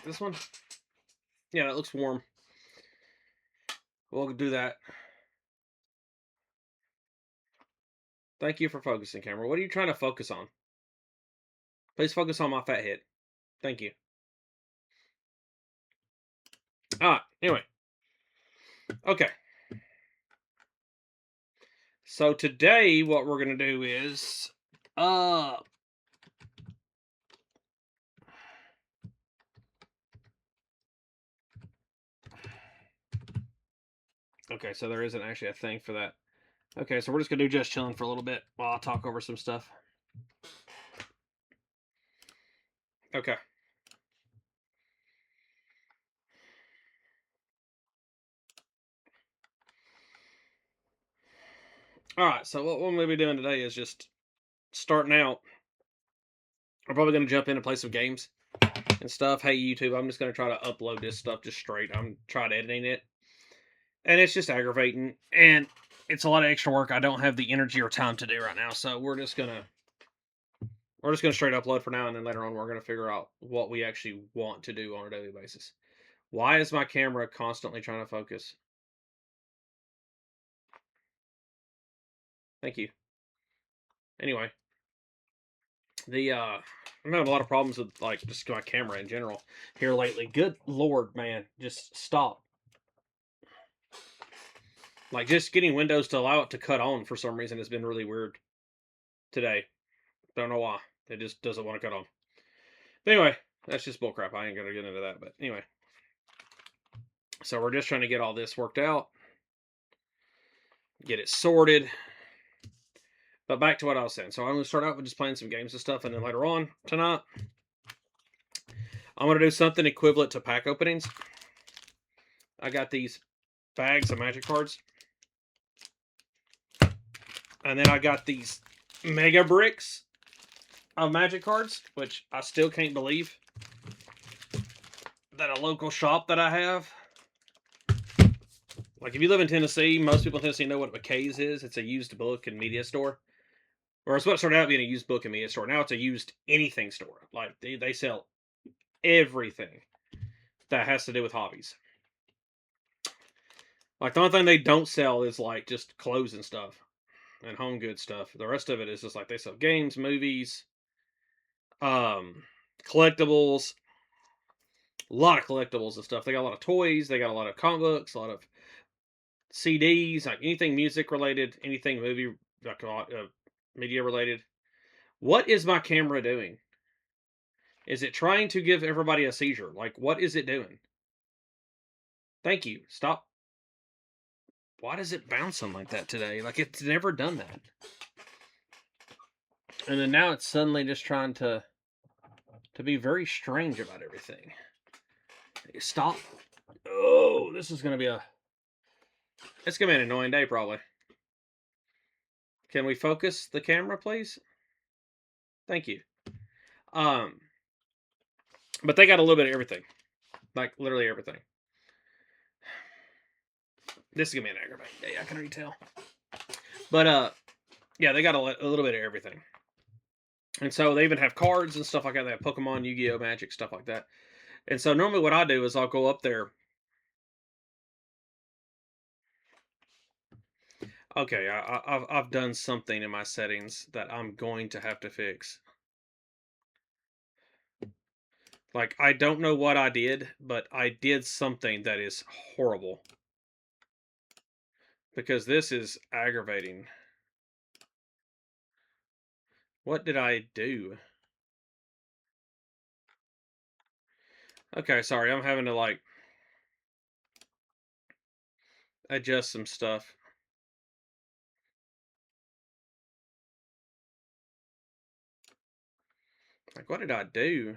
This one? Yeah, that looks warm. We'll do that. Thank you for focusing, camera. What are you trying to focus on? Please focus on my fat head. Thank you. Alright, anyway. Okay. So today what we're gonna do is okay, so there isn't actually a thing for that. Okay, so we're just gonna do just chilling for a little bit while I talk over some stuff. Okay. Alright, so what we'll be doing today is just starting out. I'm probably gonna jump in and play some games and stuff. Hey YouTube, I'm just gonna try to upload this stuff just straight. I'm trying editing it. And it's just aggravating. And it's a lot of extra work I don't have the energy or time to do right now. So we're just gonna straight upload for now, and then later on we're gonna figure out what we actually want to do on a daily basis. Why is my camera constantly trying to focus? Thank you. Anyway, I'm having a lot of problems with like just my camera in general here lately. Good lord, man, just stop. Like just getting Windows to allow it to cut on for some reason has been really weird today. Don't know why. It just doesn't want to cut on. But anyway, that's just bullcrap. I ain't gonna get into that. But anyway, so we're just trying to get all this worked out, get it sorted. But back to what I was saying. So I'm gonna start out with just playing some games and stuff, and then later on tonight, I'm gonna do something equivalent to pack openings. I got these bags of magic cards, and then I got these mega bricks of magic cards, which I still can't believe that a local shop that I have. Like, if you live in Tennessee, most people in Tennessee know what McKay's is. It's a used book and media store. Or it's what started out being a used book and media store. Now it's a used anything store. Like, they sell everything that has to do with hobbies. Like, the only thing they don't sell is, like, just clothes and stuff. And home goods stuff. The rest of it is just, like, they sell games, movies, collectibles. A lot of collectibles and stuff. They got a lot of toys. They got a lot of comic books, a lot of CDs, like anything music related, anything movie, like media related. What is my camera doing? Is it trying to give everybody a seizure? Like, what is it doing? Thank you. Stop. Why does it bouncing like that today? Like, it's never done that. And then now it's suddenly just trying to be very strange about everything. Stop. Oh, this is going to be it's going to be an annoying day, probably. Can we focus the camera, please? Thank you. But they got a little bit of everything. Like, literally everything. This is gonna be an aggravating day, I can already tell. But yeah, they got a little bit of everything. And so they even have cards and stuff like that. They have Pokemon, Yu-Gi-Oh, Magic, stuff like that. And so normally what I do is I'll go up there. Okay, I've done something in my settings that I'm going to have to fix. Like, I don't know what I did, but I did something that is horrible. Because this is aggravating. What did I do? Okay, sorry, I'm having to, like, adjust some stuff. Like, what did I do?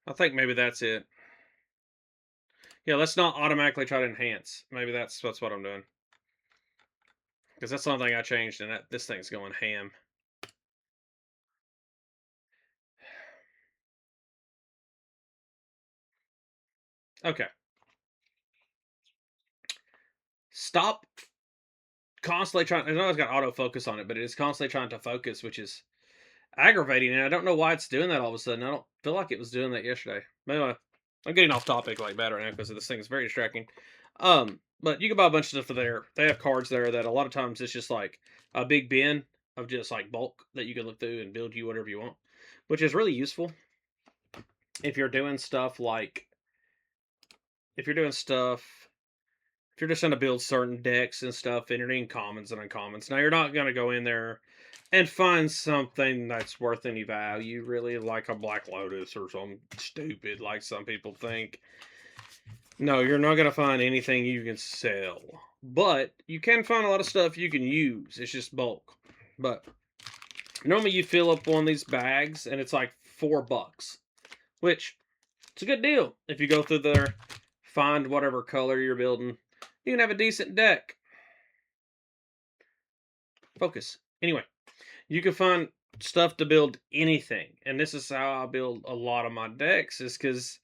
I think maybe that's it. Yeah, let's not automatically try to enhance. Maybe that's what I'm doing. Because that's something I changed, and this thing's going ham. Okay. Stop constantly trying. I know it's got autofocus on it, but it is constantly trying to focus, which is aggravating. And I don't know why it's doing that all of a sudden. I don't feel like it was doing that yesterday. Anyway, I'm getting off topic like bad right now because this thing is very distracting. But you can buy a bunch of stuff there. They have cards there that a lot of times it's just like a big bin of just like bulk that you can look through and build you whatever you want, which is really useful if you're doing stuff like if you're doing stuff if you're just trying to build certain decks and stuff and you're doing commons and uncommons. Now you're not gonna go in there and find something that's worth any value, really, like a Black Lotus or something stupid like some people think. No, you're not gonna find anything you can sell. But you can find a lot of stuff you can use. It's just bulk. But normally you fill up one of these bags and it's like $4. Which it's a good deal. If you go through there, find whatever color you're building, you can have a decent deck. Focus. Anyway, you can find stuff to build anything. And this is how I build a lot of my decks, is because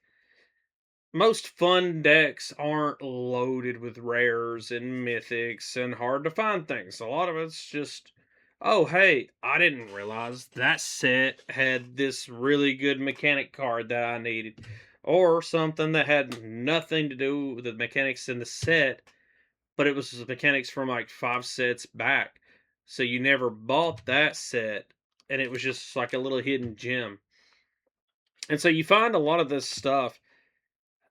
most fun decks aren't loaded with rares and mythics and hard to find things. A lot of it's just, oh, hey, I didn't realize that set had this really good mechanic card that I needed. Or something that had nothing to do with the mechanics in the set, but it was the mechanics from like 5 sets back. So you never bought that set, and it was just like a little hidden gem. And so you find a lot of this stuff,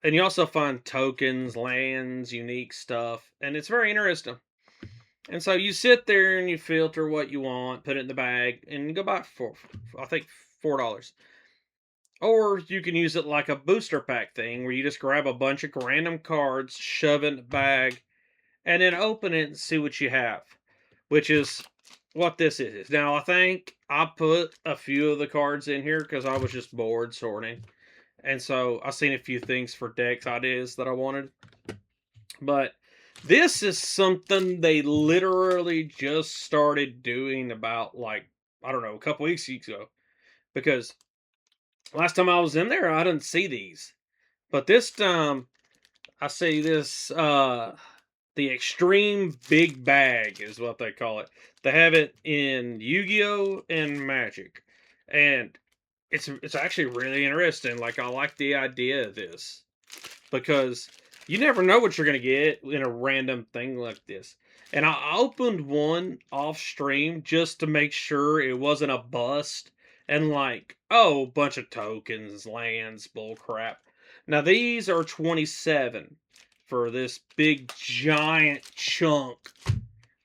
and you also find tokens, lands, unique stuff, and it's very interesting. And so you sit there and you filter what you want, put it in the bag, and you go buy it for, I think, $4. Or you can use it like a booster pack thing where you just grab a bunch of random cards, shove it in the bag, and then open it and see what you have. Which is what this is. Now, I think I put a few of the cards in here because I was just bored sorting. And so I seen a few things for decks ideas that I wanted. But this is something they literally just started doing about, like, I don't know, a couple weeks ago. Because last time I was in there, I didn't see these. But this time, I see this, the Extreme Big Bag is what they call it. They have it in Yu-Gi-Oh! And Magic. And it's actually really interesting. Like, I like the idea of this. Because you never know what you're going to get in a random thing like this. And I opened one off stream just to make sure it wasn't a bust. And like, oh, bunch of tokens, lands, bull crap. Now these are 27 for this big giant chunk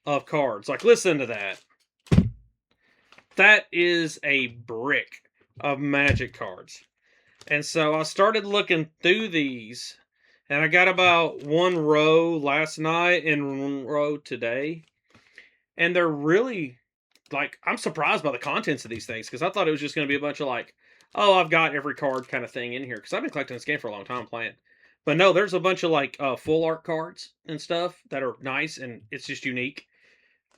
of cards. Like, listen to that. That is a brick of Magic cards. And so I started looking through these, and I got about one row last night and one row today. And they're really, like, I'm surprised by the contents of these things, because I thought it was just going to be a bunch of, like, oh, I've got every card kind of thing in here, because I've been collecting this game for a long time playing. But no, there's a bunch of, like, full art cards and stuff that are nice, and it's just unique.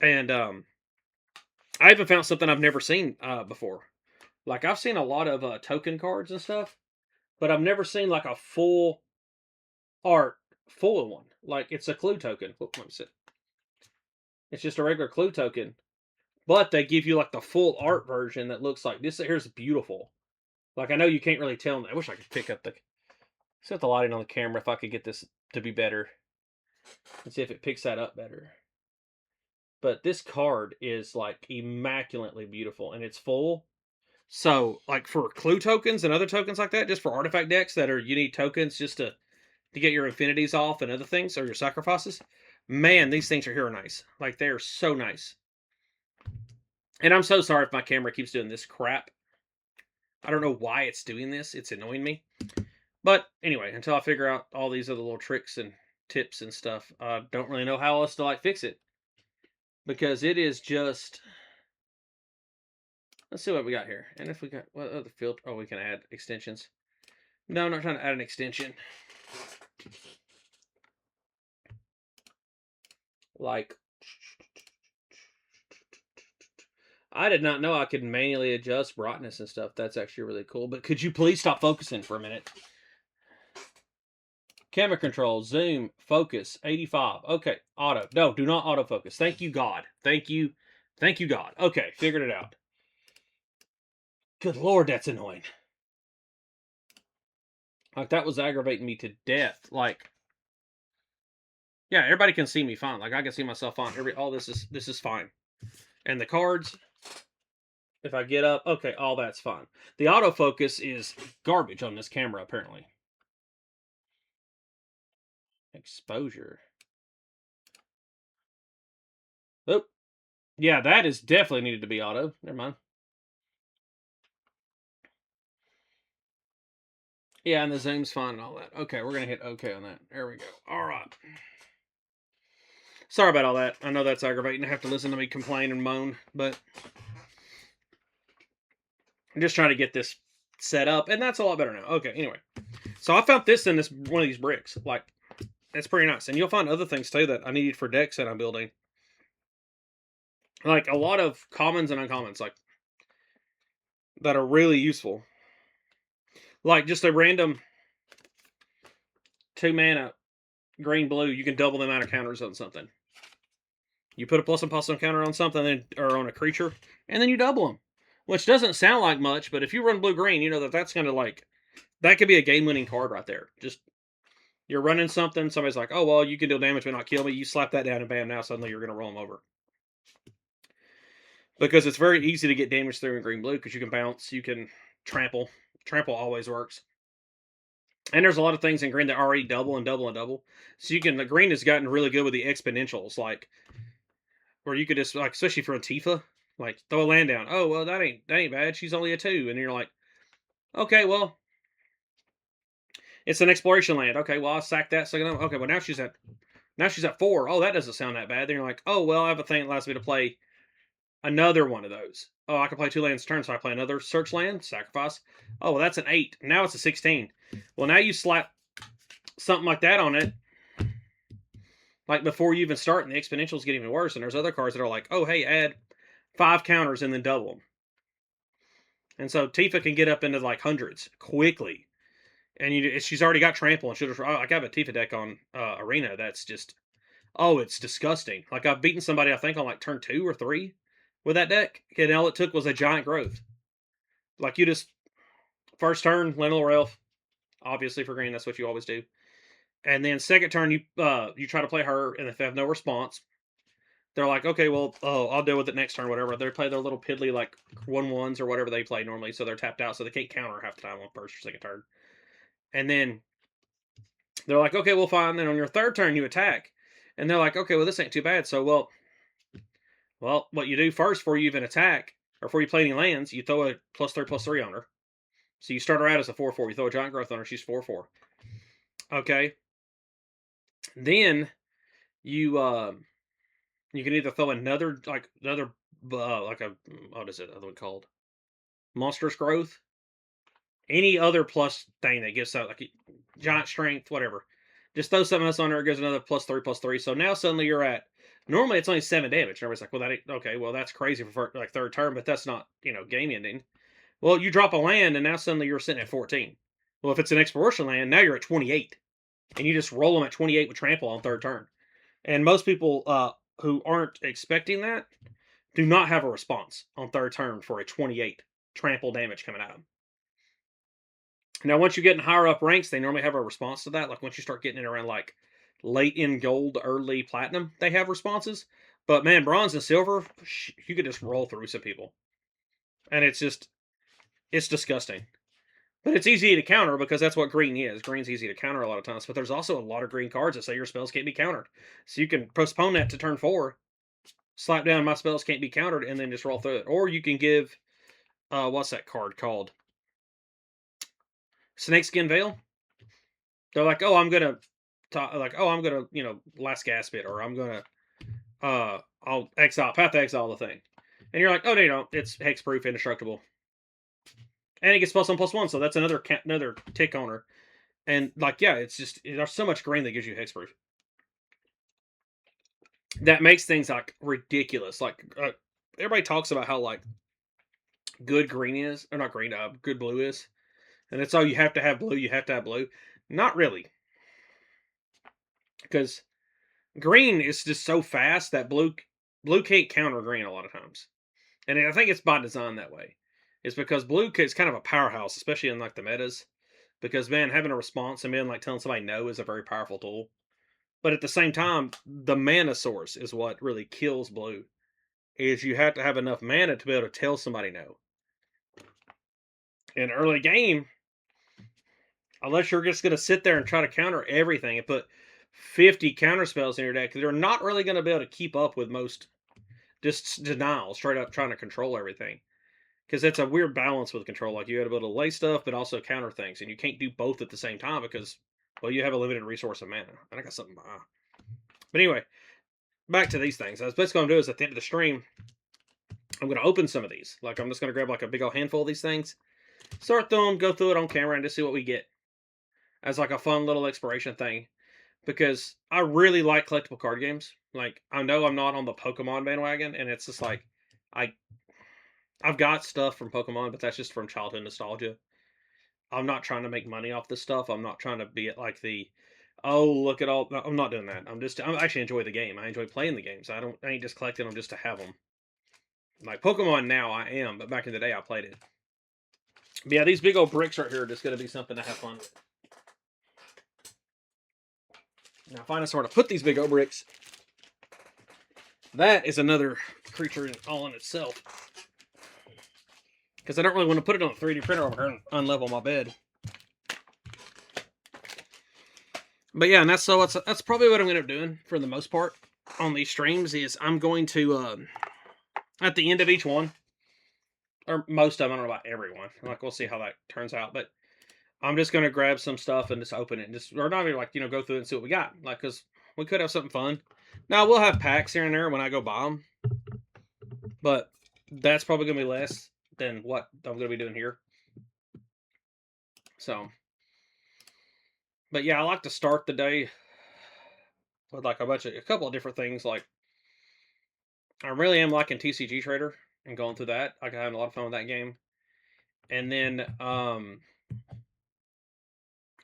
And I even found something I've never seen before. Like, I've seen a lot of token cards and stuff, but I've never seen, like, a full art full one. Like, it's a clue token. Whoop, let me see. It's just a regular clue token, but they give you, like, the full art version that looks like this. Here's beautiful. Like, I know you can't really tell. I wish I could pick up the set the lighting on the camera if I could get this to be better. Let's see if it picks that up better. But this card is, like, immaculately beautiful, and it's full. So, like, for clue tokens and other tokens like that, just for artifact decks that are, you need tokens just to get your infinities off and other things, or your sacrifices. Man, these things are hero nice. Like, they are so nice. And I'm so sorry if my camera keeps doing this crap. I don't know why it's doing this. It's annoying me. But anyway, until I figure out all these other little tricks and tips and stuff, I don't really know how else to, like, fix it. Because it is just... Let's see what we got here. And if we got... What other filter... Oh, we can add extensions. No, I'm not trying to add an extension. Like... I did not know I could manually adjust brightness and stuff. That's actually really cool. But could you please stop focusing for a minute? Camera control, zoom, focus, 85. Okay, auto. No, do not autofocus. Thank you, God. Thank you. Thank you, God. Okay, figured it out. Good Lord, that's annoying. Like, that was aggravating me to death. Like, yeah, everybody can see me fine. Like, I can see myself fine. All this is fine. And the cards, if I get up, okay, all that's fine. The autofocus is garbage on this camera, apparently. Exposure. Oh, yeah, that is definitely needed to be auto. Never mind. Yeah, and the zoom's fine and all that. Okay, we're going to hit OK on that. There we go. All right. Sorry about all that. I know that's aggravating to have to listen to me complain and moan, but I'm just trying to get this set up, and that's a lot better now. Okay, anyway. So I found this in this one of these bricks. Like, it's pretty nice. And you'll find other things, too, that I need for decks that I'm building. Like, a lot of commons and uncommons, like, that are really useful. Like, just a random 2-mana green-blue, you can double the amount of counters on something. You put a plus on counter on something, or on a creature, and then you double them. Which doesn't sound like much, but if you run blue-green, you know that's going to, like, that could be a game-winning card right there. Just, you're running something, somebody's like, oh, well, you can deal damage but not kill me. You slap that down, and bam, now suddenly you're going to roll them over. Because it's very easy to get damage through in green-blue, because you can bounce, you can trample. Trample always works. And there's a lot of things in green that already double and double and double. So the green has gotten really good with the exponentials, like, where you could just, like, especially for a Tifa, like, throw a land down. Oh, well, that ain't bad. She's only a 2. And you're like, okay, well, it's an exploration land. Okay, well, I'll sack that. So, okay, well, now she's at 4. Oh, that doesn't sound that bad. Then you're like, oh, well, I have a thing that allows me to play another one of those. Oh, I can play 2 lands a turn, so I play another search land, sacrifice. Oh, well, that's an 8. Now it's a 16. Well, now you slap something like that on it, like, before you even start, and the exponentials get even worse. And there's other cards that are like, oh, hey, add 5 counters and then double them. And so Tifa can get up into, like, hundreds quickly. And she's already got trample, and she'll just, I have a Tifa deck on Arena that's just, oh, it's disgusting. Like, I've beaten somebody, I think, on, like, turn 2 or 3 with that deck, and all it took was a giant growth. Like, you just, first turn, Llanowar Elf, obviously for green, that's what you always do. And then second turn, you try to play her, and if they have no response, they're like, okay, well, I'll deal with it next turn, whatever. They play their little piddly, like, 1/1s or whatever they play normally, so they're tapped out, so they can't counter half the time on first or second turn. And then they're like, okay, well, fine. Then on your third turn, you attack. And they're like, okay, well, this ain't too bad. So, well, what you do first before you even attack, or before you play any lands, you throw a +3/+3 on her. So you start her out as a 4/4. You throw a giant growth on her, she's 4/4. Okay. Then you can either throw another, like a, what is it? Other one called monstrous growth. Any other plus thing that gives out, like, giant strength, whatever. Just throw something else on there, it gives another +3/+3. So now suddenly you're at, normally it's only 7 damage. And everybody's like, well, that ain't, okay, well, that's crazy for, like, third turn, but that's not, game ending. Well, you drop a land, and now suddenly you're sitting at 14. Well, if it's an exploration land, now you're at 28. And you just roll them at 28 with trample on third turn. And most people who aren't expecting that do not have a response on third turn for a 28 trample damage coming at them. Now, once you get in higher up ranks, they normally have a response to that. Like, once you start getting it around, like, late in gold, early platinum, they have responses. But, man, bronze and silver, you could just roll through some people. And it's disgusting. But it's easy to counter, because that's what green is. Green's easy to counter a lot of times. But there's also a lot of green cards that say your spells can't be countered. So you can postpone that to turn 4, slap down my spells can't be countered, and then just roll through it. Or you can give, what's that card called? Snakeskin Veil. They're like, oh, I'm gonna, last gasp it, or I'm gonna, I'll exile, path to exile the thing, and you're like, oh, no, you don't. It's hexproof, indestructible, and it gets +1/+1, so that's another tick on her, and, like, yeah, it's just, there's so much green that gives you hexproof. That makes things, like, ridiculous. Like, everybody talks about how, like, good green is, or not green, good blue is. And it's, oh, you have to have blue, you have to have blue. Not really. Because green is just so fast that blue can't counter green a lot of times. And I think it's by design that way. It's because blue is kind of a powerhouse, especially in like the metas. Because man, having a response and being like telling somebody no is a very powerful tool. But at the same time, the mana source is what really kills blue. Is you have to have enough mana to be able to tell somebody no. In early game, unless you're just going to sit there and try to counter everything and put 50 counter spells in your deck, they're not really going to be able to keep up with most just denial, straight up trying to control everything. Because it's a weird balance with control. Like you got to be able to lay stuff, but also counter things, and you can't do both at the same time because, well, you have a limited resource of mana. And I got something. But anyway, back to these things. That's basically what I'm doing is at the end of the stream, I'm going to open some of these. Like I'm just going to grab like a big old handful of these things, sort them, go through it on camera, and just see what we get as like a fun little exploration thing. Because I really like collectible card games. Like I know I'm not on the Pokemon bandwagon, and it's just like I've got stuff from Pokemon, but that's just from childhood nostalgia. I'm not trying to make money off this stuff. I'm not trying to be at like the, oh look at all. No, I'm not doing that. I'm actually enjoy the game. I enjoy playing the games. I ain't just collecting them just to have them. Like Pokemon now, I am, but back in the day, I played it. But yeah, these big old bricks right here are just going to be something to have fun with. Now, finding somewhere to put these big old bricks, that is another creature all in itself. Because I don't really want to put it on a 3D printer over here and unlevel my bed. But yeah, and that's probably what I'm going to end up doing for the most part on these streams is I'm going to, at the end of each one, or most of them, I don't know about everyone. Like, we'll see how that turns out. But I'm just going to grab some stuff and just open it. And or not even like, go through it and see what we got. Like, because we could have something fun. Now, we'll have packs here and there when I go buy them. But that's probably going to be less than what I'm going to be doing here. So, but yeah, I like to start the day with like a couple of different things. Like, I really am liking TCG Trader and going through that. Like, I'm having a lot of fun with that game. And then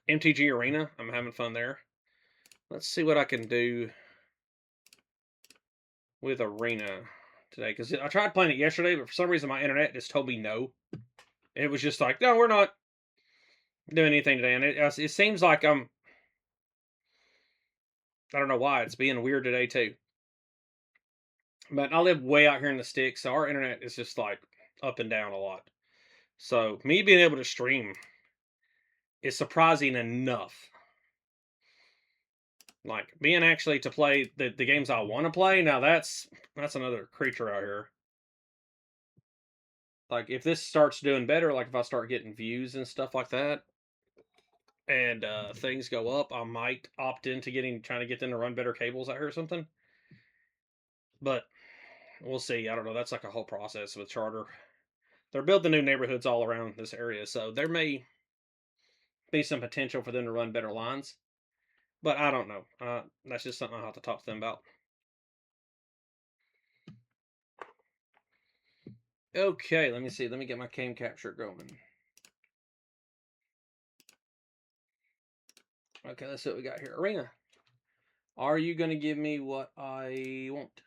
MTG Arena, I'm having fun there. Let's see what I can do with Arena today. Because I tried playing it yesterday, but for some reason my internet just told me no. It was just like, no, we're not doing anything today. And it seems like I don't know why. It's being weird today, too. But I live way out here in the sticks, so our internet is just like up and down a lot. So me being able to stream is surprising enough. Like being actually to play the games I want to play, now that's another creature out here. Like if this starts doing better, like if I start getting views and stuff like that, and things go up, I might opt into trying to get them to run better cables out here or something. But we'll see. I don't know. That's like a whole process with Charter. They're building new neighborhoods all around this area, so there may be some potential for them to run better lines. But I don't know. That's just something I'll have to talk to them about. Okay, let me see. Let me get my cam capture going. Okay, let's see what we got here. Arena. Are you going to give me what I want?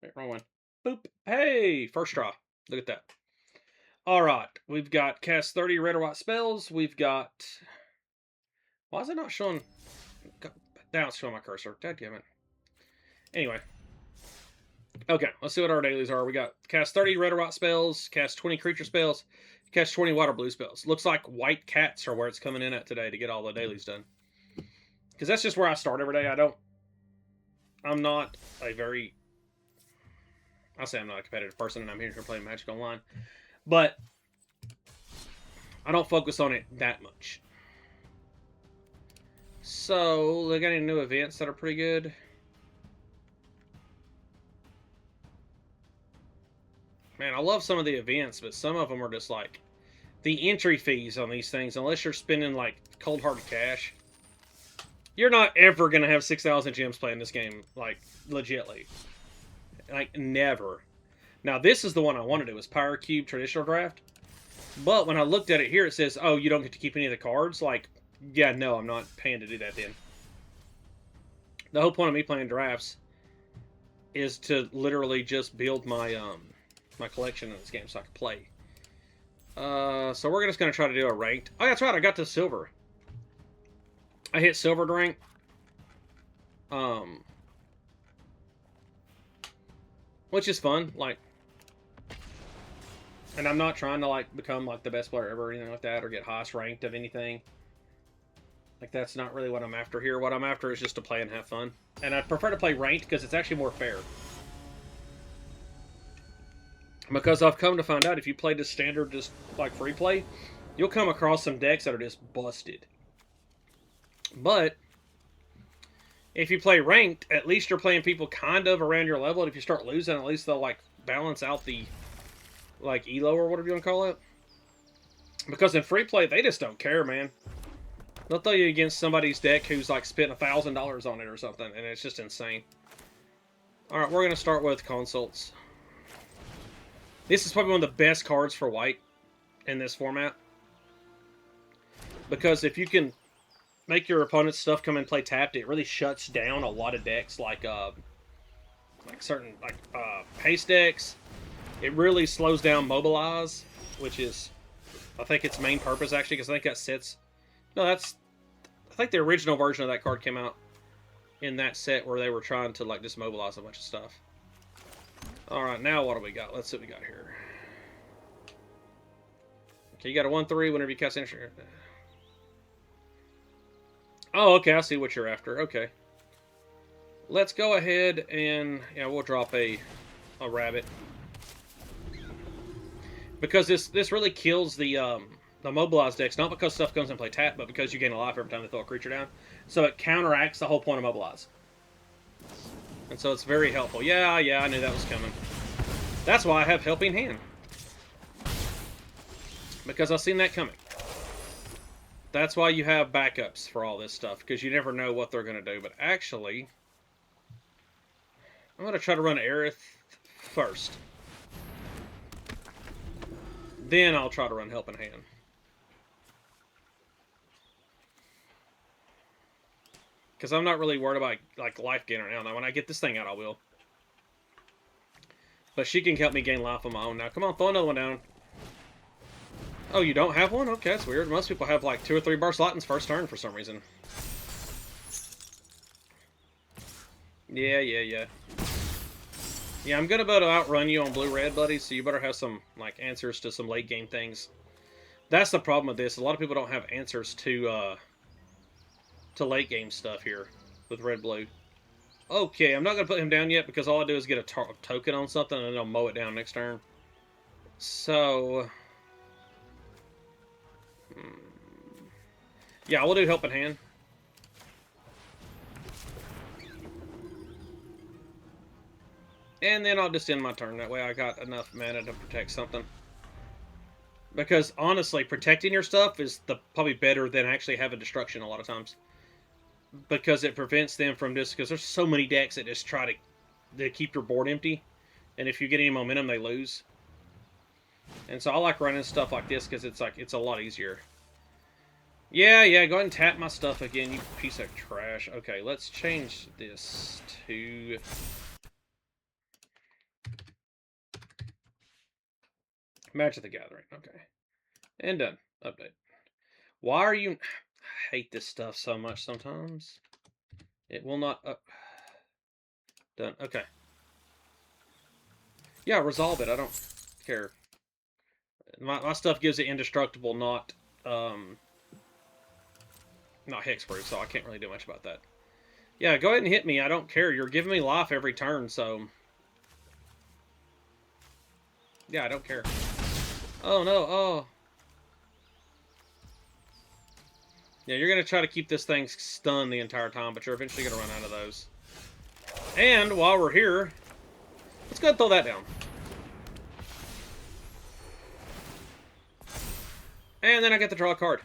Wait, wrong one. Boop. Hey, first draw. Look at that. All right, we've got cast 30 red or white spells. We've got... Why is it not showing... Now it's showing my cursor. Dadgummit. Anyway. Okay, let's see what our dailies are. We got cast 30 red or white spells, cast 20 creature spells, cast 20 white or blue spells. Looks like white cats are where it's coming in at today to get all the dailies done. Because that's just where I start every day. I'm not a very... I'll say I'm not a competitive person and I'm here to play Magic Online. But I don't focus on it that much. So, they got any new events that are pretty good? Man, I love some of the events, but some of them are just like... The entry fees on these things, unless you're spending like cold-hearted cash, you're not ever going to have 6,000 gems playing this game, like, legitly. Like, never. Now, this is the one I wanted. It was Power Cube Traditional Draft. But when I looked at it here, it says, oh, you don't get to keep any of the cards. Like, Yeah, no, I'm not paying to do that then. The whole point of me playing drafts is to literally just build my collection in this game so I can play. So we're just gonna try to do a ranked. Oh, that's right, I got to silver. I hit silver rank. Um, which is fun. Like, and I'm not trying to like become like the best player ever or anything like that, or get highest ranked of anything. Like, that's not really what I'm after here. What I'm after is just to play and have fun. And I prefer to play ranked because it's actually more fair. Because I've come to find out if you play this standard, just like free play, you'll come across some decks that are just busted. But if you play ranked, at least you're playing people kind of around your level. And if you start losing, at least they'll like balance out the like elo or whatever you want to call it. Because in free play, they just don't care, man. They'll throw you against somebody's deck who's like spent $1,000 on it or something, and it's just insane. All right, we're gonna start with consults. This is probably one of the best cards for white in this format, because if you can make your opponent's stuff come and play tapped, it really shuts down a lot of decks like certain haste decks. It really slows down mobilize, which is I think its main purpose actually, because I think that sets. No, I think the original version of that card came out in that set where they were trying to like just mobilize a bunch of stuff. All right, now what do we got? Let's see what we got here. Okay, you got a 1/3 whenever you cast instant. Oh, okay, I see what you're after. Okay. Let's go ahead and we'll drop a rabbit. Because this really kills the mobilized decks, not because stuff comes and play tap, but because you gain a life every time they throw a creature down. So it counteracts the whole point of mobilize. And so it's very helpful. Yeah, I knew that was coming. That's why I have Helping Hand. Because I've seen that coming. That's why you have backups for all this stuff, because you never know what they're going to do. But actually, I'm going to try to run Aerith first. Then I'll try to run Helping Hand. Because I'm not really worried about like life gain right now. Now, when I get this thing out, I will. But she can help me gain life on my own. Now, come on, throw another one down. Oh, you don't have one? Okay, that's weird. Most people have like 2 or 3 Burst Lightning's first turn for some reason. Yeah. Yeah, I'm gonna be able to outrun you on blue-red, buddy, so you better have some like answers to some late-game things. That's the problem with this. A lot of people don't have answers to late-game stuff here with red-blue. Okay, I'm not going to put him down yet because all I do is get a token on something and then I'll mow it down next turn. So, yeah, we'll do Helping Hand. And then I'll just end my turn. That way I got enough mana to protect something. Because, honestly, protecting your stuff is probably better than actually having destruction a lot of times. Because it prevents them from just... Because there's so many decks that just try to keep your board empty. And if you get any momentum, they lose. And so I like running stuff like this because it's a lot easier. Yeah, go ahead and tap my stuff again, you piece of trash. Okay, let's change this to... Magic the Gathering. Okay. And done. Update. Why are you... I hate this stuff so much sometimes. It will not... Done. Okay. Yeah, resolve it. I don't care. My stuff gives it indestructible, not hexproof, so I can't really do much about that. Yeah, go ahead and hit me. I don't care. You're giving me life every turn, so... Yeah, I don't care. Oh, no. Oh. Yeah, you're going to try to keep this thing stunned the entire time, but you're eventually going to run out of those. And while we're here, let's go ahead and throw that down. And then I get to draw a card.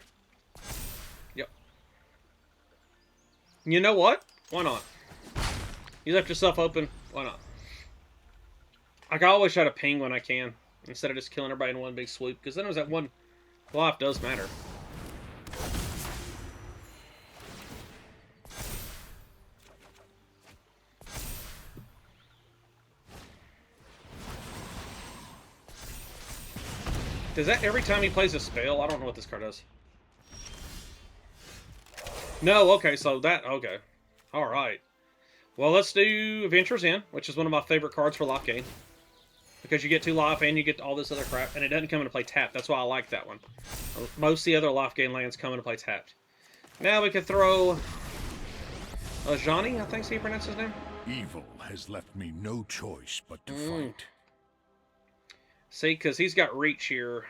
Yep. You know what? Why not? You left yourself open. Why not? Like, I always try to ping when I can, instead of just killing everybody in one big swoop, because then there's that one life does matter. Does that every time he plays a spell? I don't know what this card does. No, okay, so that, okay. Alright. Well, let's do Adventures In, which is one of my favorite cards for life gain. Because you get 2 life and you get all this other crap, and it doesn't come into play tapped. That's why I like that one. Most of the other life gain lands come into play tapped. Now we can throw... Johnny, I think he pronounced his name? Evil has left me no choice but to fight. See, because he's got reach here.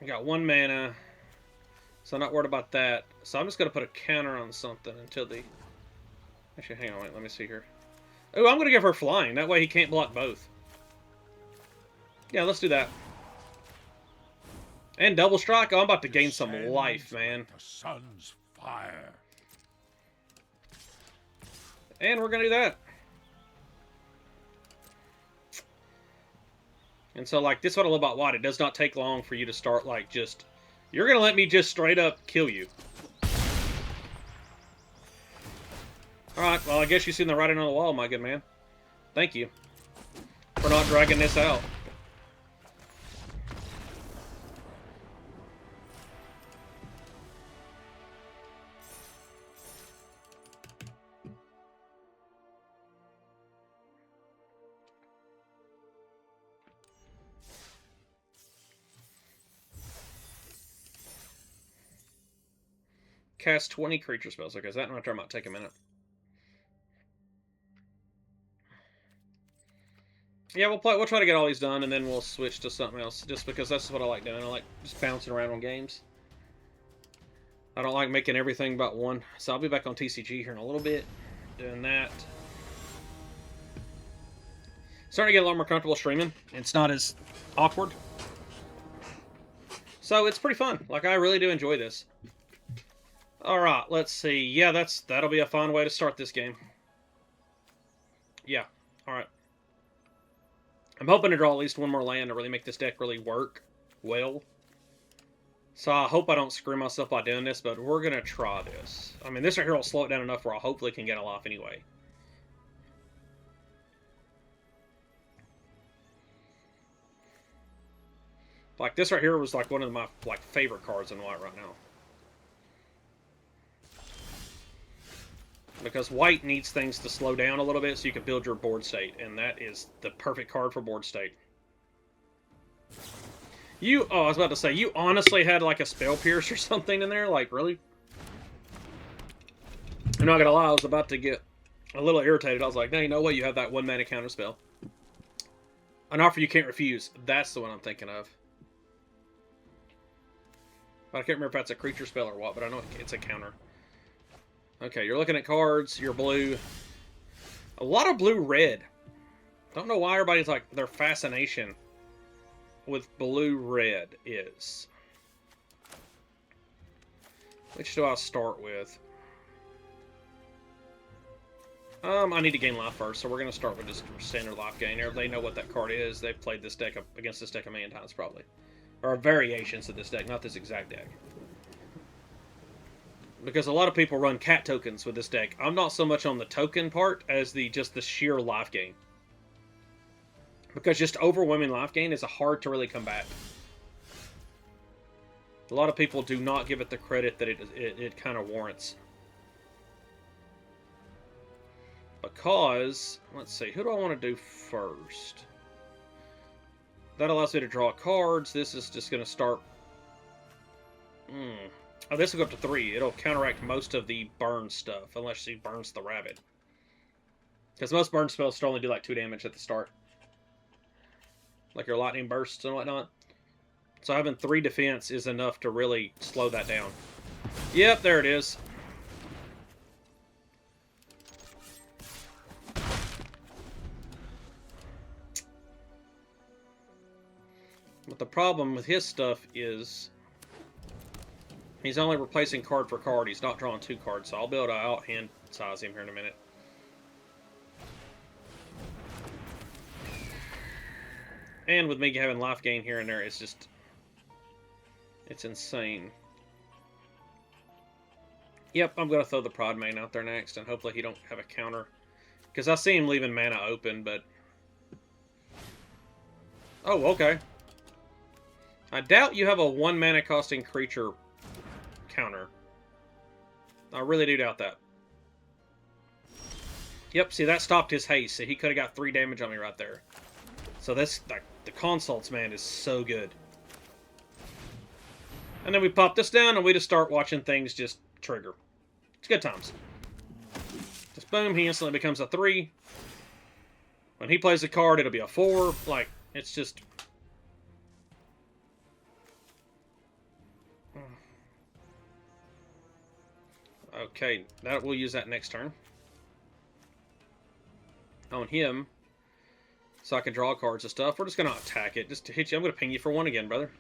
I got 1 mana. So I'm not worried about that. So I'm just going to put a counter on something until the... Actually, hang on, wait, let me see here. Oh, I'm going to give her flying. That way he can't block both. Yeah, let's do that. And double strike. Oh, I'm about to gain some life, man. The sun's fire. And we're going to do that. And so, like, this is what I love about White. It does not take long for you to start, like, just... You're going to let me just straight up kill you. Alright, well, I guess you've seen the writing on the wall, my good man. Thank you for not dragging this out. Cast 20 creature spells. Okay, so that turn might take a minute. Yeah, we'll try to get all these done, and then we'll switch to something else, just because that's what I like doing. I like just bouncing around on games. I don't like making everything about one. So I'll be back on TCG here in a little bit, doing that. Starting to get a lot more comfortable streaming. It's not as awkward. So it's pretty fun. Like, I really do enjoy this. Alright, let's see. Yeah, that'll be a fun way to start this game. Yeah, alright. I'm hoping to draw at least 1 more land to really make this deck really work well. So I hope I don't screw myself by doing this, but we're going to try this. I mean, this right here will slow it down enough where I hopefully can get a life anyway. Like, this right here was like one of my favorite cards in White right now. Because White needs things to slow down a little bit so you can build your board state. And that is the perfect card for board state. Oh, I was about to say, you honestly had like a Spell Pierce or something in there? Like, really? I'm not gonna lie, I was about to get a little irritated. I was like, no, you know what? You have that 1 mana counter spell. An offer you can't refuse. That's the one I'm thinking of. But I can't remember if that's a creature spell or what, but I know it's a counter. Okay, you're looking at cards. You're blue. A lot of blue-red. Don't know why everybody's like, their fascination with blue-red is. Which do I start with? I need to gain life first, so we're going to start with just standard life gain. They know what that card is. They've played this deck against this deck a million times, probably. Or variations of this deck, not this exact deck. Because a lot of people run cat tokens with this deck. I'm not so much on the token part as just the sheer life gain. Because just overwhelming life gain is hard to really combat. A lot of people do not give it the credit that it kind of warrants. Because, let's see, who do I want to do first? That allows me to draw cards. This is just going to start... Oh, this will go up to 3. It'll counteract most of the burn stuff, unless she burns the rabbit. Because most burn spells still only do like 2 damage at the start. Like your lightning bursts and whatnot. So having 3 defense is enough to really slow that down. Yep, there it is. But the problem with his stuff is he's only replacing card for card. He's not drawing 2 cards, so I'll be able to out-hand size him here in a minute. And with me having life gain here and there, it's just... it's insane. Yep, I'm going to throw the Prod Main out there next, and hopefully he don't have a counter. Because I see him leaving mana open, but... Oh, okay. I doubt you have a 1 mana costing creature counter. I really do doubt that. Yep, see, that stopped his haste, so he could have got 3 damage on me right there. So this, like, the consults, man, is so good. And then we pop this down, and we just start watching things just trigger. It's good times. Just boom, he instantly becomes a 3. When he plays a card, it'll be a 4. Like, it's just... Okay, we'll use that next turn. On him, so I can draw cards and stuff. We're just going to attack it, just to hit you. I'm going to ping you for 1 again, brother.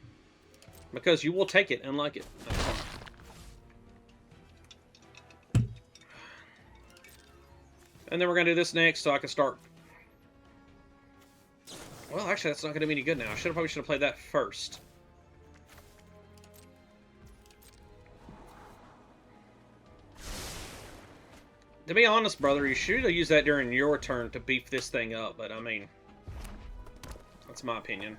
Because you will take it and like it. And then we're going to do this next, so I can start... Well, actually, that's not going to be any good now. I probably should have played that first. To be honest, brother, you should have used that during your turn to beef this thing up, but I mean, that's my opinion.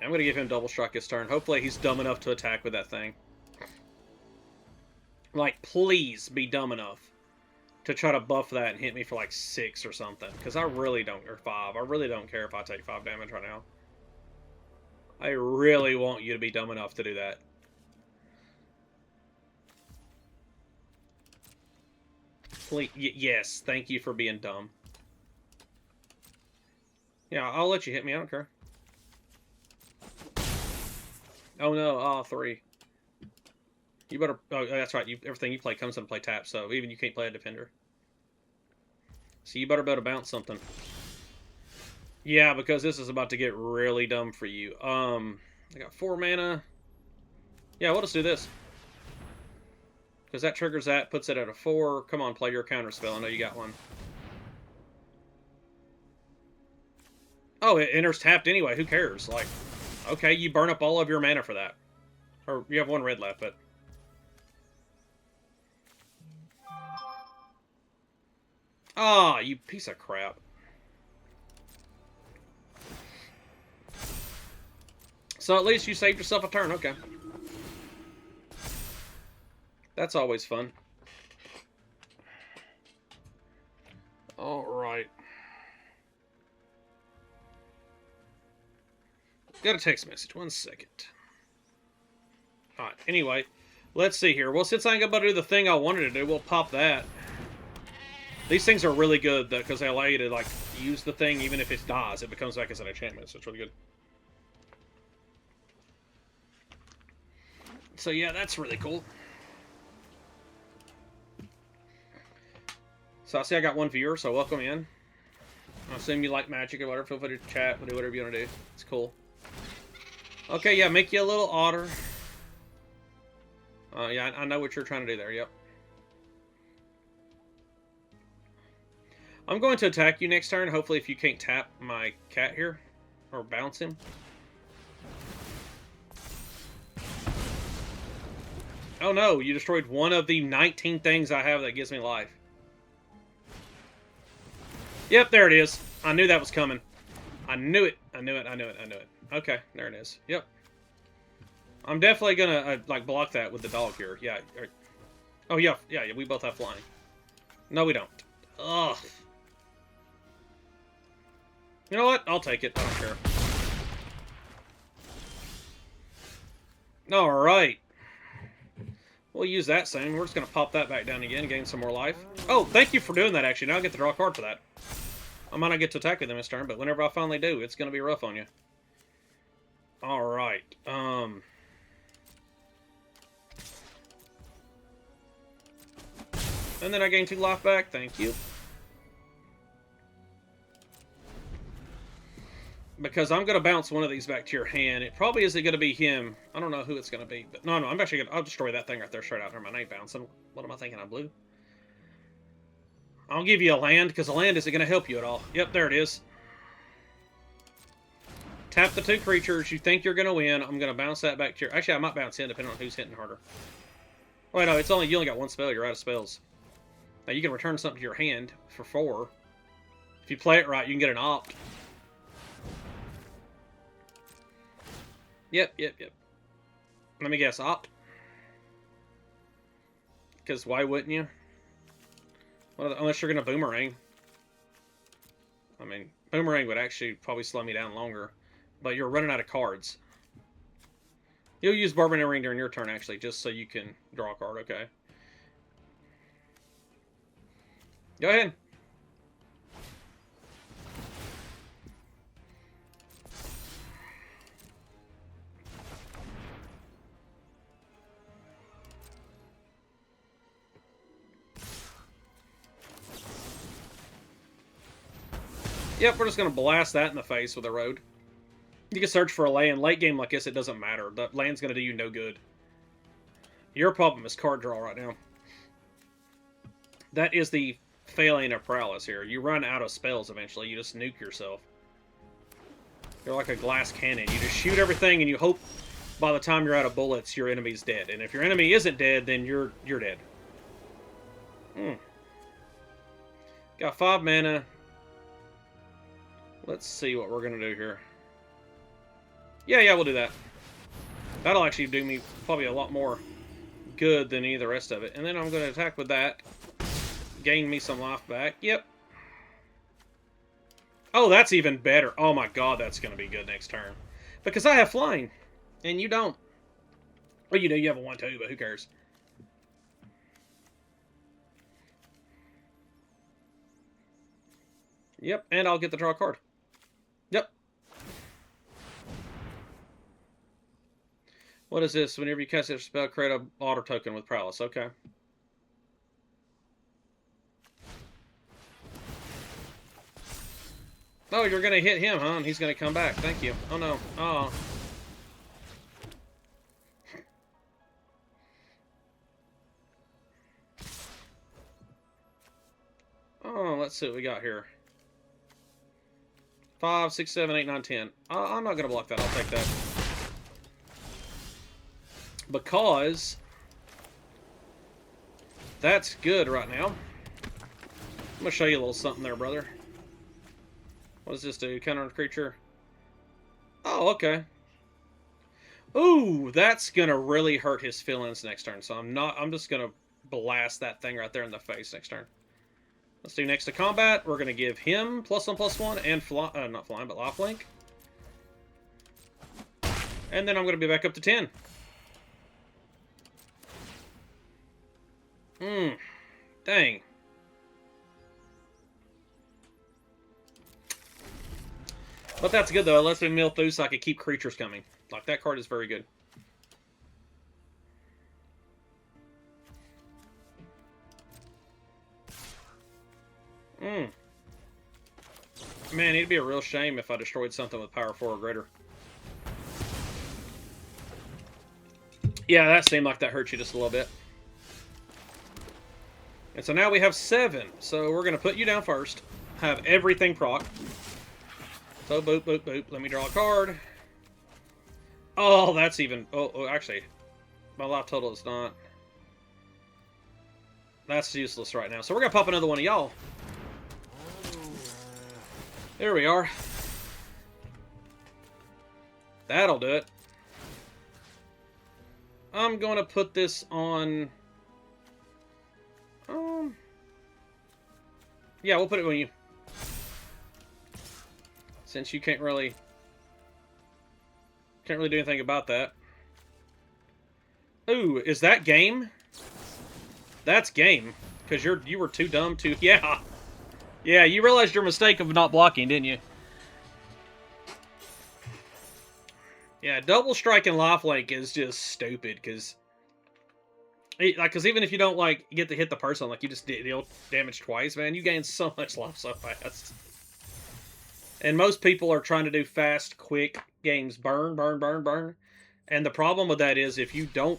I'm going to give him double strike this turn. Hopefully he's dumb enough to attack with that thing. Like, please be dumb enough to try to buff that and hit me for like 6 or something. Because I really don't, or 5. I really don't care if I take 5 damage right now. I really want you to be dumb enough to do that. Please, yes, thank you for being dumb. Yeah, I'll let you hit me, I don't care. Oh no, oh, 3. You better, oh, that's right, everything you play comes into play tap, so even you can't play a defender. So you better be able to bounce something. Yeah, because this is about to get really dumb for you. I got 4 mana. Yeah, we'll just do this. Because that triggers that, puts it at a 4. Come on, play your counter spell. I know you got one. Oh, it enters tapped anyway. Who cares? Like, okay, you burn up all of your mana for that. Or you have 1 red left, but... Ah, you piece of crap. So at least you saved yourself a turn, okay. That's always fun. Alright. Got a text message, 1 second. Alright, anyway, let's see here. Well, since I ain't about to do the thing I wanted to do, we'll pop that. These things are really good, though, because they allow you to, like, use the thing, even if it dies, it becomes back as an enchantment, so it's really good. So yeah, that's really cool. So I see I got 1 viewer, so welcome in. I assume you like Magic or whatever. Feel free to chat, we'll do whatever you want to do. It's cool. Okay, yeah, make you a little otter. Yeah, I know what you're trying to do there, yep. I'm going to attack you next turn, hopefully if you can't tap my cat here. Or bounce him. Oh no, you destroyed one of the 19 things I have that gives me life. Yep, there it is. I knew that was coming. I knew it. I knew it. I knew it. I knew it. Okay, there it is. Yep. I'm definitely gonna, like, block that with the dog here. Yeah. Oh, yeah. Yeah, we both have flying. No, we don't. Ugh. You know what? I'll take it. I don't care. Alright. We'll use that soon. We're just going to pop that back down again, gain some more life. Oh, thank you for doing that, actually. Now I get to draw a card for that. I might not get to attack with them this turn, but whenever I finally do, it's going to be rough on you. Alright. And then I gain 2 life back. Thank you. Because I'm going to bounce one of these back to your hand. It probably isn't going to be him. I don't know who it's going to be. But no, I'm actually going to... I'll destroy that thing right there straight out. Never mind, I ain't bouncing. What am I thinking? I'm blue. I'll give you a land, because a land isn't going to help you at all. Yep, there it is. Tap the 2 creatures. You think you're going to win. I'm going to bounce that back to your... Actually, I might bounce in, depending on who's hitting harder. Wait, no, it's only... You only got 1 spell. You're out of spells. Now you can return something to your hand for 4. If you play it right, you can get an opt. Yep. Let me guess, opt. Because why wouldn't you? Well, unless you're going to boomerang. I mean, boomerang would actually probably slow me down longer. But you're running out of cards. You'll use Barbarian Ring during your turn, actually, just so you can draw a card, okay? Go ahead. Yep, we're just going to blast that in the face with a road. You can search for a land. Late game like this, it doesn't matter. The land's going to do you no good. Your problem is card draw right now. That is the failing of Paralysis here. You run out of spells eventually. You just nuke yourself. You're like a glass cannon. You just shoot everything and you hope by the time you're out of bullets, your enemy's dead. And if your enemy isn't dead, then you're dead. Got 5 mana. Let's see what we're going to do here. Yeah, we'll do that. That'll actually do me probably a lot more good than any of the rest of it. And then I'm going to attack with that. Gain me some life back. Yep. Oh, that's even better. Oh my god, that's going to be good next turn. Because I have flying. And you don't. Well, you do. You have a 1-2, but who cares? Yep, and I'll get the draw card. Yep. What is this? Whenever you cast a spell, create a auto token with Paralysis. Okay. Oh, you're going to hit him, huh? And he's going to come back. Thank you. Oh, no. Oh. Oh, let's see what we got here. 5, 6, 7, 8, 9, 10. I'm not going to block that. I'll take that. Because that's good right now. I'm going to show you a little something there, brother. What does this do? Counter on creature. Oh, okay. Ooh, that's going to really hurt his feelings next turn. So I'm just going to blast that thing right there in the face next turn. Let's do next to combat. We're going to give him +1/+1 and not flying, but lifelink. And then I'm going to be back up to 10. Dang. But that's good, though. It lets me mill through so I can keep creatures coming. Like, that card is very good. Man, it'd be a real shame if I destroyed something with power 4 or greater. Yeah, that seemed like that hurt you just a little bit. And so now we have 7. So we're going to put you down first. Have everything proc. So boop, boop, boop. Let me draw a card. Oh, that's even... Oh, actually, my life total is not... That's useless right now. So we're going to pop another one of y'all. There we are. That'll do it. I'm going to put this on... Yeah, we'll put it on you. Since you can't really do anything about that. Ooh, is that game? That's game. Because you were too dumb to... Yeah. Yeah, you realized your mistake of not blocking, didn't you? Yeah, double strike and lifelink is just stupid, because... Because even if you don't, like, get to hit the person, like, you just deal damage twice, man, you gain so much life so fast. And most people are trying to do fast, quick games. Burn, burn, burn, burn. And the problem with that is if you don't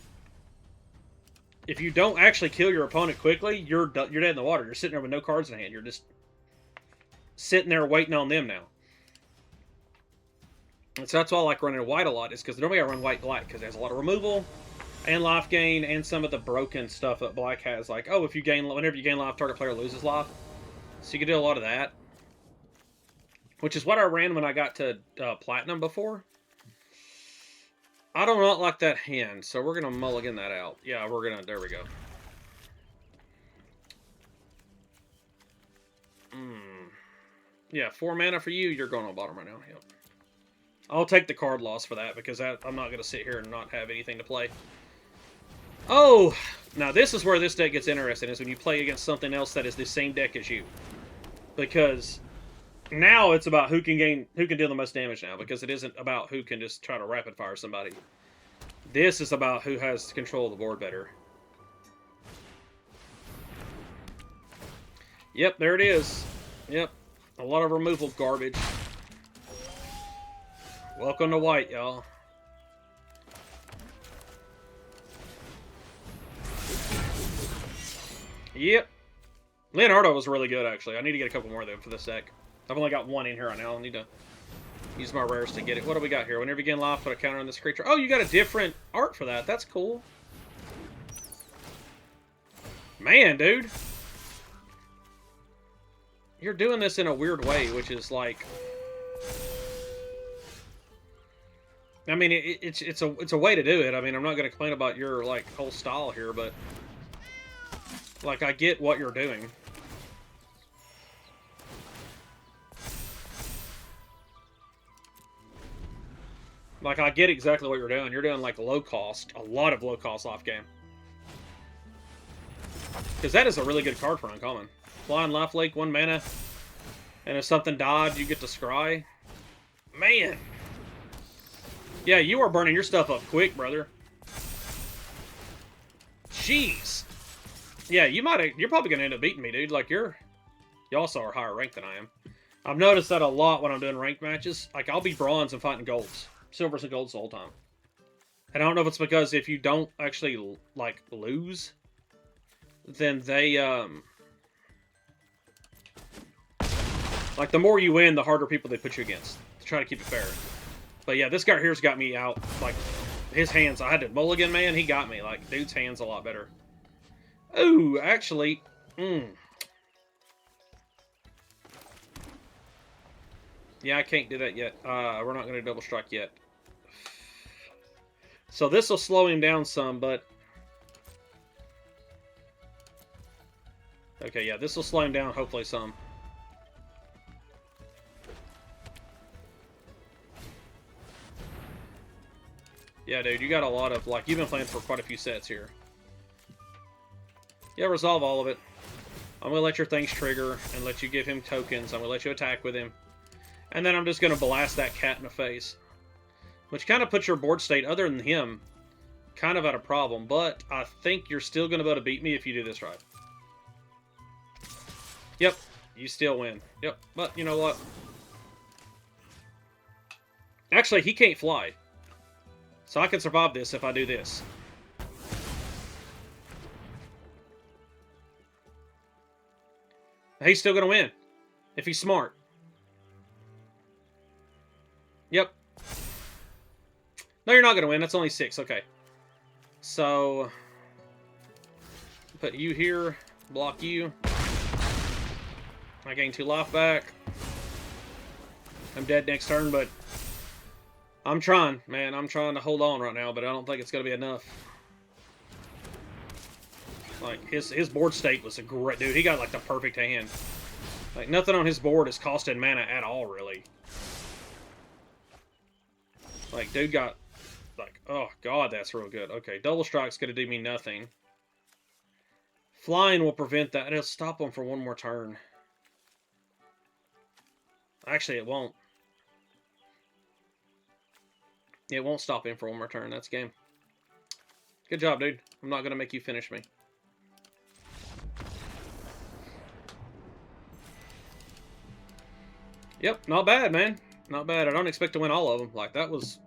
actually kill your opponent quickly, you're dead in the water. You're sitting there with no cards in hand. You're just sitting there waiting on them now. And so that's why I like running white a lot, is because normally I run white light, because it has a lot of removal. And life gain, and some of the broken stuff that black has. Like, oh, if you gain, whenever you gain life, target player loses life. So you can do a lot of that. Which is what I ran when I got to platinum before. I do not like that hand, so we're going to mulligan that out. Yeah, we're going to, there we go. Yeah, 4 mana for you, you're going on bottom right now. Yep. I'll take the card loss for that, because I'm not going to sit here and not have anything to play. Oh! Now this is where this deck gets interesting, is when you play against something else that is the same deck as you. Because now it's about who can deal the most damage now, because it isn't about who can just try to rapid fire somebody. This is about who has control of the board better. Yep, there it is. Yep. A lot of removal garbage. Welcome to white, y'all. Yep. Leonardo was really good, actually. I need to get a couple more of them for this deck. I've only got one in here right now. I need to use my rares to get it. What do we got here? Whenever you gain life, put a counter on this creature. Oh, you got a different art for that. That's cool. Man, dude. You're doing this in a weird way, which is like... I mean, it's a way to do it. I mean, I'm not going to complain about your, like, whole style here, but... Like, I get what you're doing. Like, I get exactly what you're doing. You're doing, like, low cost. A lot of low cost off game. Because that is a really good card for uncommon. Flying Life Lake, 1 mana. And if something died, you get to scry. Man! Yeah, you are burning your stuff up quick, brother. Jeez! Yeah, you're probably going to end up beating me, dude. Like, you also are higher ranked than I am. I've noticed that a lot when I'm doing ranked matches. Like, I'll be bronze and fighting golds. Silvers and golds the whole time. And I don't know if it's because if you don't actually, like, lose, then they, like, the more you win, the harder people they put you against. To try to keep it fair. But yeah, this guy here's got me out. Like, his hands, I had to mulligan, man. He got me. Like, dude's hand's a lot better. Ooh, actually, yeah, I can't do that yet. We're not going to double strike yet. So this will slow him down some, but... Okay, yeah, this will slow him down, hopefully some. Yeah, dude, you got a lot of, like, you've been playing for quite a few sets here. Yeah, resolve all of it. I'm going to let your things trigger and let you give him tokens. I'm going to let you attack with him. And then I'm just going to blast that cat in the face. Which kind of puts your board state, other than him, kind of at a problem. But I think you're still going to be able to beat me if you do this right. Yep, you still win. Yep, but you know what? Actually, he can't fly. So I can survive this if I do this. He's still going to win. If he's smart. Yep. No, you're not going to win. That's only 6. Okay. So... Put you here. Block you. I gain 2 life back. I'm dead next turn, but... I'm trying, man. I'm trying to hold on right now, but I don't think it's going to be enough. Like, his board state was a great... Dude, he got, like, the perfect hand. Like, nothing on his board is costing mana at all, really. Like, dude got... Like, oh, God, that's real good. Okay, double strike's going to do me nothing. Flying will prevent that. It'll stop him for 1 more turn. Actually, it won't. It won't stop him for 1 more turn. That's game. Good job, dude. I'm not going to make you finish me. Yep, not bad, man. Not bad. I don't expect to win all of them. Like, that was...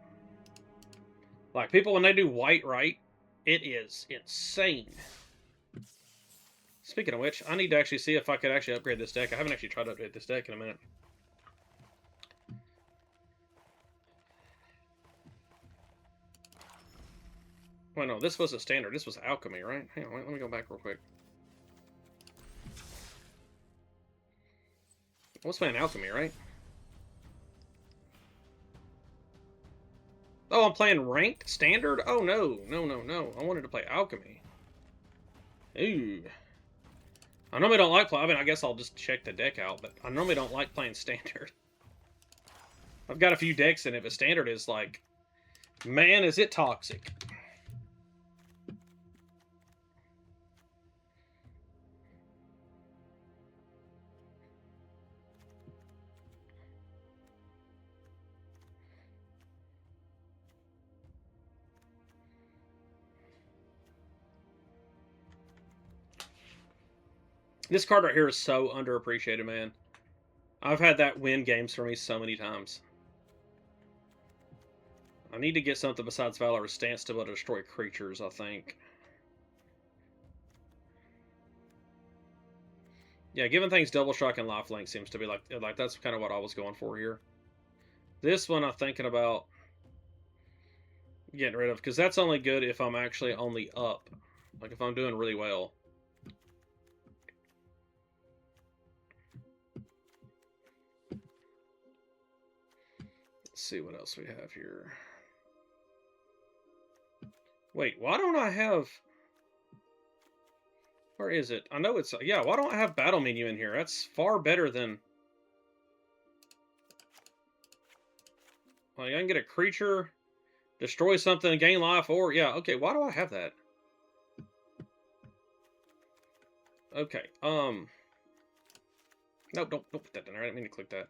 Like, people, when they do white right, it is insane. Speaking of which, I need to actually see if I could actually upgrade this deck. I haven't actually tried to upgrade this deck in a minute. Well, no, this wasn't standard. This was alchemy, right? Hang on, let me go back real quick. I was playing alchemy, right? Oh, I'm playing ranked standard? Oh, no. No. I wanted to play alchemy. Ooh. I normally don't like playing... I mean, I guess I'll just check the deck out, but I normally don't like playing standard. I've got a few decks in it, but standard is like... Man, is it toxic. This card right here is so underappreciated, man. I've had that win games for me so many times. I need to get something besides Valorous Stance to be able to destroy creatures, I think. Yeah, giving things Double Strike and Lifelink seems to be like that's kind of what I was going for here. This one I'm thinking about getting rid of, because that's only good if I'm actually on the up. Like if I'm doing really well. Let's see what else we have here. Wait, why don't I have... Where is it? I know it's... Yeah, why don't I have battle menu in here? That's far better than... Like, I can get a creature, destroy something, gain life, or... Yeah, okay, why do I have that? Okay, No, don't put that in there. I didn't mean to click that.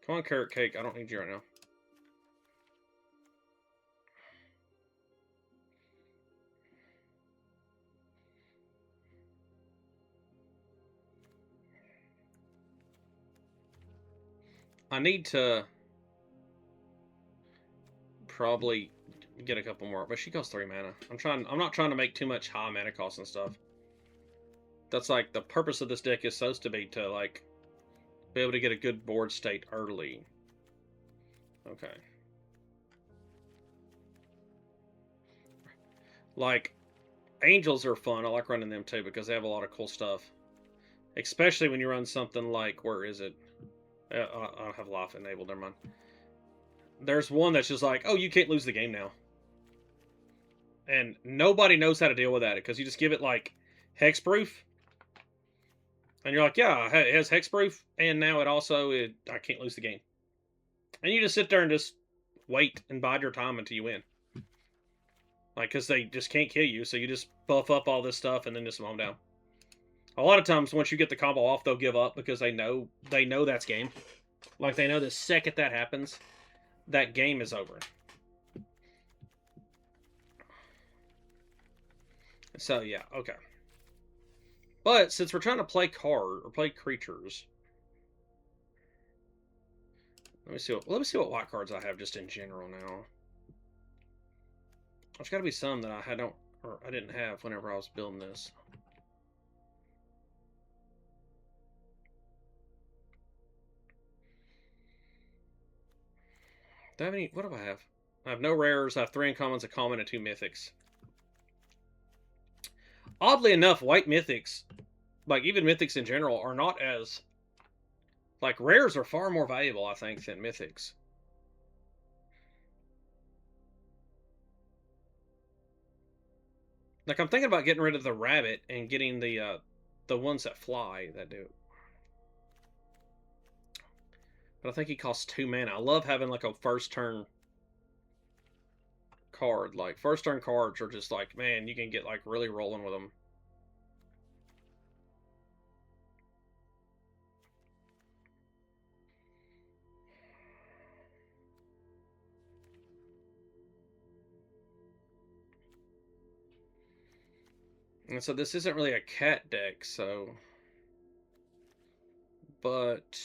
Come on, Carrot Cake. I don't need you right now. I need to probably get a couple more, but she costs 3 mana. I'm not trying to make too much high mana cost and stuff. That's like the purpose of this deck is supposed to be to like be able to get a good board state early. Okay. Like Angels are fun. I like running them too because they have a lot of cool stuff. Especially when you run something like, where is it? I don't have life enabled, never mind. There's one that's just like, oh, you can't lose the game now. And nobody knows how to deal with that because you just give it like hexproof. And you're like, yeah, it has hexproof, and now I can't lose the game. And you just sit there and just wait and bide your time until you win. Like, because they just can't kill you, so you just buff up all this stuff and then just mow them down. A lot of times, once you get the combo off, they'll give up because they know that's game. Like, they know the second that happens, that game is over. So, yeah, okay. But, since we're trying to play play creatures... Let me see what white cards I have just in general now. There's got to be some that I didn't have whenever I was building this. Do I have any? What do I have? I have no rares. I have 3 uncommons, a common, and 2 mythics. Oddly enough, white mythics, like even mythics in general, are not as... Like, rares are far more valuable, I think, than mythics. Like, I'm thinking about getting rid of the rabbit and getting the ones that fly that do. But I think he costs 2 mana. I love having, like, a first turn card. Like, first turn cards are just like, man, you can get, like, really rolling with them. And so this isn't really a cat deck, so... But...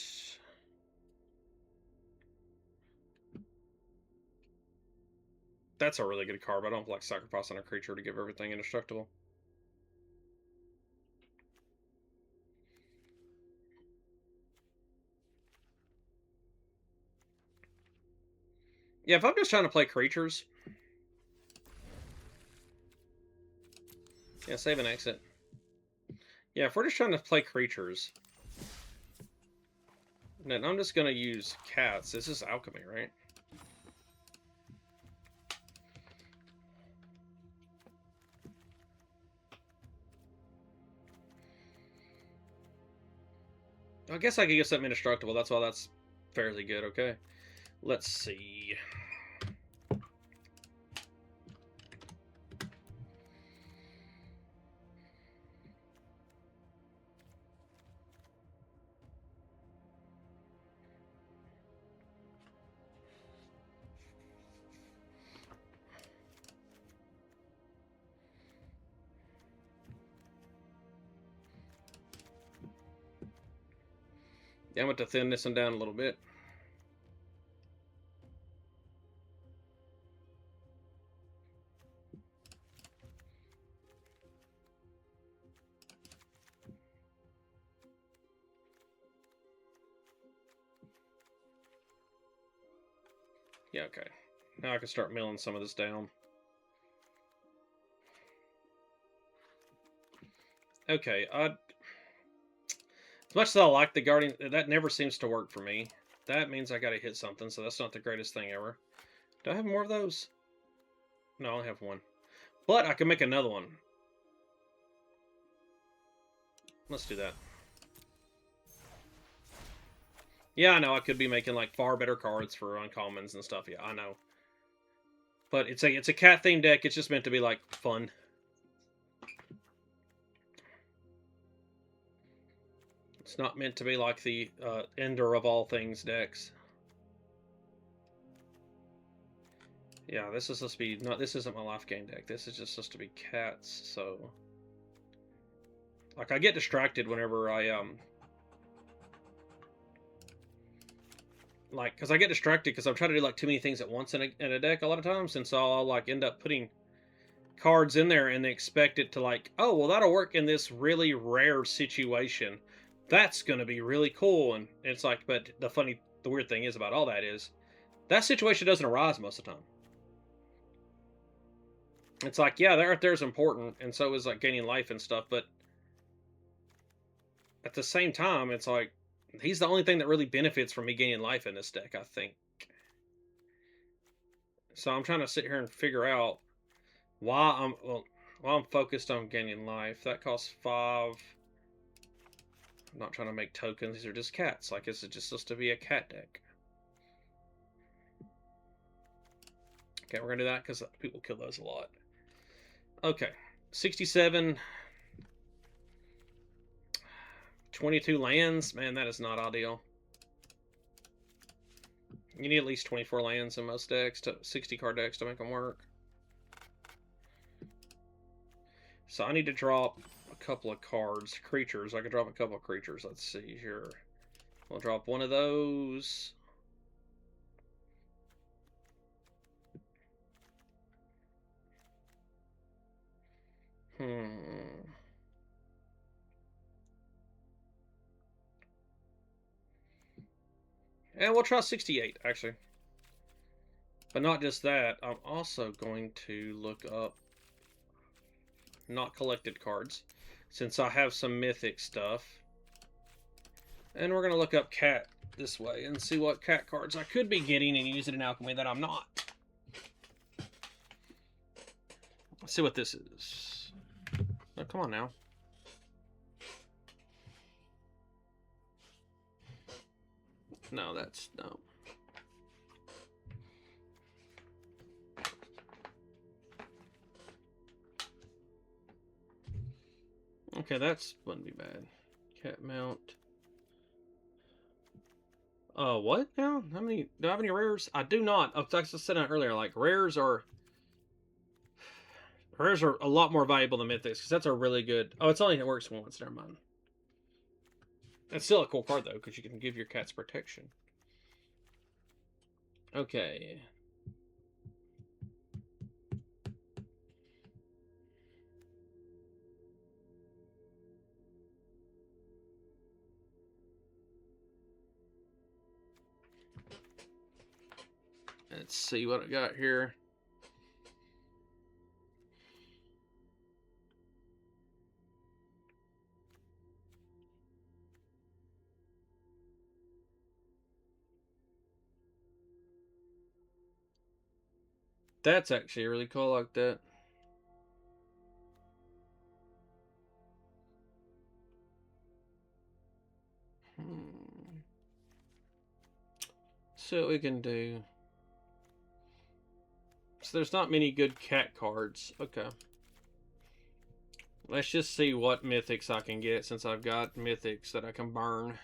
That's a really good card, but I don't like sacrificing a creature to give everything indestructible. Yeah, if I'm just trying to play creatures, Yeah, save and exit. Yeah, if we're just trying to play creatures, then I'm just gonna use cats. This is alchemy, right? I guess I could get something indestructible. That's why that's fairly good. Okay, let's see. Yeah, I'm going to thin this one down a little bit. Yeah, okay. Now I can start milling some of this down. Okay, as much as I like the Guardian, that never seems to work for me. That means I gotta hit something, so that's not the greatest thing ever. Do I have more of those? No, I only have one. But I can make another one. Let's do that. Yeah, I know, I could be making, like, far better cards for uncommons and stuff. Yeah, I know. But it's a cat-themed deck. It's just meant to be, like, fun. It's not meant to be like the Ender of all things decks. Yeah, this is supposed to be not. This isn't my life gain deck. This is just supposed to be cats. So, like, I get distracted whenever I like, because I get distracted because I'm trying to do like too many things at once in a deck a lot of times, and so I'll like end up putting cards in there and expect it to like, oh well, that'll work in this really rare situation. That's gonna be really cool, and it's like, but the weird thing is about all that is that situation doesn't arise most of the time. It's like, yeah, that right there is important, and so is like gaining life and stuff, but at the same time, it's like he's the only thing that really benefits from me gaining life in this deck, I think. So I'm trying to sit here and figure out why I'm focused on gaining life. That costs 5. I'm not trying to make tokens, these are just cats. Like, this is just supposed to be a cat deck. Okay, we're gonna do that because people kill those a lot. Okay. 67. 22 lands. Man, that is not ideal. You need at least 24 lands in most decks, 60 card decks to make them work. So I need to drop a couple of cards. Creatures. I can drop a couple of creatures. Let's see here. We'll drop one of those. Hmm. And we'll try 68, actually. But not just that. I'm also going to look up not collected cards, since I have some mythic stuff. And we're going to look up cat this way and see what cat cards I could be getting and using in alchemy that I'm not. Let's see what this is. Oh, come on now. No, that's no. Okay, that's wouldn't be bad. Cat mount. What now? How many? Do I have any rares? I do not. Like I said earlier, like rares are a lot more valuable than mythics because that's a really good. Oh, it's only it works once. Never mind. It's still a cool card though because you can give your cats protection. Okay. Let's see what I got here. That's actually really cool. I like that. See what we can do. So there's not many good cat cards. Okay. Let's just see what mythics I can get since I've got mythics that I can burn.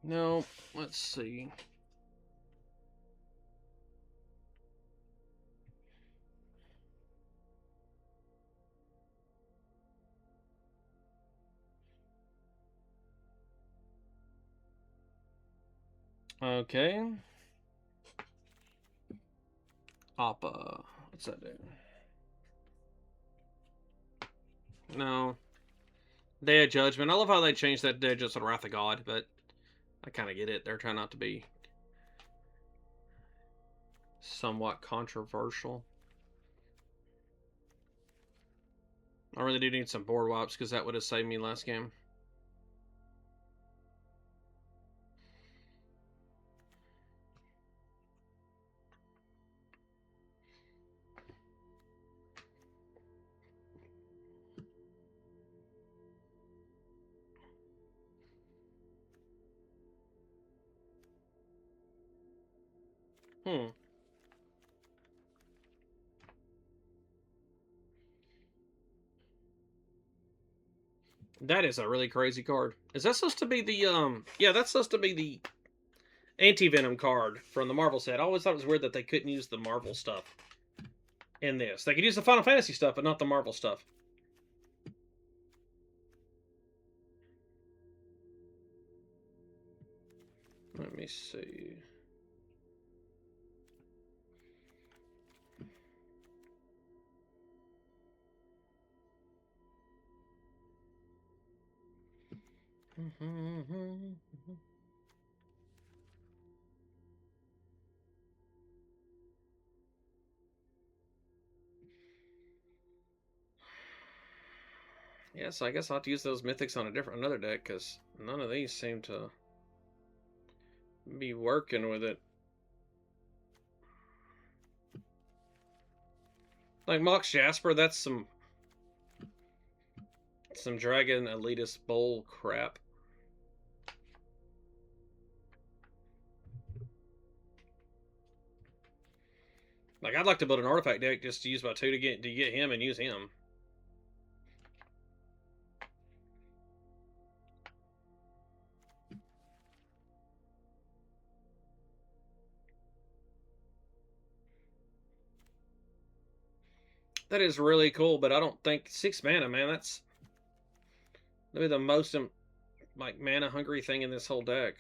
No, let's see. Okay. Appa. What's that do? No. Day of Judgment. I love how they changed that Day of Judgment to Wrath of God, but I kind of get it. They're trying not to be somewhat controversial. I really do need some board wipes because that would have saved me last game. That is a really crazy card. Is that supposed to be the yeah, that's supposed to be the anti-venom card from the Marvel set. I always thought it was weird that they couldn't use the Marvel stuff in this. They could use the Final Fantasy stuff, but not the Marvel stuff. Let me see. Yes, I guess I'll have to use those mythics on another deck because none of these seem to be working with it. Like Mox Jasper, that's some Dragon Elitist Bowl crap. Like I'd like to build an artifact deck just to use my 2 to get him and use him. That is really cool, but I don't think 6 mana, man. That's maybe the most like mana hungry thing in this whole deck.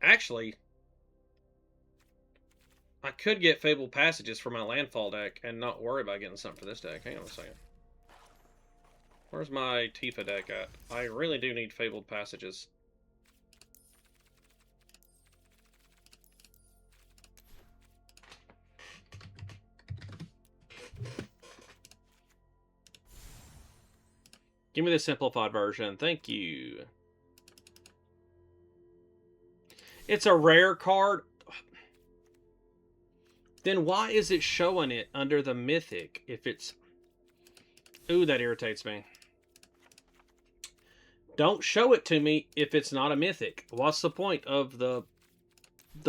Actually, I could get Fabled Passages for my landfall deck and not worry about getting something for this deck. Hang on a second. Where's my Tifa deck at? I really do need Fabled Passages. Give me the simplified version. Thank you. It's a rare card. Then why is it showing it under the mythic if it's... Ooh, that irritates me. Don't show it to me if it's not a mythic. What's the point of the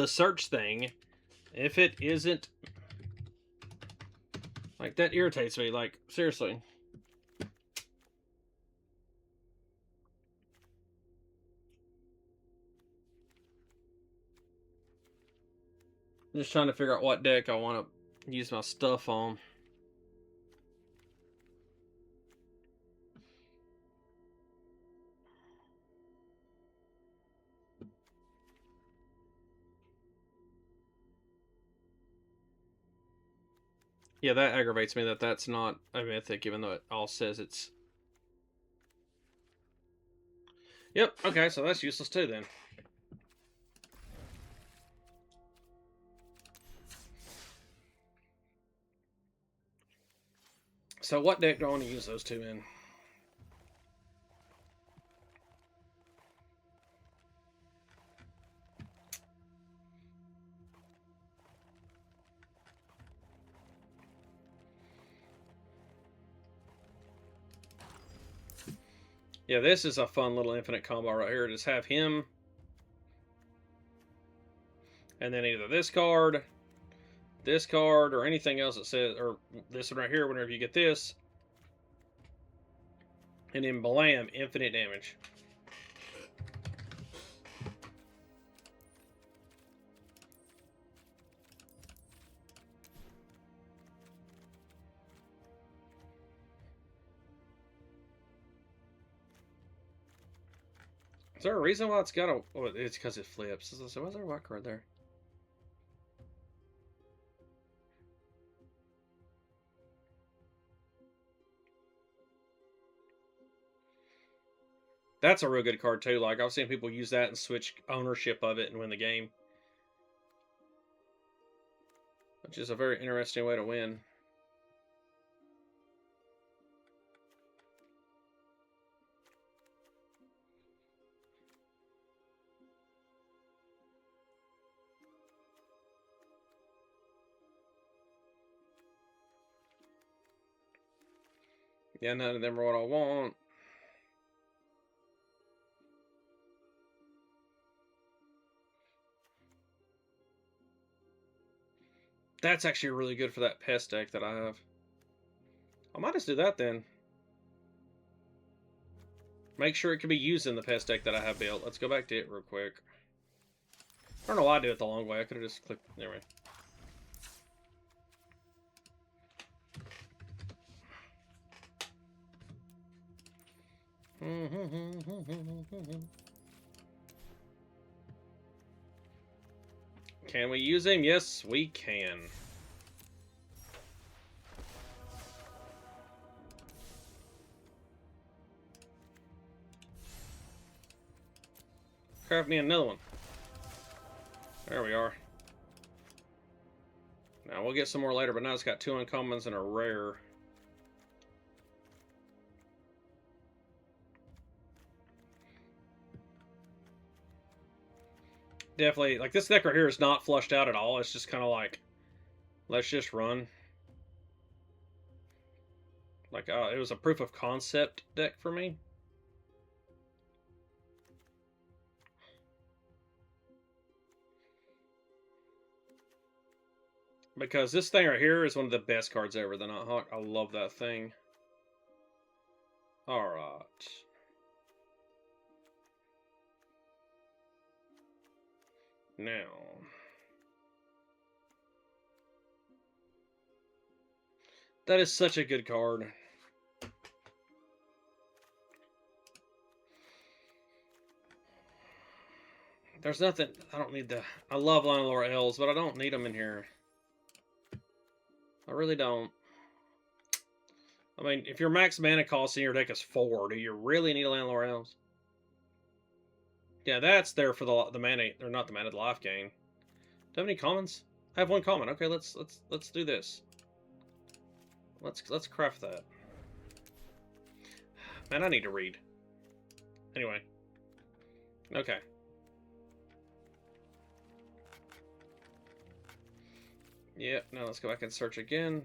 search thing if it isn't... Like, that irritates me. Like, seriously. I'm just trying to figure out what deck I want to use my stuff on. Yeah, that aggravates me that that's not a mythic, even though it all says it's... Yep, okay, so that's useless too then. So what deck do I want to use those two in? Yeah, this is a fun little infinite combo right here. Just have him, and then either this card, or anything else that says, or this one right here, whenever you get this, and then blam, infinite damage. Is there a reason why it's got a... Oh, it's because it flips. So why's there a white card there? That's a real good card too. Like, I've seen people use that and switch ownership of it and win the game. Which is a very interesting way to win. Yeah, none of them are what I want. That's actually really good for that pest deck that I have. I might just do that then. Make sure it can be used in the pest deck that I have built. Let's go back to it real quick. I don't know why I did it the long way. I could have just clicked... Anyway. Can we use him? Yes, we can. Craft me another one. There we are. Now, we'll get some more later, but now it's got 2 uncommons and a rare. Definitely, like, this deck right here is not flushed out at all. It's just kind of like, let's just run. Like, it was a proof of concept deck for me. Because this thing right here is one of the best cards ever, the Nighthawk. I love that thing. Alright. Now. That is such a good card. There's nothing... I don't need the... I love Llanowar Elves, but I don't need them in here. I really don't. I mean, if your max mana cost in your deck is 4, do you really need a Llanowar Elves? Yeah, that's there for the mana... Or not the mana, the life gain. Do I have any commons? I have 1 common. Okay, let's do this. Let's craft that. Man, I need to read. Anyway. Okay. Yeah, now let's go back and search again.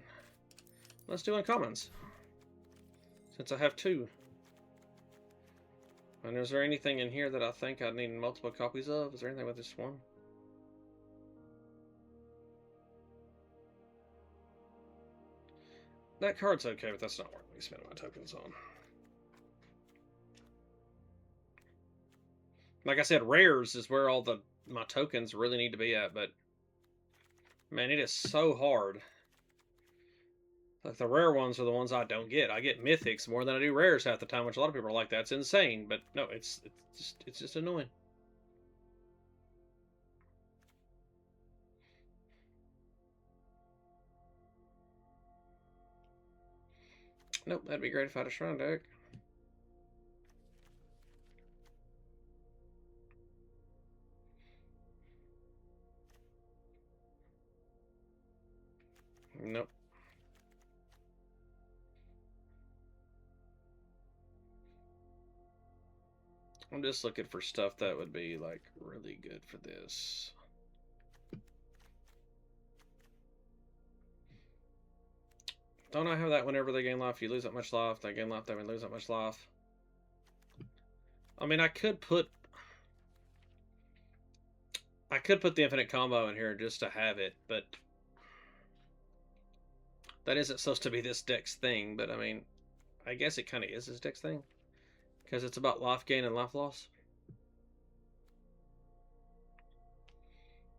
Let's do uncommons. Since I have 2. And is there anything in here that I think I need multiple copies of? Is there anything with this one? That card's okay, but that's not worth me spending my tokens on. Like I said, rares is where all my tokens really need to be at, but man, it is so hard. Like, the rare ones are the ones I don't get. I get mythics more than I do rares half the time, which a lot of people are like, that's insane. But no, it's just annoying. Nope, that'd be great if I had a shrine deck. Nope. I'm just looking for stuff that would be, like, really good for this. Don't I have that whenever they gain life? You lose that much life. They gain life, they lose that much life. I mean, I could put the infinite combo in here just to have it, but that isn't supposed to be this deck's thing, but I mean, I guess it kind of is this deck's thing. Because it's about life gain and life loss.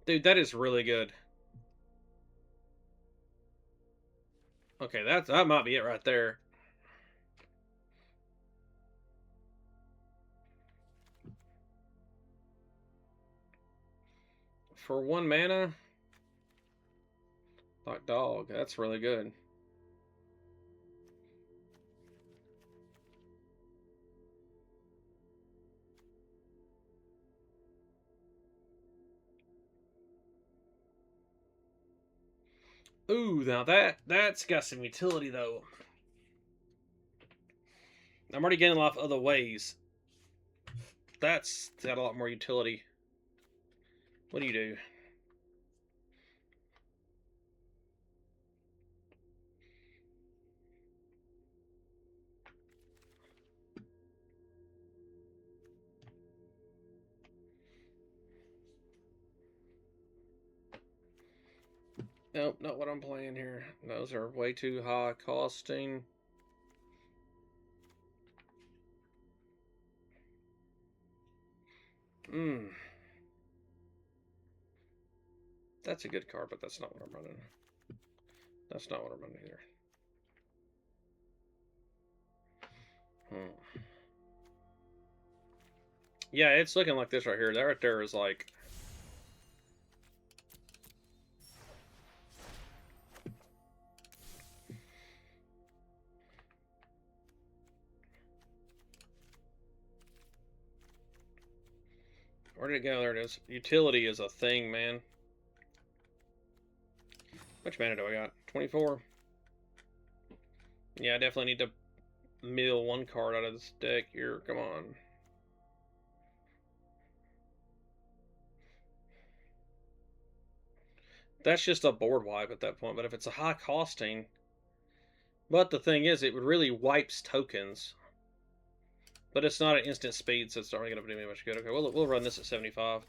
Dude, that is really good. Okay, that might be it right there. For 1 mana, like dog, that's really good. Ooh, now that's got some utility though. I'm already getting a lot of other ways. That's got a lot more utility. What do you do? Nope, not what I'm playing here. Those are way too high costing. That's a good card, but that's not what I'm running. That's not what I'm running either. Yeah, it's looking like this right here. That right there is like... Where did it go? There it is. Utility is a thing, man. Which mana do I got? 24. Yeah, I definitely need to mill 1 card out of this deck here. Come on. That's just a board wipe at that point. But if it's a high costing... But the thing is, it really wipes tokens. But it's not at instant speed, so it's not really going to do me much good. Okay, we'll run this at 75.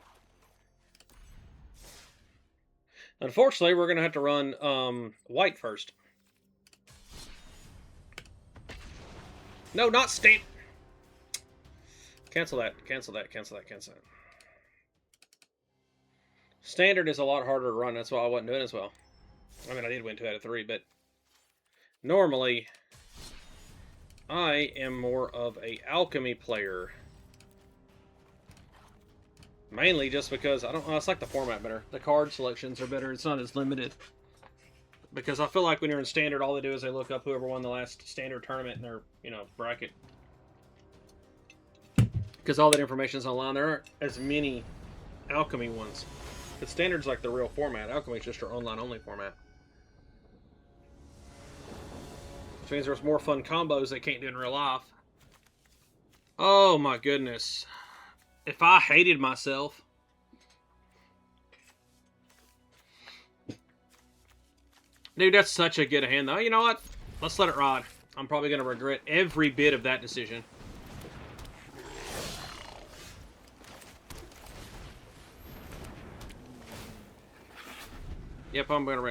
Unfortunately, we're going to have to run white first. No, not stamp. Cancel that. Cancel that. Cancel that. Cancel that. Standard is a lot harder to run. That's why I wasn't doing as well. I mean, I did win 2 out of 3, but normally I am more of a alchemy player. Mainly just because I don't know, it's like the format better. The card selections are better. It's not as limited. Because I feel like when you're in standard, all they do is they look up whoever won the last standard tournament in their, bracket. Because all that information is online. There aren't as many alchemy ones. But standard's like the real format. Alchemy's just your online only format. Which means there's more fun combos they can't do in real life. Oh my goodness. If I hated myself. Dude, that's such a good hand though. You know what? Let's let it ride. I'm probably going to regret every bit of that decision. Yep, I'm going to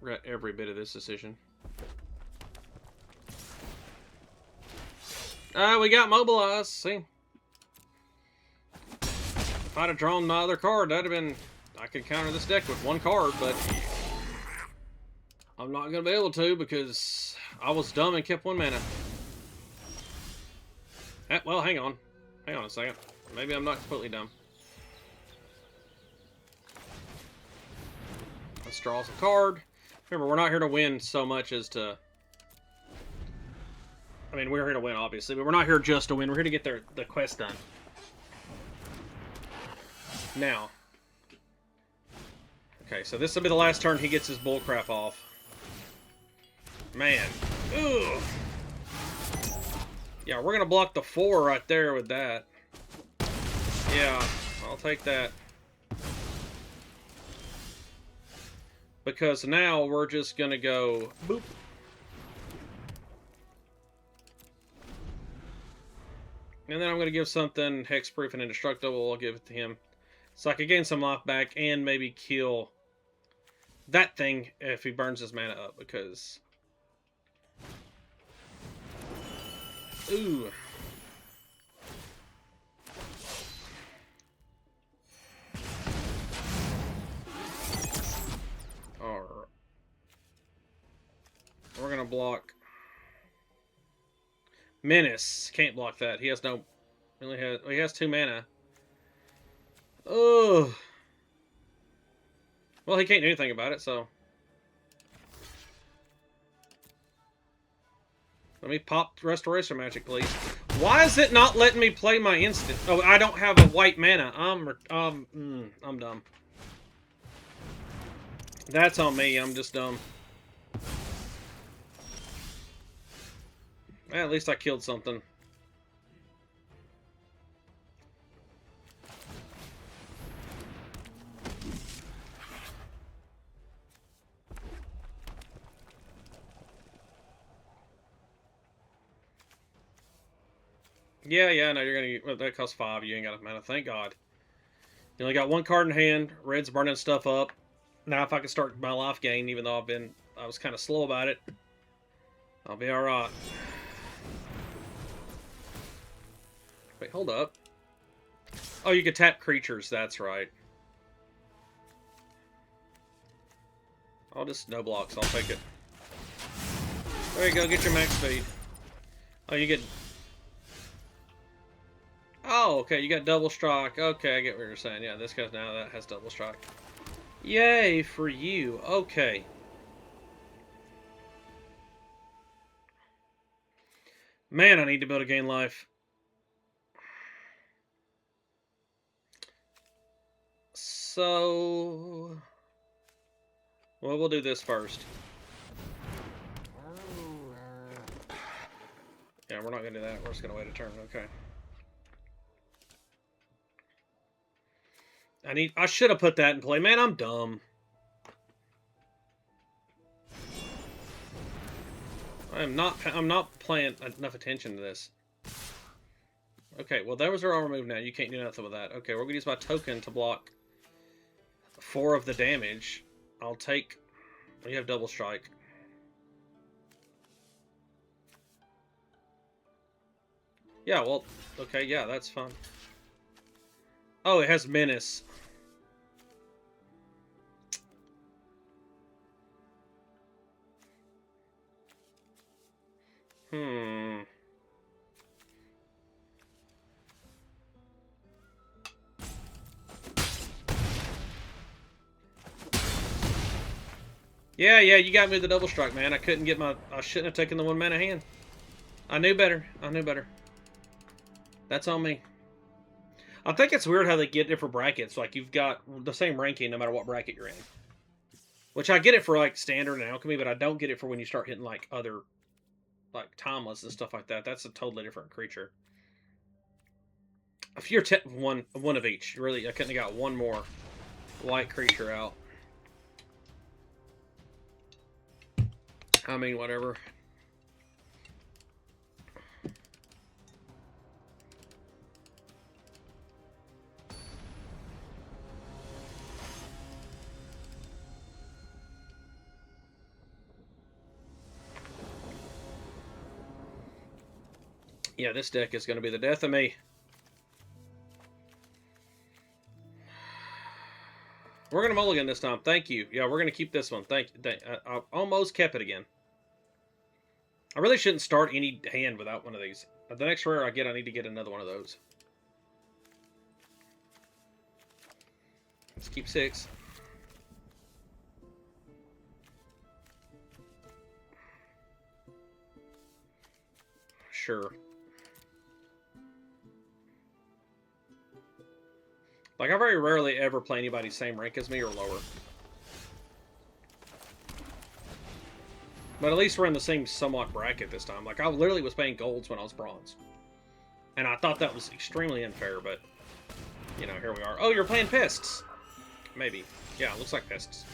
regret every bit of this decision. We got mobilized. See? If I'd have drawn my other card, that'd have been... I could counter this deck with 1 card, but... I'm not going to be able to because I was dumb and kept 1 mana. Well, hang on. Hang on a second. Maybe I'm not completely dumb. Let's draw us a card. Remember, we're not here to win so much as to... I mean, we're here to win, obviously, but we're not here just to win. We're here to get the quest done. Now. Okay, so this will be the last turn he gets his bullcrap off. Man. Ugh. Yeah, we're going to block the 4 right there with that. Yeah, I'll take that. Because now we're just gonna go boop. And then I'm gonna give something hexproof and indestructible. I'll give it to him. So I could gain some life back and maybe kill that thing if he burns his mana up, because... Ooh. Alright. We're gonna block... Menace. Can't block that. He has no... He has 2 mana. Oh. Well, he can't do anything about it, so... Let me pop Restoration Magic, please. Why is it not letting me play my instant? Oh, I don't have a white mana. I'm dumb. That's on me. I'm just dumb. At least I killed something. Yeah, no, you're gonna... Well, that costs 5. You ain't got enough mana. Thank God. You only got 1 card in hand. Red's burning stuff up. Now, if I can start my life gain, even though I was kind of slow about it, I'll be alright. Wait, hold up. Oh, you can tap creatures. That's right. I'll just no blocks. I'll take it. There you go. Get your max speed. Oh, you get... Oh, okay, you got double strike. Okay, I get what you're saying. Yeah, this guy's now that has double strike. Yay for you. Okay. Man, I need to build a gain life. So... Well, we'll do this first. Yeah, we're not going to do that. We're just going to wait a turn. Okay. I should have put that in play. Man, I'm dumb. I'm not paying enough attention to this. Okay, well, that was our armor move now. You can't do nothing with that. Okay, we're going to use my token to block 4 of the damage. I'll take... You have double strike. Yeah, well, okay, yeah, that's fine. Oh, it has menace. Yeah, you got me the double strike, man. I couldn't get my... I shouldn't have taken the 1 mana hand. I knew better. I knew better. That's on me. I think it's weird how they get different brackets. Like, you've got the same ranking no matter what bracket you're in. Which I get it for, like, standard and alchemy, but I don't get it for when you start hitting, like, other... Like, timeless and stuff like that. That's a totally different creature. If you're one of each, really, I couldn't have got 1 more white creature out. I mean, whatever. Yeah, this deck is going to be the death of me. We're going to mulligan this time. Thank you. Yeah, we're going to keep this one. Thank you. I almost kept it again. I really shouldn't start any hand without one of these. The next rare I get, I need to get another one of those. Let's keep 6. Sure. Like, I very rarely ever play anybody same rank as me or lower. But at least we're in the same somewhat bracket this time. Like, I literally was paying golds when I was bronze. And I thought that was extremely unfair, but... you know, here we are. Oh, you're playing Pests. Maybe. Yeah, looks like Pests.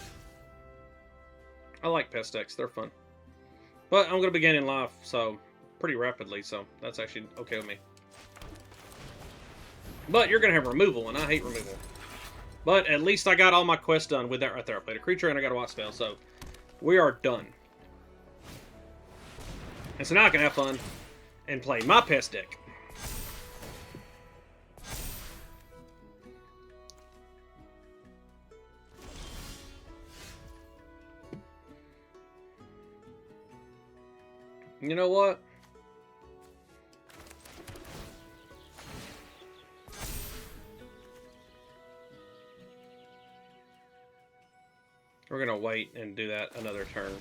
I like Pest decks. They're fun. But I'm going to be gaining life, so pretty rapidly, so that's actually okay with me. But you're going to have removal, and I hate removal. But at least I got all my quests done with that right there. I played a creature, and I got a wild spell, so we are done. And so now I can have fun and play my Pest deck. You know what? We're going to wait and do that another turn.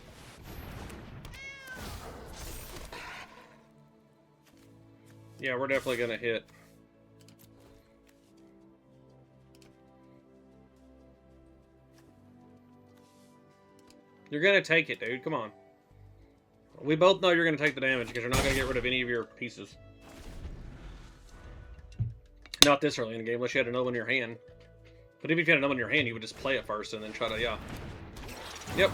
Yeah, we're definitely going to hit. You're going to take it, dude. Come on. We both know you're going to take the damage because you're not going to get rid of any of your pieces. Not this early in the game, unless you had another one in your hand. But even if you had another one in your hand, you would just play it first and then try to, yeah. Yep.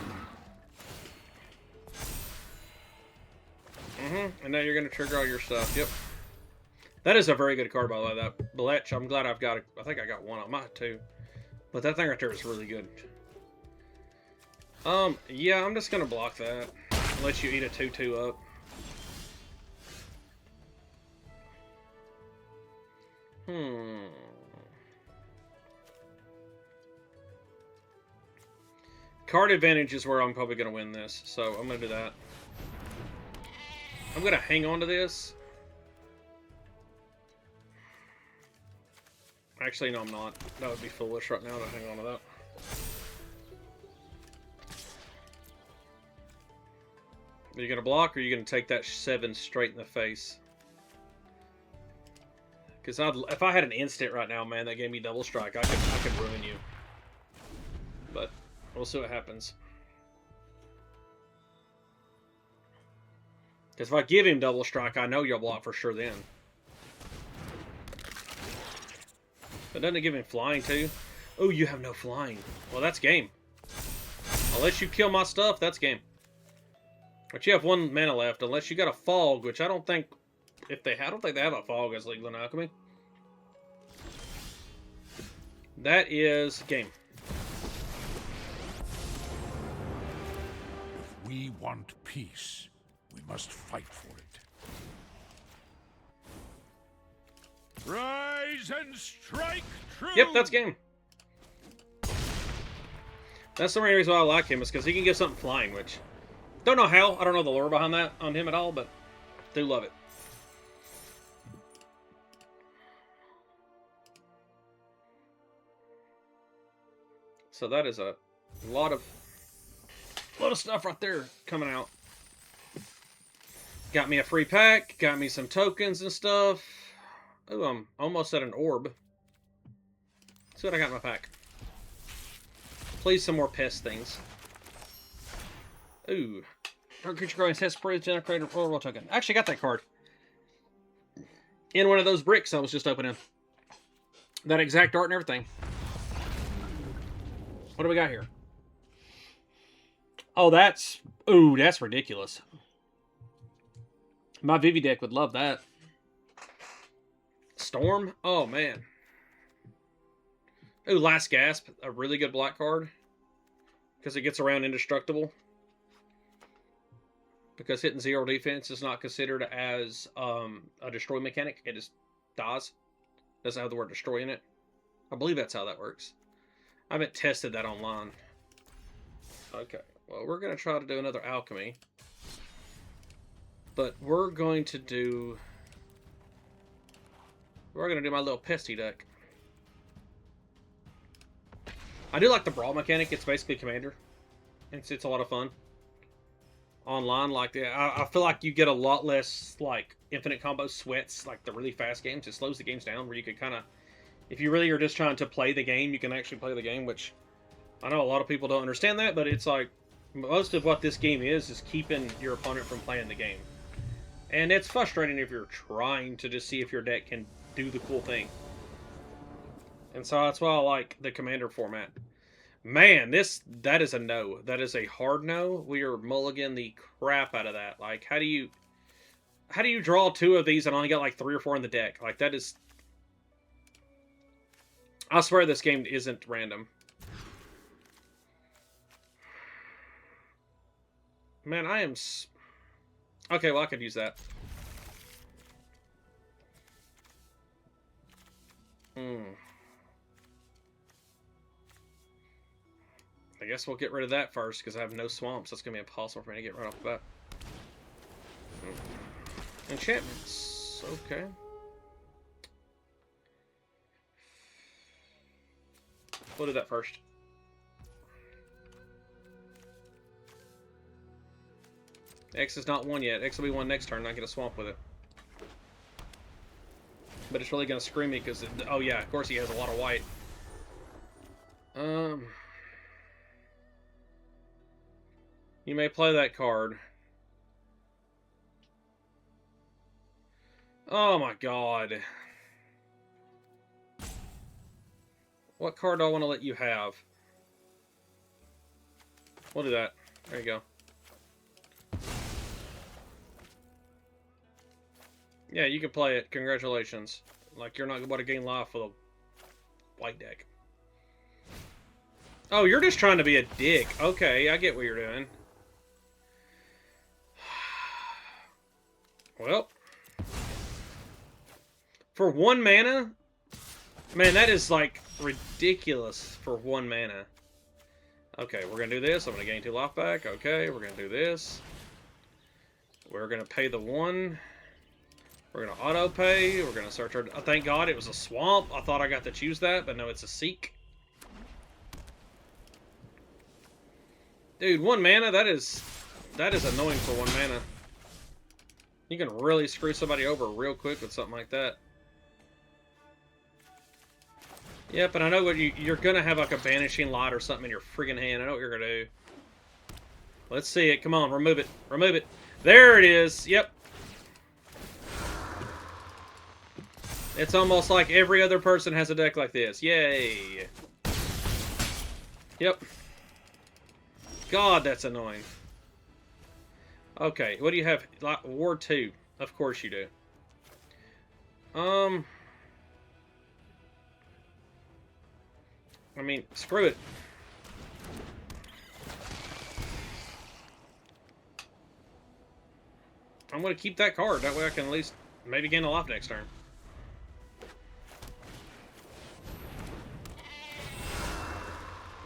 And now you're going to trigger all your stuff. Yep. That is a very good card, by the way. That Bletch, I'm glad I've got it. I think I got one. I might have two. But that thing right there is really good. Yeah, I'm just going to block that. Let you eat a 2/2 up. Card advantage is where I'm probably going to win this, so I'm going to do that. I'm going to hang on to this. Actually, no, I'm not. That would be foolish right now to hang on to that. Are you going to block, or are you going to take that 7 straight in the face? Because if I had an instant right now, man, that gave me double strike, I could ruin you. But we'll see what happens. Because if I give him double strike, I know you'll block for sure then. But doesn't it give him flying too? Oh, you have no flying. Well, that's game. Unless you kill my stuff, that's game. But you have 1 mana left, unless you got a fog, which I don't think. I don't think they have a fog as legal in alchemy. That is game. If we want peace, we must fight for it. Rise and strike true! Yep, that's game. That's the main reason why I like him, is because he can give something flying, which... Don't know how. I don't know the lore behind that on him at all, but do love it. So that is a lot of stuff right there coming out. Got me a free pack. Got me some tokens and stuff. Ooh, I'm almost at an orb. Let's see what I got in my pack. Please, some more pest things. Ooh. Dark creature growing test sprays generator orbital token. I actually got that card in one of those bricks I was just opening. That exact art and everything. What do we got here? Oh, that's... Ooh, that's ridiculous. My Vivi deck would love that. Storm? Oh, man. Ooh, Last Gasp. A really good black card. Because it gets around indestructible. Because hitting 0 defense is not considered as a destroy mechanic. It just dies. Doesn't have the word destroy in it. I believe that's how that works. I haven't tested that online. Okay. Well, we're going to try to do another alchemy. But we're going to do... We're going to do my little pesty deck. I do like the brawl mechanic. It's basically Commander. It's a lot of fun. Online, like, I feel like you get a lot less, like, infinite combo sweats, like the really fast games. It slows the games down where you could kind of... If you really are just trying to play the game, you can actually play the game, which I know a lot of people don't understand that, but it's like most of what this game is keeping your opponent from playing the game. And it's frustrating if you're trying to just see if your deck can do the cool thing. And so that's why I like the commander format. Man, that is a no. That is a hard no. We are mulligan the crap out of that. Like, how do you draw two of these and only got like 3 or 4 in the deck? Like, that is... I swear this game isn't random. Man, I am... Okay, well, I could use that. I guess we'll get rid of that first, because I have no swamps. That's going to be impossible for me to get right off the bat. Enchantments. Okay. We'll do that first. X is not one yet. X will be one next turn, and I get a swamp with it. But it's really going to screw me, because... Oh, yeah, of course he has a lot of white. You may play that card. Oh my god. What card do I want to let you have? We'll do that. There you go. Yeah, you can play it. Congratulations. Like, you're not about to gain life with a white deck. Oh, you're just trying to be a dick. Okay, I get what you're doing. Well. For 1 mana? Man, that is, like, ridiculous for 1 mana. Okay, we're going to do this. I'm going to gain 2 life back. Okay, we're going to do this. We're going to pay the 1. We're going to auto-pay. We're going to search our... Oh, thank God it was a swamp. I thought I got to choose that, but no, it's a seek. Dude, 1 mana, that is annoying for 1 mana. You can really screw somebody over real quick with something like that. Yep, and I know what you're gonna have like a banishing light or something in your friggin' hand. I know what you're gonna do. Let's see it. Come on, remove it. Remove it. There it is. Yep. It's almost like every other person has a deck like this. Yay. Yep. God, that's annoying. Okay, what do you have? War 2. Of course you do. I mean, screw it. I'm going to keep that card. That way I can at least maybe gain a life next turn.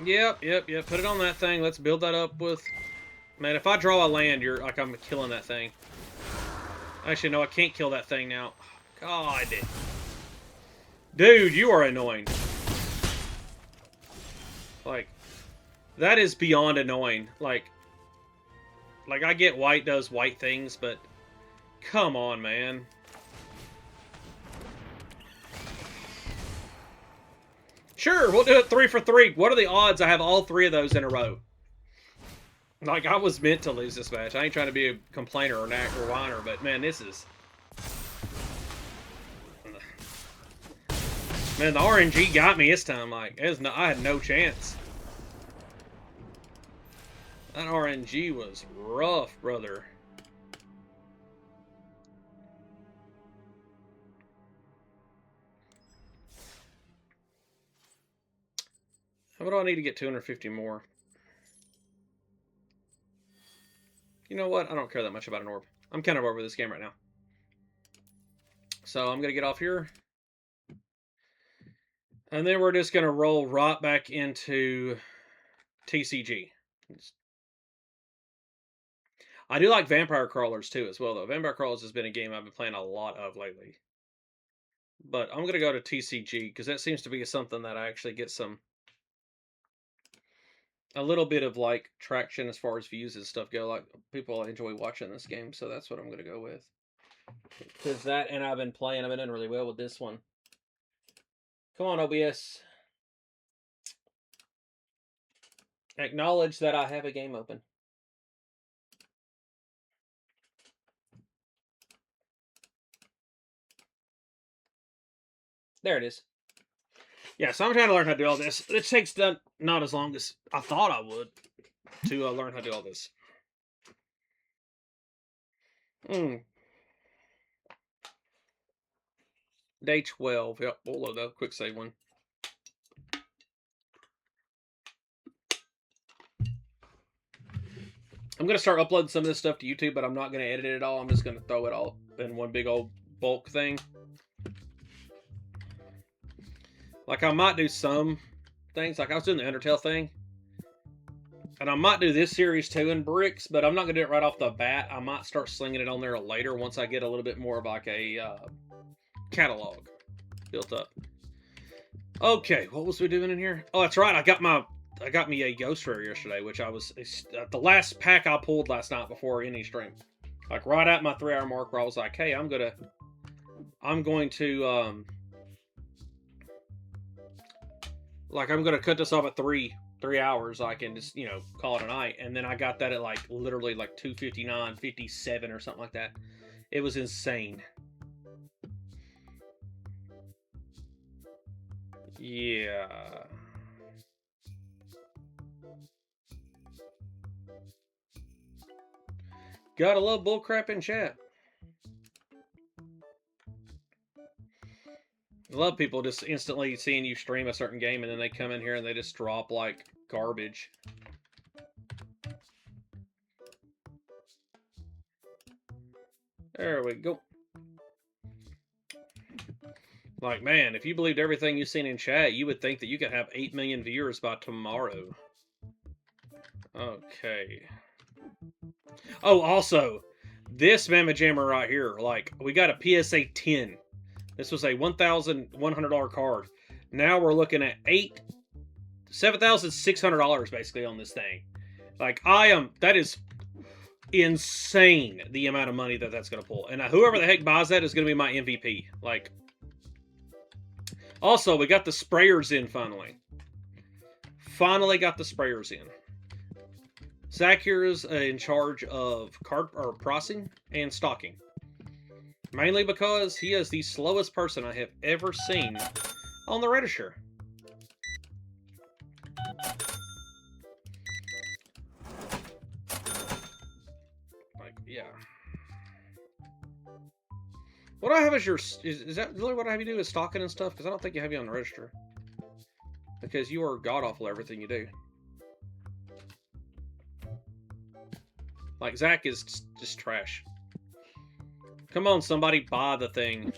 Yep. Put it on that thing. Let's build that up with... Man, if I draw a land, you're like, I'm killing that thing. Actually, no, I can't kill that thing now. God. Dude, you are annoying. Like, that is beyond annoying. Like, I get white does white things, but come on, man. Sure, we'll do it 3 for 3. What are the odds I have all 3 of those in a row? Like, I was meant to lose this match. I ain't trying to be a complainer or whiner, but man, this is... Man, the RNG got me this time. Like, I had no chance. That RNG was rough, brother. How do I need to get 250 more? You know what? I don't care that much about an orb. I'm kind of over this game right now. So I'm going to get off here. And then we're just going to roll right back into TCG. I do like Vampire Crawlers too as well, though. Vampire Crawlers has been a game I've been playing a lot of lately. But I'm going to go to TCG because that seems to be something that I actually get a little bit of like traction as far as views and stuff go. Like, people enjoy watching this game, so that's what I'm going to go with. Because that, and I've been doing really well with this one. Come on, OBS. Acknowledge that I have a game open. There it is. Yeah, so I'm trying to learn how to do all this. It takes not as long as I thought I would to learn how to do all this. Day 12. Yep, we'll load up. Quick save one. I'm going to start uploading some of this stuff to YouTube, but I'm not going to edit it at all. I'm just going to throw it all in one big old bulk thing. Like, I might do some things. Like, I was doing the Undertale thing. And I might do this series too in bricks, but I'm not going to do it right off the bat. I might start slinging it on there later once I get a little bit more of like a catalog built up. Okay, what was we doing in here? Oh, that's right. I got me a Ghost Rare yesterday, which I was the last pack I pulled last night before any stream. Like right at my 3-hour mark, where I was like, "Hey, I'm going to cut this off at 3 hours. So I can just call it a night." And then I got that at like literally like 2:59:57 or something like that. It was insane. Yeah. Gotta love bullcrap in chat. I love people just instantly seeing you stream a certain game and then they come in here and they just drop like garbage. There we go. Like, man, if you believed everything you've seen in chat, you would think that you could have 8 million viewers by tomorrow. Okay. Oh, also, this Mamma Jammer right here, like, we got a PSA 10. This was a $1,100 card. Now we're looking at $7,600 basically on this thing. Like, that is insane, the amount of money that's going to pull. And whoever the heck buys that is going to be my MVP. Like, also, we got the sprayers in finally. Finally got the sprayers in. Zach here is in charge of pricing and stocking. Mainly because he is the slowest person I have ever seen on the register. Like, yeah. What I have is is that really what I have you do is stocking and stuff? Because I don't think you have you on the register. Because you are god-awful at everything you do. Like, Zach is just trash. Come on, somebody, buy the thing.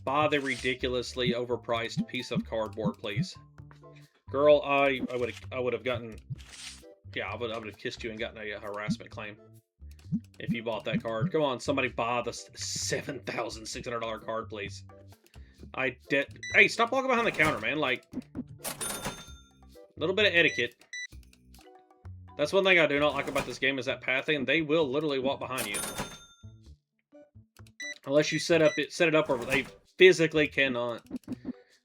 Buy the ridiculously overpriced piece of cardboard, please. Girl, I would have gotten... Yeah, I would have kissed you and gotten a harassment claim if you bought that card. Come on, somebody buy the $7,600 card, please. Hey, stop walking behind the counter, man. Like, a little bit of etiquette. That's one thing I do not like about this game is that pathing. They will literally walk behind you. Unless you set it up where they physically cannot.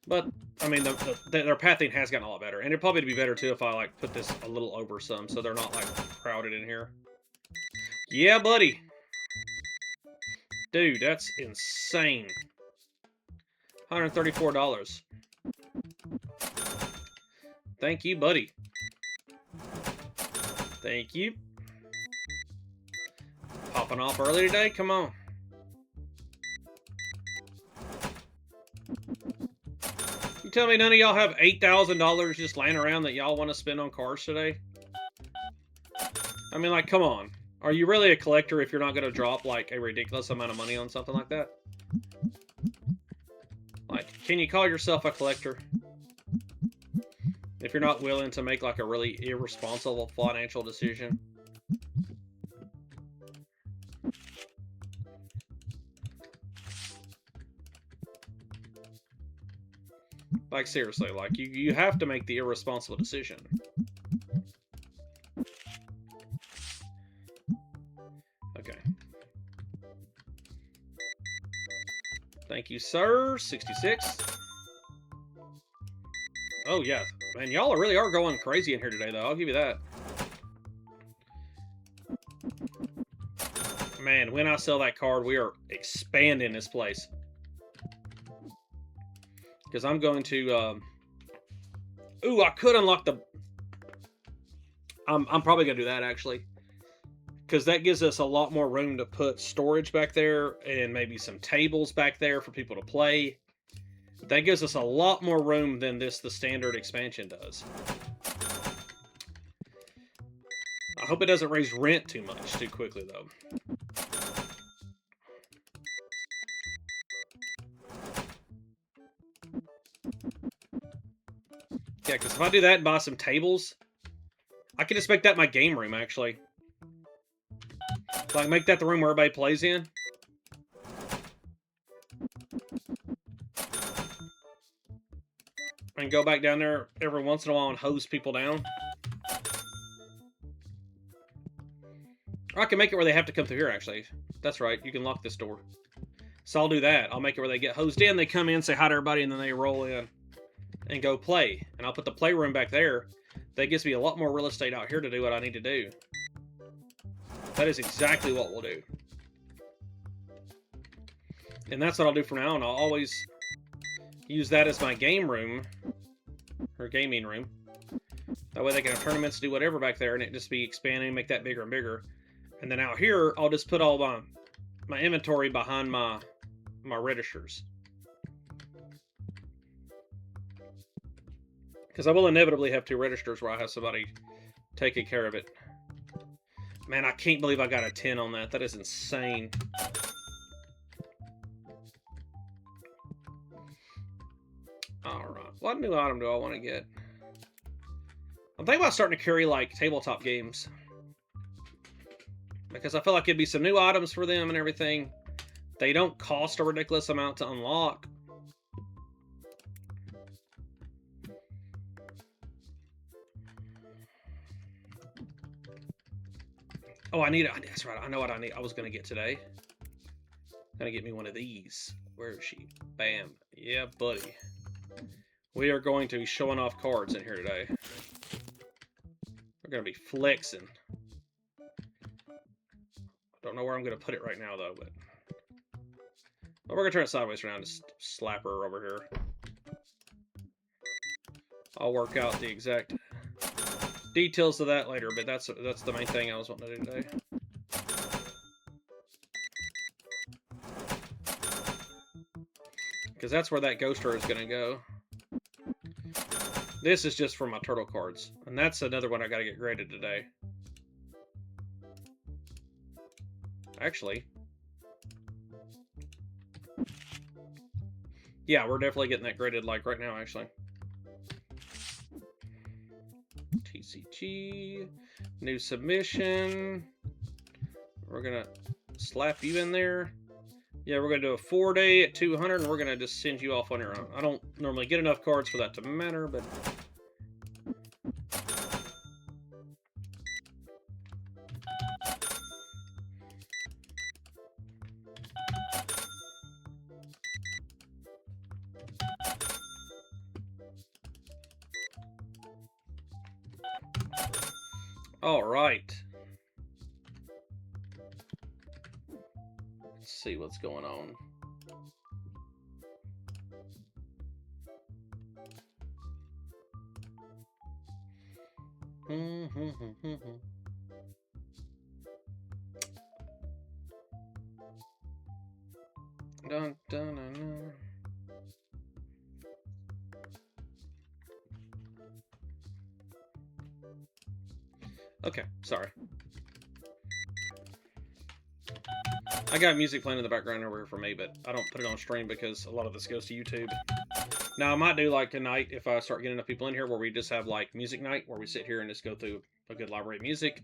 But, I mean, their pathing has gotten a lot better. And it'd probably be better, too, if I, like, put this a little over some so they're not, like, crowded in here. Yeah, buddy. Dude, that's insane. $134. Thank you, buddy. Thank you. Popping off early today? Come on. You tell me none of y'all have $8,000 just laying around that y'all want to spend on cars today? I mean, like, come on. Are you really a collector if you're not going to drop, like, a ridiculous amount of money on something like that? Like, can you call yourself a collector? If you're not willing to make, like, a really irresponsible financial decision. Like, seriously, like, you have to make the irresponsible decision. Okay. Thank you, sir. 66. Oh, yeah. Man, y'all really are going crazy in here today, though. I'll give you that. Man, when I sell that card, we are expanding this place. Because I'm going to... Ooh, I could unlock the... I'm probably going to do that, actually. Because that gives us a lot more room to put storage back there and maybe some tables back there for people to play. That gives us a lot more room than the standard expansion does. I hope it doesn't raise rent too much too quickly, though. Yeah, because if I do that and buy some tables, I can just make that my game room, actually. Like, make that the room where everybody plays in. And go back down there every once in a while and hose people down. Or I can make it where they have to come through here, actually. That's right, you can lock this door. So I'll do that. I'll make it where they get hosed in, they come in, say hi to everybody, and then they roll in and go play. And I'll put the playroom back there. That gives me a lot more real estate out here to do what I need to do. That is exactly what we'll do. And that's what I'll do from now on. I'll always use that as my game room. Or gaming room. That way they can have tournaments, do whatever back there, and it just be expanding, make that bigger and bigger. And then out here, I'll just put all my inventory behind my registers. Because I will inevitably have 2 registers where I have somebody taking care of it. Man, I can't believe I got a 10 on that. That is insane. Alright. What new item do I want to get? I'm thinking about starting to carry, like, tabletop games. Because I feel like it'd be some new items for them and everything. They don't cost a ridiculous amount to unlock. Oh, that's right, I know what I need. I was going to get today. Gonna get me one of these. Where is she? Bam. Yeah, buddy. We are going to be showing off cards in here today. We're going to be flexing. Don't know where I'm going to put it right now, though, but... Well, we're going to turn it sideways around to slap her over here. I'll work out the exact details of that later, but that's the main thing I was wanting to do today. Because that's where that ghoster is going to go. This is just for my turtle cards. And that's another one I got to get graded today. Actually. Yeah, we're definitely getting that graded, like, right now, actually. TCG. New submission. We're going to slap you in there. Yeah, we're going to do a 4-day at 200, and we're going to just send you off on your own. I don't normally get enough cards for that to matter, but... All right. Let's see what's going on. Dun, dun, dun, dun. Okay, sorry. I got music playing in the background over here for me, but I don't put it on stream because a lot of this goes to YouTube. Now, I might do, like, a night, if I start getting enough people in here, where we just have, like, music night, where we sit here and just go through a good library of music.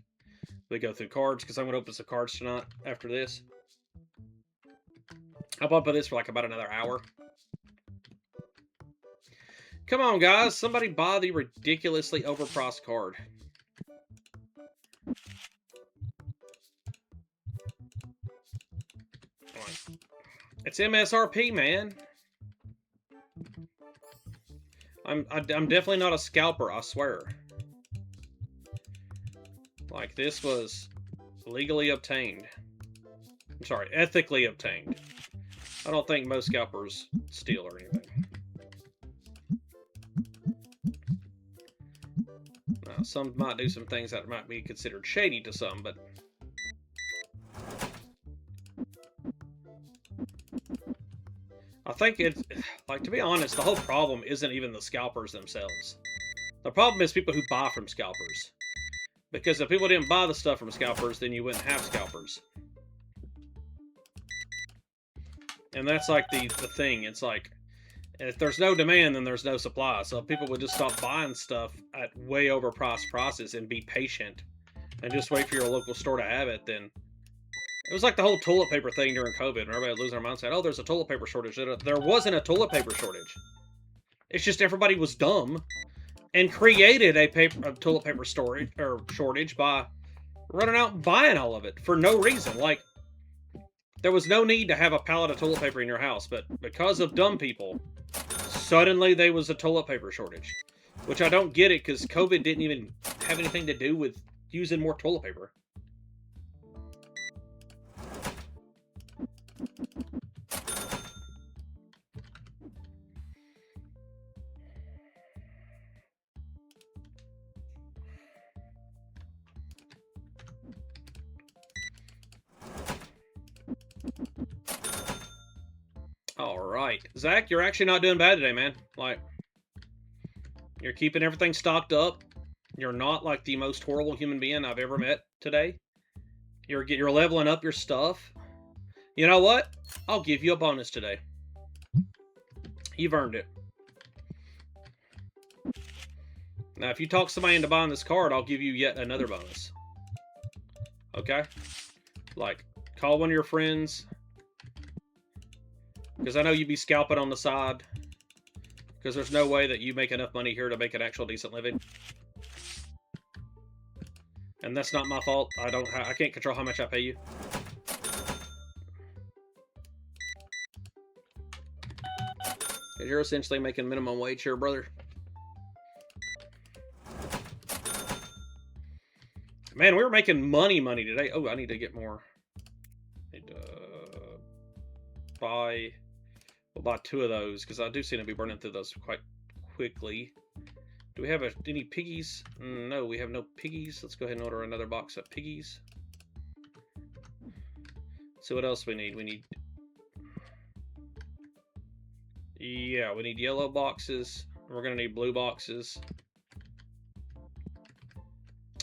We go through cards, because I'm going to open some cards tonight after this. I'll bump this for, like, about another hour. Come on, guys. Somebody buy the ridiculously overpriced card. It's MSRP, man. I'm definitely not a scalper, I swear. Like, this was legally obtained. I'm sorry, ethically obtained. I don't think most scalpers steal or anything. Now, some might do some things that might be considered shady to some, but I think it's, like, to be honest, the whole problem isn't even the scalpers themselves. The problem is people who buy from scalpers. Because if people didn't buy the stuff from scalpers, then you wouldn't have scalpers. And that's like the thing. It's like, if there's no demand, then there's no supply. So if people would just stop buying stuff at way overpriced prices and be patient and just wait for your local store to have it, then it was like the whole toilet paper thing during COVID, and everybody was losing their mind saying, oh, there's a toilet paper shortage. There wasn't a toilet paper shortage. It's just everybody was dumb and created a toilet paper storage or shortage by running out and buying all of it for no reason. Like, there was no need to have a pallet of toilet paper in your house, but because of dumb people, suddenly there was a toilet paper shortage. Which I don't get it, because COVID didn't even have anything to do with using more toilet paper. Alright. Zach, you're actually not doing bad today, man. Like, you're keeping everything stocked up. You're not, like, the most horrible human being I've ever met today. You're leveling up your stuff. You know what? I'll give you a bonus today. You've earned it. Now, if you talk somebody into buying this card, I'll give you yet another bonus. Okay? Like, call one of your friends. Because I know you'd be scalping on the side. Because there's no way that you make enough money here to make an actual decent living. And that's not my fault. I can't control how much I pay you. Because you're essentially making minimum wage here, brother. Man, we were making money today. Oh, I need to get more. Need to buy... We'll buy 2 of those, because I do seem to be burning through those quite quickly. Do we have any piggies? No, we have no piggies. Let's go ahead and order another box of piggies. So what else we need? We need... Yeah, we need yellow boxes. We're going to need blue boxes.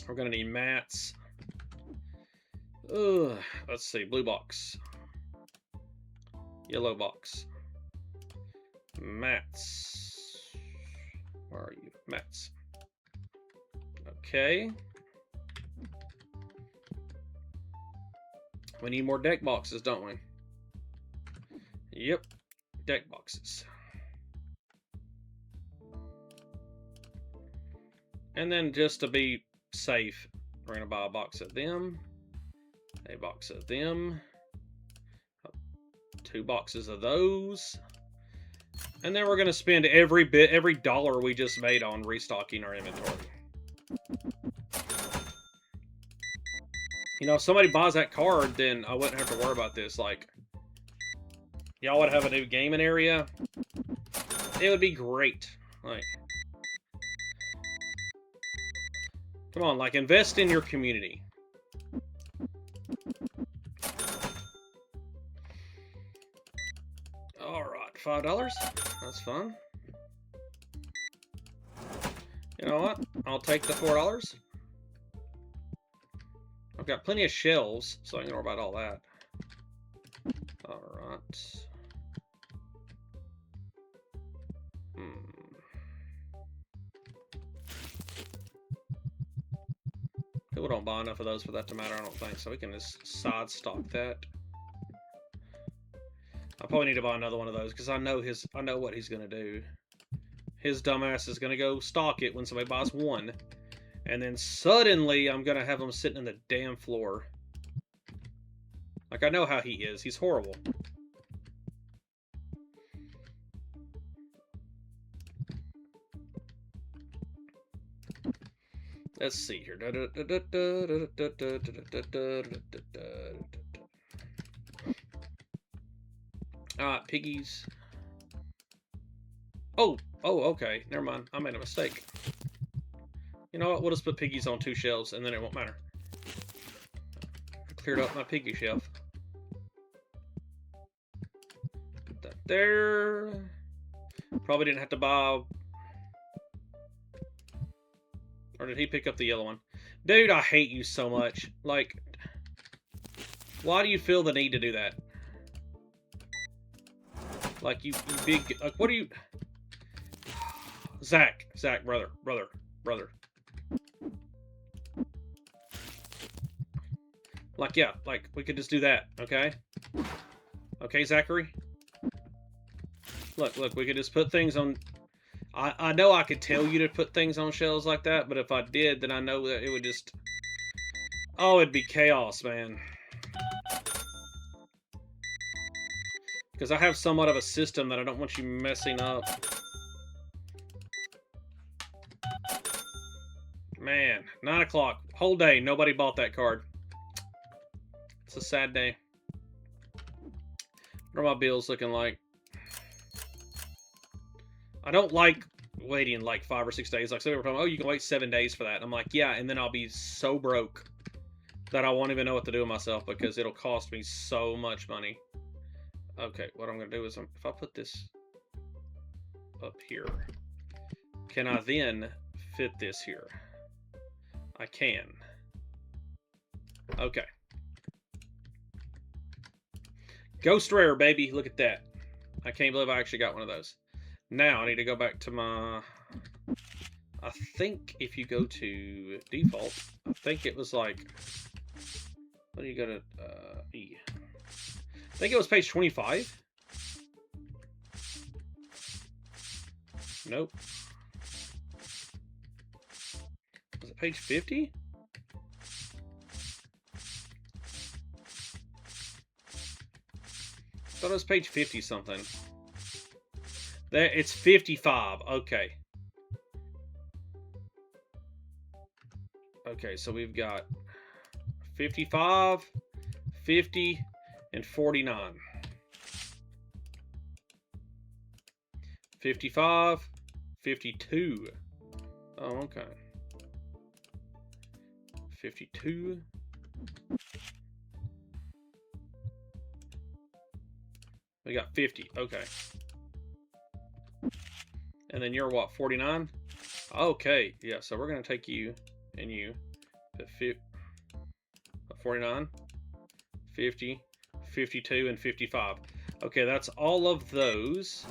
We're going to need mats. Let's see. Blue box. Yellow box. Mats. Where are you? Mats. Okay. We need more deck boxes, don't we? Yep. Deck boxes. And then just to be safe, we're going to buy a box of them. A box of them. 2 boxes of those. And then we're going to spend every dollar we just made on restocking our inventory. You know, if somebody buys that card, then I wouldn't have to worry about this. Like, y'all would have a new gaming area. It would be great. Like, come on, like, invest in your community. Alright, $5. That's fun. You know what? I'll take the $4. I've got plenty of shelves, so I can worry about all that. Alright. People don't buy enough of those for that to matter, I don't think, so we can just side stock that. I probably need to buy another one of those, because I know what he's gonna do. His dumbass is gonna go stock it when somebody buys one. And then suddenly I'm gonna have him sitting in the damn floor. Like, I know how he is. He's horrible. Let's see here. Alright, piggies. Oh, okay. Never mind. I made a mistake. You know what? We'll just put piggies on 2 shelves, and then it won't matter. I cleared up my piggy shelf. Put that there. Probably didn't have to buy... Or did he pick up the yellow one? Dude, I hate you so much. Like, why do you feel the need to do that? Like, you big... Like, what are you... Zach, brother. Like, yeah, like, we could just do that, okay? Okay, Zachary? Look, we could just put things on... I know I could tell you to put things on shelves like that, but if I did, then I know that it would just... Oh, it'd be chaos, man. Because I have somewhat of a system that I don't want you messing up. Man, 9 o'clock. Whole day, nobody bought that card. It's a sad day. What are my bills looking like? I don't like waiting like 5 or 6 days. Like, some people are talking, oh, you can wait 7 days for that. And I'm like, yeah, and then I'll be so broke that I won't even know what to do with myself because it'll cost me so much money. Okay, what I'm going to do is, if I put this up here, can I then fit this here? I can. Okay. Ghost Rare, baby. Look at that. I can't believe I actually got one of those. Now, I need to go back to my... I think if you go to default, I think it was like... What do you go to? E. I think it was page 25. Nope. Was it page 50? I thought it was page 50 something. There, it's 55. Okay. Okay, so we've got 55, 50, and 49. 55, 52. Oh, okay. 52. We got 50. Okay. And then you're what, 49? Okay, yeah, so we're going to take you and you to 49, 50, 52, and 55. Okay, that's all of those.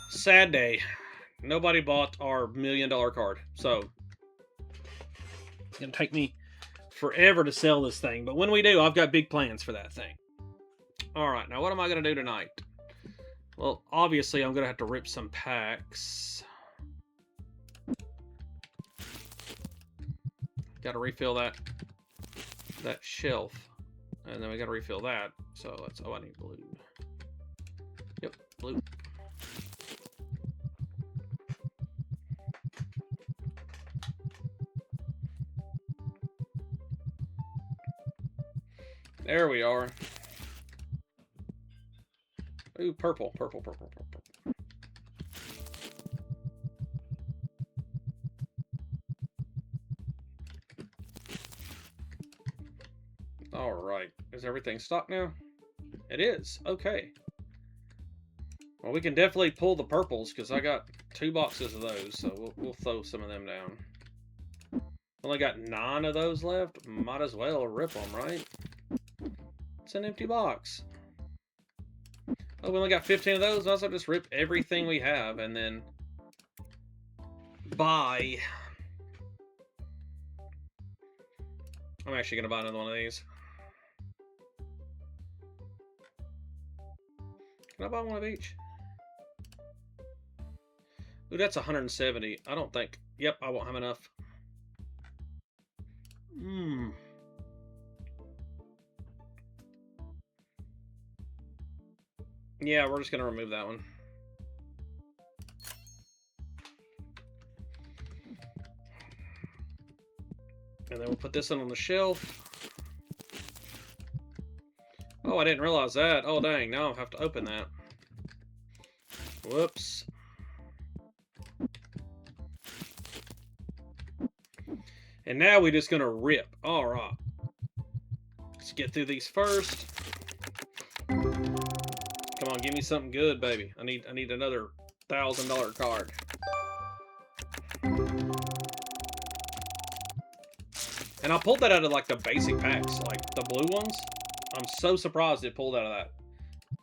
Sad day. Nobody bought our $1 million card, so it's going to take me forever to sell this thing. But when we do, I've got big plans for that thing. All right, now what am I going to do tonight? Well, obviously, I'm going to have to rip some packs. Got to refill that shelf. And then we got to refill that. So let's... Oh, I need blue. Yep, blue. There we are. Ooh, purple. All right. Is everything stocked now? It is. Okay. Well, we can definitely pull the purples because I got 2 boxes of those, so we'll throw some of them down. Only got 9 of those left. Might as well rip them, right? It's an empty box. Oh, we only got 15 of those. Might as well just rip everything we have and then buy. I'm actually gonna buy another one of these. Can I buy one of each? Ooh, that's 170. I don't think... Yep, I won't have enough. Yeah, we're just going to remove that one. And then we'll put this one on the shelf. Oh, I didn't realize that. Oh, dang. Now I'll have to open that. Whoops. And now we're just gonna rip. All right. Let's get through these first. Come on, give me something good, baby. I need another $1,000 card. And I pulled that out of like the basic packs, like the blue ones. I'm so surprised it pulled out of that.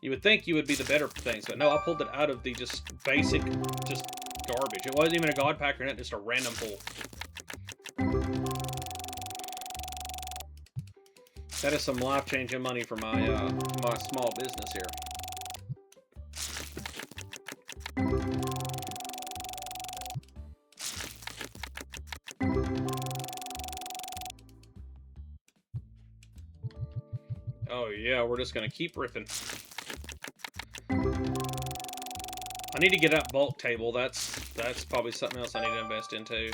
You would think you would be the better things, but no, I pulled it out of the just basic, just garbage. It wasn't even a god pack or anything, just a random pull. That is some life-changing money for my my small business here. Oh yeah, we're just gonna keep ripping. I need to get that bulk table. That's probably something else I need to invest into.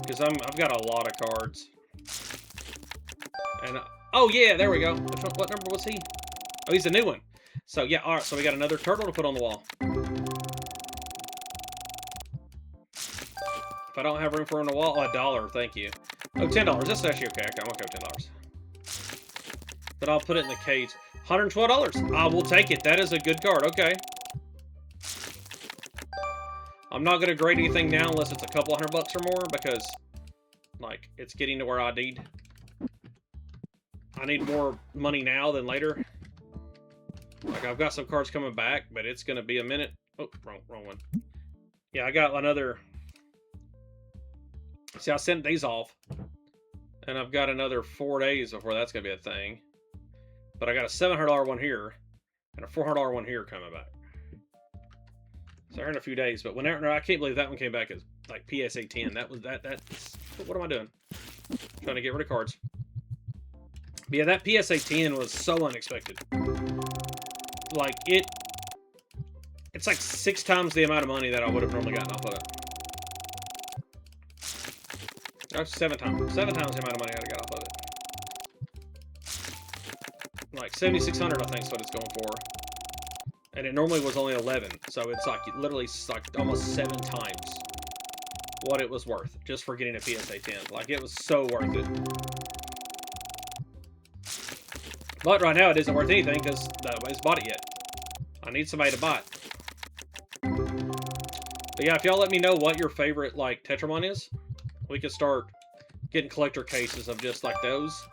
Because I've got a lot of cards. And oh yeah, there we go. What number was he? Oh, he's a new one. So yeah, all right. So we got another turtle to put on the wall. If I don't have room for on the wall, oh, $1. Thank you. Oh, $10. That's actually okay. I'm okay with $10. But I'll put it in the cage. $112. I will take it. That is a good card. Okay. I'm not gonna grade anything now unless it's a couple $100 or more because, like, it's getting to where I need more money now than later. Like, I've got some cards coming back, but it's gonna be a minute. Oh, wrong one. Yeah, I got another. See, I sent these off, and I've got another 4 days before that's gonna be a thing. But I got a $700 one here, and a $400 one here coming back. So they're in a few days, but whenever I can't believe that one came back as like PSA 10. That's what am I doing? Trying to get rid of cards. But yeah, that PSA 10 was so unexpected. Like it's like 6 times the amount of money that I would have normally gotten off of it. That's 7 times. 7 times the amount of money I'd have got off of it. Like 7,600, I think is what it's going for. And it normally was only 11, so it's like literally like almost 7 times what it was worth just for getting a PSA 10. Like, it was so worth it. But right now it isn't worth anything because nobody's bought it yet. I need somebody to buy it. But yeah, if y'all let me know what your favorite like Tetramon is, we could start getting collector cases of just like those,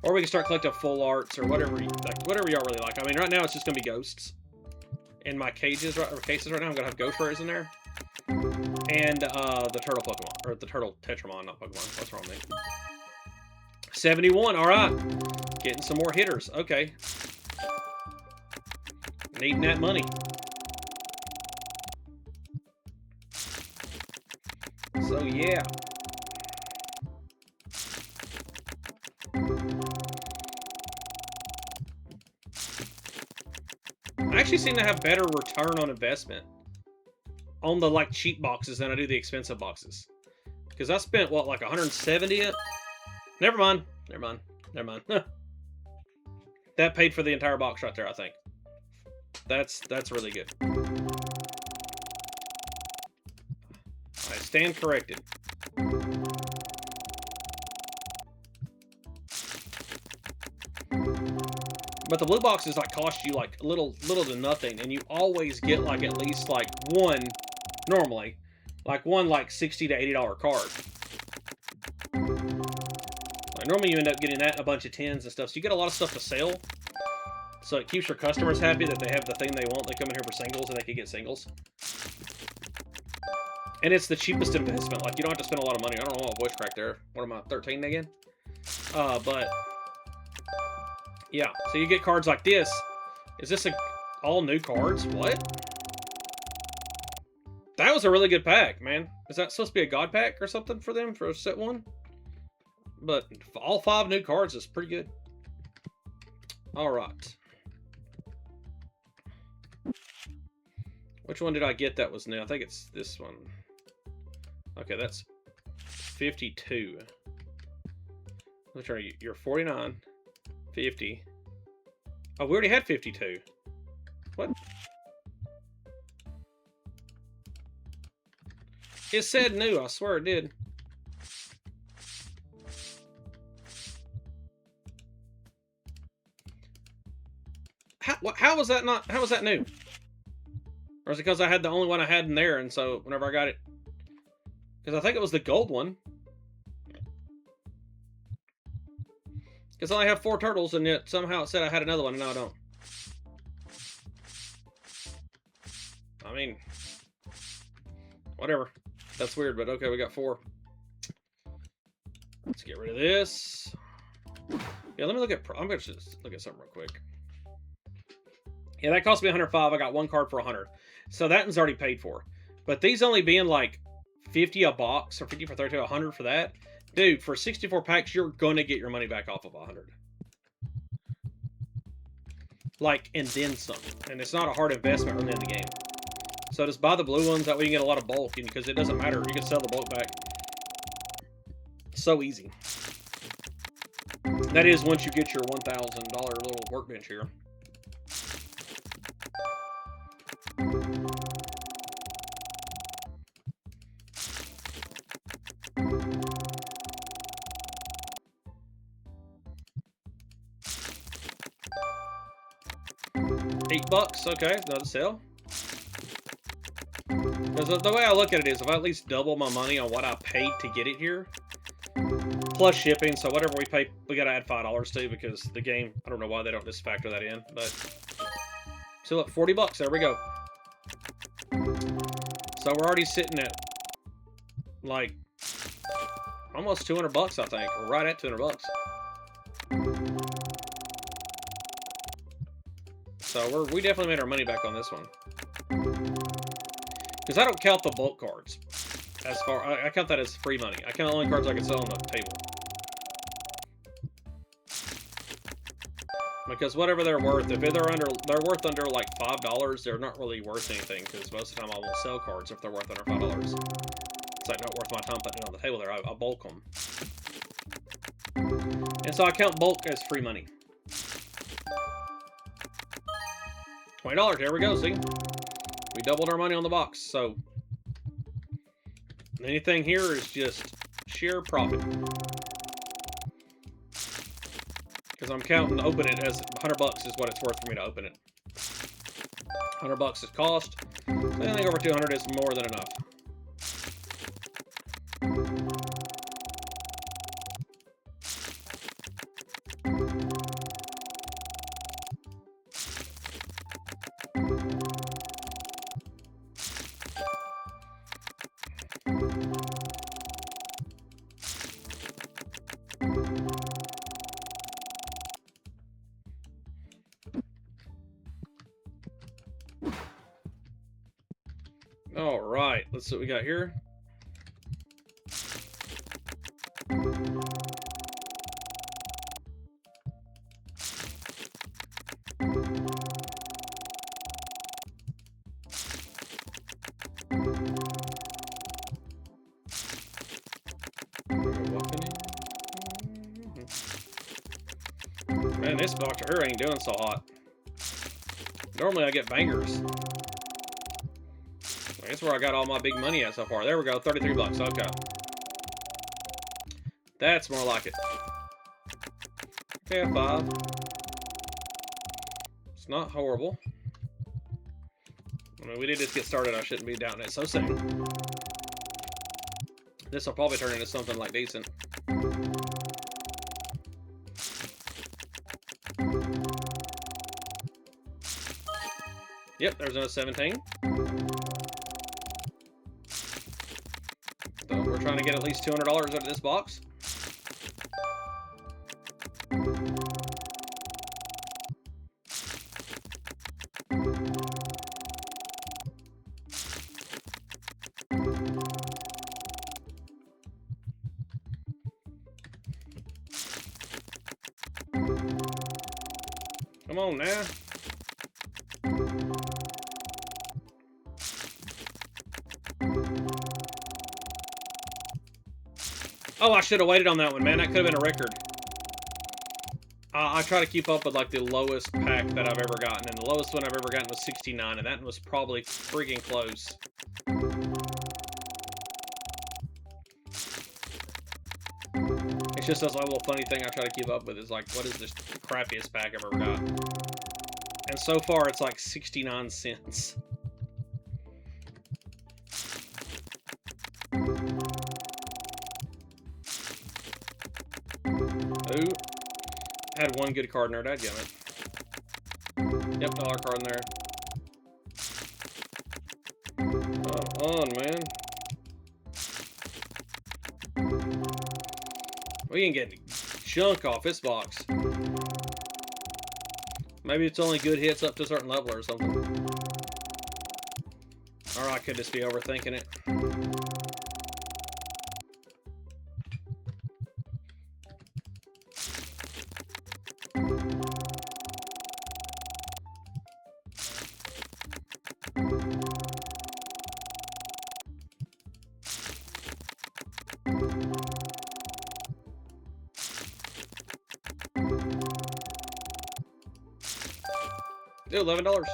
or we can start collecting full arts or whatever y'all really like. I mean, right now it's just gonna be ghosts. In my cases right now, I'm gonna have ghost rares in there, and the turtle Pokemon, or the turtle Tetramon, not Pokemon. What's wrong with me? 71. All right, getting some more hitters. Okay, needing that money. So yeah. I actually seem to have better return on investment on the like cheap boxes than I do the expensive boxes. Because I spent what, like 170? Never mind. That paid for the entire box right there, I think. That's really good. I stand corrected. But the blue boxes like cost you like little to nothing, and you always get like at least like one, normally, like one like $60 to $80 card. Like normally you end up getting that and a bunch of 10s and stuff, so you get a lot of stuff to sell. So it keeps your customers happy that they have the thing they want. They come in here for singles and they can get singles. And it's the cheapest investment. Like, you don't have to spend a lot of money. I don't know what voice crack there. What am I, 13 again? But yeah, so you get cards like this. Is this all new cards? What? That was a really good pack, man. Is that supposed to be a god pack or something for them for set 1? But all 5 new cards is pretty good. All right. Which one did I get that was new? I think it's this one. Okay, that's 52. Which are you? You're 49. 50. Oh, we already had 52. What? It said new. I swear it did. How was that not? How was that new? Or is it because I had the only one I had in there, and so whenever I got it, because I think it was the gold one. Because I only have 4 turtles, and yet somehow it said I had another one, and now I don't. I mean, whatever. That's weird, but okay, we got 4. Let's get rid of this. Yeah, let me look at. I'm gonna just look at something real quick. Yeah, that cost me 105. I got 1 card for 100, so that one's already paid for. But these only being like 50 a box, or 50 for 32, 100 for that. Dude, for 64 packs, you're going to get your money back off of 100. Like, and then some. And it's not a hard investment really in the game. So just buy the blue ones, that way you can get a lot of bulk, because it doesn't matter. You can sell the bulk back. So easy. That is once you get your $1,000 little workbench here. $8, okay, another sale. Because the way I look at it is, if I at least double my money on what I paid to get it here, plus shipping, so whatever we pay, we gotta add $5 to, because the game, I don't know why they don't just factor that in, but... So look, $40, there we go. So we're already sitting at, like, almost $200, I think. We're right at $200. So we definitely made our money back on this one. Because I don't count the bulk cards. As far, I count that as free money. I count the only cards I can sell on the table. Because whatever they're worth, if they're worth under like $5, they're not really worth anything. Because most of the time I won't sell cards if they're worth under $5. It's like not worth my time putting it on the table there. I bulk them. And so I count bulk as free money. $20, there we go, see? We doubled our money on the box, so... anything here is just sheer profit. Because I'm counting to open it as $100 is what it's worth for me to open it. $100 is cost. So anything over 200 is more than enough. Alright, let's see what we got here. Man, this box here ain't doing so hot. Normally I get bangers. That's where I got all my big money at so far. There we go, $33, okay. That's more like it. Okay, 5. It's not horrible. I mean, we did just get started. I shouldn't be doubting it so soon. This will probably turn into something like decent. Yep, there's another 17. So we're trying to get at least $200 out of this box. Come on now. Oh, I should have waited on that one, man. That could have been a record. I try to keep up with like the lowest pack that I've ever gotten, and the lowest one I've ever gotten was 69, and that was probably friggin' close. It's just this little funny thing I try to keep up with is like, what is the crappiest pack I've ever got? And so far, it's like 69 cents. Ooh. Had one good card in there, dadgummit. Yep, dollar card in there. Come on, man. We can get junk off this box. Maybe it's only good hits up to a certain level or something. Or I could just be overthinking it. Dude, $11.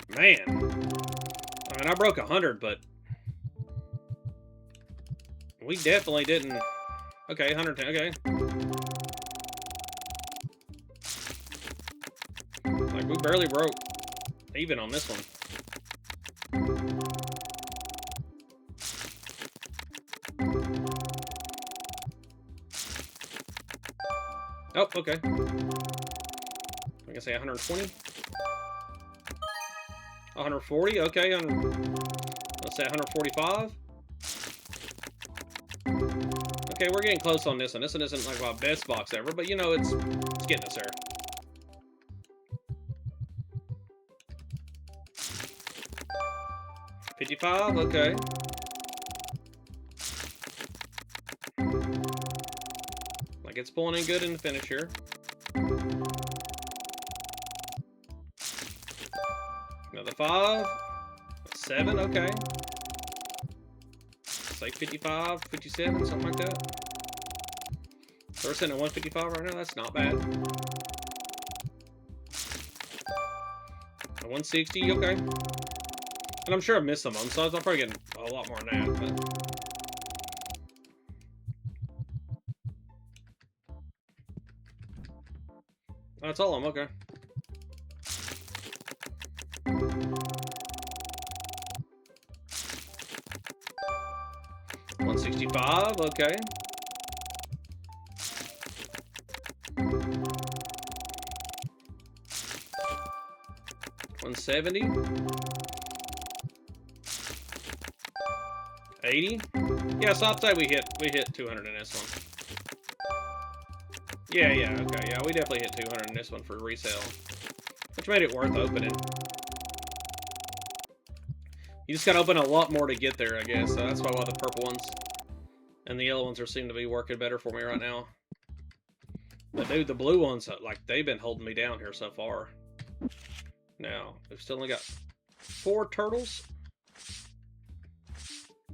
Man. I mean, I broke 100, but we definitely didn't. Okay, 110, okay. Like, we barely broke even on this one. Oh, okay. I can say 120. 140, okay. Let's say 145. Okay, we're getting close on this one. This one isn't like my best box ever, but you know, it's getting us there. $55, okay. Like it's pulling in good in the finish here. Another 5, 7, okay. Say 55, 57, something like that. So we're sitting at 155 right now. That's not bad. 160, okay. And I'm sure I missed some of them, so I'll probably get a lot more than that. But that's all of them, okay. $165, okay. $170. 80. Yeah, so I'd say we hit 200 in this one. Yeah, okay, yeah, we definitely hit 200 in this one for resale, which made it worth opening. You just gotta open a lot more to get there, I guess. So that's why the purple ones and the yellow ones seem to be working better for me right now. But dude, the blue ones, like, they've been holding me down here so far. Now, we've still only got 4 turtles.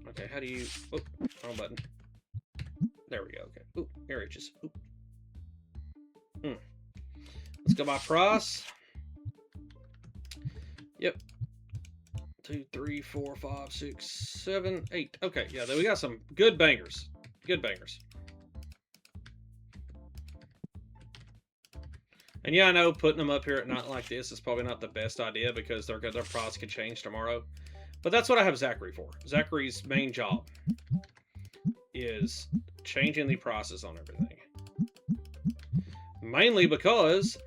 Okay, how do you... Oh, wrong button. There we go, okay. Ooh, here it is. Ooh. Let's go by price. Yep. 2, 3, 4, 5, 6, 7, 8. Okay, yeah, we got some good bangers. Good bangers. And yeah, I know putting them up here at night like this is probably not the best idea because their price could change tomorrow. But that's what I have Zachary for. Zachary's main job is changing the prices on everything. Mainly because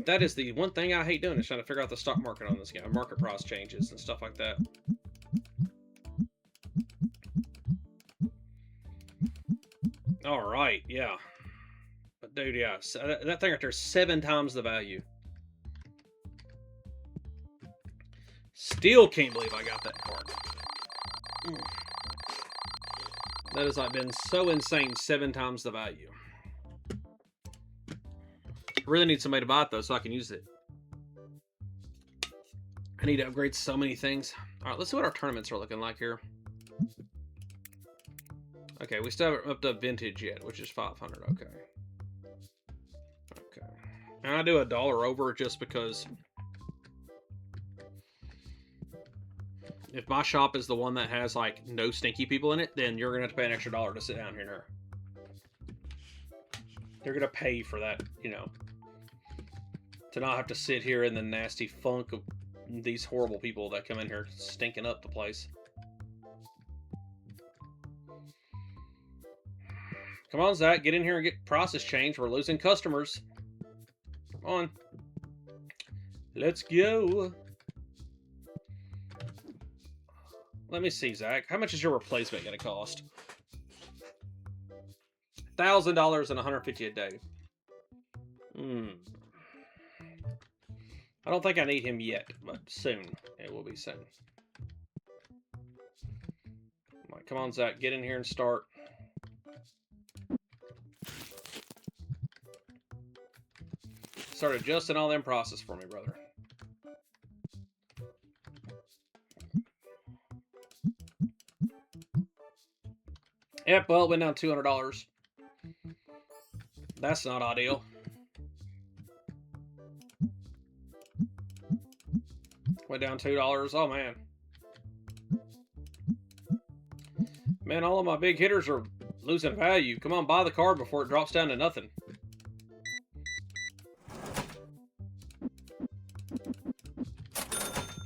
that is the one thing I hate doing, is trying to figure out the stock market on this game. Market price changes and stuff like that. All right, yeah. But dude, yeah, that thing right there is 7 times the value. Still can't believe I got that card. That has like been so insane, 7 times the value. I really need somebody to buy it though, so I can use it. I need to upgrade so many things. All right, let's see what our tournaments are looking like here. Okay, we still haven't upped up vintage yet, which is 500. Okay. Okay. And I do $1 over just because if my shop is the one that has like no stinky people in it, then you're gonna have to pay an extra $1 to sit down here. Now. You're gonna pay for that, you know, to not have to sit here in the nasty funk of these horrible people that come in here stinking up the place. Come on, Zach, get in here and get process changed. We're losing customers. Come on. Let's go. Let me see, Zach. How much is your replacement going to cost? $1,000 and $150 a day. I don't think I need him yet, but soon. It will be soon. Come on, Zach. Get in here and start. Start adjusting all them process for me, brother. Yep, well, it went down $200. That's not ideal. Went down $2. Oh, man. Man, all of my big hitters are losing value. Come on, buy the card before it drops down to nothing.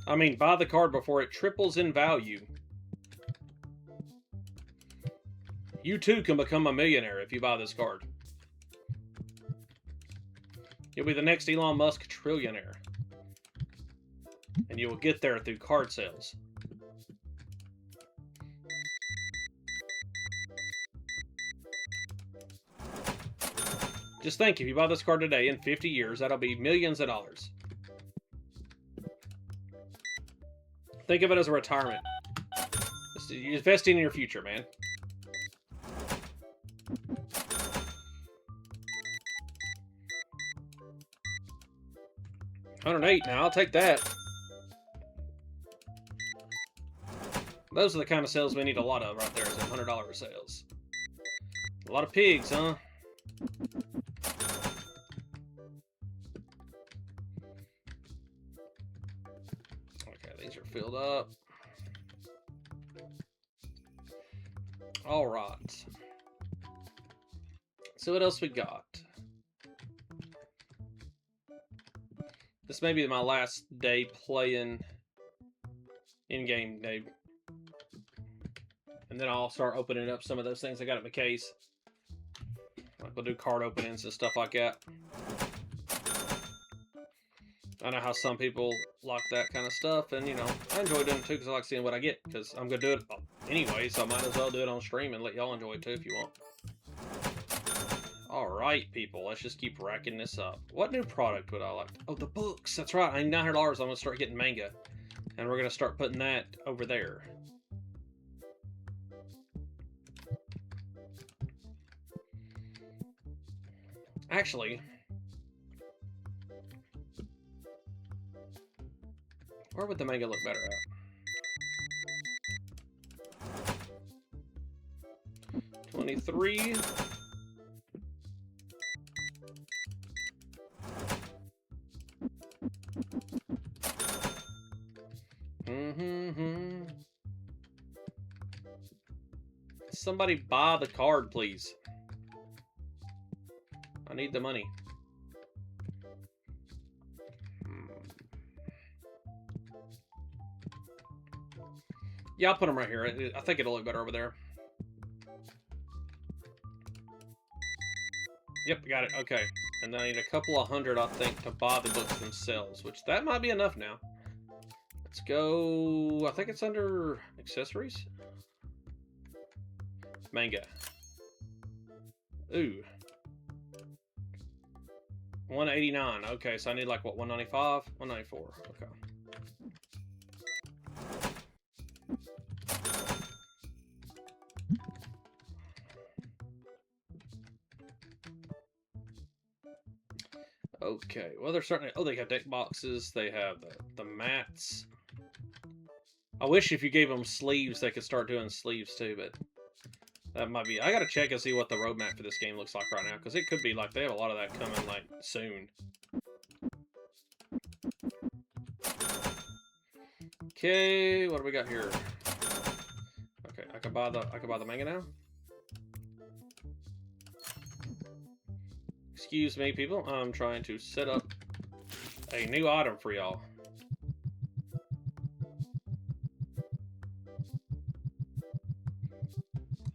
I mean, buy the card before it triples in value. You too can become a millionaire if you buy this card. You'll be the next Elon Musk trillionaire. And you will get there through card sales. Just think, if you buy this card today, in 50 years, that'll be millions of dollars. Think of it as a retirement. You're investing in your future, man. $108 now, I'll take that. Those are the kind of sales we need a lot of right there, is $100 sales. A lot of pigs, huh? Okay, these are filled up. All right. So what else we got? This may be my last day playing in-game day. And then I'll start opening up some of those things I got at my case. Like we'll do card openings and stuff like that. I know how some people like that kind of stuff, and you know, I enjoy doing it too because I like seeing what I get. Because I'm gonna do it anyway, so I might as well do it on stream and let y'all enjoy it too if you want. Alright, people, let's just keep racking this up. What new product would I like? Oh, the books! That's right, I need $900. I'm gonna start getting manga. And we're gonna start putting that over there. Actually, where would the manga look better at? 23. Somebody buy the card, please. I need the money. Yeah, I'll put them right here. I think it'll look better over there. Yep, got it. Okay. And then I need a couple of hundred, I think, to buy the books themselves, which that might be enough now. Let's go... I think it's under accessories? Manga. Ooh. 189. Okay, so I need like, what, 195? 194. Okay. Okay, well, they're starting to... Oh, they have deck boxes. They have the mats. I wish if you gave them sleeves, they could start doing sleeves too, but That might be. I gotta check and see what the roadmap for this game looks like right now, because it could be like they have a lot of that coming like soon. Okay, what do we got here? Okay, I can buy the manga now. Excuse me, people. I'm trying to set up a new item for y'all.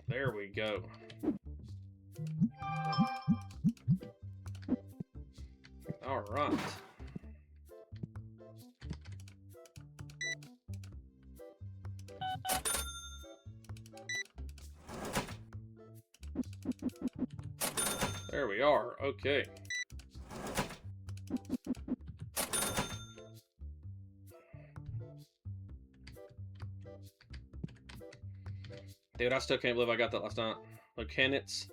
There we go. All right. There we are. Okay. Dude, I still can't believe I got that last night. Mechanics.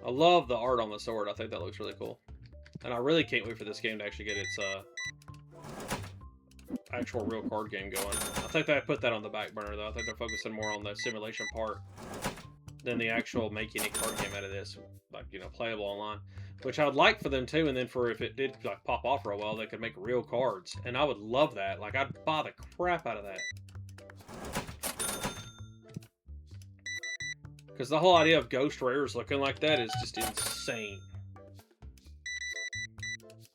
I love the art on the sword. I think that looks really cool. And I really can't wait for this game to actually get its actual real card game going. I think they put that on the back burner, though. I think they're focusing more on the simulation part than the actual making a card game out of this, like, you know, playable online. Which I would like for them too, and then for if it did like pop off for a while, they could make real cards. And I would love that. Like, I'd buy the crap out of that. Because the whole idea of ghost rares looking like that is just insane.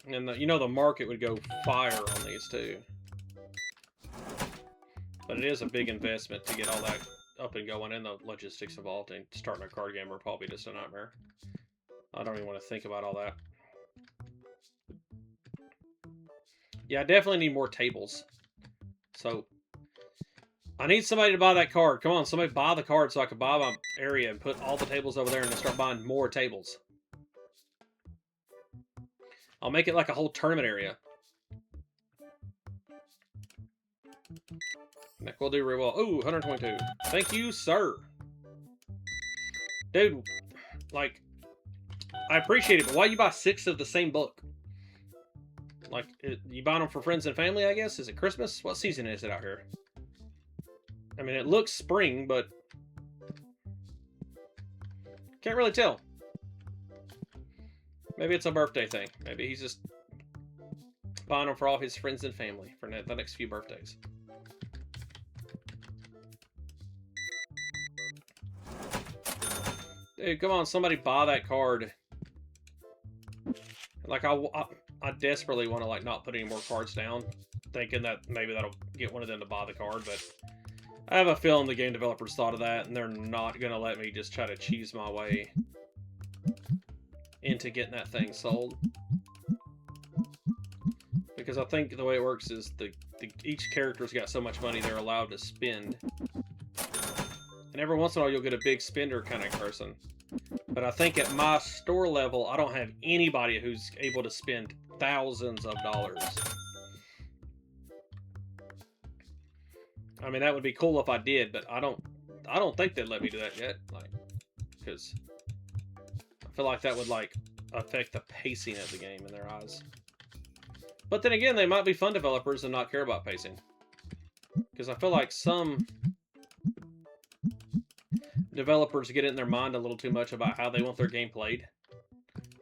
And you know the market would go fire on these too. But it is a big investment to get all that up and going, and the logistics involved, and starting a card game are probably just a nightmare. I don't even want to think about all that. Yeah, I definitely need more tables. So I need somebody to buy that card. Come on, somebody buy the card so I can buy my area and put all the tables over there and then start buying more tables. I'll make it like a whole tournament area. That will do real well. Ooh, 122. Thank you, sir. Dude, like, I appreciate it, but why you buy 6 of the same book? Like, you buy them for friends and family, I guess? Is it Christmas? What season is it out here? I mean, it looks spring, but can't really tell. Maybe it's a birthday thing. Maybe he's just buying them for all his friends and family for the next few birthdays. Dude, come on, somebody buy that card. Like, I desperately want to, like, not put any more cards down, thinking that maybe that'll get one of them to buy the card, but I have a feeling the game developers thought of that, and they're not going to let me just try to cheese my way into getting that thing sold. Because I think the way it works is each character's got so much money they're allowed to spend. And every once in a while you'll get a big spender kind of person. But I think at my store level, I don't have anybody who's able to spend thousands of dollars. I mean, that would be cool if I did, but I don't think they'd let me do that yet. Like, because I feel like that would, like, affect the pacing of the game in their eyes. But then again, they might be fun developers and not care about pacing. Because I feel like some developers get it in their mind a little too much about how they want their game played.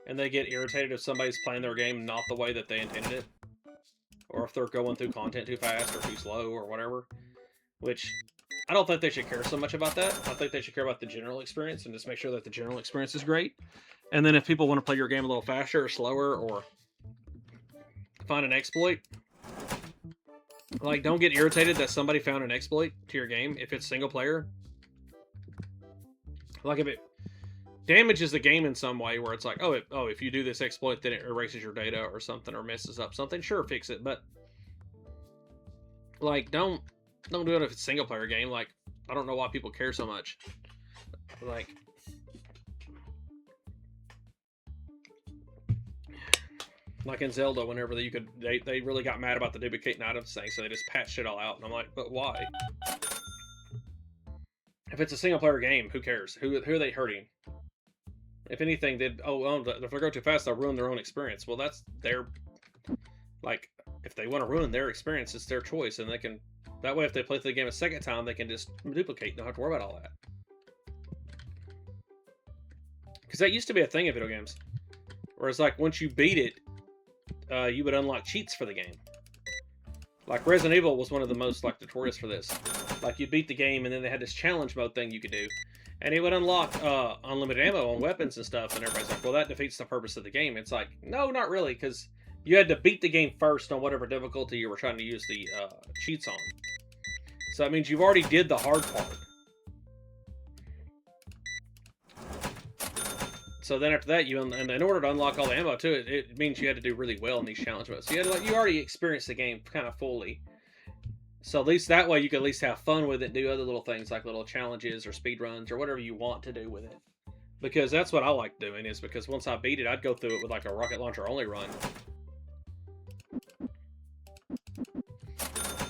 And they get irritated if somebody's playing their game not the way that they intended it. Or if they're going through content too fast or too slow or whatever. Which, I don't think they should care so much about that. I think they should care about the general experience and just make sure that the general experience is great. And then if people want to play your game a little faster or slower or find an exploit, like, don't get irritated that somebody found an exploit to your game if it's single player. Like, if it damages the game in some way where it's like, oh, if you do this exploit, then it erases your data or something or messes up something, sure, fix it. But, like, don't do it if it's a single player game. Like, I don't know why people care so much. Like in Zelda, whenever they really got mad about the duplicating items thing, so they just patched it all out. And I'm like, but why? If it's a single player game, who cares? Who are they hurting? If anything, if they go too fast, they'll ruin their own experience. Well, that's their, like, if they want to ruin their experience, it's their choice, and they can. That way, if they play through the game a second time, they can just duplicate. Don't have to worry about all that. Because that used to be a thing in video games, where it's like once you beat it, you would unlock cheats for the game. Like Resident Evil was one of the most like notorious for this. Like you beat the game, and then they had this challenge mode thing you could do, and it would unlock unlimited ammo on weapons and stuff. And everybody's like, "Well, that defeats the purpose of the game." It's like, no, not really, because you had to beat the game first on whatever difficulty you were trying to use the cheats on. So that means you've already did the hard part. So then after that, and in order to unlock all the ammo too, it means you had to do really well in these challenge modes. So you had to, like, you already experienced the game kind of fully. So at least that way you could at least have fun with it, do other little things like little challenges or speed runs or whatever you want to do with it. Because that's what I like doing, is because once I beat it, I'd go through it with like a rocket launcher only run.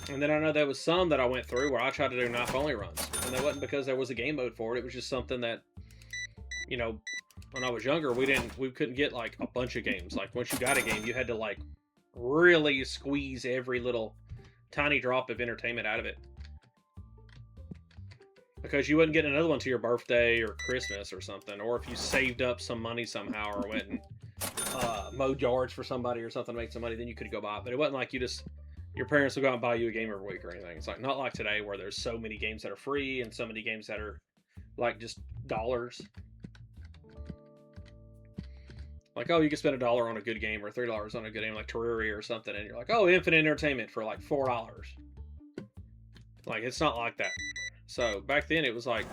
And then I know there was some that I went through where I tried to do knife only runs. And that wasn't because there was a game mode for it. It was just something that, you know, when I was younger, we couldn't get like a bunch of games. Like once you got a game, you had to like really squeeze every little tiny drop of entertainment out of it. Because you wouldn't get another one to your birthday or Christmas or something. Or if you saved up some money somehow or went and mowed yards for somebody or something to make some money, then you could go buy it. But it wasn't like your parents would go out and buy you a game every week or anything. It's like not like today where there's so many games that are free and so many games that are like just dollars. Like, oh, you can spend $1 on a good game or $3 on a good game like Terraria or something, and you're like, oh, infinite entertainment for like $4. Like, it's not like that. So back then it was like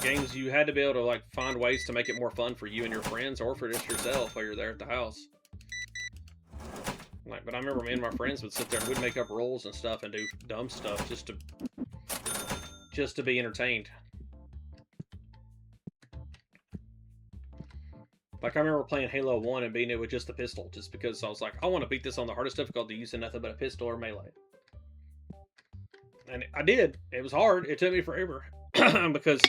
games you had to be able to like find ways to make it more fun for you and your friends or for just yourself while you're there at the house. Like, but I remember me and my friends would sit there and we'd make up rules and stuff and do dumb stuff just to be entertained. Like I remember playing Halo 1 and beating it with just the pistol, just because I was like, I want to beat this on the hardest difficulty using nothing but a pistol or melee. And I did. It was hard. It took me forever. Because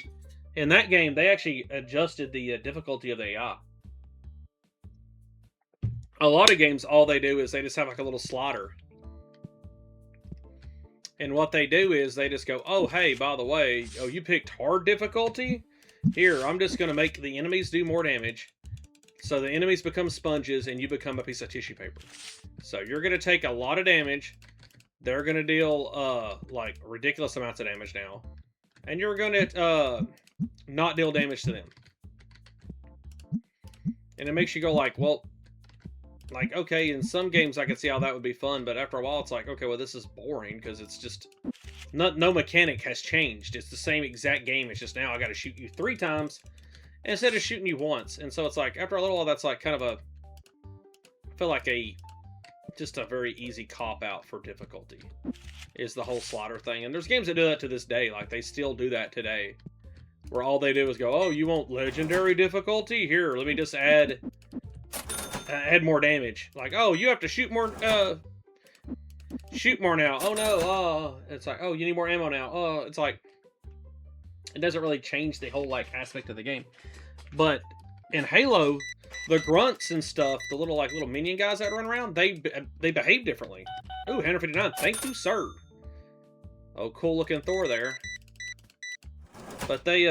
in that game, they actually adjusted the difficulty of the AI. A lot of games, all they do is they just have like a little slider. And what they do is they just go, oh, hey, by the way, oh, you picked hard difficulty? Here, I'm just going to make the enemies do more damage. So the enemies become sponges and you become a piece of tissue paper. So you're going to take a lot of damage. They're going to deal like ridiculous amounts of damage now. And you're going to not deal damage to them. And it makes you go like, well, like, okay, in some games I could see how that would be fun, but after a while it's like, okay, well, this is boring because it's just no mechanic has changed. It's the same exact game. It's just now I got to shoot you 3 times instead of shooting you once. And so it's like, after a little while, that's like kind of I feel like just a very easy cop out for difficulty is the whole slider thing. And there's games that do that to this day. Like they still do that today, where all they do is go, oh, you want legendary difficulty? Here, let me just add more damage. Like, oh, you have to shoot more now. Oh no. Oh, it's like, oh, you need more ammo now. Oh, it's like, it doesn't really change the whole like aspect of the game. But in Halo, the grunts and stuff, the little minion guys that run around, they behave differently. Ooh, 159. Thank you, sir. Oh, cool looking Thor there. But they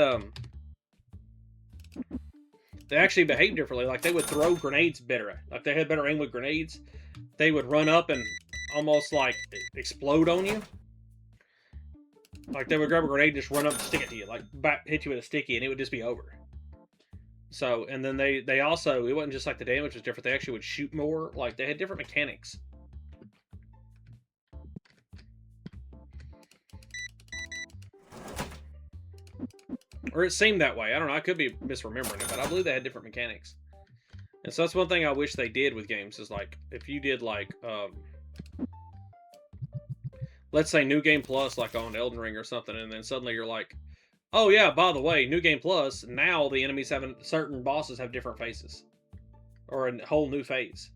actually behave differently. Like they would throw grenades better. Like they had better aim with grenades. They would run up and almost like explode on you. Like they would grab a grenade and just run up and stick it to you. Like hit you with a sticky and it would just be over. So, and then they also, it wasn't just like the damage was different. They actually would shoot more. Like they had different mechanics. Or it seemed that way. I don't know. I could be misremembering it, but I believe they had different mechanics. And so that's one thing I wish they did with games is like, if you did like, let's say New Game Plus, like on Elden Ring or something, and then suddenly you're like, oh yeah, by the way, New Game Plus, now the enemies certain bosses have different faces. Or a whole new phase.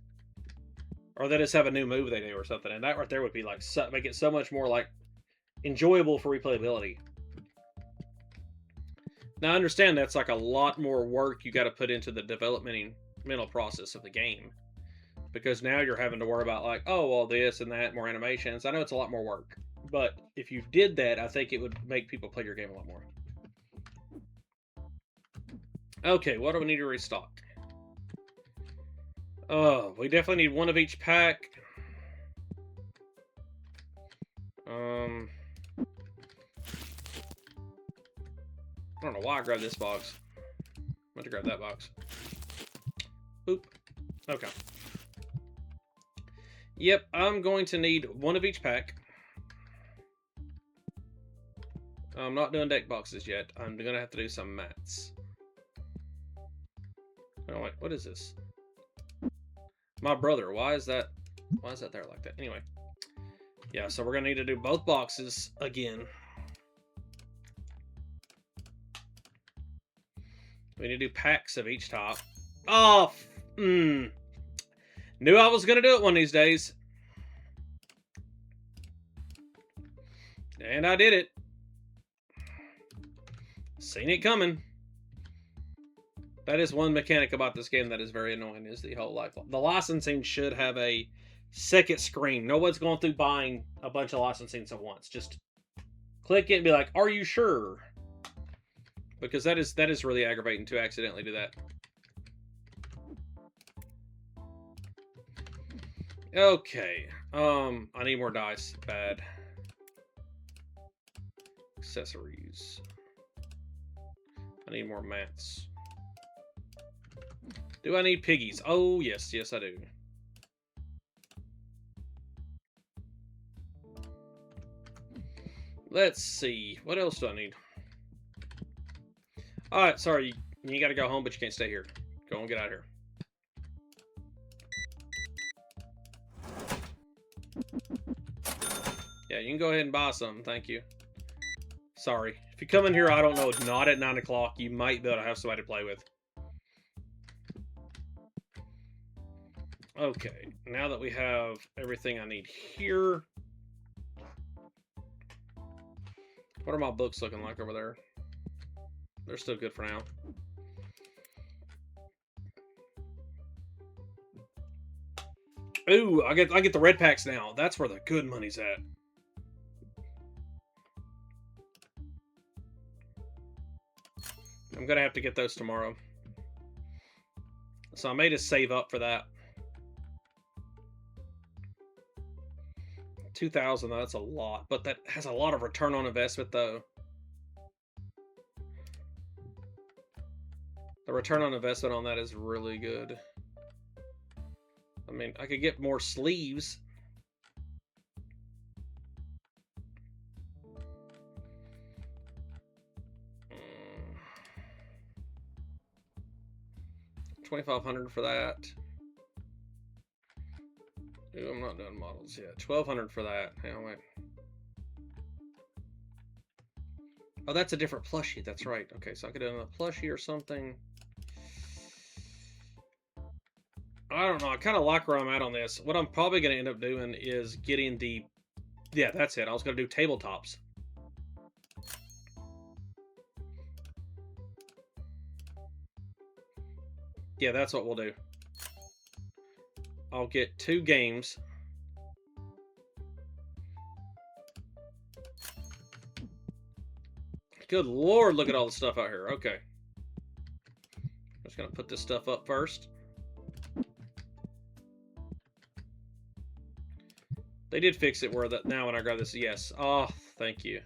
Or they just have a new move they do or something. And that right there would be like, make it so much more like enjoyable for replayability. Now I understand that's like a lot more work you got to put into the developmental process of the game. because now you're having to worry about like, oh, well, this and that, more animations. I know it's a lot more work, but if you did that, I think it would make people play your game a lot more. Okay, what do we need to restock? Oh, we definitely need one of each pack. I don't know why I grabbed this box. I'm going to grab that box. Oop. Okay. Yep, I'm going to need one of each pack. I'm not doing deck boxes yet. I'm going to have to do some mats. Oh, wait, what is this? My brother. Why is that there like that? Anyway. Yeah, so we're going to need to do both boxes again. We need to do packs of each top. Oh, Knew I was going to do it one of these days. And I did it. Seen it coming. That is one mechanic about this game that is very annoying, is the whole like the licensing should have a second screen. Nobody's going through buying a bunch of licensings at once. Just click it and be like, "Are you sure?" Because that is really aggravating to accidentally do that. Okay. I need more dice. Bad. Accessories. I need more mats. Do I need piggies? Oh, yes. Yes, I do. Let's see. What else do I need? Alright, sorry. You gotta go home, but you can't stay here. Go and get out of here. Yeah, you can go ahead and buy something. Thank you. Sorry. If you come in here, I don't know, not at 9 o'clock, you might be able to have somebody to play with. Okay, now that we have everything I need here. What are my books looking like over there? They're still good for now. Ooh, I get the red packs now. That's where the good money's at. I'm gonna have to get those tomorrow. So I made a save up for that. 2,000, that's a lot, but that has a lot of return on investment though. The return on investment on that is really good. I mean, I could get more sleeves. $2,500 for that. Ooh, I'm not doing models yet. $1,200 for that. Hang on, wait. Oh, that's a different plushie. That's right. Okay, so I could do another plushie or something. I don't know. I kind of like where I'm at on this. What I'm probably going to end up doing is getting the... Yeah, that's it. I was going to do tabletops. Yeah, that's what we'll do. I'll get 2 games. Good Lord, look at all the stuff out here. Okay. I'm just going to put this stuff up first. They did fix it where that now when I grab this, yes. Oh, thank you.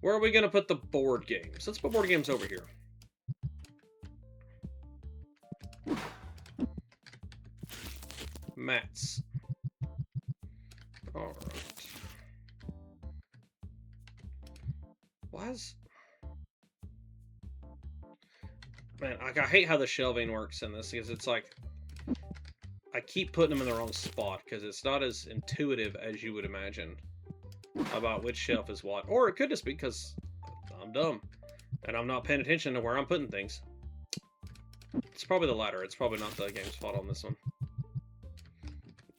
Where are we going to put the board games? Let's put board games over here. Mats. Alright. Why is... Man, I hate how the shelving works in this, because it's like... I keep putting them in the wrong spot, because it's not as intuitive as you would imagine about which shelf is what. Or it could just be because I'm dumb, and I'm not paying attention to where I'm putting things. It's probably the latter. It's probably not the game's fault on this one.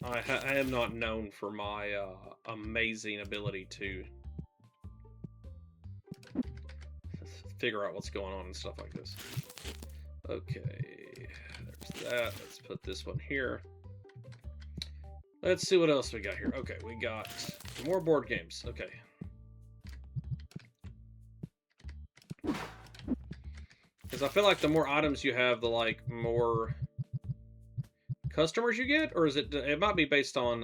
I am not known for my amazing ability to figure out what's going on and stuff like this. Okay. that. Let's put this one here. Let's see what else we got here. Okay, we got more board games. Okay. Because I feel like the more items you have, the like more customers you get, or is it? It might be based on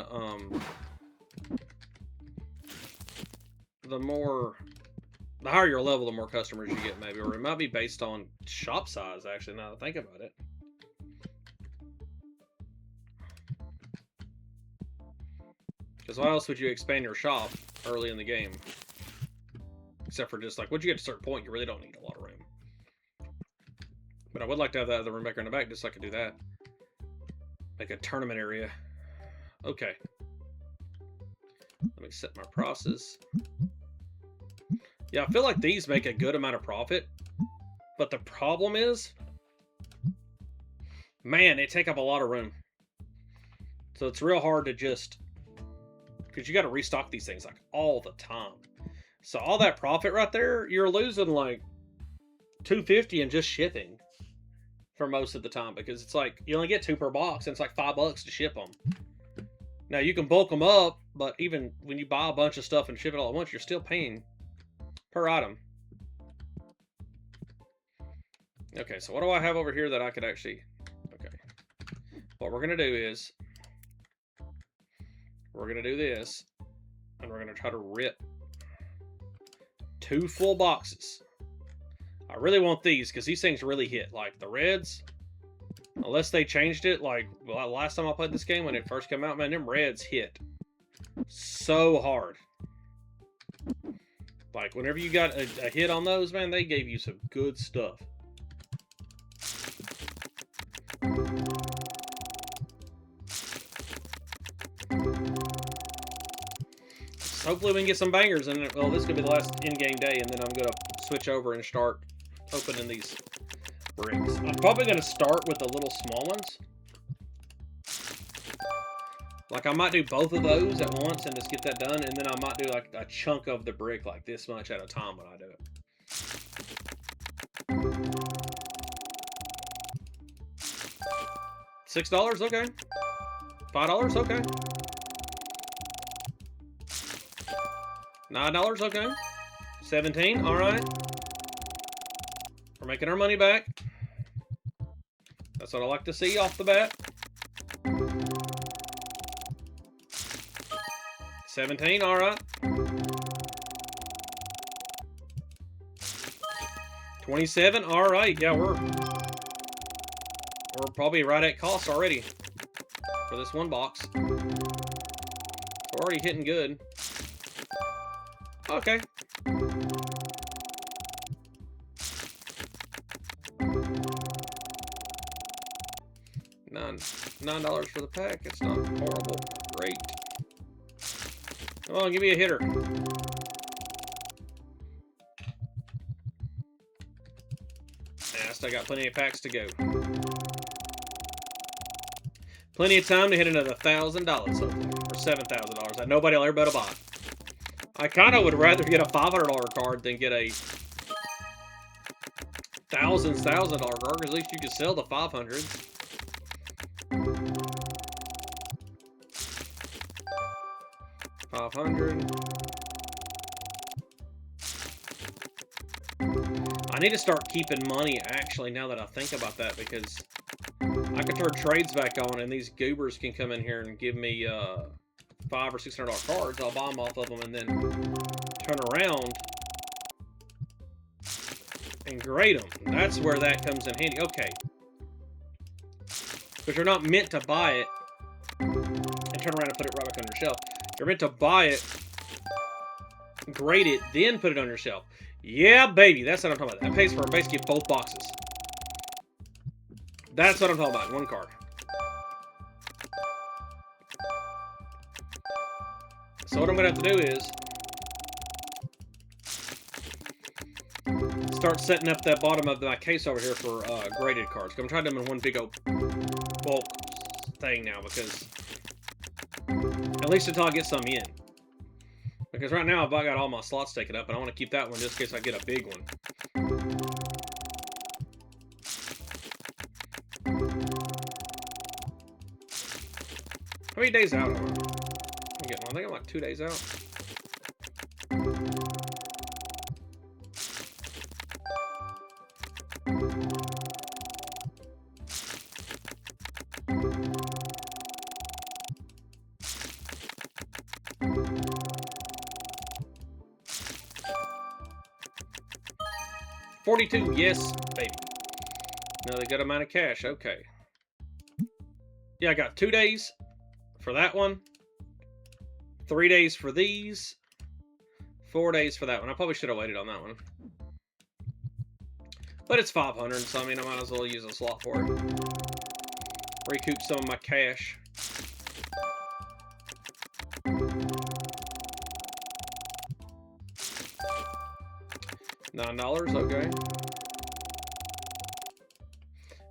the higher your level, the more customers you get, maybe, or it might be based on shop size. Actually, now that I think about it. Because why else would you expand your shop early in the game? Except for just like, once you get to a certain point, you really don't need a lot of room. But I would like to have that other room back in the back, just so I could do that. Like a tournament area. Okay. Let me set my process. Yeah, I feel like these make a good amount of profit. But the problem is, man, they take up a lot of room. So it's real hard to just, because you got to restock these things like all the time. So all that profit right there, you're losing like $250 in just shipping for most of the time, because it's like you only get 2 per box and it's like $5 to ship them. Now you can bulk them up, but even when you buy a bunch of stuff and ship it all at once, you're still paying per item. Okay, so what do I have over here that I could actually... Okay. What we're going to do is... We're going to do this. And we're going to try to rip 2 full boxes. I really want these, because these things really hit. Like, the reds... Unless they changed it, like, well, last time I played this game, when it first came out, man, them reds hit so hard. Like, whenever you got a hit on those, man, they gave you some good stuff. So hopefully we can get some bangers, and well, this could be the last in-game day, and then I'm going to switch over and start opening these bricks. I'm probably going to start with the little small ones. Like, I might do both of those at once and just get that done, and then I might do, like, a chunk of the brick, like this much at a time when I do it. $6? Okay. $5? Okay. $9? Okay. 17? Alright. We're making our money back. That's what I like to see off the bat. 17, alright. 27, alright. Yeah, we're probably right at cost already for this one box. We're already hitting good. Okay. $9 for the pack. It's not horrible. Great. Come on, give me a hitter. I still got plenty of packs to go. Plenty of time to hit another $1,000, hopefully, or $7,000 that nobody will ever be able to buy. I kind of would rather get a $500 card than get a $1,000 card, because at least you can sell the 500s. $500. I need to start keeping money, actually, now that I think about that, because I can turn trades back on, and these goobers can come in here and give me $500 or $600 cards. I'll buy them off of them, and then turn around and grade them. That's where that comes in handy. Okay. Because you're not meant to buy it and turn around and put it right back on your shelf. You're meant to buy it, grade it, then put it on your shelf. Yeah, baby, that's what I'm talking about. That pays for basically both boxes. That's what I'm talking about. One card. So what I'm going to have to do is start setting up that bottom of my case over here for graded cards. I'm trying to do them in one big old bulk thing now, because at least until I get some in. Because right now I've got all my slots taken up, and I want to keep that one just in case I get a big one. many days out am I? I think I'm like 2 days out. $42, yes, baby. Another good amount of cash, okay. Yeah, I got 2 days for that one. 3 days for these. 4 days for that one. I probably should have waited on that one. But it's 500, so I mean, I might as well use a slot for it. Recoup some of my cash. $9, okay.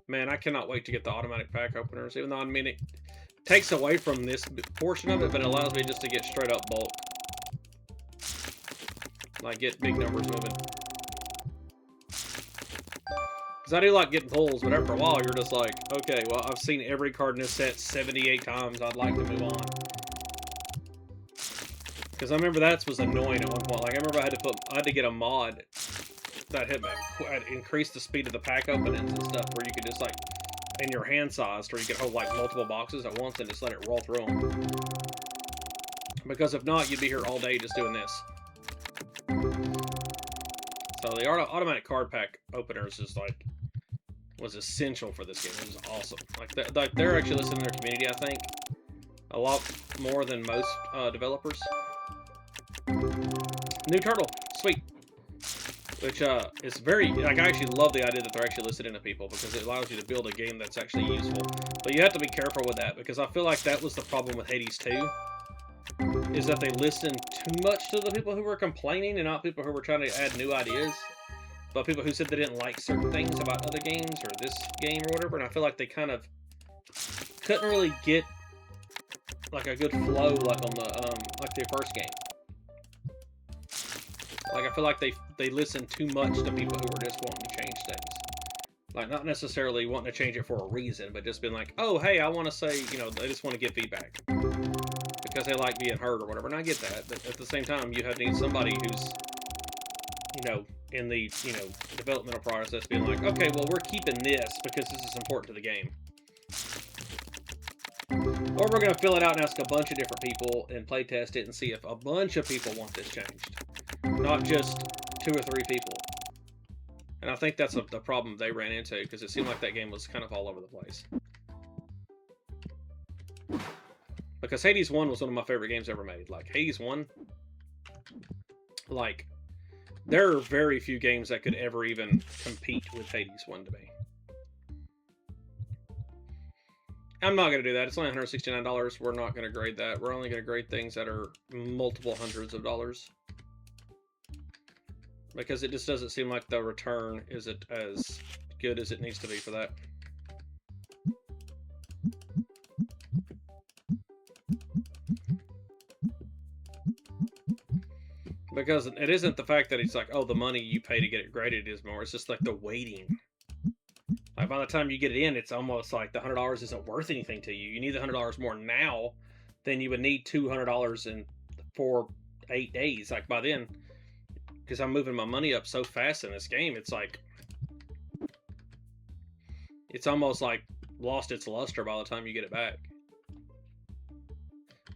Man, I cannot wait to get the automatic pack openers, even though, I mean, it takes away from this portion of it, but it allows me just to get straight up bulk. Like, get big numbers moving. Because I do like getting pulls, but after a while, you're just like, okay, well, I've seen every card in this set 78 times. I'd like to move on. Because I remember that was annoying at one point. Like, I remember I had to get a mod that had increased the speed of the pack openings and stuff, where you could just, like, in your hand size, where you could hold, like, multiple boxes at once and just let it roll through them. Because if not, you'd be here all day just doing this. So the automatic card pack openers is, like, was essential for this game. It was awesome. Like, they're actually listening to their community, I think, a lot more than most developers. New turtle, sweet. Which is very, like, I actually love the idea that they're actually listening to people, because it allows you to build a game that's actually useful. But you have to be careful with that, because I feel like that was the problem with Hades 2, is that they listened too much to the people who were complaining and not people who were trying to add new ideas. But people who said they didn't like certain things about other games or this game or whatever, and I feel like they kind of couldn't really get, like, a good flow like on the like their first game. Like, I feel like they listened too much to people who were just wanting to change things. Like, not necessarily wanting to change it for a reason, but just being like, oh, hey, I want to say, you know, they just want to give feedback. Because they like being heard or whatever, and I get that. But at the same time, you need somebody who's, you know, in the, you know, developmental process being like, okay, well, we're keeping this because this is important to the game. Or we're going to fill it out and ask a bunch of different people and play test it and see if a bunch of people want this changed. Not just 2 or 3 people. And I think that's the problem they ran into, because it seemed like that game was kind of all over the place. Because Hades 1 was one of my favorite games ever made. Like, Hades 1, like, there are very few games that could ever even compete with Hades 1 to me. I'm not going to do that. It's only $169. We're not going to grade that. We're only going to grade things that are multiple hundreds of dollars. Because it just doesn't seem like the return is as good as it needs to be for that. Because it isn't the fact that it's like, oh, the money you pay to get it graded is more. It's just like the waiting. Like, by the time you get it in, it's almost like the $100 isn't worth anything to you. You need the $100 more now than you would need $200 for 8 days. Like, by then, because I'm moving my money up so fast in this game, it's like, it's almost like lost its luster by the time you get it back.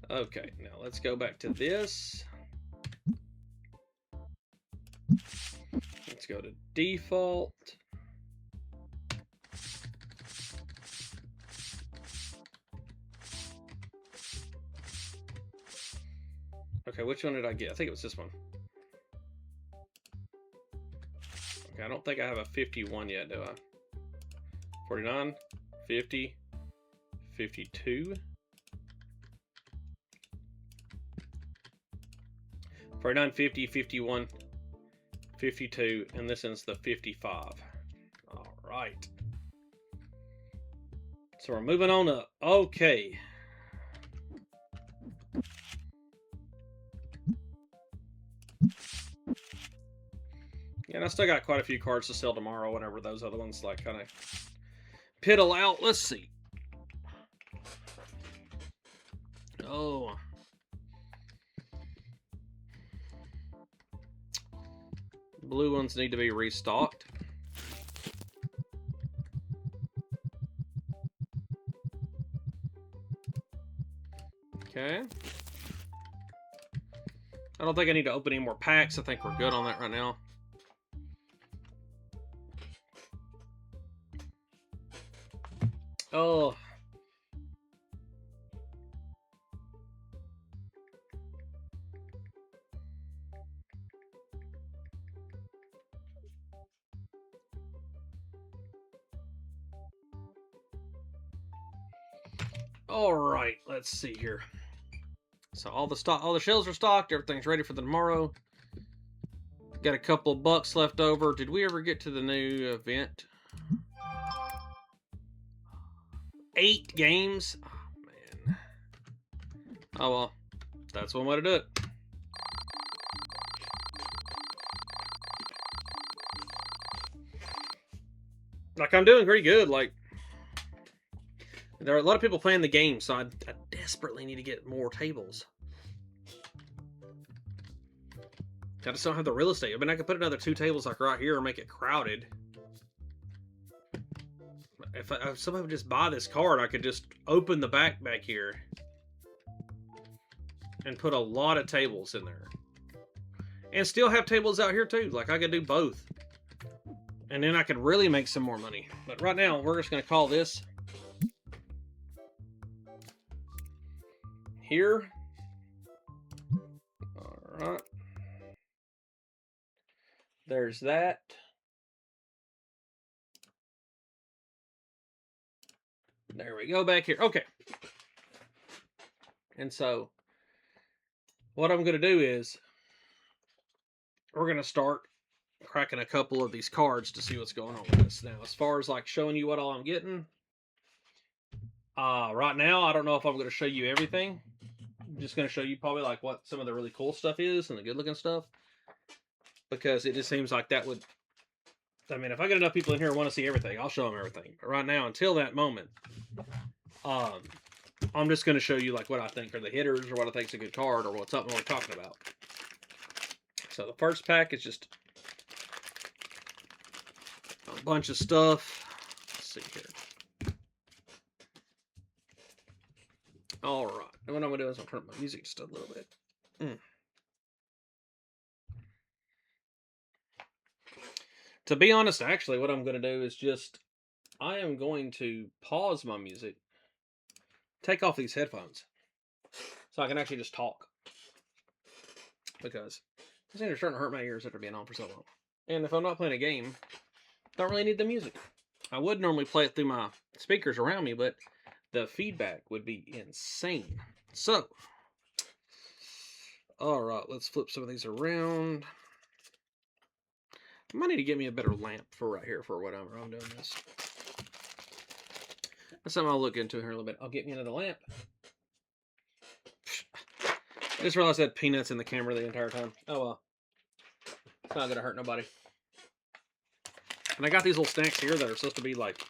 Okay, now let's go back to this. Let's go to default. Okay, which one did I get? I think it was this one. Okay, I don't think I have a 51 yet, do I? 49, 50, 52. 49, 50, 51, 52, and this is the 55. All right. So we're moving on up. Okay. Yeah, and I still got quite a few cards to sell tomorrow whenever those other ones, like, kind of piddle out. Let's see. Oh. Blue ones need to be restocked. Okay. I don't think I need to open any more packs. I think we're good on that right now. Oh. All right, let's see here. So all the shells are stocked. Everything's ready for the tomorrow. Got a couple of bucks left over. Did we ever get to the new event? 8 games. Oh man. Oh well, that's one way to do it. Like I'm doing pretty good. Like there are a lot of people playing the game, so I desperately need to get more tables. I just don't have the real estate. I mean, I could put another 2 tables like right here and make it crowded. If somebody would just buy this card, I could just open the back here and put a lot of tables in there. And still have tables out here too. Like I could do both. And then I could really make some more money. But right now, we're just going to call this here. All right. There's that. There we go back here. Okay. And so what I'm going to do is we're going to start cracking a couple of these cards to see what's going on with this. Now, as far as like showing you what all I'm getting, right now, I don't know if I'm going to show you everything. I'm just going to show you probably like what some of the really cool stuff is and the good looking stuff. Because it just seems like that would, I mean, if I get enough people in here who want to see everything, I'll show them everything. But right now, until that moment, I'm just going to show you like what I think are the hitters or what I think is a good card or what's up and what we're talking about. So the first pack is just a bunch of stuff. Let's see here. All right. And what I'm going to do is I'll turn up my music just a little bit. To be honest, actually, what I'm going to do is just, I am going to pause my music, take off these headphones, so I can actually just talk. Because these things are starting to hurt my ears after being on for so long. And if I'm not playing a game, don't really need the music. I would normally play it through my speakers around me, but the feedback would be insane. So, alright, let's flip some of these around. I might need to get me a better lamp for right here for whatever I'm doing this. That's something I'll look into here in a little bit. I'll get me another lamp. I just realized I had peanuts in the camera the entire time. Oh well. It's not going to hurt nobody. And I got these little snacks here that are supposed to be like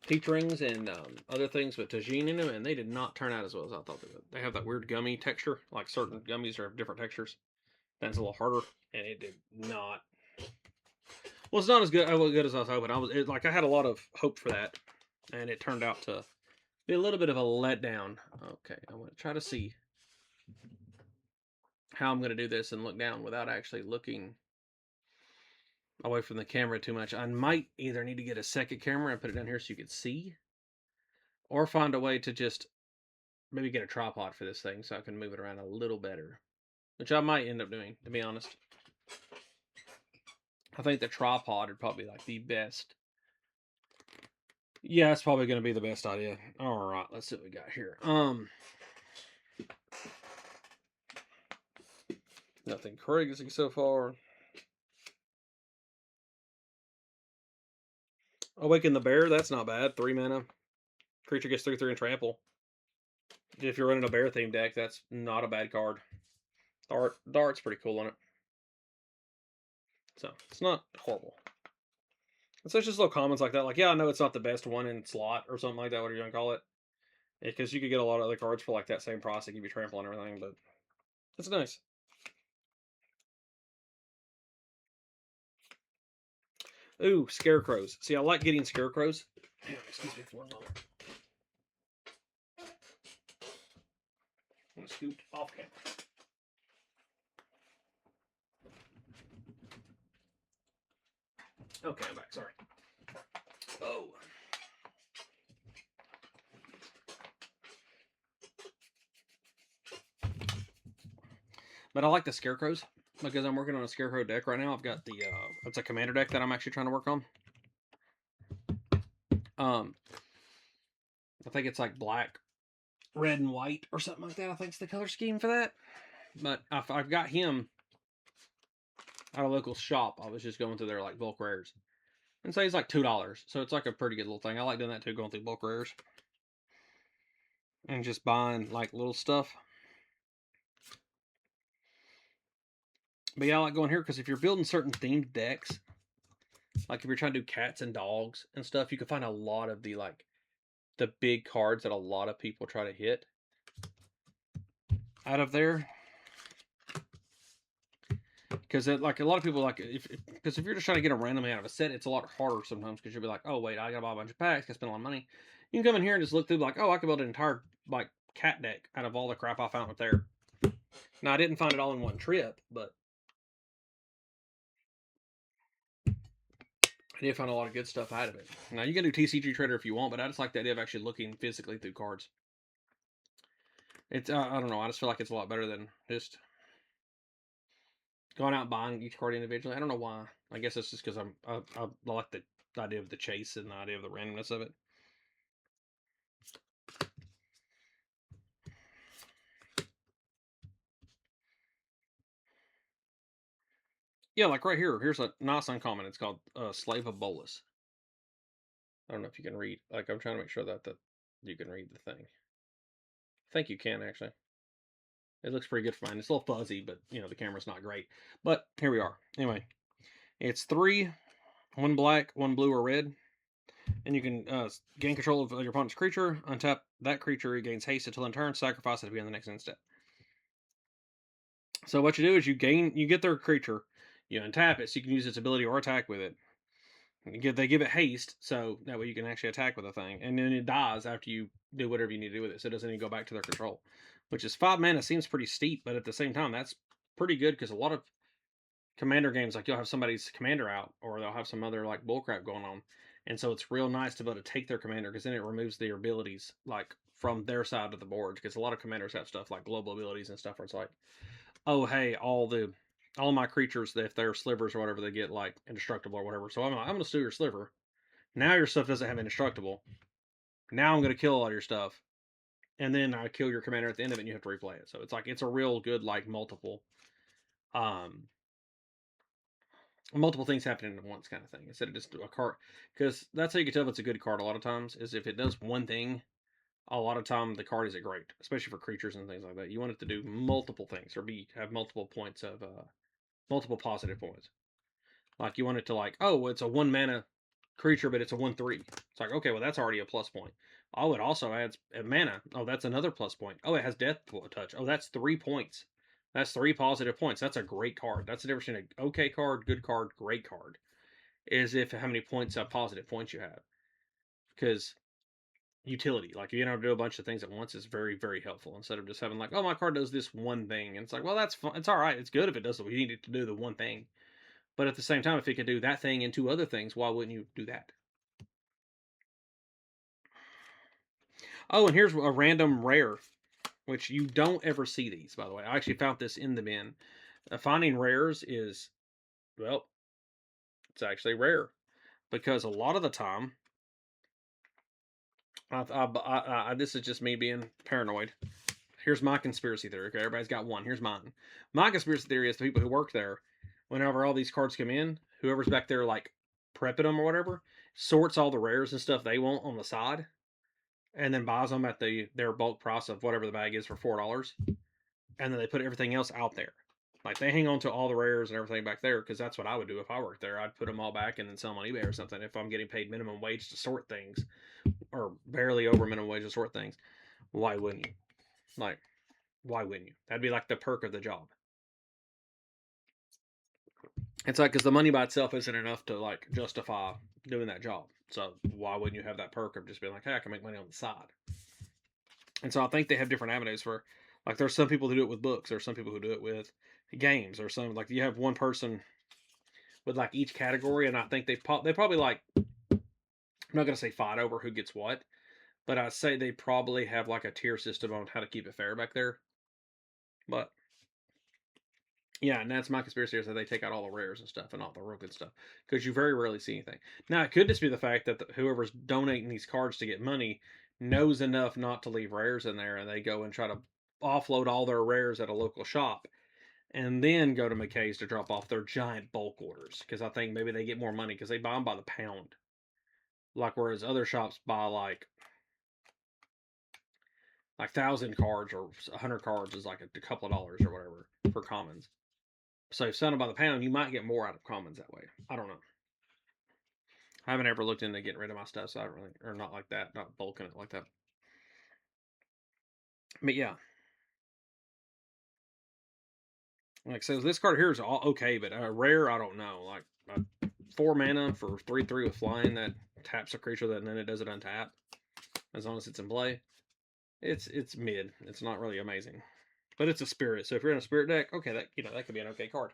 peach rings and other things with tagine in them, and they did not turn out as well as I thought they would. They have that weird gummy texture, like certain gummies are different textures. That's a little harder, and it did not. Well, it's not as good as I was hoping. I had a lot of hope for that, and it turned out to be a little bit of a letdown. Okay, I want to try to see how I'm going to do this and look down without actually looking away from the camera too much. I might either need to get a second camera and put it down here so you can see, or find a way to just maybe get a tripod for this thing so I can move it around a little better, which I might end up doing, to be honest. I think the tripod would probably be like the best. Yeah, it's probably going to be the best idea. All right, let's see what we got here. Nothing crazy so far. Awaken the Bear, that's not bad. 3 mana. Creature gets 3/3 and trample. If you're running a bear themed deck, that's not a bad card. Dart's pretty cool on it. So, it's not horrible. And so it's just little comments like that. Like, yeah, I know it's not the best one in slot or something like that, whatever you want to call it. Because you could get a lot of other cards for like that same price to give you trample and everything, but it's nice. Ooh, scarecrows. See, I like getting scarecrows. Excuse me for one moment. I'm gonna scoot off camera. Okay, I'm back. Sorry. Oh. But I like the scarecrows because I'm working on a scarecrow deck right now. I've got the it's a commander deck that I'm actually trying to work on. I think it's like black, red, and white or something like that. I think it's the color scheme for that. But I've got him at a local shop. I was just going through their like bulk rares, and so he's like $2. So it's like a pretty good little thing. I like doing that too, going through bulk rares and just buying like little stuff. But yeah, I like going here because if you're building certain themed decks, like if you're trying to do cats and dogs and stuff, you can find a lot of the big cards that a lot of people try to hit out of there. Because like a lot of people like because if you're just trying to get them randomly out of a set, it's a lot harder sometimes because you'll be like, oh wait, I gotta buy a bunch of packs, gotta spend a lot of money. You can come in here and just look through like, oh, I could build an entire like cat deck out of all the crap I found up there. Now I didn't find it all in one trip, but I did find a lot of good stuff out of it. Now you can do TCG Trader if you want, but I just like the idea of actually looking physically through cards. It's I don't know, I just feel like it's a lot better than just going out and buying each card individually. I don't know why. I guess it's just because I like the idea of the chase and the idea of the randomness of it. Yeah, like right here. Here's a nice uncommon. It's called Slave of Bolus. I don't know if you can read. Like I'm trying to make sure that you can read the thing. I think you can actually. It looks pretty good for mine. It's a little fuzzy, but you know the camera's not great. But here we are. Anyway, it's 3, 1 black, 1 blue or red, and you can gain control of your opponent's creature. Untap that creature, it gains haste until in turn. Sacrifice it to be on the next instant. So what you do is you get their creature, you untap it so you can use its ability or attack with it. They give it haste, so that way you can actually attack with the thing, and then it dies after you do whatever you need to do with it, so it doesn't even go back to their control. Which is 5 mana, seems pretty steep, but at the same time, that's pretty good because a lot of commander games, like you'll have somebody's commander out, or they'll have some other like bullcrap going on, and so it's real nice to be able to take their commander because then it removes their abilities like from their side of the board. Because a lot of commanders have stuff like global abilities and stuff where it's like, oh hey, all my creatures, if they're slivers or whatever, they get like indestructible or whatever. So I'm gonna steal your sliver. Now your stuff doesn't have indestructible. Now I'm gonna kill all your stuff, and then I kill your commander at the end of it, and you have to replay it. So it's like it's a real good like um multiple things happening at once kind of thing instead of just a card. Because that's how you can tell if it's a good card a lot of times is if it does one thing. A lot of time the card isn't great, especially for creatures and things like that. You want it to do multiple things or have multiple points of multiple positive points. Like you want it to like, oh, it's a 1 mana creature, but it's a 1/3. It's like, okay, well that's already a plus point. Oh, it also adds a mana. Oh, that's another plus point. Oh, it has death touch. Oh, that's 3 points. That's 3 positive points. That's a great card. That's the difference between an okay card, good card, great card. Is if how many points positive points you have. Because utility, like you know, do a bunch of things at once is very, very helpful instead of just having like, oh, my card does this one thing. And it's like, well, that's fun. It's all right. It's good if it does what you need it to do the one thing. But at the same time, if it could do that thing and 2 other things, why wouldn't you do that? Oh, and here's a random rare, which you don't ever see these, by the way. I actually found this in the bin. Finding rares is, well, it's actually rare because a lot of the time, this is just me being paranoid. Here's my conspiracy theory. Okay, everybody's got one. Here's mine. My conspiracy theory is the people who work there, whenever all these cards come in, whoever's back there like prepping them or whatever, sorts all the rares and stuff they want on the side, and then buys them at their bulk price of whatever the bag is for $4, and then they put everything else out there. Like they hang on to all the rares and everything back there because that's what I would do if I worked there. I'd put them all back and then sell them on eBay or something if I'm getting paid minimum wage to sort things, or barely over minimum wage to sort things. why wouldn't you? Like, why wouldn't you? That'd be like the perk of the job. It's like, because the money by itself isn't enough to like justify doing that job. So why wouldn't you have that perk of just being like, hey, I can make money on the side? And so I think they have different avenues for, like, there's some people who do it with books. There's some people who do it with games. Or some, like, you have one person with like each category, and I think they probably like, I'm not gonna say fight over who gets what, but I say they probably have like a tier system on how to keep it fair back there. But yeah, and that's my conspiracy is that they take out all the rares and stuff and all the real good stuff because you very rarely see anything. Now it could just be the fact that whoever's donating these cards to get money knows enough not to leave rares in there, and they go and try to offload all their rares at a local shop, and then go to McKay's to drop off their giant bulk orders because I think maybe they get more money because they buy them by the pound, like whereas other shops buy like 1,000 cards or 100 cards is like a couple of dollars or whatever for commons. So if selling by the pound, you might get more out of commons that way. I don't know. I haven't ever looked into getting rid of my stuff, so I don't really, or not like that, not bulking it like that. But yeah, like so, this card here is all okay, but rare, I don't know. Like 4 mana for 3/3 with flying that taps a creature that and then it does it untap as long as it's in play. It's mid. It's not really amazing, but it's a spirit. So if you're in a spirit deck, okay, that that could be an okay card.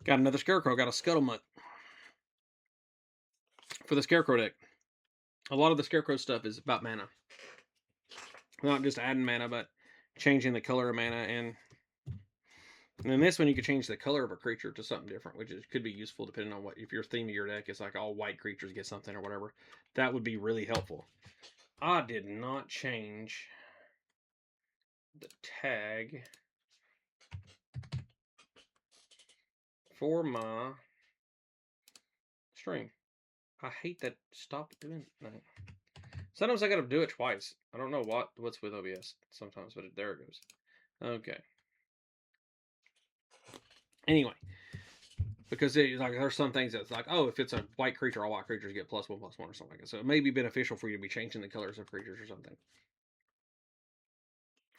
Got another Scarecrow. Got a Scuttlemutt for the Scarecrow deck. A lot of the Scarecrow stuff is about mana. Not just adding mana, but changing the color of mana. And in this one, you could change the color of a creature to something different, which could be useful depending on what, if your theme of your deck is like all white creatures get something or whatever. That would be really helpful. I did not change the tag for my stream. I hate that. Stop doing that. Sometimes I gotta do it twice. I don't know what's with OBS sometimes, but there it goes. Okay. Anyway, because like there's some things that's like, oh, if it's a white creature, all white creatures get +1/+1 or something like that. So it may be beneficial for you to be changing the colors of creatures or something.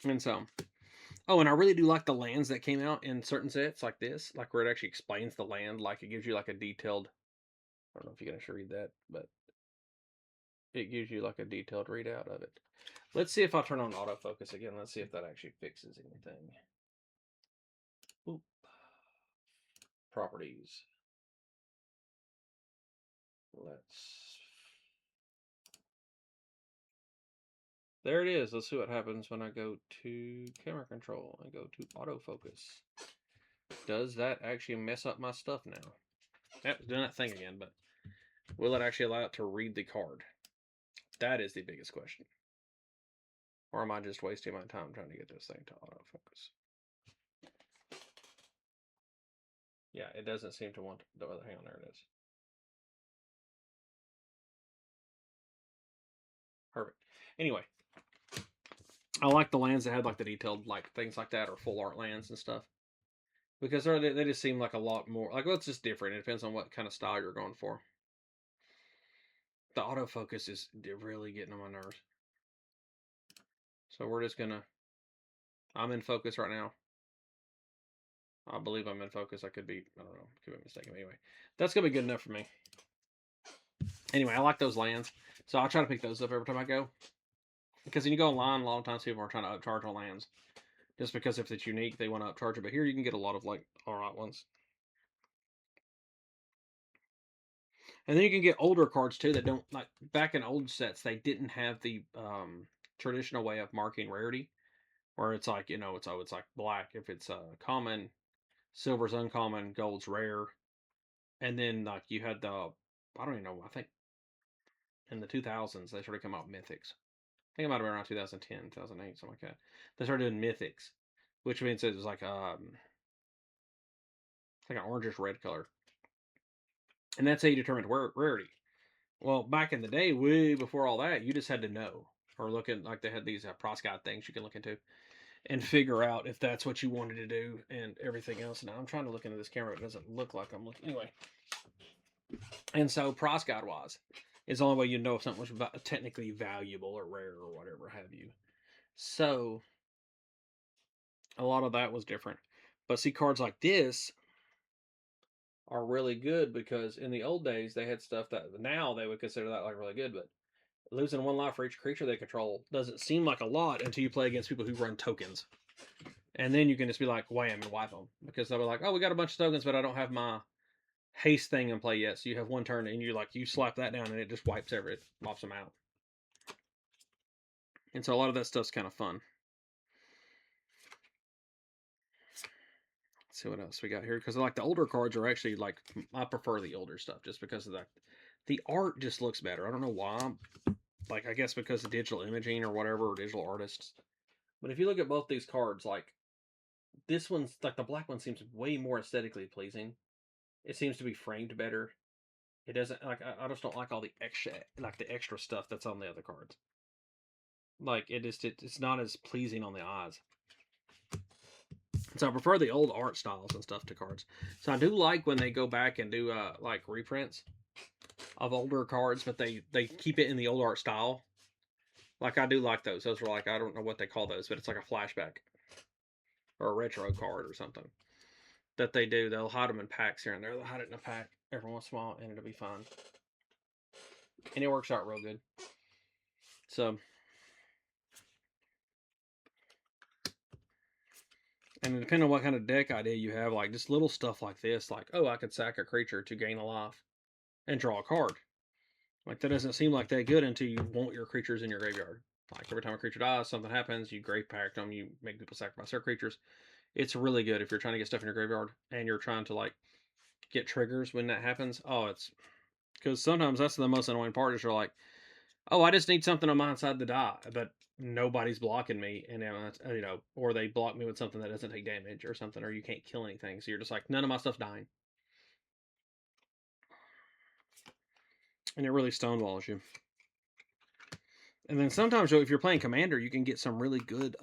And so, oh, and I really do like the lands that came out in certain sets like this, like where it actually explains the land, like it gives you like a detailed. I don't know if you can actually read that, but it gives you like a detailed readout of it. Let's see if I turn on autofocus again. Let's see if that actually fixes anything. Oop. Properties. There it is. Let's see what happens when I go to camera control and go to autofocus. Does that actually mess up my stuff now? Yep, it's doing that thing again, but will it actually allow it to read the card? That is the biggest question. Or am I just wasting my time trying to get this thing to autofocus? Yeah, it doesn't seem to want to. Hang on, there it is. Perfect. Anyway, I like the lands that have like the detailed like things like that or full art lands and stuff. Because they just seem like a lot more like, well, it's just different. It depends on what kind of style you're going for. The autofocus is really getting on my nerves. So we're just gonna. I'm in focus right now. I believe I'm in focus. I could be. I don't know. Could be mistaken. Anyway, that's gonna be good enough for me. Anyway, I like those lands, so I'll try to pick those up every time I go. Because when you go online, a lot of times people are trying to upcharge on lands, just because if it's unique, they want to upcharge it. But here you can get a lot of like alright ones. And then you can get older cards too that don't, like back in old sets, they didn't have the traditional way of marking rarity, where it's like it's like black if it's common, silver's uncommon, gold's rare, and then like you had the I don't even know, I think in the 2000s they started coming out with mythics. I think it might have been around 2010, 2008, something like that. They started doing mythics, which means it was like an orangish red color, and that's how you determined rarity. Well, back in the day, way before all that, you just had to know or look at, like they had these Pross Guide things you can look into and figure out if that's what you wanted to do and everything else. Now I'm trying to look into this camera. It doesn't look like I'm looking. Anyway, And so price guide wise is the only way you know if something was technically valuable or rare or whatever have you. So a lot of that was different. But see, cards like this are really good because in the old days they had stuff that now they would consider that like really good, but losing 1 life for each creature they control doesn't seem like a lot until you play against people who run tokens. And then you can just be like, wham, and wipe them. Because they'll be like, oh, we got a bunch of tokens, but I don't have my haste thing in play yet. So you have 1 turn, and you slap that down, and it just wipes them out. And so a lot of that stuff's kind of fun. Let's see what else we got here. Because like the older cards are actually like, I prefer the older stuff just because of that. The art just looks better. I don't know why. Like, I guess because of digital imaging or whatever, or digital artists. But if you look at both these cards, like, this one's, like, the black one seems way more aesthetically pleasing. It seems to be framed better. It doesn't, like, I just don't like all the extra stuff that's on the other cards. Like, it's not as pleasing on the eyes. So I prefer the old art styles and stuff to cards. So I do like when they go back and do, like, reprints of older cards, but they keep it in the old art style. Like, I do like those. Those are like, I don't know what they call those, but it's like a flashback or a retro card or something that they do. They'll hide them in packs here and there. They'll hide it in a pack every once in a while, and it'll be fun. And it works out real good. So, and depending on what kind of deck idea you have, like just little stuff like this, like, oh, I could sack a creature to gain a life and draw a card. Like, that doesn't seem like that good until you want your creatures in your graveyard. Like, every time a creature dies, something happens, you grave pact them, you make people sacrifice their creatures. It's really good if you're trying to get stuff in your graveyard and you're trying to, like, get triggers when that happens. Oh, it's because sometimes that's the most annoying part is you're like, oh, I just need something on my side to die, but nobody's blocking me, and or they block me with something that doesn't take damage or something, or you can't kill anything, so you're just like, none of my stuff's dying, and it really stonewalls you. And then sometimes, if you're playing commander, you can get some really good,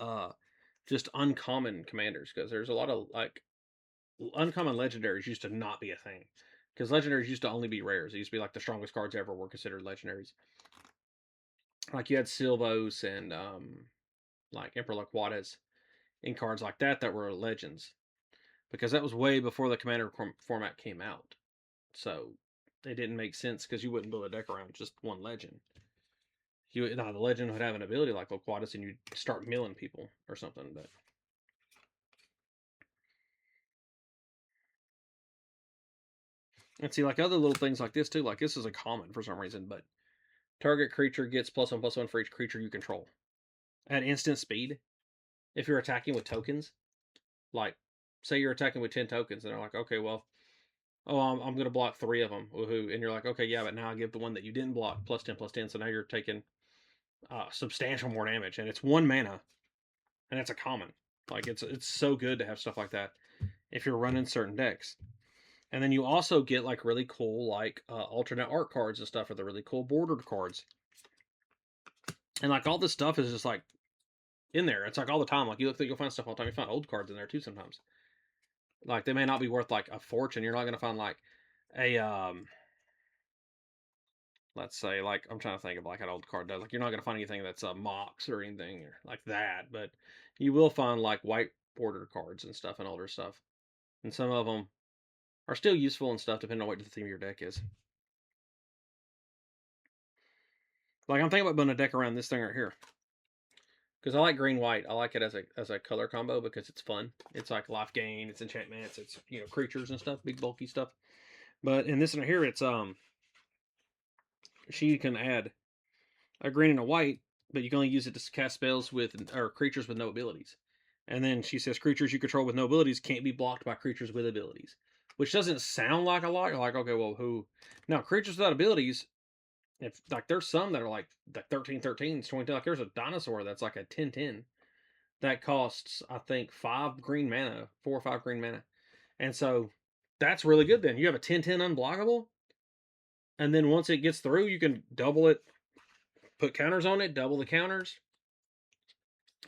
just uncommon commanders because there's a lot of like uncommon legendaries used to not be a thing because legendaries used to only be rares. It used to be like the strongest cards ever were considered legendaries. Like you had Silvos and like Emperor Laquatas in cards like that were legends because that was way before the commander format came out. So it didn't make sense because you wouldn't build a deck around just one legend. The legend would have an ability like Laquatus and you'd start milling people or something. But and see, like other little things like this too. Like this is a common for some reason, but target creature gets +1/+1 for each creature you control at instant speed. If you're attacking with tokens, like say you're attacking with 10 tokens, and they're like, okay, well, oh, I'm going to block 3 of them, woohoo! And you're like, okay, yeah, but now I give the one that you didn't block +10/+10, so now you're taking substantial more damage, and it's 1 mana, and it's a common. Like it's so good to have stuff like that if you're running certain decks. And then you also get like really cool like alternate art cards and stuff, or the really cool bordered cards. And like all this stuff is just like in there. It's like all the time. Like you'll find stuff all the time. You find old cards in there too sometimes. Like they may not be worth like a fortune. You're not going to find like a let's say like I'm trying to think of like an old card does. Like you're not going to find anything that's Mox or anything like that. But you will find like white border cards and stuff and older stuff. And some of them are still useful and stuff depending on what the theme of your deck is. Like I'm thinking about building a deck around this thing right here. Because I like green white. I like it as a color combo because it's fun. It's like life gain, it's enchantments, it's creatures and stuff, big bulky stuff. But in this one here, it's she can add a green and a white, but you can only use it to cast spells or creatures with no abilities. And then she says creatures you control with no abilities can't be blocked by creatures with abilities, which doesn't sound like a lot. You're like, okay, well, who? Now creatures without abilities. If like there's some that are like 13/13s, 20. Like there's a dinosaur that's like a 10/10 that costs I think 5 green mana, 4 or 5 green mana, and so that's really good. Then you have a 10/10 unblockable, and then once it gets through, you can double it, put counters on it, double the counters,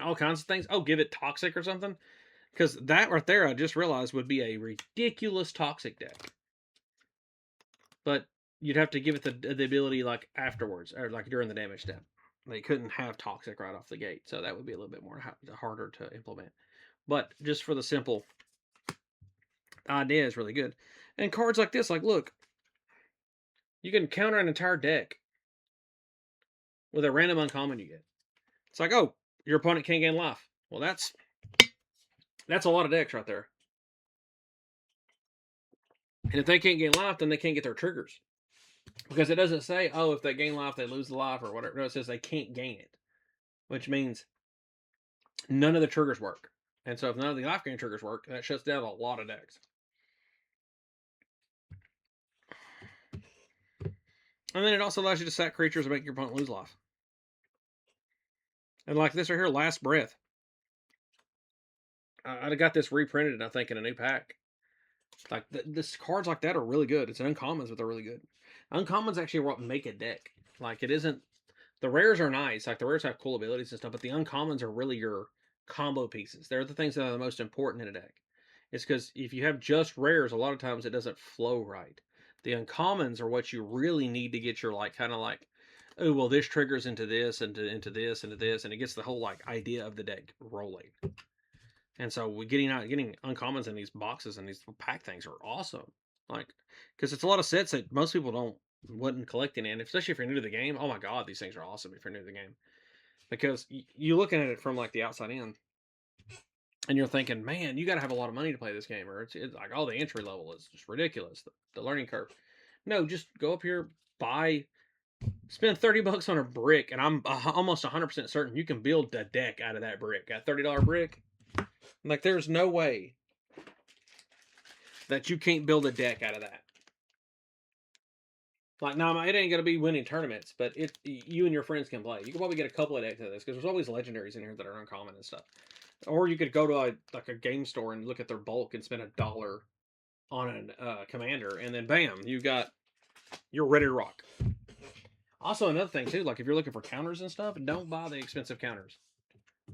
all kinds of things. Oh, give it toxic or something, because that right there I just realized would be a ridiculous toxic deck. But you'd have to give it the ability like afterwards or like during the damage step. They couldn't have toxic right off the gate, so that would be a little bit more harder to implement. But just for the simple idea is really good. And cards like this, like look, you can counter an entire deck with a random uncommon you get. It's like, oh, your opponent can't gain life. Well, that's a lot of decks right there. And if they can't gain life, then they can't get their triggers. Because it doesn't say, oh, if they gain life, they lose the life or whatever. No, it says they can't gain it, which means none of the triggers work. And so if none of the life gain triggers work, that shuts down a lot of decks. And then it also allows you to sack creatures and make your opponent lose life. And like this right here, Last Breath. I got this reprinted, I think, in a new pack. Like this cards like that are really good. It's uncommons, but they're really good. Uncommons actually are what make a deck. Like it isn't. The rares are nice. Like the rares have cool abilities and stuff, but the uncommons are really your combo pieces. They're the things that are the most important in a deck. It's because if you have just rares, a lot of times it doesn't flow right. The uncommons are what you really need to get your like kind of like, oh well, this triggers into this, into this, into this, and it gets the whole like idea of the deck rolling. And so we getting uncommons in these boxes and these pack things are awesome. Like, because it's a lot of sets that most people wouldn't collect in, especially if you're new to the game. Oh my god, these things are awesome if you're new to the game. Because you looking at it from like the outside in, and you're thinking, man, you got to have a lot of money to play this game, or it's like the entry level is just ridiculous. The learning curve. No, just go up here, spend $30 on a brick, and I'm almost 100% certain you can build a deck out of that brick. That $30 brick. Like, there's no way that you can't build a deck out of that. Like, now it ain't gonna be winning tournaments, but you and your friends can play. You can probably get a couple of decks of this because there's always legendaries in here that are uncommon and stuff. Or you could go to a game store and look at their bulk and spend $1 on a commander, and then bam, you're ready to rock. Also, another thing too, like if you're looking for counters and stuff, don't buy the expensive counters.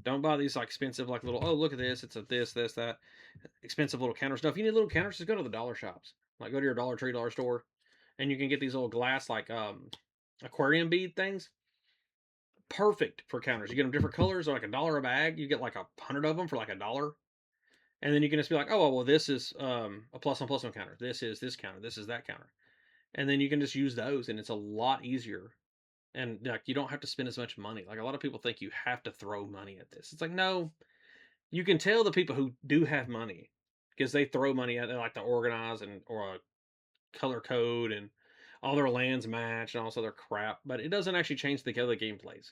Don't buy these like expensive like little, oh look at this, it's a this that expensive little counters. No, if you need little counters, just go to the dollar shops. Like go to your Dollar Tree, dollar store, and you can get these little glass like aquarium bead things. Perfect for counters. You get them different colors, like $1 a bag. You get like 100 of them for like $1. And then you can just be like, oh well, this is a +1/+1 counter. This is this counter. This is that counter. And then you can just use those, and it's a lot easier. And like you don't have to spend as much money. Like a lot of people think you have to throw money at this. It's like no, you can tell the people who do have money because they throw money at it, like to organize and or a color code and all their lands match and all this other crap. But it doesn't actually change the other gameplays.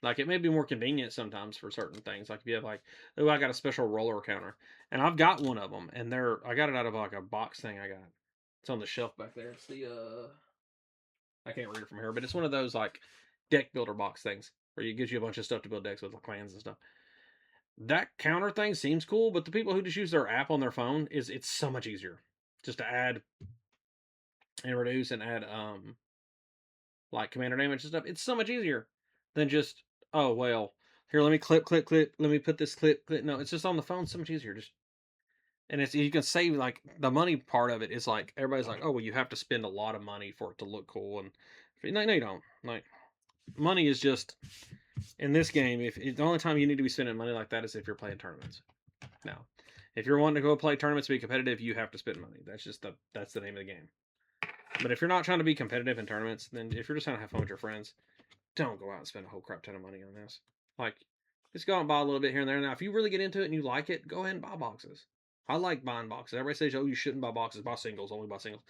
Like it may be more convenient sometimes for certain things. Like if you have like, oh, I got a special roller counter, and I've got one of them, and I got it out of like a box thing I got. It's on the shelf back there. It's the I can't read it from here, but it's one of those like deck builder box things where it gives you a bunch of stuff to build decks with, like clans and stuff. That counter thing seems cool, but the people who just use their app on their phone it's so much easier just to add and reduce and add like commander damage and stuff. It's so much easier than just oh well here let me clip let me put this clip. No, it's just on the phone so much easier just and it's you can save like the money part of it is like everybody's like oh well you have to spend a lot of money for it to look cool and no you don't like money is just in this game if the only time you need to be spending money like that is if you're playing tournaments. Now if you're wanting to go play tournaments to be competitive you have to spend money. That's the name of the game. But if you're not trying to be competitive in tournaments, then if you're just trying to have fun with your friends, don't go out and spend a whole crap ton of money on this. Like, just go out and buy a little bit here and there. Now, if you really get into it and you like it, go ahead and buy boxes. I like buying boxes. Everybody says, oh, you shouldn't buy boxes, buy singles, only buy singles.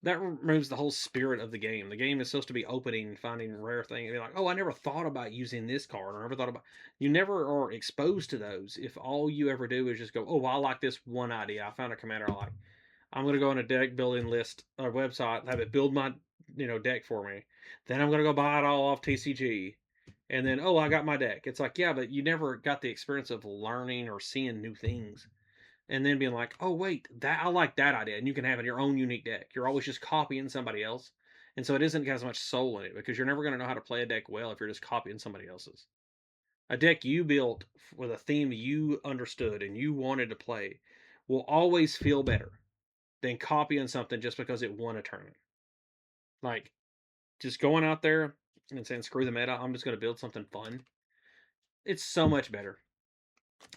That removes the whole spirit of the game. The game is supposed to be opening, finding rare things, and be like, oh, I never thought about using this card, or I never thought about. You never are exposed to those if all you ever do is just go, oh, well, I like this one idea. I found a commander I like. I'm gonna go on a deck building list or website, have it build my deck for me. Then I'm gonna go buy it all off TCG, and then oh I got my deck. It's like yeah, but you never got the experience of learning or seeing new things, and then being like oh wait that I like that idea, and you can have your own unique deck. You're always just copying somebody else, and so it isn't got as much soul in it because you're never gonna know how to play a deck well if you're just copying somebody else's. A deck you built with a theme you understood and you wanted to play will always feel better than copying something just because it won a tournament. Like, just going out there and saying, screw the meta, I'm just going to build something fun. It's so much better.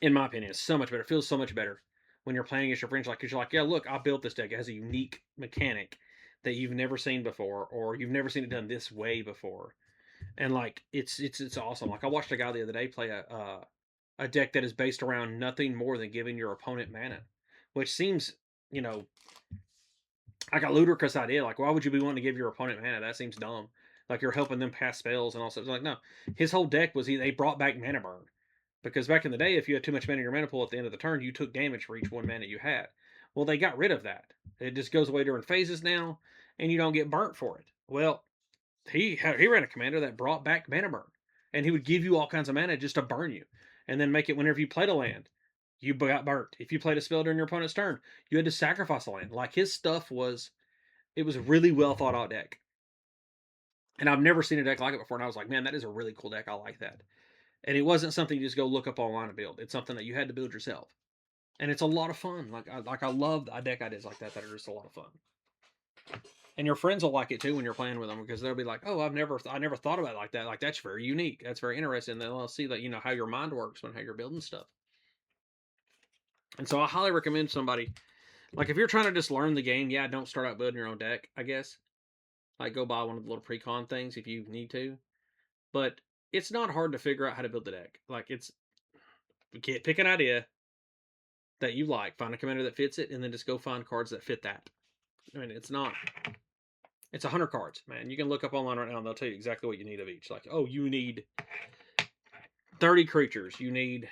In my opinion, it's so much better. It feels so much better when you're playing against your friends. Like, because you're like, yeah, look, I built this deck. It has a unique mechanic that you've never seen before, or you've never seen it done this way before. And like, it's awesome. Like, I watched a guy the other day play a deck that is based around nothing more than giving your opponent mana, which seems, you know, like a ludicrous idea. Like, why would you be wanting to give your opponent mana? That seems dumb. Like, you're helping them pass spells and all sorts. Like, no, his whole deck was they brought back mana burn, because back in the day, if you had too much mana in your mana pool at the end of the turn, you took damage for each one mana you had. Well, they got rid of that. It just goes away during phases now, and you don't get burnt for it. Well, he ran a commander that brought back mana burn, and he would give you all kinds of mana just to burn you, and then make it whenever you played a land, you got burnt. If you played a spell during your opponent's turn, you had to sacrifice a land. Like, his stuff was, it was a really well thought out deck, and I've never seen a deck like it before. And I was like, man, that is a really cool deck. I like that. And it wasn't something you just go look up online and build. It's something that you had to build yourself, and it's a lot of fun. I love deck ideas like that are just a lot of fun. And your friends will like it too when you're playing with them, because they'll be like, "Oh, I never thought about it like that. Like, that's very unique. That's very interesting." And they'll see that, how your mind works when how you're building stuff. And so I highly recommend somebody, like, if you're trying to just learn the game, yeah, don't start out building your own deck. I guess, like, go buy one of the little pre-con things if you need to. But it's not hard to figure out how to build the deck. Like, it's pick an idea that you like, find a commander that fits it, and then just go find cards that fit that. I mean, it's 100 cards, man. You can look up online right now and they'll tell you exactly what you need of each. Like, oh, you need 30 creatures, you need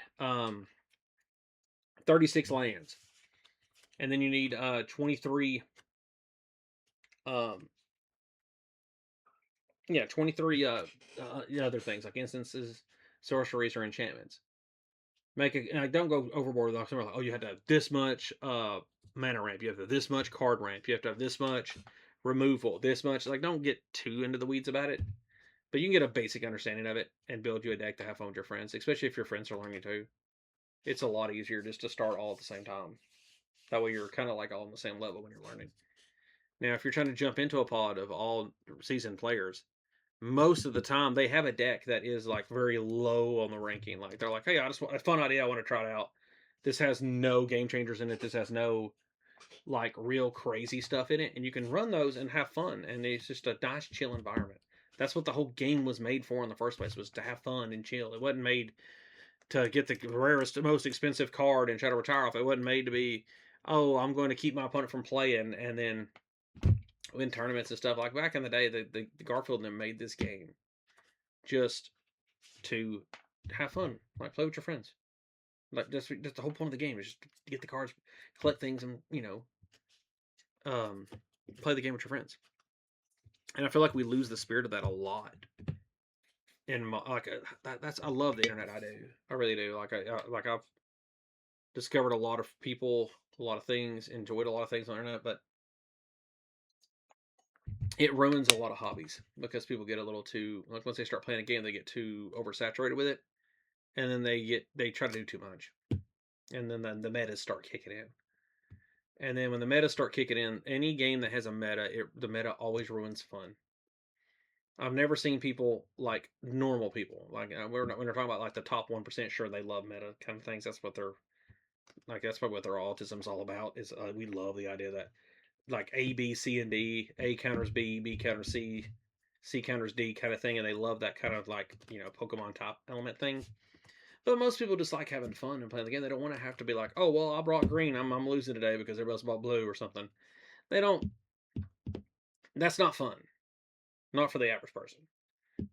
36 lands, and then you need 23 um 23 other things like instances, sorceries, or enchantments. Make it, and I don't go overboard with like, oh, you have to have this much mana ramp, you have to have this much card ramp, you have to have this much removal, this much. Like, don't get too into the weeds about it. But you can get a basic understanding of it and build you a deck to have fun with your friends, especially if your friends are learning too. It's a lot easier just to start all at the same time. That way you're kind of like all on the same level when you're learning. Now, if you're trying to jump into a pod of all seasoned players, most of the time they have a deck that is like very low on the ranking. Like, they're like, hey, I just want a fun idea, I want to try it out. This has no game changers in it. This has no like real crazy stuff in it, and you can run those and have fun. And it's just a nice, chill environment. That's what the whole game was made for in the first place, was to have fun and chill. It wasn't made to get the rarest, most expensive card and try to retire off. It wasn't made to be, oh, I'm going to keep my opponent from playing and then win tournaments and stuff. Like, back in the day, the Garfield and them made this game just to have fun, like play with your friends. Like, that's the whole point of the game, is just to get the cards, collect things, and um, play the game with your friends. And I feel like we lose the spirit of that a lot. In my, like, that's, I love the internet. I do. I really do. Like, I've discovered a lot of people, a lot of things, enjoyed a lot of things on the internet, but it ruins a lot of hobbies because people get a little too, like, once they start playing a game, they get too oversaturated with it, and then they try to do too much, and then the metas start kicking in. And then when the metas start kicking in, any game that has a meta, the meta always ruins fun. I've never seen people, like normal people, like, we're not, when we're talking about like the top 1%, sure, they love meta kind of things. That's what they're like. That's probably what their autism's all about. Is we love the idea that, like, A, B, C, and D, A counters B, B counters C, C counters D kind of thing, and they love that kind of, like, Pokemon type element thing. But most people just like having fun and playing the game. They don't want to have to be like, oh, well, I brought green, I'm losing today because everybody else bought blue or something. They don't. That's not fun. Not for the average person.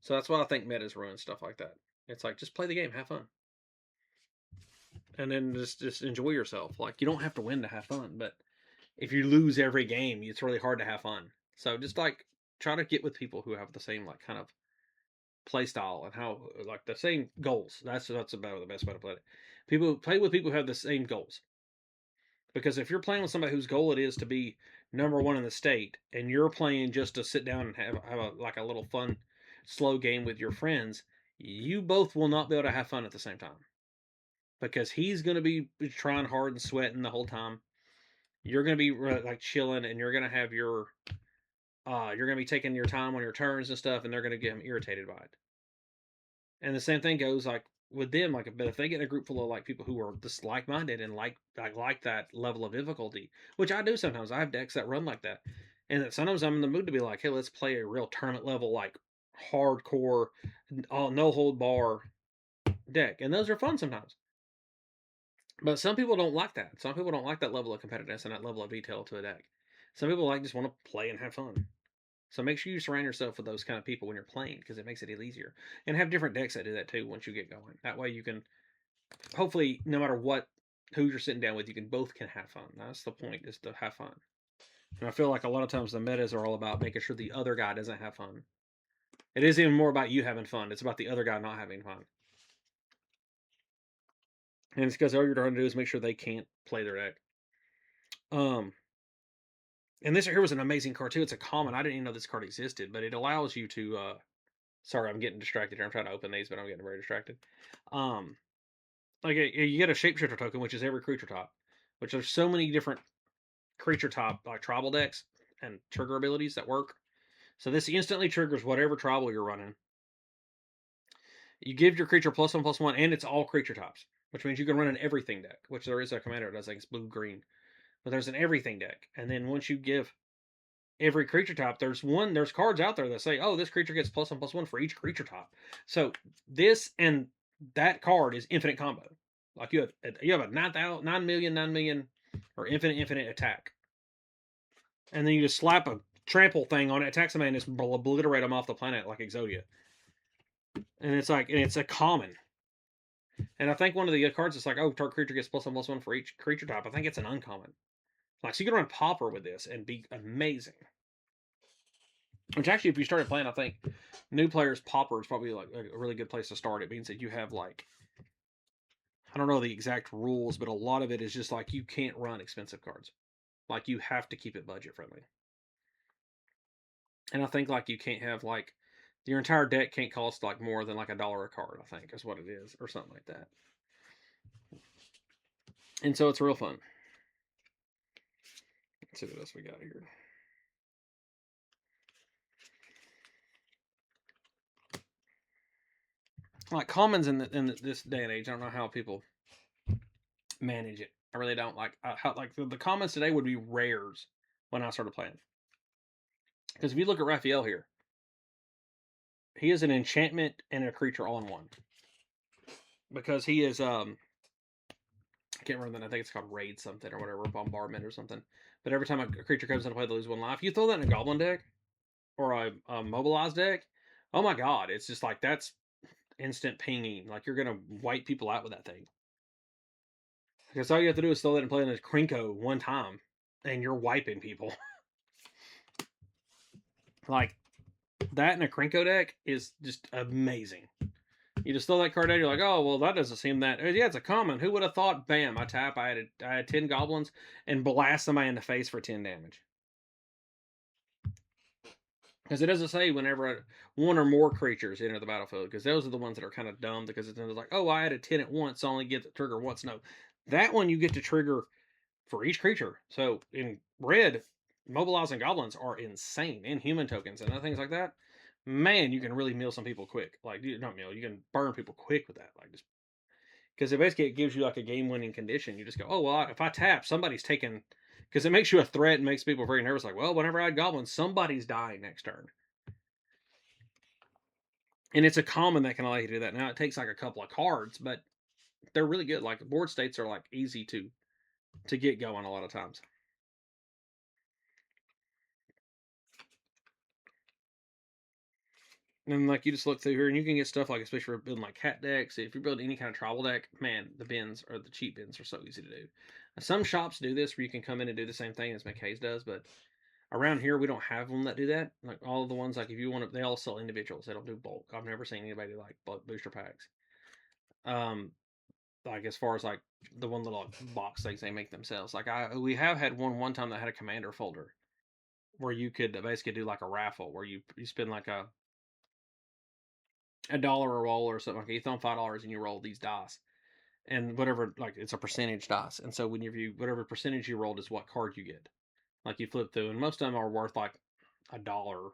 So that's why I think metas ruin stuff like that. It's like, just play the game, have fun, and then just enjoy yourself. Like, you don't have to win to have fun, but if you lose every game, it's really hard to have fun. So just, like, try to get with people who have the same, like, kind of play style and how, like, the same goals. That's about the best way to play it. Play with people who have the same goals. Because if you're playing with somebody whose goal it is to be number one in the state, and you're playing just to sit down and have like a little fun, slow game with your friends, you both will not be able to have fun at the same time. Because he's going to be trying hard and sweating the whole time. You're going to be like chilling, and you're going to have your you're going to be taking your time on your turns and stuff, and they're going to get them irritated by it. And the same thing goes like with them. Like, but if they get in a group full of like people who are just like minded and like that level of difficulty, which I do sometimes. I have decks that run like that, and that sometimes I'm in the mood to be like, hey, let's play a real tournament level, like hardcore, no hold bar deck, and those are fun sometimes. But some people don't like that. Some people don't like that level of competitiveness and that level of detail to a deck. Some people like just want to play and have fun. So make sure you surround yourself with those kind of people when you're playing because it makes it easier. And have different decks that do that too once you get going. That way you can hopefully no matter what who you're sitting down with, you can both can have fun. That's the point is to have fun. And I feel like a lot of times the metas are all about making sure the other guy doesn't have fun. It is even more about you having fun. It's about the other guy not having fun. And it's because all you're trying to do is make sure they can't play their deck. And this here was an amazing card too. It's a common. I didn't even know this card existed, but it allows you to. Sorry, I'm getting distracted here. I'm trying to open these, but I'm getting very distracted. Um, like you get a shapeshifter token, which is every creature top. Which there's so many different creature top like tribal decks and trigger abilities that work. So this instantly triggers whatever tribal you're running. You give your creature +1/+1, and it's all creature tops, which means you can run an everything deck. Which there is a commander that does, like it's blue green, but there's an everything deck. And then once you give every creature type, there's cards out there that say, oh, this creature gets +1/+1 for each creature type. So this and that card is infinite combo. Like you have a 9,000,000 or infinite attack, and then you just slap a trample thing on it, attack somebody, and just obliterate them off the planet like Exodia. And it's a common. And I think one of the cards is like, oh, target creature gets +1/+1 for each creature type. I think it's an uncommon. Like, so you can run Pauper with this and be amazing. Which actually, if you started playing, I think new players Pauper is probably like a really good place to start. It means that you have like, I don't know the exact rules, but a lot of it is just like you can't run expensive cards. Like you have to keep it budget friendly. And I think like you can't have like your entire deck can't cost like more than like $1 a card. I think is what it is, or something like that. And so it's real fun. Let's see what else we got here. Like commons in this day and age, I don't know how people manage it. I really don't like how like the commons today would be rares when I started playing. Because if you look at Raphael here, he is an enchantment and a creature all in one. Because he is I can't remember that. I think it's called raid something or whatever, bombardment or something. But every time a creature comes into play, they lose 1 life. You throw that in a goblin deck or a mobilized deck, oh my god, it's just like that's instant pinging. Like you're gonna wipe people out with that thing. Because all you have to do is throw that and play in a Krinko one time, and you're wiping people. Like that in a Krinko deck is just amazing. You just throw that card out, you're like, oh well, that doesn't seem that. Yeah, it's a common. Who would have thought? Bam! I tap. I had 10 goblins and blast somebody in the face for 10 damage. Because it doesn't say whenever one or more creatures enter the battlefield, because those are the ones that are kind of dumb. Because it's like, oh, I added 10 at once, so I only get the trigger once. No, that one you get to trigger for each creature. So in red, mobilizing goblins are insane, and human tokens and other things like that. Man, you can really mill some people quick. Like not mill, you can burn people quick with that. Like just because it gives you like a game-winning condition. You just go, oh well, if I tap, somebody's taking. Because it makes you a threat and makes people very nervous. Like, well, whenever I had goblins, somebody's dying next turn. And it's a common that can allow you to do that. Now it takes like a couple of cards, but they're really good. Like board states are like easy to get going a lot of times. And like you just look through here and you can get stuff like, especially for building like cat decks. If you're building any kind of tribal deck, man, the bins or the cheap bins are so easy to do. Now, some shops do this where you can come in and do the same thing as McKay's does, but around here we don't have them that do that. Like all of the ones, like if you want to, they all sell individuals. They don't do bulk. I've never seen anybody like booster packs. Like as far as like the one little box things they make themselves. Like we have had one time that had a commander folder where you could basically do like a raffle where you spend like a dollar a roll or something. Like you throw $5 and you roll these dice, and whatever, like it's a percentage dice. And so when you whatever percentage you rolled is what card you get. Like you flip through, and most of them are worth like $1.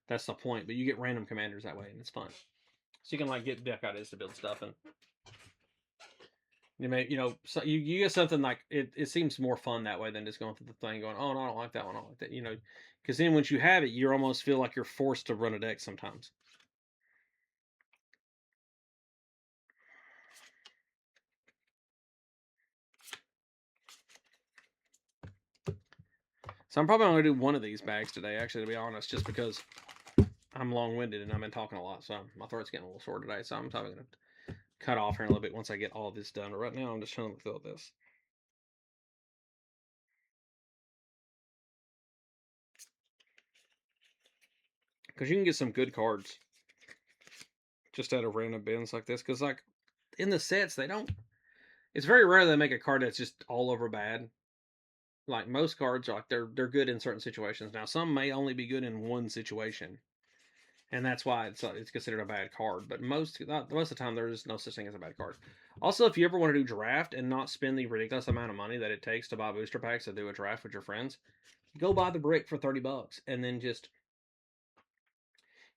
That's the point. But you get random commanders that way, and it's fun. So you can like get deck ideas to build stuff, and so you get something like it. It seems more fun that way than just going through the thing, going, oh no, I don't like that one, I don't like that. Because then once you have it, you almost feel like you're forced to run a deck sometimes. So I'm probably going to do one of these bags today, actually, to be honest, just because I'm long-winded and I've been talking a lot, so my throat's getting a little sore today. So I'm probably going to cut off here in a little bit once I get all this done. But right now, I'm just trying to fill this. Because you can get some good cards just out of random bins like this. Because, like, in the sets, they don't... It's very rare they make a card that's just all over bad. Like, most cards are like, they're good in certain situations. Now, some may only be good in one situation. And that's why it's considered a bad card. But most of the time, there's no such thing as a bad card. Also, if you ever want to do draft and not spend the ridiculous amount of money that it takes to buy booster packs to do a draft with your friends, go buy the brick for $30, and then just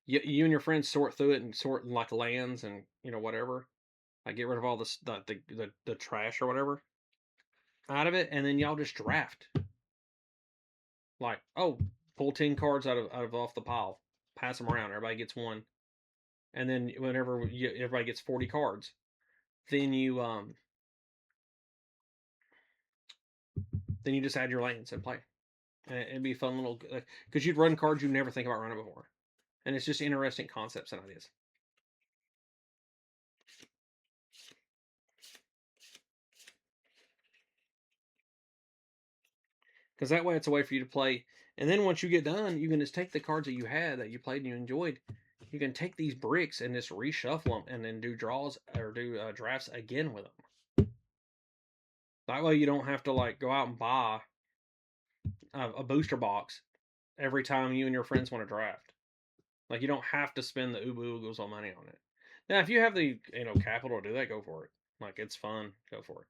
you and your friends sort through it and sort like lands and whatever. Like get rid of all the trash or whatever out of it, and then y'all just draft. Like, oh, pull 10 cards out of off the pile, pass them around. Everybody gets one, and then whenever everybody gets 40 cards, then you just add your lands and play, and it'd be a fun little because you'd run cards you never think about running before, and it's just interesting concepts and ideas. Because that way it's a way for you to play. And then once you get done, you can just take the cards that you had that you played and you enjoyed. You can take these bricks and just reshuffle them and then do draws or do drafts again with them. That way you don't have to like go out and buy a booster box every time you and your friends want to draft. Like you don't have to spend the ubu oogles on money on it. Now, if you have the capital to do that, go for it. Like it's fun, go for it.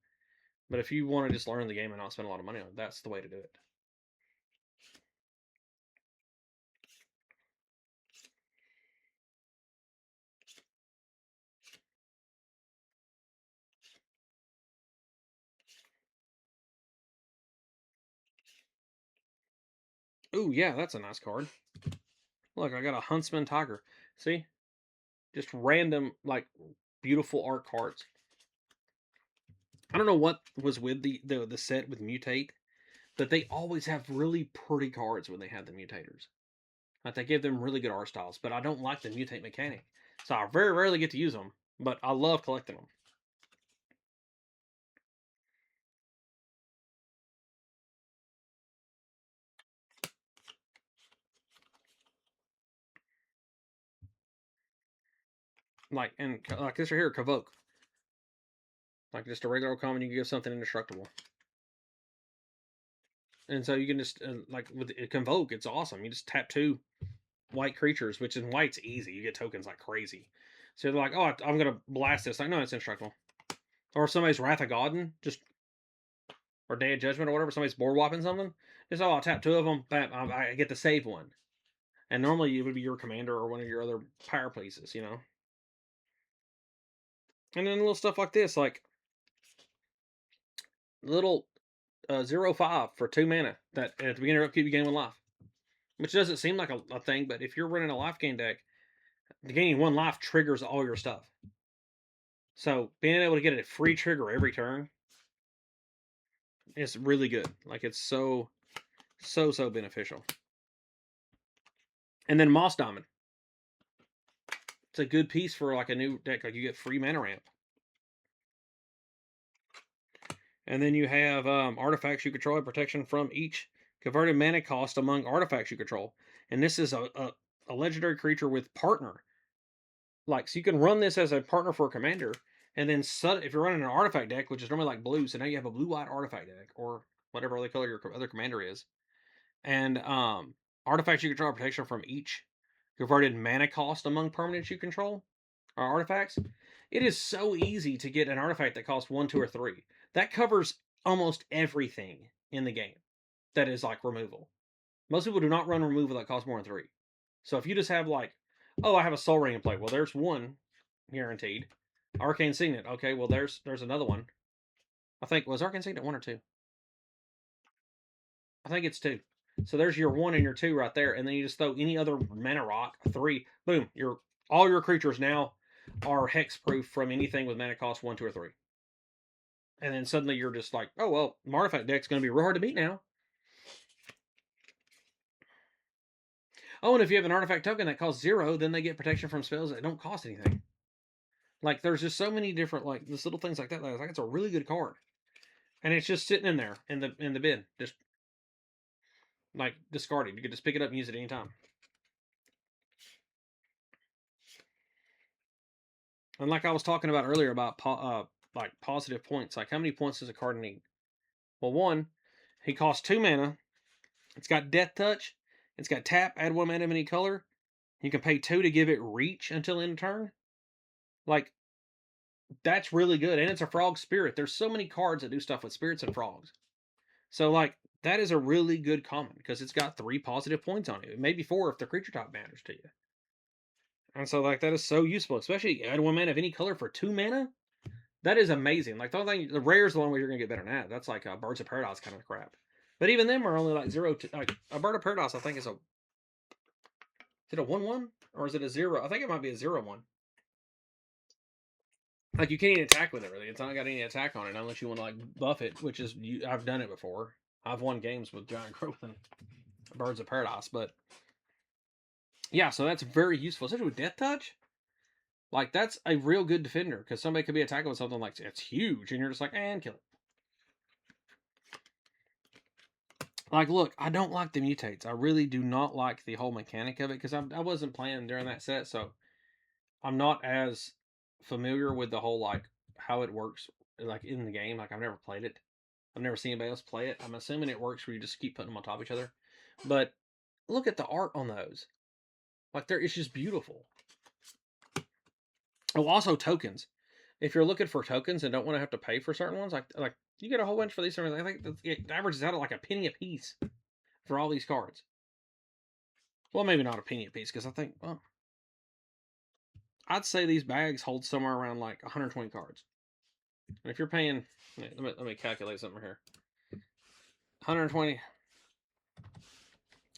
But if you want to just learn the game and not spend a lot of money on it, that's the way to do it. Ooh, yeah, that's a nice card. Look, I got a Huntsman Tiger. See? Just random, like, beautiful art cards. I don't know what was with the set with Mutate, but they always have really pretty cards when they have the Mutators. Like, they give them really good art styles, but I don't like the Mutate mechanic. So I very rarely get to use them, but I love collecting them. Like, and like this right here, Convoke. Like, just a regular common, you can give something indestructible. And so you can just, like, with Convoke, it's awesome. You just tap 2 white creatures, which in white's easy. You get tokens like crazy. So they're like, oh, I'm going to blast this. Like, no, it's indestructible. Or if somebody's Wrath of Godin, or Day of Judgment or whatever, somebody's board whopping something, just, oh, I'll tap 2 of them, bam, I get to save one. And normally it would be your commander or one of your other power pieces, And then little stuff like this, like little 0/5 for 2 mana that at the beginning of keep you game 1 life. Which doesn't seem like a thing, but if you're running a life gain deck, gaining 1 life triggers all your stuff. So being able to get a free trigger every turn is really good. Like it's so beneficial. And then Moss Diamond. It's a good piece for like a new deck. Like you get free mana ramp. And then you have artifacts you control and protection from each converted mana cost among artifacts you control. And this is a legendary creature with partner. Like, so you can run this as a partner for a commander. And then if you're running an artifact deck, which is normally like blue, so now you have a blue-white artifact deck, or whatever other color your other commander is. And artifacts you control protection from each converted mana cost among permanents you control, or artifacts. It is so easy to get an artifact that costs 1, 2, or 3. That covers almost everything in the game that is like removal. Most people do not run removal that costs more than 3. So if you just have like, oh, I have a Soul Ring in play. Well, there's one guaranteed. Arcane Signet. Okay, well there's another one. I think was Arcane Signet 1 or 2. I think it's 2. So there's your 1 and your 2 right there, and then you just throw any other mana rock, 3. Boom. All your creatures now are hexproof from anything with mana cost 1, 2, or 3. And then suddenly you're just like, oh well, my artifact deck's going to be real hard to beat now. Oh, and if you have an artifact token that costs 0, then they get protection from spells that don't cost anything. Like there's just so many different like this little things like that. Like it's a really good card, and it's just sitting in there in the bin, just like discarded. You can just pick it up and use it anytime. And like I was talking about earlier about like positive points, like how many points does a card need? Well, 1, he costs 2 mana. It's got Death Touch. It's got tap, add 1 mana of any color. You can pay 2 to give it reach until end of turn. Like, that's really good. And it's a frog spirit. There's so many cards that do stuff with spirits and frogs. So, like, that is a really good common because it's got 3 positive points on it. Maybe 4 if the creature type matters to you. And so, like, that is so useful, especially add 1 mana of any color for 2 mana. That is amazing. Like, the only thing, the rare is the one where you're going to get better than that. That's like a Birds of Paradise kind of crap. But even them are only like 0 to, like, a Bird of Paradise, I think is it a 1/1? Or is it a 0? I think it might be a 0/1. Like, you can't even attack with it, really. It's not got any attack on it unless you want to, like, buff it, which is, I've done it before. I've won games with Giant Growth and Birds of Paradise, but yeah, so that's very useful, especially with Death Touch. Like, that's a real good defender, because somebody could be attacking with something like, it's huge, and you're just like, and kill it. Like, look, I don't like the mutates. I really do not like the whole mechanic of it, because I wasn't playing during that set, so I'm not as familiar with the whole, like, how it works, like, in the game. Like, I've never played it. I've never seen anybody else play it. I'm assuming it works where you just keep putting them on top of each other. But look at the art on those. Like, it's just beautiful. Oh, also tokens. If you're looking for tokens and don't want to have to pay for certain ones, like you get a whole bunch for these. I think it averages out at like a penny a piece for all these cards. Well, maybe not a penny a piece, because I think, well, I'd say these bags hold somewhere around like 120 cards. And if you're paying, let me calculate something here. 120.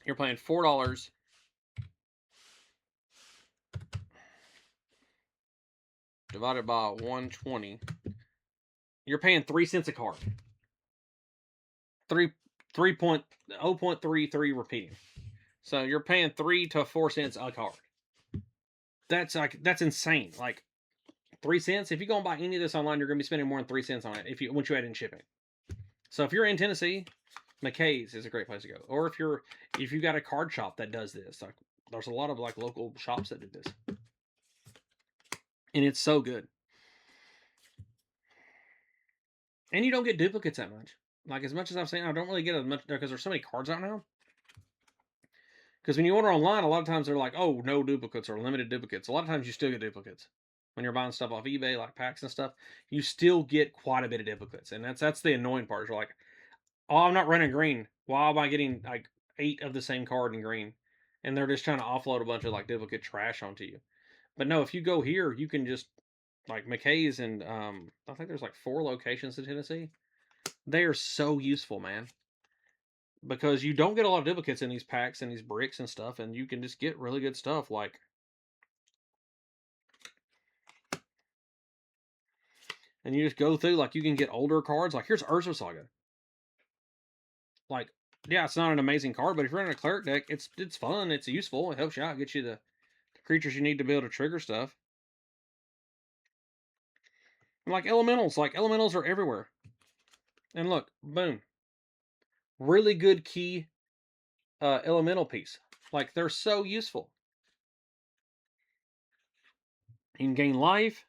You're paying $4 divided by 120. You're paying 3 cents a card. 0.33 repeating. So you're paying 3 to 4 cents a card. That's insane. Like 3 cents. If you go and buy any of this online, you're gonna be spending more than 3 cents on it once you add in shipping. So if you're in Tennessee, McKay's is a great place to go. Or if you got a card shop that does this, like there's a lot of like local shops that do this, and it's so good. And you don't get duplicates that much. Like, as much as I've seen, I don't really get as much because there's so many cards out now. Because when you order online, a lot of times they're like, oh, no duplicates or limited duplicates. A lot of times you still get duplicates. When you're buying stuff off eBay, like packs and stuff, you still get quite a bit of duplicates. And that's the annoying part. You're like, oh, I'm not running green. Why am I getting like 8 of the same card in green? And they're just trying to offload a bunch of like duplicate trash onto you. But no, if you go here, you can just, like McKay's and I think there's like 4 locations in Tennessee. They are so useful, man. Because you don't get a lot of duplicates in these packs and these bricks and stuff, and you can just get really good stuff. Like, and you just go through, like, you can get older cards. Like, here's Urza Saga. Like, yeah, it's not an amazing card, but if you're in a cleric deck, it's fun, it's useful, it helps you out, gets you the creatures you need to be able to trigger stuff. And like elementals are everywhere. And look, boom. Really good key elemental piece. Like, they're so useful. You can gain life.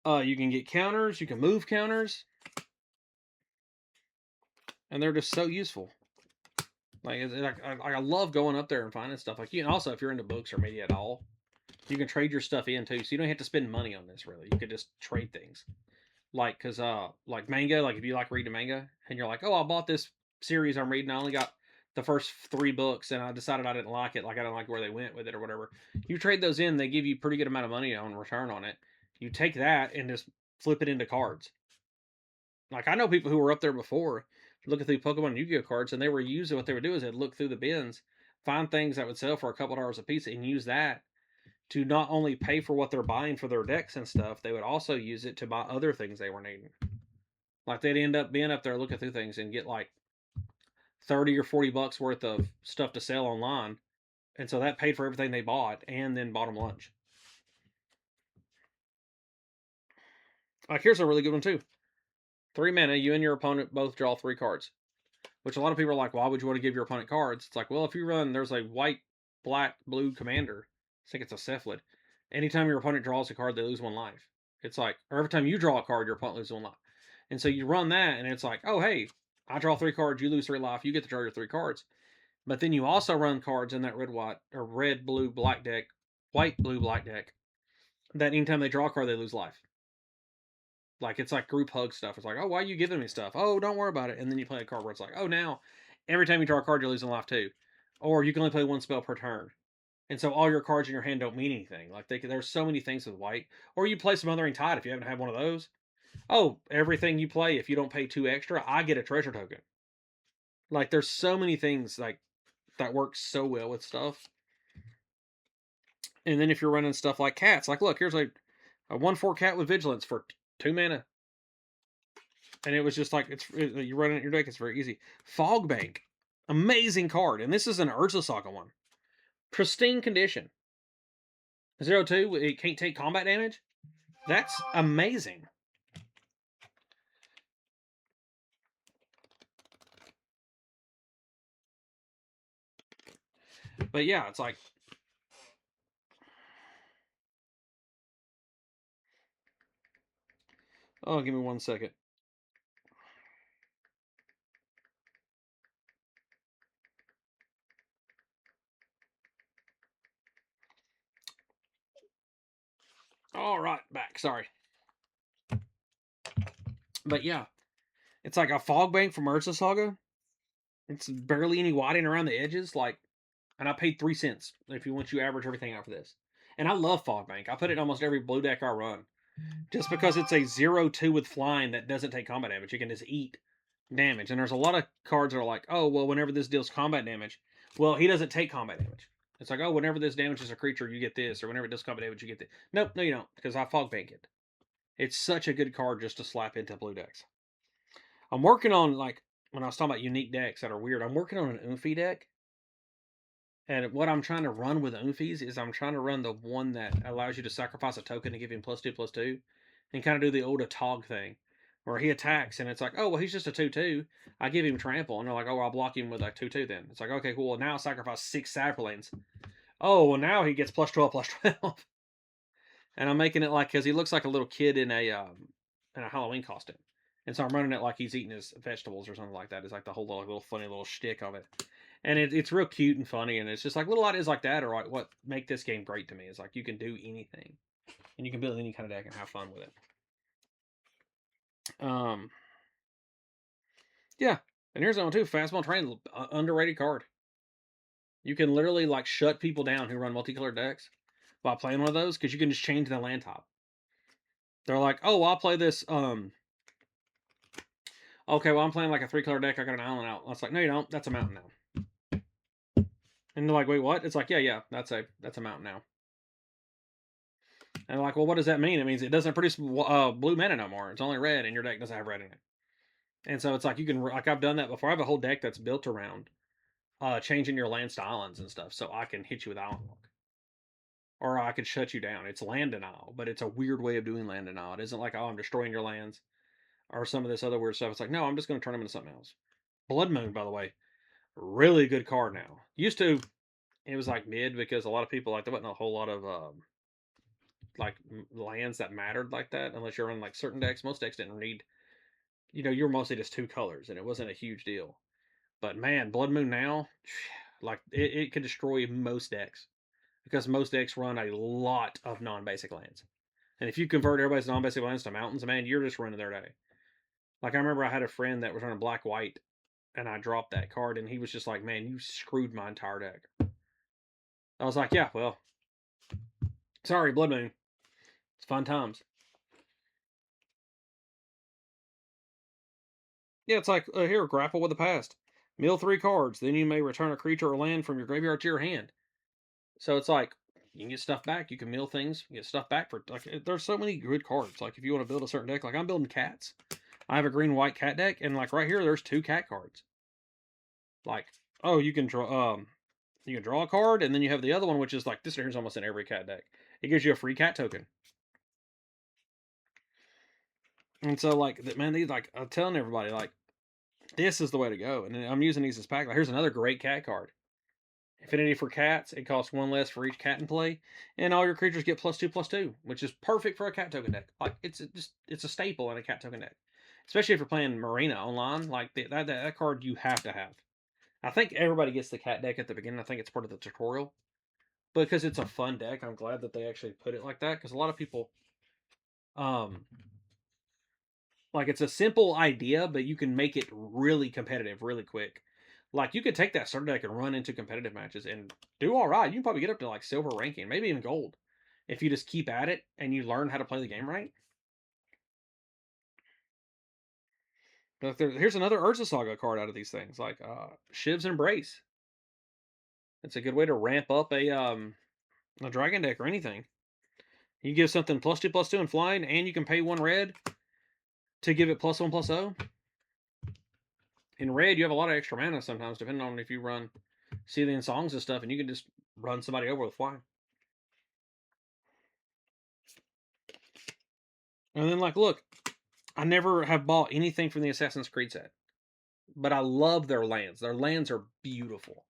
You can get counters. You can move counters. And they're just so useful. Like I love going up there and finding stuff. Like, you can also, if you're into books or media at all, you can trade your stuff in too. So you don't have to spend money on this, really. You could just trade things. Like, because like manga, like if you like reading manga and you're like, oh, I bought this series I'm reading, I only got the first 3 books, and I decided I didn't like it, like I didn't like where they went with it or whatever. You trade those in, they give you pretty good amount of money on return on it. You take that and just flip it into cards. Like I know people who were up there before looking through Pokemon and Yu-Gi-Oh cards, and they were using what they would do is they'd look through the bins, find things that would sell for a couple dollars a piece, and use that to not only pay for what they're buying for their decks and stuff, they would also use it to buy other things they were needing. Like they'd end up being up there looking through things and get like 30 or 40 bucks worth of stuff to sell online. And so that paid for everything they bought and then bought them lunch. Like here's a really good one too. 3 mana, you and your opponent both draw 3 cards. Which a lot of people are like, why would you want to give your opponent cards? It's like, well, if you run, there's a white, black, blue commander. I think it's a cephalid. Anytime your opponent draws a card, they lose 1 life. It's like, or every time you draw a card, your opponent loses 1 life. And so you run that, and it's like, oh, hey, I draw 3 cards, you lose 3 life, you get to draw your 3 cards. But then you also run cards in that red, white, or red, blue, black deck, white, blue, black deck, that anytime they draw a card, they lose life. Like it's like group hug stuff. It's like, oh, why are you giving me stuff? Oh, don't worry about it. And then you play a card where it's like, oh, now every time you draw a card, you're losing life too. Or you can only play 1 spell per turn. And so all your cards in your hand don't mean anything. Like there's so many things with white. Or you play Smothering Tide if you haven't had one of those. Oh, everything you play, if you don't pay 2 extra, I get a treasure token. Like there's so many things like that work so well with stuff. And then if you're running stuff like cats, like look, here's a 1/4 cat with vigilance for 2 mana. And it was just like you run it in your deck. It's very easy. Fog Bank, amazing card, and this is an Urza Saga one, pristine condition. 0/2, it can't take combat damage. That's amazing. But yeah, it's like, oh, give me 1 second. All right, back. Sorry. But yeah, it's like a Fog Bank from Urza Saga. It's barely any whiting around the edges. Like, and I paid 3 cents if you want you average everything out for this. And I love Fog Bank. I put it in almost every blue deck I run. Just because it's a 0/2 with flying that doesn't take combat damage. You can just eat damage. And there's a lot of cards that are like, oh, well, whenever this deals combat damage, well, he doesn't take combat damage. It's like, oh, whenever this damages a creature, you get this, or whenever it does combat damage, you get this. Nope, no, you don't, because I fog bank it. It's such a good card just to slap into blue decks. I'm working on, like, when I was talking about unique decks that are weird, I'm working on an Oomphy deck. And what I'm trying to run with Oomphies is I'm trying to run the one that allows you to sacrifice a token to give him +2/+2, and kind of do the old Atog thing, where he attacks and it's like, oh, well, he's just a 2/2. I give him trample, and they're like, oh, I'll block him with a 2/2 then. It's like, okay, cool. Well, now I sacrifice 6 Saproplanes. Oh, well, now he gets +12/+12. And I'm making it like, because he looks like a little kid in a Halloween costume. And so I'm running it like he's eating his vegetables or something like that. It's like the whole little funny little shtick of it. And it's real cute and funny, and it's just like little ideas like that are like what make this game great to me. Is like you can do anything, and you can build any kind of deck and have fun with it. Yeah, and here's one too. Fastball Train, underrated card. You can literally like shut people down who run multicolored decks by playing one of those because you can just change the land type. They're like, oh, I'll play this. Okay, well, I'm playing like a 3-color deck. I got an island out. I was like, no, you don't. That's a mountain now. And they're like, wait, what? It's like, yeah, that's a mountain now. And they're like, well, what does that mean? It means it doesn't produce blue mana no more. It's only red, and your deck doesn't have red in it. And so it's like you can, like I've done that before. I have a whole deck that's built around changing your lands to islands and stuff, so I can hit you with island lock, or I could shut you down. It's land denial, but it's a weird way of doing land denial. It isn't like, oh, I'm destroying your lands or some of this other weird stuff. It's like, no, I'm just going to turn them into something else. Blood Moon, by the way, really good card now. Used to, it was like mid because a lot of people like there wasn't a whole lot of like lands that mattered like that unless you're on like certain decks. Most decks didn't need, you were mostly just 2 colors and it wasn't a huge deal. But man, Blood Moon now, like it could destroy most decks because most decks run a lot of non-basic lands. And if you convert everybody's non-basic lands to mountains, man, you're just running their day. Like I remember I had a friend that was running black white, and I dropped that card, and he was just like, "Man, you screwed my entire deck." I was like, "Yeah, well, sorry, Blood Moon. It's fun times." Yeah, it's like here, grapple with the past. Mill 3 cards, then you may return a creature or land from your graveyard to your hand. So it's like you can get stuff back. You can mill things, get stuff back for like. There's so many good cards. Like if you want to build a certain deck, like I'm building cats. I have a green white cat deck, and like right here, there's 2 cat cards. Like oh, you can draw a card, and then you have the other one, which is like this here's almost in every cat deck. It gives you a free cat token. And so like man, these like I'm telling everybody like this is the way to go. And I'm using these as pack. Like, here's another great cat card. Affinity for cats. It costs 1 less for each cat in play, and all your creatures get +2/+2, which is perfect for a cat token deck. Like it's a staple in a cat token deck, especially if you're playing Marina online. Like that card you have to have. I think everybody gets the cat deck at the beginning. I think it's part of the tutorial because it's a fun deck. I'm glad that they actually put it like that because a lot of people, um, like it's a simple idea, but you can make it really competitive really quick. Like you could take that starter deck and run into competitive matches and do all right. You can probably get up to like silver ranking, maybe even gold, if you just keep at it and you learn how to play the game right. But here's another Urza Saga card out of these things, like Shiv's Embrace. It's a good way to ramp up a dragon deck or anything. You give something +2/+2 and flying, and you can pay 1 red to give it +1/+0. In red, you have a lot of extra mana sometimes, depending on if you run Celine songs and stuff, and you can just run somebody over with flying. And then, like, look, I never have bought anything from the Assassin's Creed set, but I love their lands. Their lands are beautiful.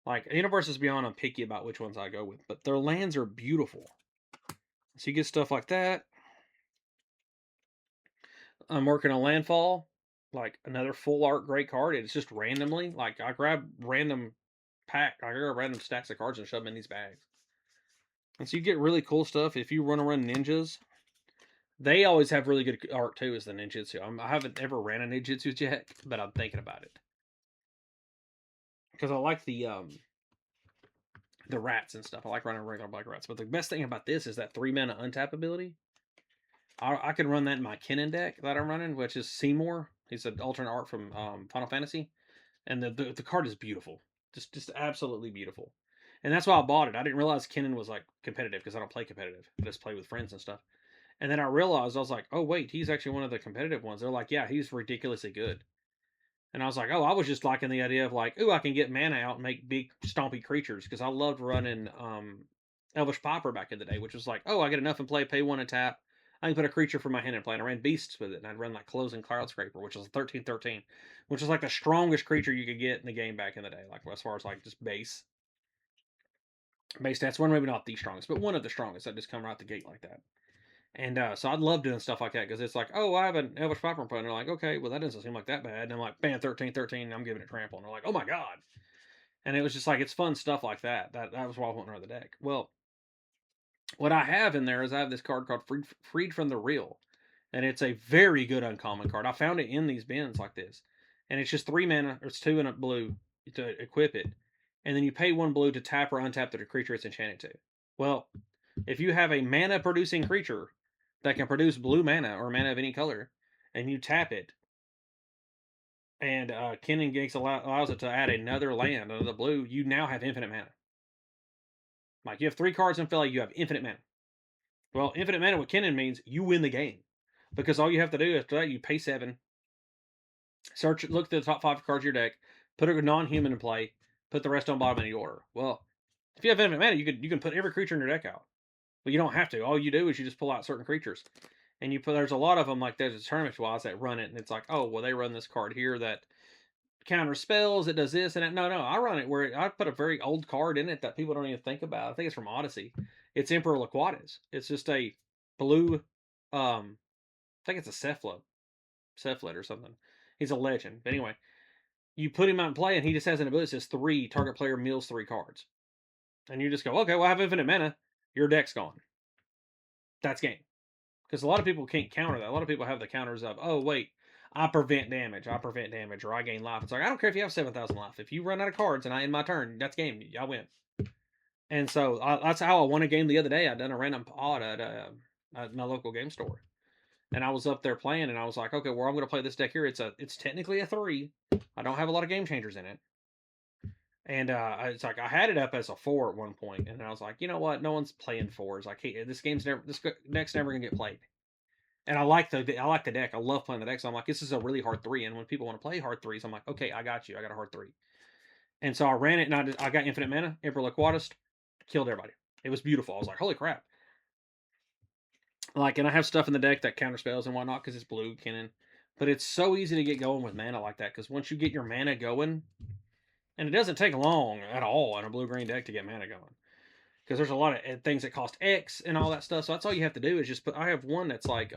Like, Universes Beyond, I'm picky about which ones I go with, but their lands are beautiful. So you get stuff like that. I'm working on Landfall, like another full art great card. It's just randomly, like, I grab random I grab random stacks of cards and shove them in these bags. And so you get really cool stuff. If you run ninjas, they always have really good art too, as the ninjutsu. I haven't ever ran a ninjutsu yet, but I'm thinking about it because I like the rats and stuff. I like running regular black rats. But the best thing about this is that 3 mana untap ability. I can run that in my Kennen deck that I'm running, which is Seymour. He's an alternate art from Final Fantasy, and the card is beautiful, just absolutely beautiful. And that's why I bought it. I didn't realize Kennen was like competitive because I don't play competitive. I just play with friends and stuff. And then I realized I was like, oh wait, he's actually one of the competitive ones. They're like, yeah, he's ridiculously good. And I was like, oh, I was just liking the idea of like, oh, I can get mana out and make big stompy creatures because I loved running Elvish Pauper back in the day, which was like, oh, I get enough in play, pay 1 and tap. I can put a creature from my hand in play. And I ran beasts with it, and I'd run like Closing Cloud Scraper, which was 13/13, which was like the strongest creature you could get in the game back in the day, like as far as like just base stats. One maybe not the strongest, but one of the strongest that just come right out the gate like that. And so I love doing stuff like that because it's like, oh, I have an Elvish Viper opponent. They're like, okay, well, that doesn't seem like that bad. And I'm like, bam, 13/13. I'm giving it trample. And they're like, oh my God. And it was just like, it's fun stuff like that. That was why I went around the deck. Well, what I have in there is I have this card called Freed from the Real. And it's a very good uncommon card. I found it in these bins like this. And it's just 3 mana, or it's 2 and a blue to equip it. And then you pay 1 blue to tap or untap the creature it's enchanted to. Well, if you have a mana producing creature that can produce blue mana or mana of any color, and you tap it, and Kennen Gates allows it to add another land under the blue, you now have infinite mana. Like you have 3 cards in play, you have infinite mana. Well, infinite mana with Kennen means you win the game because all you have to do after that, you pay 7, search, look at the top 5 cards of your deck, put a non-human in play, put the rest on bottom in the order. Well, if you have infinite mana, you can put every creature in your deck out. But you don't have to. All you do is you just pull out certain creatures. And you put there's a lot of them like there's tournament wise that run it, and it's like, oh well, they run this card here that counters spells, it does this and that. No, I run it where I put a very old card in it that people don't even think about. I think it's from Odyssey. It's Emperor Laquatus. It's just a blue, I think it's a Cephalid or something. He's a legend. But anyway, you put him out in play, and he just has an ability that says 3 target player mills 3 cards, and you just go, okay, well I have infinite mana. Your deck's gone. That's game. Because a lot of people can't counter that. A lot of people have the counters of, oh, wait, I prevent damage. I prevent damage, or I gain life. It's like, I don't care if you have 7,000 life. If you run out of cards and I end my turn, that's game. I win. And so that's how I won a game the other day. I done a random pod at my local game store, and I was up there playing, and I was like, okay, well, I'm going to play this deck here. It's technically a 3. I don't have a lot of game changers in it, and it's like I had it up as a 4 at one point, and I was like, you know what? No one's playing 4s. Like, hey, this deck's never gonna get played. And I like the deck. I love playing the deck. So I'm like, this is a really hard 3. And when people want to play hard 3s, I'm like, okay, I got you. I got a hard 3. And so I ran it, and I got infinite mana, Emperor Liquidus, killed everybody. It was beautiful. I was like, holy crap. Like, and I have stuff in the deck that counter spells and whatnot because it's blue cannon. But it's so easy to get going with mana like that, because once you get your mana going, and it doesn't take long at all in a blue-green deck to get mana going, because there's a lot of things that cost X and all that stuff. So that's all you have to do is just put. I have one that's like,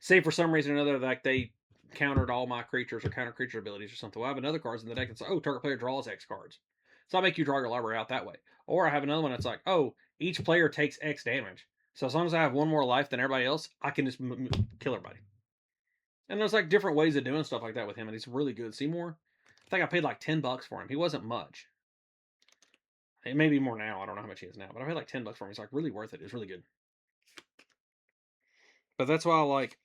say for some reason or another, like they countered all my creatures or counter creature abilities or something. Well, I have another cards in the deck that's like, oh, target player draws X cards. So I make you draw your library out that way. Or I have another one that's like, oh, each player takes X damage. So as long as I have one more life than everybody else, I can just kill everybody. And there's like different ways of doing stuff like that with him, and he's really good. Seymour, I think I paid like $10 for him. He wasn't much. It may be more now. I don't know how much he is now, but I paid like $10 for him. He's like really worth it. It's really good. But that's why I like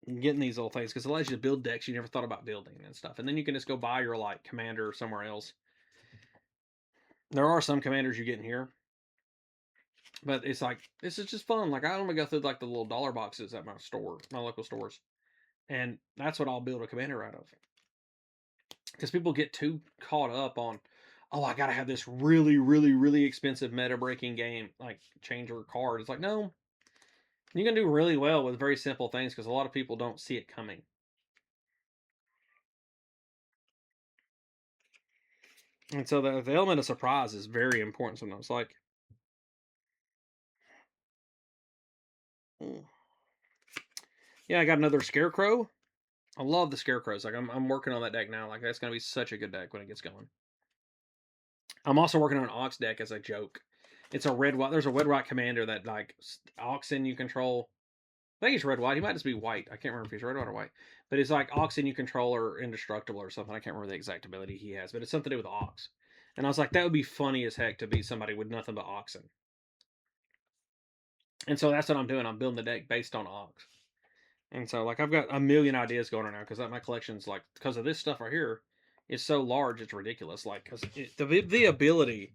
getting these little things, because it allows you to build decks you never thought about building and stuff. And then you can just go buy your like commander somewhere else. There are some commanders you get in here, but it's like, this is just fun. Like, I only go through like the little dollar boxes at my store, my local stores, and that's what I'll build a commander out of. Because people get too caught up on, oh, I gotta have this really, really, really expensive meta breaking game like changer card. It's like, no, you can do really well with very simple things, because a lot of people don't see it coming. And so the element of surprise is very important sometimes. Like, yeah, I got another Scarecrow. I love the Scarecrows. Like, I'm working on that deck now. Like, that's gonna be such a good deck when it gets going. I'm also working on an Ox deck as a joke. It's a red white. There's a red white commander that like Oxen you control. I think he's red white. He might just be white. I can't remember if he's red white or white. But it's like Oxen you control or indestructible or something. I can't remember the exact ability he has, but it's something to do with Ox. And I was like, that would be funny as heck to beat somebody with nothing but Oxen. And so that's what I'm doing. I'm building the deck based on Ox. And so, like, I've got a million ideas going on now, because my collection's like, because of this stuff right here, is so large, it's ridiculous. Like, because the ability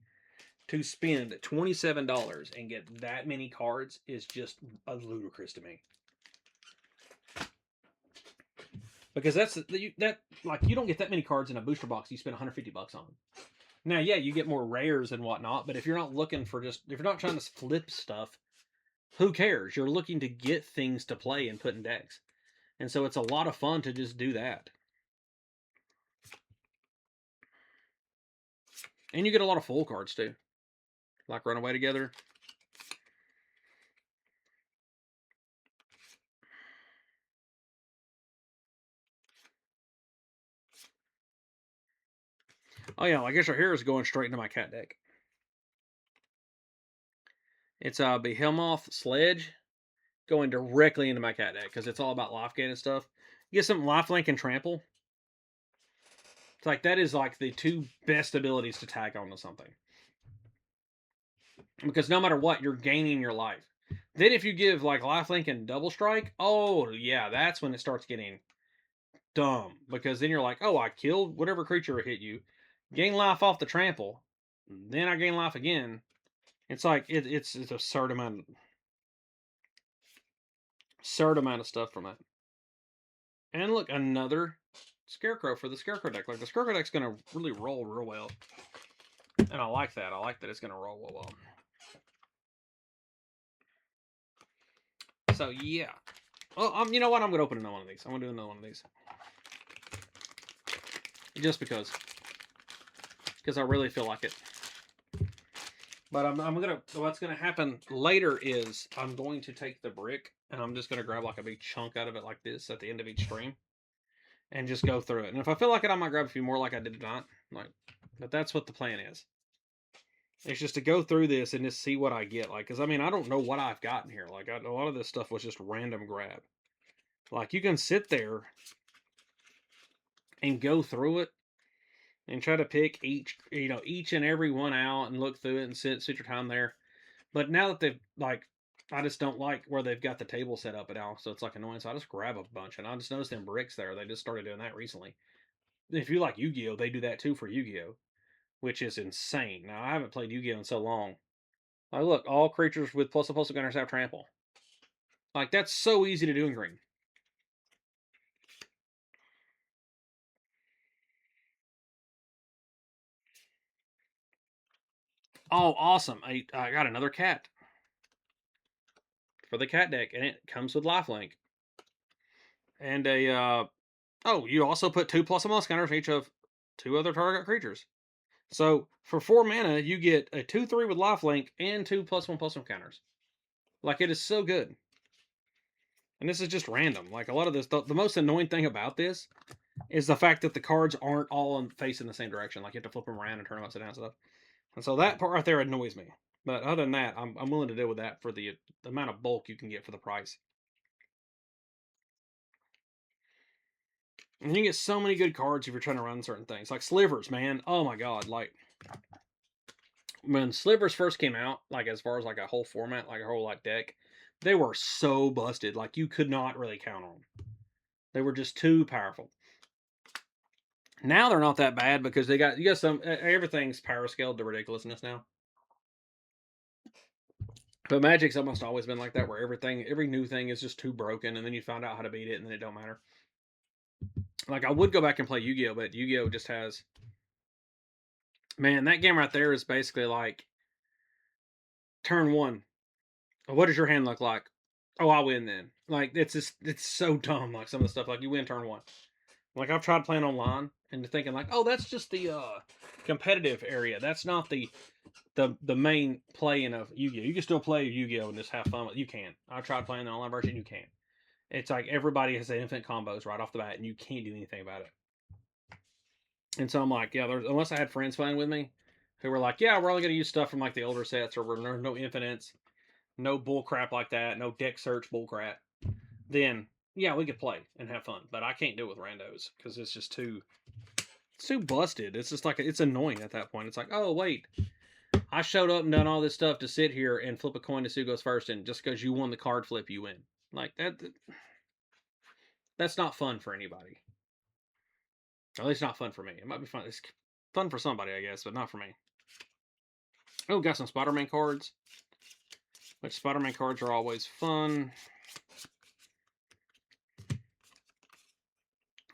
to spend $27 and get that many cards is just ludicrous to me. Because that like, you don't get that many cards in a booster box you spend $150 on. Now, yeah, you get more rares and whatnot, but if you're not looking for if you're not trying to flip stuff, who cares? You're looking to get things to play and put in decks. And so it's a lot of fun to just do that. And you get a lot of full cards too. Like Runaway Together. Oh yeah, I guess right here is going straight into my cat deck. It's a Behemoth Sledge going directly into my cat deck, because it's all about life gain and stuff. You get some lifelink and trample. It's like, that is like the two best abilities to tag onto something. Because no matter what, you're gaining your life. Then if you give like lifelink and double strike, oh yeah, that's when it starts getting dumb. Because then you're like, oh, I killed whatever creature hit you, gain life off the trample, then I gain life again. It's like it's a absurd amount of stuff from it. And look, another Scarecrow for the Scarecrow deck. Like, the Scarecrow deck's gonna really roll real well. And I like that. I like that it's gonna roll well. So yeah. Well, you know what? I'm gonna open another one of these. I'm gonna do another one of these. Just because I really feel like it. But I'm gonna. What's gonna happen later is I'm going to take the brick and I'm just gonna grab like a big chunk out of it like this at the end of each stream, and just go through it. And if I feel like it, I might grab a few more, like I did tonight. Like, but that's what the plan is. It's just to go through this and just see what I get. Like, because I mean, I don't know what I've gotten here. Like, a lot of this stuff was just random grab. Like, you can sit there and go through it and try to pick each and every one out and look through it and sit your time there. But now that they've like, I just don't like where they've got the table set up at all, so it's like annoying. So I just grab a bunch, and I just noticed them bricks there. They just started doing that recently. If you like Yu-Gi-Oh, they do that too for Yu-Gi-Oh, which is insane. Now I haven't played Yu-Gi-Oh in so long. Like, look, all creatures with plus gunners have trample. Like, that's so easy to do in green. Oh, awesome! I got another cat for the cat deck, and it comes with lifelink and a oh, you also put 2 plus gunners each of 2 other target creatures. So for 4 mana, you get a 2/3 with lifelink and 2 +1/+1 counters. Like, it is so good. And this is just random. Like, a lot of this, the most annoying thing about this is the fact that the cards aren't all facing the same direction. Like, you have to flip them around and turn them upside down and stuff. And so that part right there annoys me. But other than that, I'm willing to deal with that for the amount of bulk you can get for the price. And you can get so many good cards if you're trying to run certain things. Like slivers, man. Oh my god. Like, when slivers first came out, like as far as like a whole format, like a whole like deck, they were so busted. Like, you could not really count on them. They were just too powerful. Now they're not that bad because you got some everything's power scaled to ridiculousness now. But Magic's almost always been like that, where every new thing is just too broken, and then you find out how to beat it, and then it don't matter. Like, I would go back and play Yu-Gi-Oh, but Yu-Gi-Oh just has, man, that game right there is basically like turn one. What does your hand look like? Oh, I win then. Like, it's so dumb. Like, some of the stuff, like, you win turn one. Like, I've tried playing online and thinking like, oh, that's just the competitive area. That's not the main playing of Yu-Gi-Oh. You can still play Yu-Gi-Oh and just have fun with it. You can. I've tried playing the online version. You can. It's like everybody has infinite combos right off the bat, and you can't do anything about it. And so I'm like, yeah, unless I had friends playing with me who were like, yeah, we're only going to use stuff from like the older sets, or we're no infinites, no bull crap like that, no deck search bull crap, then yeah, we could play and have fun. But I can't do it with randos because it's too busted. It's just like, it's annoying at that point. It's like, oh wait, I showed up and done all this stuff to sit here and flip a coin to see who goes first, and just because you won the card flip, you win. Like that. That's not fun for anybody. At least not fun for me. It might be fun. It's fun for somebody, I guess, but not for me. Oh, got some Spider-Man cards. Which Spider-Man cards are always fun.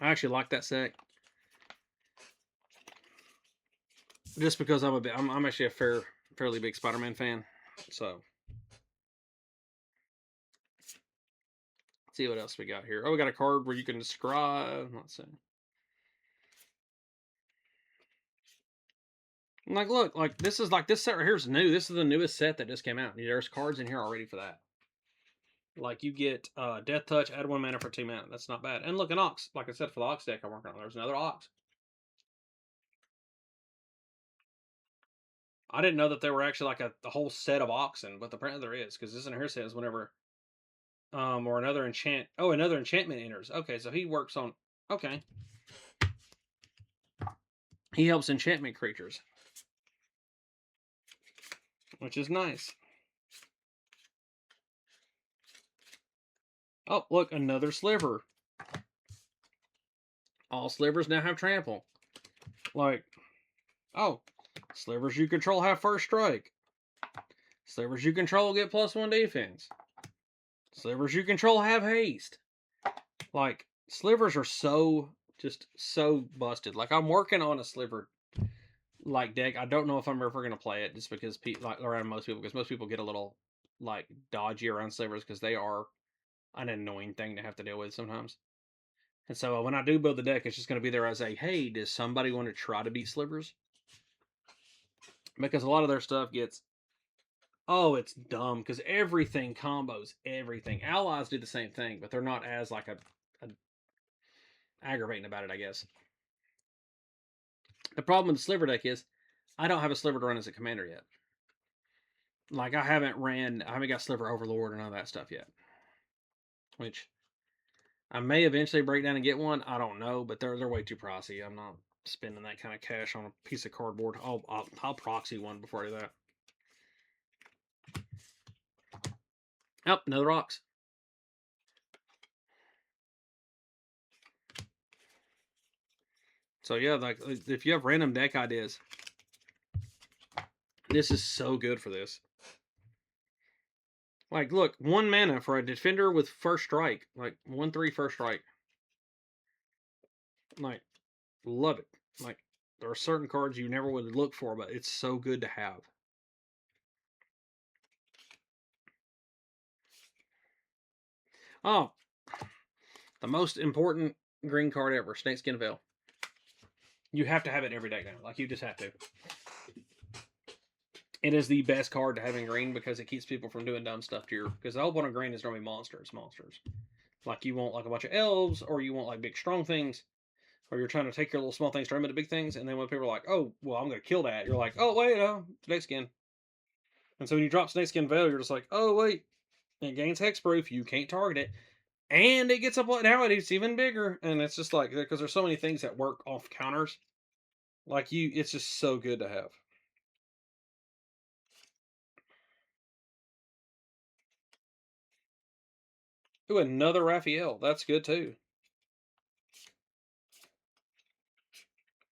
I actually like that set. Just because I'm actually a fairly big Spider-Man fan. So, let's see what else we got here. Oh, we got a card where you can describe. Let's see. Like, look, like this set right here is new. This is the newest set that just came out. There's cards in here already for that. Like, you get Death Touch, add 1 mana for 2 mana. That's not bad. And look, an Ox. Like I said, for the Ox deck I'm working on, there's another Ox. I didn't know that there were actually like a whole set of Oxen, but apparently there is, because this in here says whenever or another enchantment enters. Okay, so he works on, okay. He helps enchantment creatures, which is nice. Oh, look, another sliver. All slivers now have trample. Like, oh, slivers you control have first strike. Slivers you control get +1 defense. Slivers you control have haste. Like, slivers are just so busted. Like, I'm working on a sliver like deck. I don't know if I'm ever gonna play it, just because like around most people, because most people get a little like dodgy around slivers because they are an annoying thing to have to deal with sometimes. And so when I do build the deck, it's just going to be there as a, hey, does somebody want to try to beat slivers? Because a lot of their stuff gets, oh, it's dumb because everything combos everything. Allies do the same thing, but they're not as like a aggravating about it, I guess. The problem with the sliver deck is I don't have a sliver to run as a commander yet. Like, I haven't got Sliver Overlord and all that stuff yet. Which, I may eventually break down and get one. I don't know, but they're way too pricey. I'm not spending that kind of cash on a piece of cardboard. I'll proxy one before I do that. Oh, another rocks. So yeah, like if you have random deck ideas, this is so good for this. Like, look, 1 mana for a defender with first strike, like 1/3 first strike. Like, love it. Like, there are certain cards you never would look for, but it's so good to have. Oh, the most important green card ever, Snakeskin Veil. You have to have it every deck now. Like, you just have to. It is the best card to have in green because it keeps people from doing dumb stuff to your. Because the whole point of green is normally monsters. Like, you want like a bunch of elves, or you want like big strong things, or you're trying to take your little small things, turn them into big things, and then when people are like, oh, well, I'm going to kill that, you're like, oh, wait, no, Snakeskin. And so when you drop Snakeskin Veil, you're just like, oh, wait, it gains hexproof, you can't target it, and it gets up now it's even bigger, and it's just like, because there's so many things that work off counters, like it's just so good to have. Ooh, another Raphael, that's good too.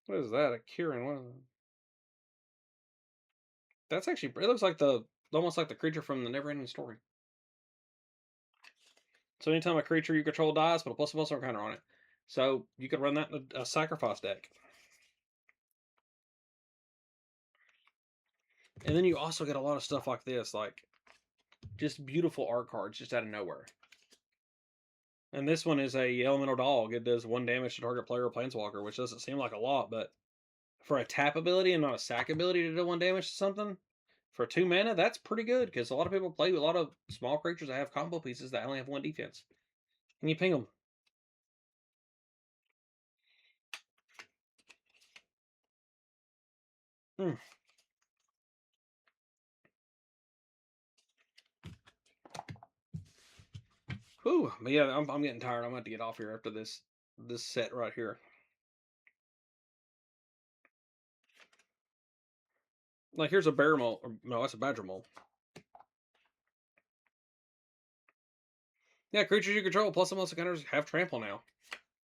What is that? A Kieran? What is that? That's actually, it looks like almost like the creature from the Neverending Story. So anytime a creature you control dies, put a +++ counter on it. So you could run that in a sacrifice deck. And then you also get a lot of stuff like this, like just beautiful art cards just out of nowhere. And this one is a elemental dog. It does 1 damage to target player or planeswalker, which doesn't seem like a lot, but for a tap ability and not a sack ability to do 1 damage to something, for 2 mana, that's pretty good because a lot of people play with a lot of small creatures that have combo pieces that only have 1 defense. And you ping them. Hmm. Whew. But yeah, I'm getting tired. I'm going to have to get off here after this set right here. Like, here's a bear mole. No, that's a badger mole. Yeah, creatures you control plus some counters have trample now.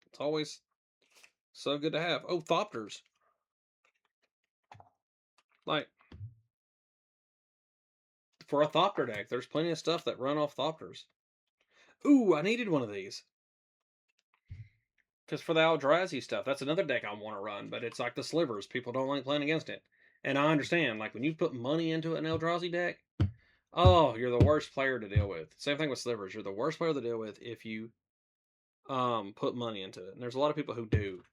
It's always so good to have. Oh, Thopters. Like, for a Thopter deck, there's plenty of stuff that run off Thopters. Ooh, I needed one of these. Because for the Eldrazi stuff, that's another deck I want to run, but it's like the slivers. People don't like playing against it. And I understand, like, when you put money into an Eldrazi deck, oh, you're the worst player to deal with. Same thing with slivers. You're the worst player to deal with if you put money into it. And there's a lot of people who do.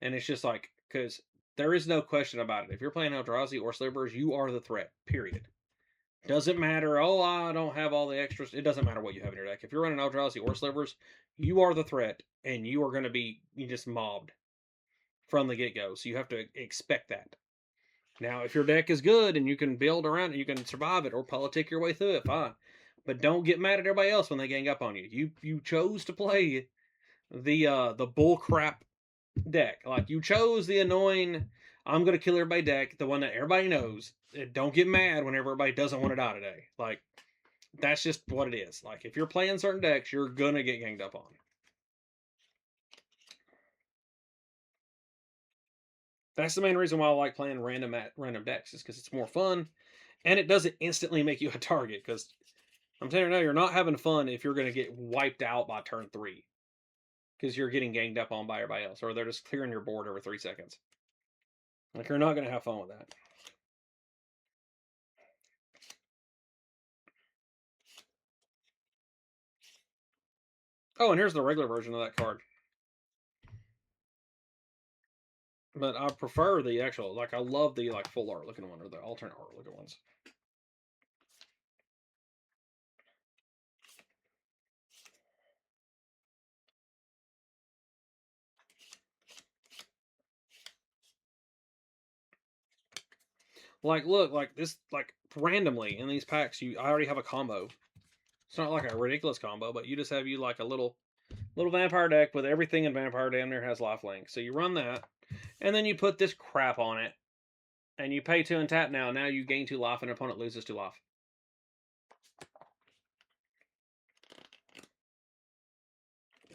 And it's just like, because there is no question about it. If you're playing Eldrazi or slivers, you are the threat, period. Doesn't matter, oh, I don't have all the extras. It doesn't matter what you have in your deck. If you're running Eldrazi or slivers, you are the threat, and you are going to be just mobbed from the get-go. So you have to expect that. Now, if your deck is good and you can build around it, you can survive it or politic your way through it, fine. But don't get mad at everybody else when they gang up on you. You chose to play the bull crap deck. Like, you chose the annoying I'm gonna kill everybody deck, the one that everybody knows. Don't get mad when everybody doesn't want to die today. Like, that's just what it is. Like, if you're playing certain decks, you're gonna get ganged up on. That's the main reason why I like playing random decks, is because it's more fun, and it doesn't instantly make you a target. Because I'm telling you now, you're not having fun if you're gonna get wiped out by turn 3, because you're getting ganged up on by everybody else, or they're just clearing your board every 3 seconds. Like, you're not gonna have fun with that. Oh, and here's the regular version of that card. But I prefer the actual, like, I love the, like, full art looking one, or the alternate art looking ones. Like, look, like this, like, randomly in these packs, I already have a combo. It's not like a ridiculous combo, but you just have like a little Little vampire deck with everything in vampire damn near has lifelink. So you run that, and then you put this crap on it, and you pay 2 and tap now. Now you gain 2 life, and an opponent loses 2 life.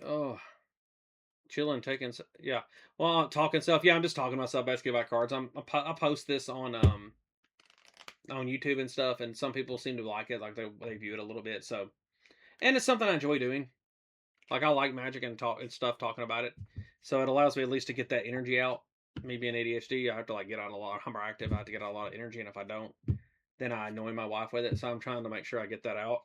Oh, chilling, taking, yeah. Well, talking stuff. Yeah, I'm just talking myself basically about cards. I post this on YouTube and stuff, and some people seem to like it, like they view it a little bit. So, and it's something I enjoy doing. Like I like Magic and talk and stuff, talking about it. So it allows me at least to get that energy out. Me being ADHD, I have to like get out a lot. I'm hyperactive. I have to get out a lot of energy, and if I don't, then I annoy my wife with it. So I'm trying to make sure I get that out.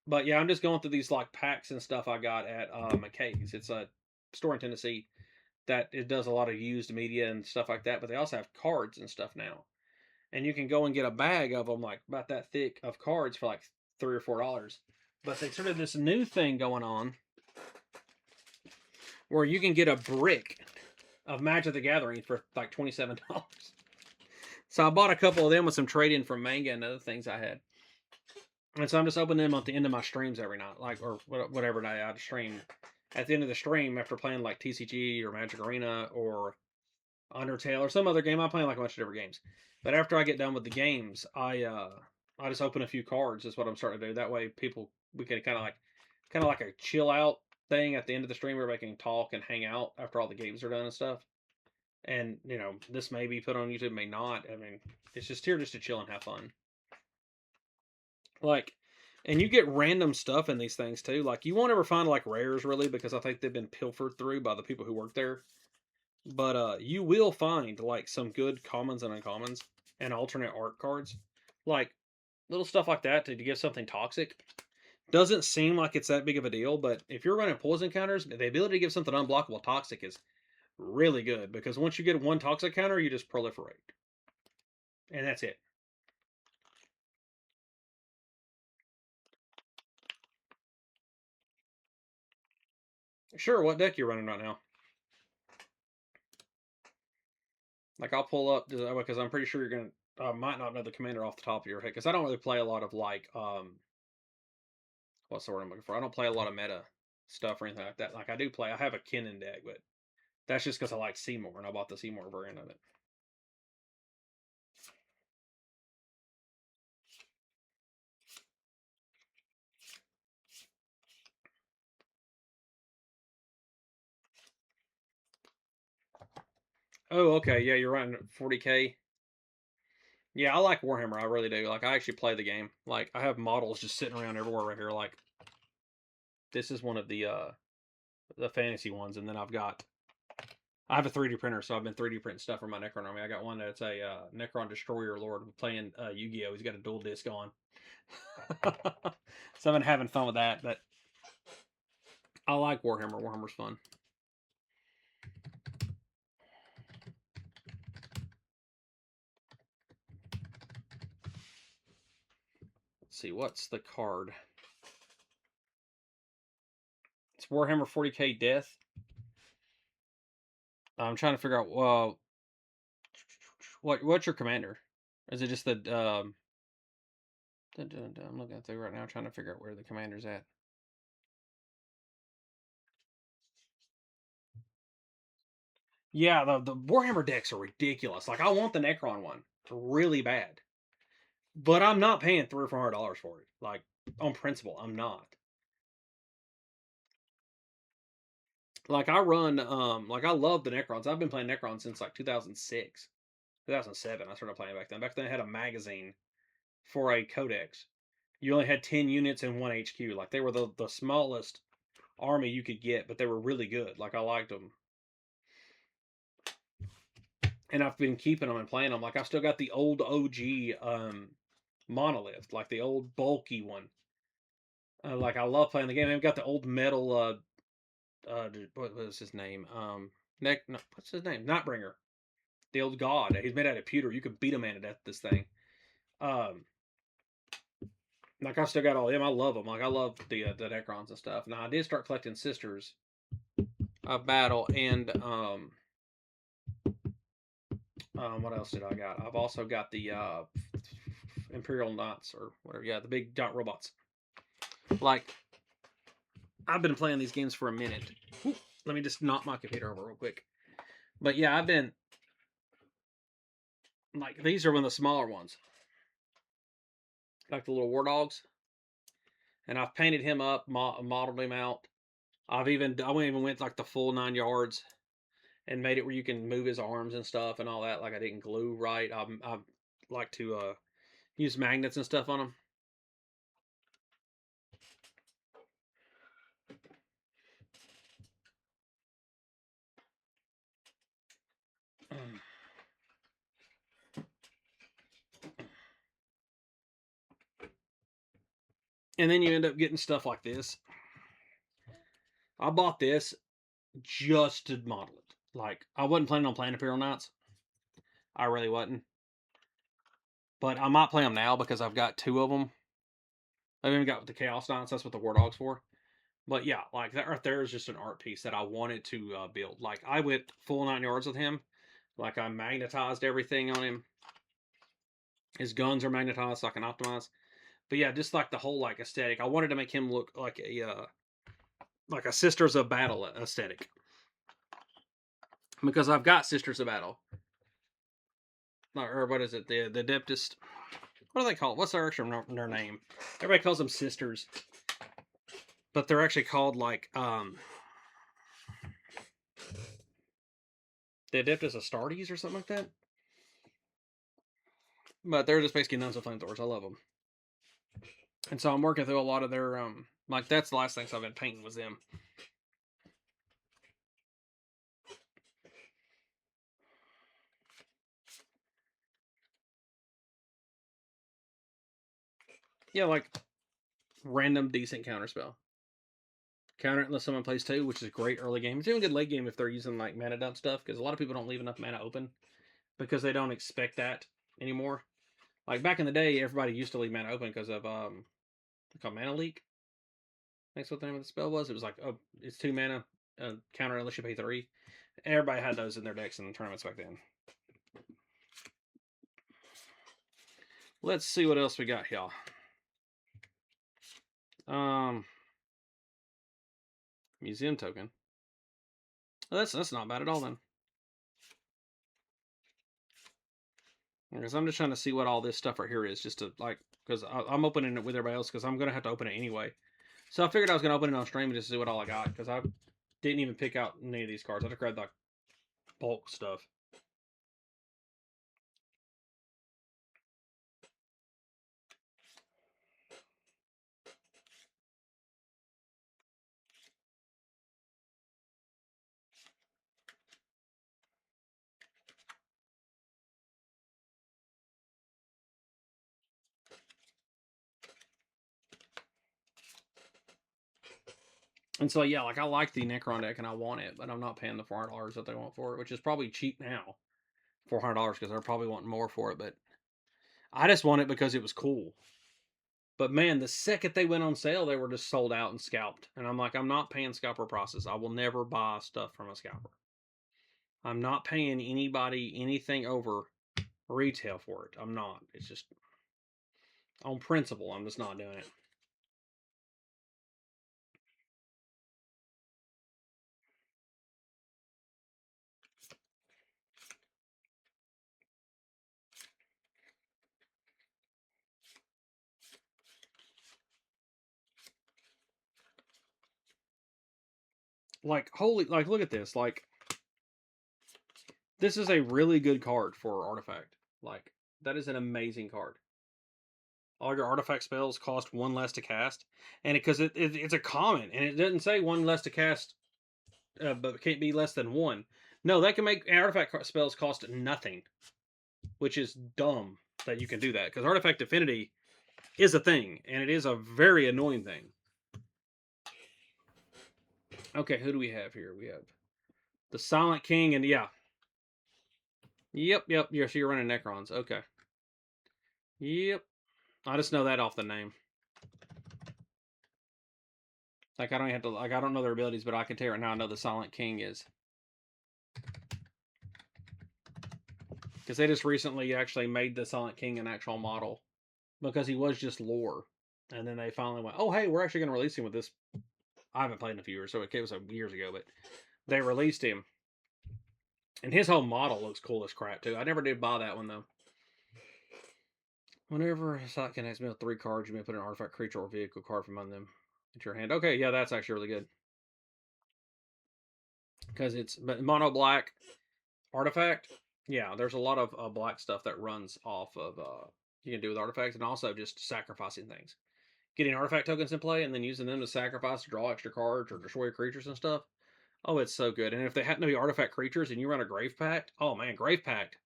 But yeah, I'm just going through these like packs and stuff I got at McKay's. It's a store in Tennessee that it does a lot of used media and stuff like that. But they also have cards and stuff now, and you can go and get a bag of them like about that thick of cards for like $3 or $4. But they started this new thing going on where you can get a brick of Magic the Gathering for like $27. So I bought a couple of them with some trade-in from Manga and other things I had. And so I'm just opening them at the end of my streams every night, like, or whatever night I stream. At the end of the stream, after playing like TCG or Magic Arena or Undertale or some other game, I'm playing like a bunch of different games. But after I get done with the games, I just open a few cards. Is what I'm starting to do. That way, we can kind of like a chill out thing at the end of the stream, where we can talk and hang out after all the games are done and stuff. And this may be put on YouTube, may not. I mean, it's just here just to chill and have fun. Like, and you get random stuff in these things too. Like, you won't ever find like rares really, because I think they've been pilfered through by the people who work there. But you will find like some good commons and uncommons and alternate art cards, like little stuff like that to give something toxic. Doesn't seem like it's that big of a deal, but if you're running poison counters, the ability to give something unblockable toxic is really good, because once you get one toxic counter, you just proliferate, and that's it. Sure, what deck you running right now? Like, I'll pull up because I'm pretty sure you're gonna might not know the commander off the top of your head, because I don't really play a lot of like what's the word I'm looking for? I don't play a lot of meta stuff or anything like that. Like, I have a Kennen deck, but that's just because I like Seymour and I bought the Seymour variant of it. Oh, okay, yeah, you're running 40K. Yeah, I like Warhammer. I really do. Like, I actually play the game. Like, I have models just sitting around everywhere right here. Like, this is one of the fantasy ones, and then I have a 3D printer, so I've been 3D printing stuff for my Necron army. I got one that's a Necron Destroyer Lord playing Yu-Gi-Oh. He's got a dual disc on. So I've been having fun with that, but I like Warhammer. Warhammer's fun. Let's see, what's the card? It's Warhammer 40K Death. I'm trying to figure out what's your commander? Is it just the I'm looking through right now, trying to figure out where the commander's at. Yeah, the Warhammer decks are ridiculous. Like, I want the Necron one really bad, but I'm not paying $300 or $400 for it. Like, on principle, I'm not. Like, I run like, I love the Necrons. I've been playing Necrons since like 2006, 2007. I started playing back then. Back then, I had a magazine for a codex. You only had 10 units in one HQ. Like, they were the smallest army you could get, but they were really good. Like, I liked them. And I've been keeping them and playing them. Like, I've still got the old OG monolith, like the old bulky one. Like, I love playing the game. I've got the old metal. What was his name? What's his name? Nightbringer, the old god. He's made out of pewter. You could beat a man to death with this thing. Um, like, I still got all them. I love them. Like, I love the Necrons and stuff. Now, I did start collecting Sisters of Battle, and what else did I got? I've also got the Imperial Knights or whatever. Yeah, the big dot robots. Like, I've been playing these games for a minute. Ooh, let me just knock my computer over real quick. But yeah, I've been like these are one of the smaller ones, like the little war dogs, and I've painted him up, modeled him out. I even went like the full 9 yards and made it where you can move his arms and stuff and all that. Like I didn't glue right. I like to use magnets and stuff on them. And then you end up getting stuff like this. I bought this just to model it. Like I wasn't planning on playing Imperial Knights. I really wasn't. But I might play them now because I've got 2 of them. I've even got the Chaos Knights. That's what the War Dog's for. But yeah, like that right there is just an art piece that I wanted to build. Like I went full 9 yards with him. Like I magnetized everything on him. His guns are magnetized so I can optimize. But yeah, just like the whole like aesthetic. I wanted to make him look like a Sisters of Battle aesthetic. Because I've got Sisters of Battle. Or what is it? The Adeptist. What do they call it? What's their actual their name? Everybody calls them sisters. But they're actually called like the Adeptus Astartes or something like that. But they're just basically nuns with flamethrowers. I love them. And so I'm working through a lot of their like that's the last things I've been painting was them. Yeah, like random decent counterspell. Counter it unless someone plays 2, which is a great early game. It's even good late game if they're using like mana dump stuff, because a lot of people don't leave enough mana open because they don't expect that anymore. Like back in the day, everybody used to leave mana open because of called mana leak. That's what the name of the spell was. It was like, oh, it's 2 mana, counter unless you pay 3. Everybody had those in their decks in the tournaments back then. Let's see what else we got here. Museum token. Oh, that's not bad at all then. Because I'm just trying to see what all this stuff right here is, just to like, because I'm opening it with everybody else because I'm gonna have to open it anyway. So I figured I was gonna open it on stream just to see what all I got because I didn't even pick out any of these cards. I just grabbed like bulk stuff. And so yeah, like I like the Necron deck and I want it, but I'm not paying the $400 that they want for it, which is probably cheap now, $400 because they're probably wanting more for it. But I just want it because it was cool. But man, the second they went on sale, they were just sold out and scalped. And I'm like, I'm not paying scalper prices. I will never buy stuff from a scalper. I'm not paying anybody anything over retail for it. I'm not. It's just on principle. I'm just not doing it. Like, holy, like, look at this. Like, this is a really good card for Artifact. Like, that is an amazing card. All your artifact spells cost 1 less to cast, and because it's a common, and it doesn't say 1 less to cast, but it can't be less than 1. No, that can make artifact spells cost nothing, which is dumb that you can do that because artifact affinity is a thing, and it is a very annoying thing. Okay, who do we have here? We have the Silent King, and yeah. Yep. Yeah, so you're running Necrons. Okay. Yep. I just know that off the name. Like I don't have to. Like I don't know their abilities, but I can tell you right now. I know the Silent King is because they just recently actually made the Silent King an actual model because he was just lore, and then they finally went, "Oh, hey, we're actually going to release him with this I haven't played in a few years, so it was years ago, but they released him. And his whole model looks cool as crap, too. I never did buy that one, though. Whenever a site connects me with 3 cards, you may put an artifact, creature, or vehicle card from among them into your hand. Okay, yeah, that's actually really good. Because it's mono black artifact. Yeah, there's a lot of black stuff that runs off of you can do with artifacts, and also just sacrificing things. Getting artifact tokens in play and then using them to sacrifice to draw extra cards or destroy creatures and stuff. Oh, it's so good. And if they happen to be artifact creatures and you run a Grave Pact, oh man, Grave Pact.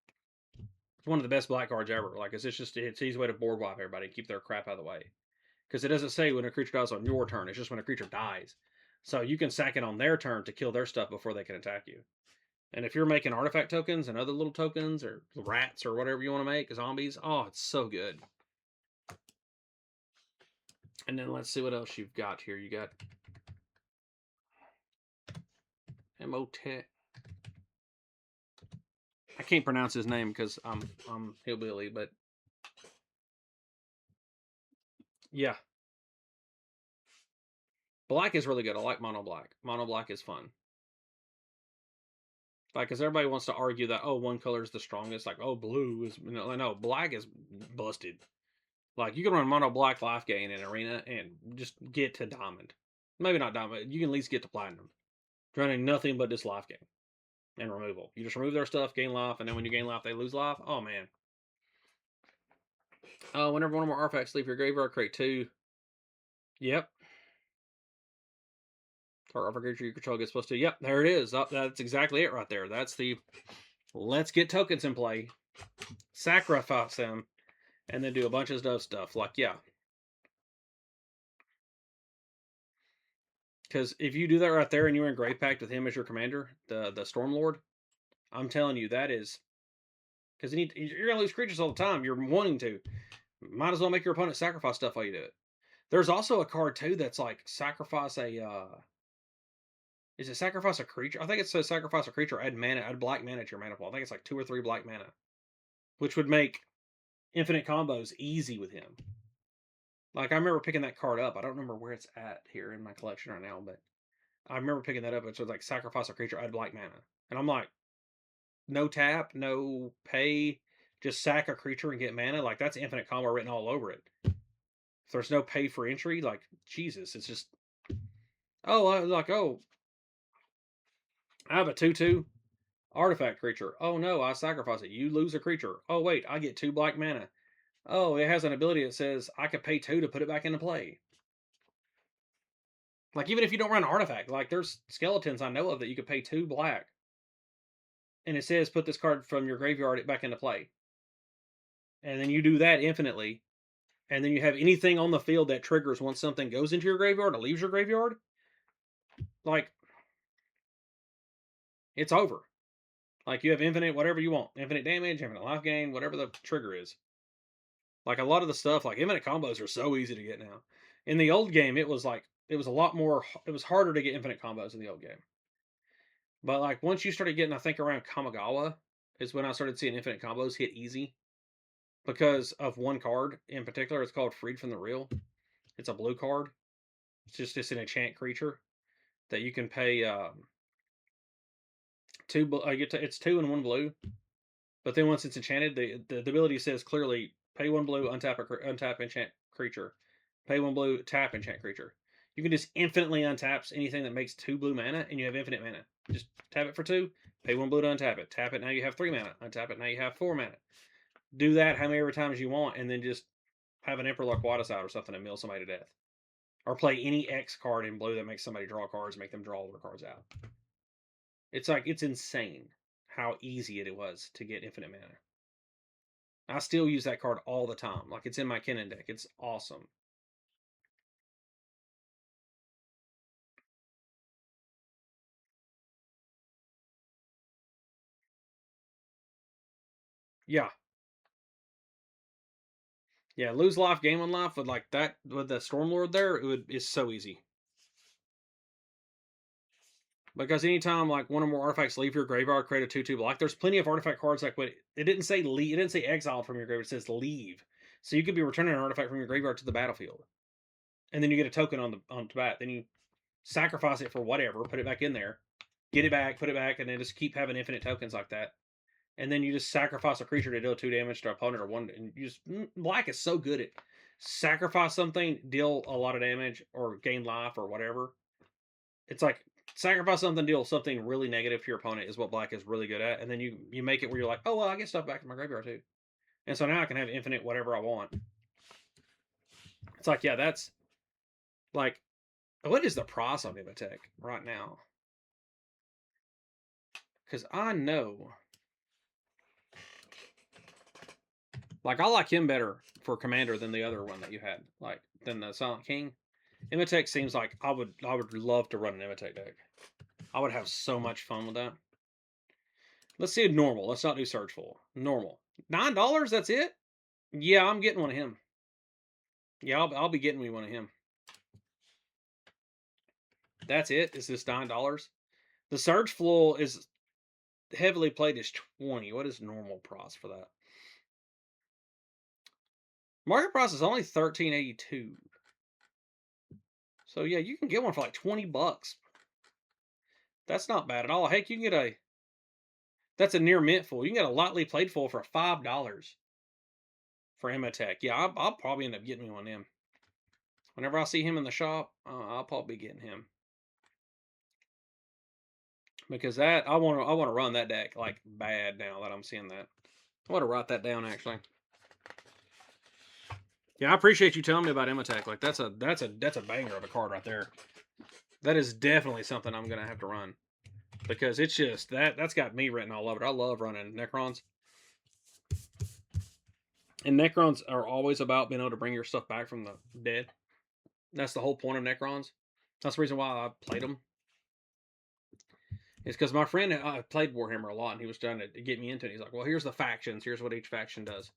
It's one of the best black cards ever. Like it's just it's an easy way to board wipe everybody and keep their crap out of the way. Because it doesn't say when a creature dies on your turn, it's just when a creature dies. So you can sack it on their turn to kill their stuff before they can attack you. And if you're making artifact tokens and other little tokens or rats or whatever you want to make, zombies, oh, it's so good. And then let's see what else you've got here. You got Emotep. I can't pronounce his name because I'm hillbilly, but yeah, black is really good. I like mono black. Mono black is fun. Like, because everybody wants to argue that one color is the strongest. Like, oh, blue is no, black is busted. Like, you can run mono black life gain in arena and just get to diamond. Maybe not diamond. You can at least get to platinum. Running nothing but this life gain and removal. You just remove their stuff, gain life, and then when you gain life, they lose life. Oh man. Whenever one or more artifacts leave your graveyard, create 2. Yep. Or artifact creature you control gets +2. Yep, there it is. That's exactly it right there. That's the let's get tokens in play, sacrifice them, and then do a bunch of stuff. Like, yeah. Because if you do that right there and you're in Grave Pact with him as your commander, the Stormlord, I'm telling you, that is because you're gonna lose creatures all the time. You're wanting to. Might as well make your opponent sacrifice stuff while you do it. There's also a card too that's like sacrifice a. Is it sacrifice a creature? I think it says sacrifice a creature, add mana, add black mana to your mana pool. I think it's like 2 or 3 black mana, which would make infinite combos easy with him. Like I remember picking that card up. I don't remember where it's at here in my collection right now, but I remember picking that up. It was like sacrifice a creature, add black mana, and I'm like, no tap, no pay, just sack a creature and get mana. Like that's infinite combo written all over it. If there's no pay for entry, like Jesus, it's just I have a 2/2 artifact creature. Oh no, I sacrifice it. You lose a creature. Oh wait, I get 2 black mana. Oh, it has an ability that says I could pay 2 to put it back into play. Like even if you don't run an artifact, like there's skeletons I know of that you could pay 2 black, and it says put this card from your graveyard back into play, and then you do that infinitely, and then you have anything on the field that triggers once something goes into your graveyard or leaves your graveyard. Like it's over. Like you have infinite whatever you want, infinite damage, infinite life gain, whatever the trigger is. Like a lot of the stuff, like infinite combos are so easy to get now. In the old game, it was a lot more. It was harder to get infinite combos in the old game. But like once you started getting, I think around Kamigawa is when I started seeing infinite combos hit easy because of one card in particular. It's called Freed from the Real. It's a blue card. It's an enchant creature that you can pay 2. It's 2 and 1 blue. But then once it's enchanted, the ability says clearly pay 1 blue, untap enchant creature. Pay 1 blue, tap enchant creature. You can just infinitely untap anything that makes 2 blue mana, and you have infinite mana. Just tap it for 2, pay 1 blue to untap it. Tap it, now you have 3 mana. Untap it, now you have 4 mana. Do that how many times you want, and then just have an Emperor Loquatus out or something and mill somebody to death. Or play any X card in blue that makes somebody draw cards, make them draw all their cards out. It's insane how easy it was to get infinite mana. I still use that card all the time. Like it's in my Kennen deck. It's awesome. Yeah. Yeah, lose life, gain 1 life with like that with the Stormlord there, it's so easy. Because anytime like one or more artifacts leave your graveyard, create a 2/2 black. There's plenty of artifact cards like what it didn't say leave, it didn't say exile from your graveyard, it says leave. So you could be returning an artifact from your graveyard to the battlefield. And then you get a token on the bat. Then sacrifice it for whatever, put it back in there, get it back, put it back, and then just keep having infinite tokens like that. And then you just sacrifice a creature to deal 2 damage to an opponent or 1. And you just Black is so good at sacrifice something, deal a lot of damage, or gain life or whatever. It's like sacrifice something, deal something really negative to your opponent is what Black is really good at. And then you make it where you're like, oh well, I get stuff back in my graveyard too. And so now I can have infinite whatever I want. It's like, yeah, that's like, what is the price on Imatech right now? Because I know, like, I like him better for Commander than the other one that you had, like, than the Silent King. Imatech seems like I would love to run an Imatech deck. I would have so much fun with that. Let's see a normal. Let's not do Searchful. Normal. $9, that's it? Yeah, I'm getting one of him. Yeah, I'll be getting me one of him. That's it? Is this $9? The Searchful is heavily played as 20. What is normal price for that? Market price is only $13.82. So yeah, you can get one for like $20. That's not bad at all. Heck, you can get that's a near mint full. You can get a lightly played full for $5 for Imatech. Yeah, I'll probably end up getting me one of them. Whenever I see him in the shop, I'll probably be getting him. Because that I want to run that deck like bad now that I'm seeing that. I want to write that down actually. Yeah, I appreciate you telling me about Imatech. Like that's a banger of a card right there. That is definitely something I'm gonna have to run. Because it's just that's got me written all over it. I love running Necrons. And Necrons are always about being able to bring your stuff back from the dead. That's the whole point of Necrons. That's the reason why I played them. It's because my friend played Warhammer a lot, and he was trying to get me into it. He's like, "Well, here's the factions. Here's what each faction does."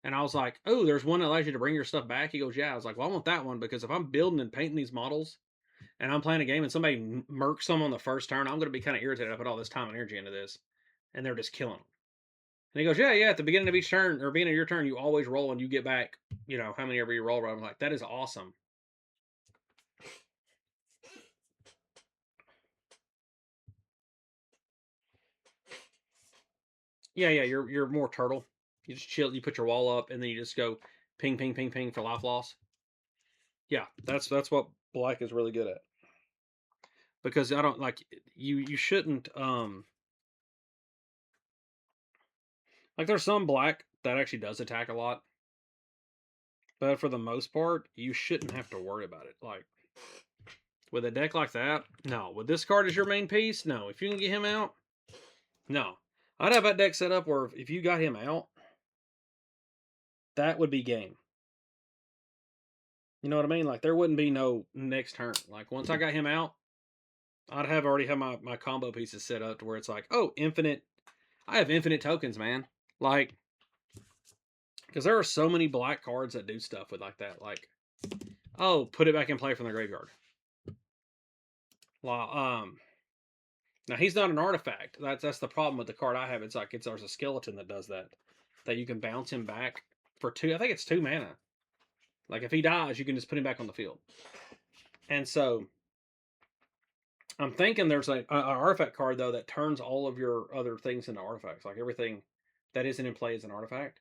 And I was like, "Oh, there's one that allows you to bring your stuff back." He goes, "Yeah." I was like, "Well, I want that one because if I'm building and painting these models, and I'm playing a game, and somebody murks them on the first turn, I'm going to be kind of irritated. I put all this time and energy into this, and they're just killing them." And he goes, "Yeah, yeah. At the beginning of each turn, or beginning of your turn, you always roll, and you get back, how many ever you roll." I'm like, "That is awesome." Yeah, yeah, you're more turtle. You just chill. You put your wall up, and then you just go ping, ping, ping, ping for life loss. Yeah, that's what Black is really good at. Because I don't like you shouldn't like there's some Black that actually does attack a lot, but for the most part, you shouldn't have to worry about it. Like with a deck like that, no. With this card as your main piece, no. If you can get him out, no. I'd have that deck set up where if you got him out, that would be game. You know what I mean? Like there wouldn't be no next turn. Like once I got him out, I'd have already have my combo pieces set up to where it's like, oh, infinite. I have infinite tokens, man. Like, because there are so many Black cards that do stuff with like that. Like, oh, put it back in play from the graveyard. Well, now he's not an artifact. That's the problem with the card I have. It's like there's a skeleton that does that. That you can bounce him back for 2. I think it's 2 mana. Like if he dies, you can just put him back on the field. And so I'm thinking there's an artifact card though that turns all of your other things into artifacts. Like everything that isn't in play is an artifact,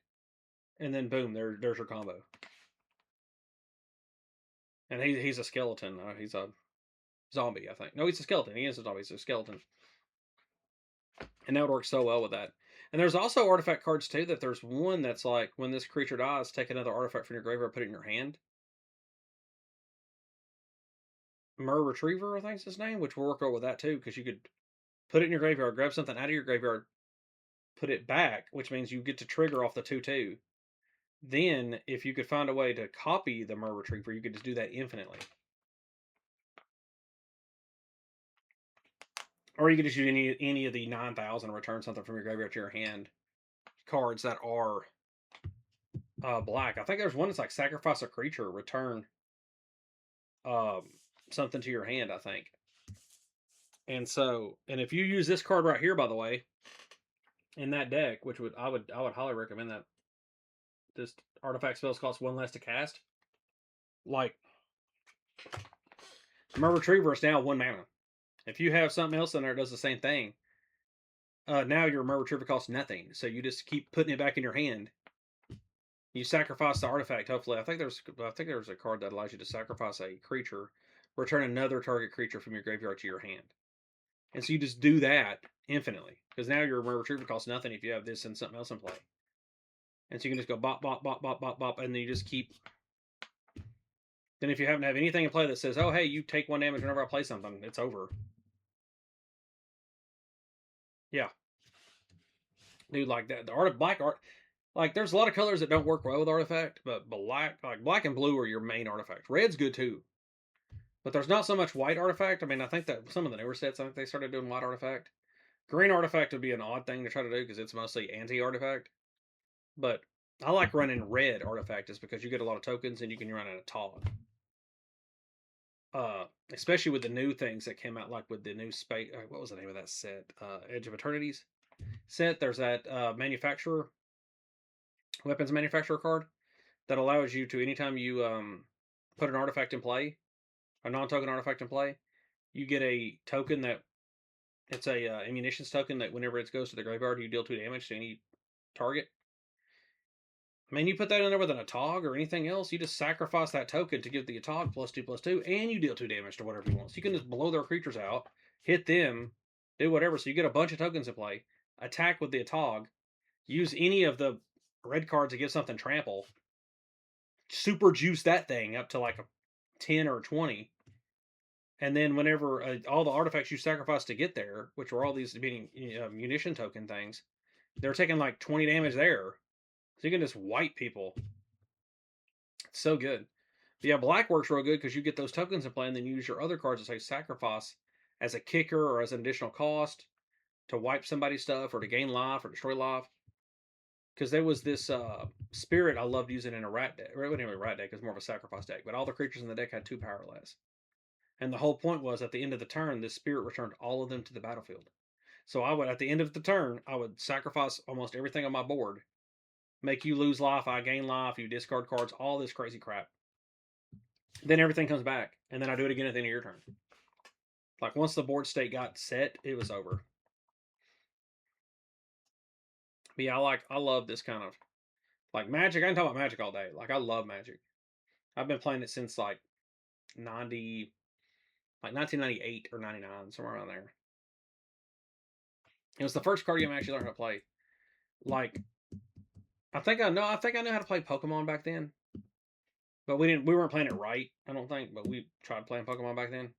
and then boom, there's your combo. And he's a skeleton. He's a zombie, I think. No, he's a skeleton. He is a zombie. He's a skeleton, and that would work so well with that. And there's also artifact cards too. That there's one that's like when this creature dies, take another artifact from your graveyard, put it in your hand. Mer Retriever, I think is his name, which will work out with that too, because you could put it in your graveyard, grab something out of your graveyard, put it back, which means you get to trigger off the 2/2. Then, if you could find a way to copy the Mer Retriever, you could just do that infinitely. Or you could just use any of the 9,000 and return something from your graveyard to your hand. Cards that are Black. I think there's one that's like sacrifice a creature, return something to your hand, I think. And so, and if you use this card right here, by the way, in that deck, which I would highly recommend that. This artifact spells cost 1 less to cast. Like My Retriever is now 1 mana. If you have something else in there that does the same thing, now your Mer Retriever costs nothing. So you just keep putting it back in your hand. You sacrifice the artifact. Hopefully, I think there's a card that allows you to sacrifice a creature, return another target creature from your graveyard to your hand, and so you just do that infinitely because now your Mer Retriever costs nothing if you have this and something else in play, and so you can just go bop bop bop bop bop bop, and then you just keep. Then if you happen to have anything in play that says, "Oh hey, you take 1 damage whenever I play something," it's over. Yeah, dude, like that. The art of black art. Like, there's a lot of colors that don't work well with artifact, but black and blue are your main artifact. Red's good too, but there's not so much white artifact. I mean, I think that some of the newer sets, I think they started doing white artifact. Green artifact would be an odd thing to try to do because it's mostly anti-artifact. But I like running red artifact just because you get a lot of tokens and you can run in a Tog. Especially with the new things that came out, like with the new space. What was the name of that set? Edge of Eternities set. There's that weapons manufacturer card that allows you to, anytime you put an artifact in play, a non-token artifact in play, you get a token that it's a ammunitions token that whenever it goes to the graveyard, you deal 2 damage to any target. I mean, you put that in there with an Atog or anything else, you just sacrifice that token to give the Atog +2/+2, and you deal 2 damage to whatever you want. So you can just blow their creatures out, hit them, do whatever. So you get a bunch of tokens in play, attack with the Atog, use any of the red cards to give something trample, super juice that thing up to like a 10 or 20. And then whenever all the artifacts you sacrifice to get there, which were all these being munition token things, they're taking like 20 damage there. So you can just wipe people. It's so good. But yeah, black works real good because you get those tokens in play and then you use your other cards that say sacrifice as a kicker or as an additional cost to wipe somebody's stuff or to gain life or destroy life. Because there was this spirit I loved using in a rat deck. Or it wasn't even a rat deck, it was more of a sacrifice deck. But all the creatures in the deck had 2 power less. And the whole point was at the end of the turn, this spirit returned all of them to the battlefield. So I would, at the end of the turn, I would sacrifice almost everything on my board, make you lose life, I gain life, you discard cards, all this crazy crap. Then everything comes back, and then I do it again at the end of your turn. Like once the board state got set, it was over. But yeah, I love this kind of like Magic. I can talk about Magic all day. Like I love Magic. I've been playing it since like 1998 or 99, somewhere around there. It was the first card game I actually learned how to play. Like I think I knew how to play Pokemon back then. But we weren't playing it right, I don't think, but we tried playing Pokemon back then.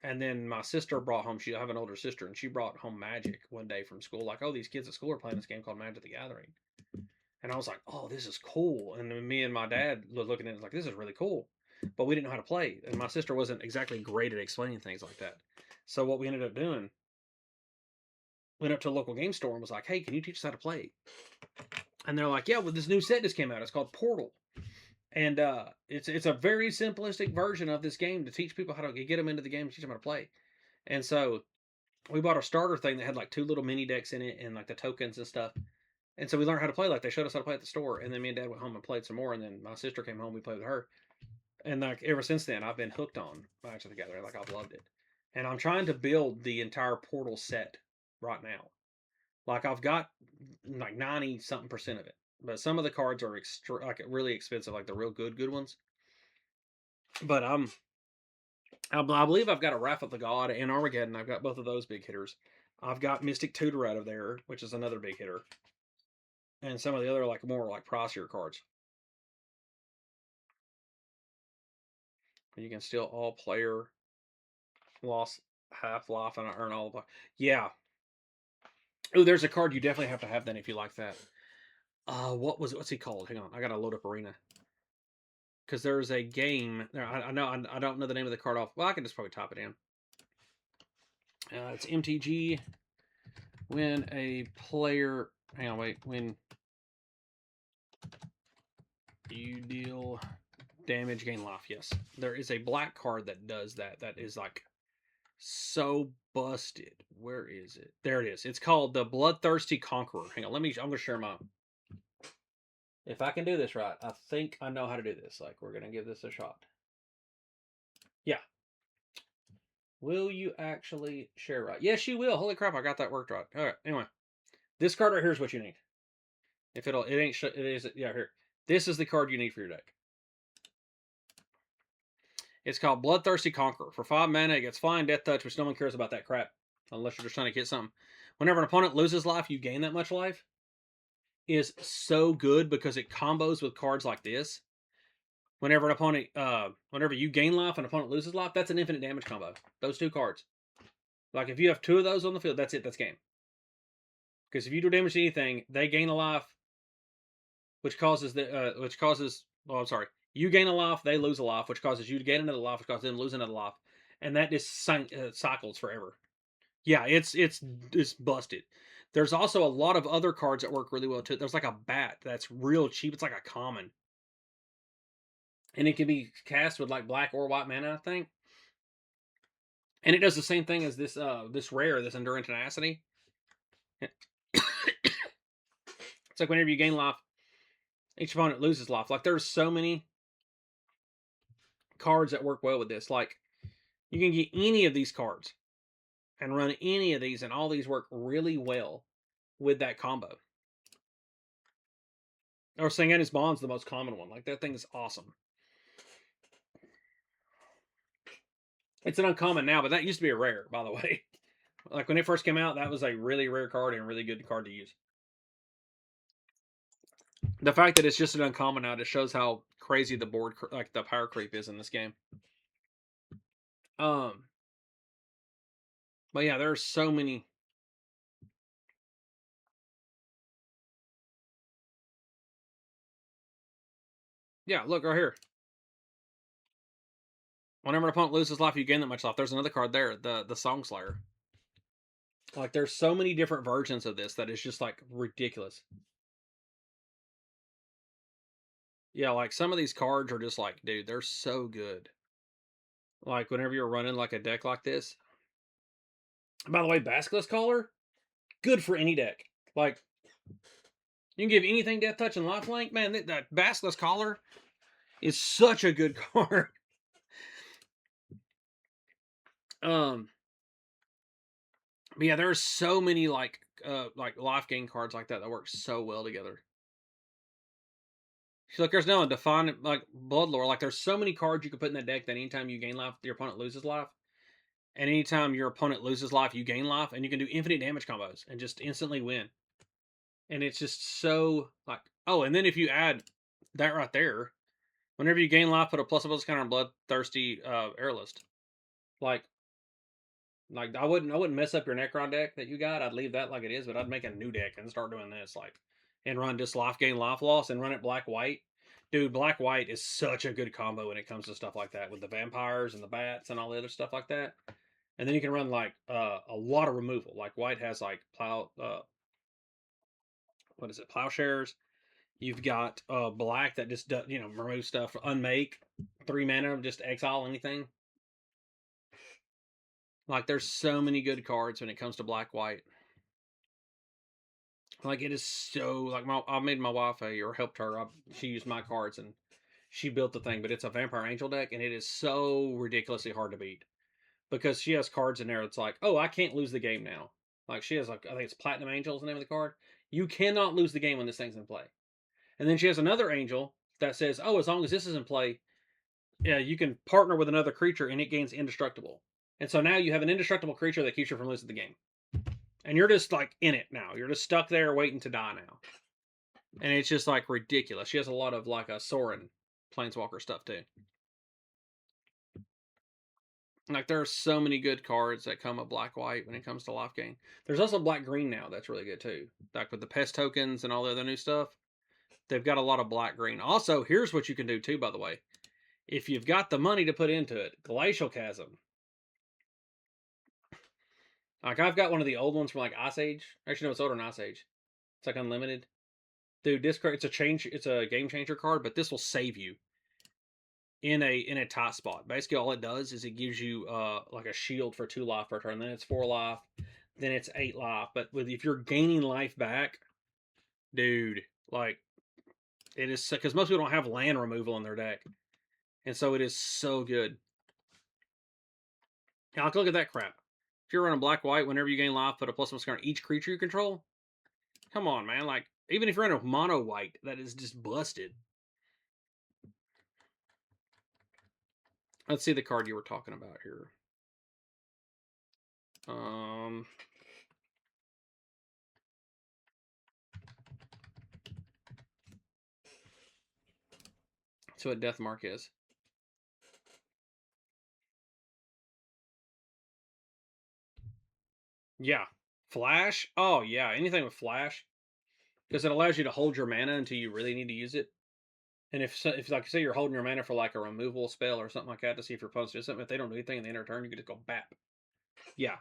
And then my sister brought home, I have an older sister, and she brought home Magic one day from school. Like, oh, these kids at school are playing this game called Magic the Gathering. And I was like, oh, this is cool. And then me and my dad was looking at it like, this is really cool. But we didn't know how to play. And my sister wasn't exactly great at explaining things like that. So what we ended up doing, went up to a local game store and was like, hey, can you teach us how to play? And they're like, yeah, well, this new set just came out. It's called Portal. And it's a very simplistic version of this game to teach people how to get them into the game and teach them how to play. And so we bought a starter thing that had like 2 little mini decks in it and like the tokens and stuff. And so we learned how to play. Like they showed us how to play at the store, and then me and Dad went home and played some more. And then my sister came home, we played with her, and like ever since then, I've been hooked on Magic the Gathering. Like I've loved it, and I'm trying to build the entire Portal set right now. Like I've got like 90 something% of it, but some of the cards are like really expensive, like the real good ones. But I believe I've got a Wrath of the God and Armageddon. I've got both of those big hitters. I've got Mystic Tutor out of there, which is another big hitter, and some of the other like more like pricier cards. You can steal all player, lost half life, and I earn all the. Yeah. Oh, there's a card you definitely have to have then if you like that. What's he called? Hang on, I gotta load up Arena because there's a game. I know I don't know the name of the card off. Well, I can just probably type it in. It's MTG. When a player, hang on, wait. When you deal damage, gain life. Yes, there is a black card that does that. That is like so busted. Where is it? There it is. It's called the Bloodthirsty Conqueror. Hang on, I'm gonna share my. If I can do this right, I think I know how to do this. Like we're gonna give this a shot. Yeah. Will you actually share right? Yes, you will. Holy crap, I got that worked right. All right. Anyway, this card right here is what you need. If it ain't, it is, yeah, here. This is the card you need for your deck. It's called Bloodthirsty Conqueror. For 5 mana, it gets Flying, Death Touch, which no one cares about that crap. Unless you're just trying to get something. Whenever an opponent loses life, you gain that much life. Is so good because it combos with cards like this. Whenever whenever you gain life and an opponent loses life, that's an infinite damage combo. Those 2 cards. Like if you have 2 of those on the field, that's it. That's game. Because if you do damage to anything, they gain a life, which causes well, I'm sorry. You gain a life, they lose a life, which causes you to gain another life, which causes them to lose another life, and that just cycles forever. Yeah, it's busted. There's also a lot of other cards that work really well too. There's like a bat that's real cheap. It's like a common, and it can be cast with like black or white mana, I think. And it does the same thing as this rare, this Enduring Tenacity. It's like whenever you gain life, each opponent loses life. Like there's so many cards that work well with this. Like you can get any of these cards and run any of these, and all these work really well with that combo. Or Sangenis Bond's the most common one. Like that thing is awesome. It's an uncommon now, but that used to be a rare, by the way. Like when it first came out, that was a really rare card and a really good card to use. The fact that it's just an uncommon now just shows how crazy the board, like the power creep, is in this game. Um, but yeah, there's so many. Yeah, look right here. Whenever an opponent loses life, you gain that much life. There's another card there, the Song Slayer. Like there's so many different versions of this that is just like ridiculous. Yeah, like some of these cards are just like, dude, they're so good. Like whenever you're running like a deck like this. By the way, Basilisk Caller, good for any deck. Like you can give anything Death Touch and Lifelink. Man, that Basilisk Caller is such a good card. um, but yeah, there's so many like life gain cards like that work so well together. Look, there's no one define like Bloodlore. Like there's so many cards you can put in that deck that anytime you gain life, your opponent loses life. And anytime your opponent loses life, you gain life, and you can do infinite damage combos and just instantly win. And it's just so like, oh, and then if you add that right there, whenever you gain life, put a +1 counter on Bloodthirsty Airlist. Like I wouldn't mess up your Necron deck that you got. I'd leave that like it is, but I'd make a new deck and start doing this, like, and run just life gain, life loss, and run it black white. Dude, black white is such a good combo when it comes to stuff like that with the vampires and the bats and all the other stuff like that. And then you can run like a lot of removal. Like white has like what is it, plowshares. You've got black that just does, remove stuff, unmake, 3 mana, just exile anything. Like there's so many good cards when it comes to black white. Like it is so like I made my wife or helped her. She used my cards and she built the thing, but it's a Vampire Angel deck and it is so ridiculously hard to beat because she has cards in there. It's like, oh, I can't lose the game now. Like she has like I think it's Platinum Angel is the name of the card. You cannot lose the game when this thing's in play. And then she has another angel that says, oh, as long as this is in play, yeah, you can partner with another creature and it gains indestructible. And so now you have an indestructible creature that keeps you from losing the game. And you're just like in it now. You're just stuck there waiting to die now. And it's just like ridiculous. She has a lot of like a Sorin Planeswalker stuff too. Like there are so many good cards that come with black white when it comes to life gain. There's also black green now that's really good too. Like with the pest tokens and all the other new stuff. They've got a lot of black green. Also, here's what you can do too, by the way. If you've got the money to put into it, Glacial Chasm. Like I've got one of the old ones from like Ice Age. Actually, no, it's older than Ice Age. It's like unlimited. Dude, this card it's a game changer card, but this will save you in a tight spot. Basically, all it does is it gives you like a shield for 2 life per turn. Then it's 4 life. Then it's 8 life. But if you're gaining life back, dude, like it is because most people don't have land removal in their deck, and so it is so good. Yeah, like, look at that crap. If you're running black-white, whenever you gain life, put a +1 scar on each creature you control. Come on, man. Like, even if you're in a mono-white, that is just busted. Let's see the card you were talking about here. So what Death Mark is. Yeah. Flash? Oh, yeah. Anything with Flash. Because it allows you to hold your mana until you really need to use it. And if like, say you're holding your mana for like a removal spell or something like that to see if your opponent's doing something, if they don't do anything in the end of turn, you can just go bap. Yeah.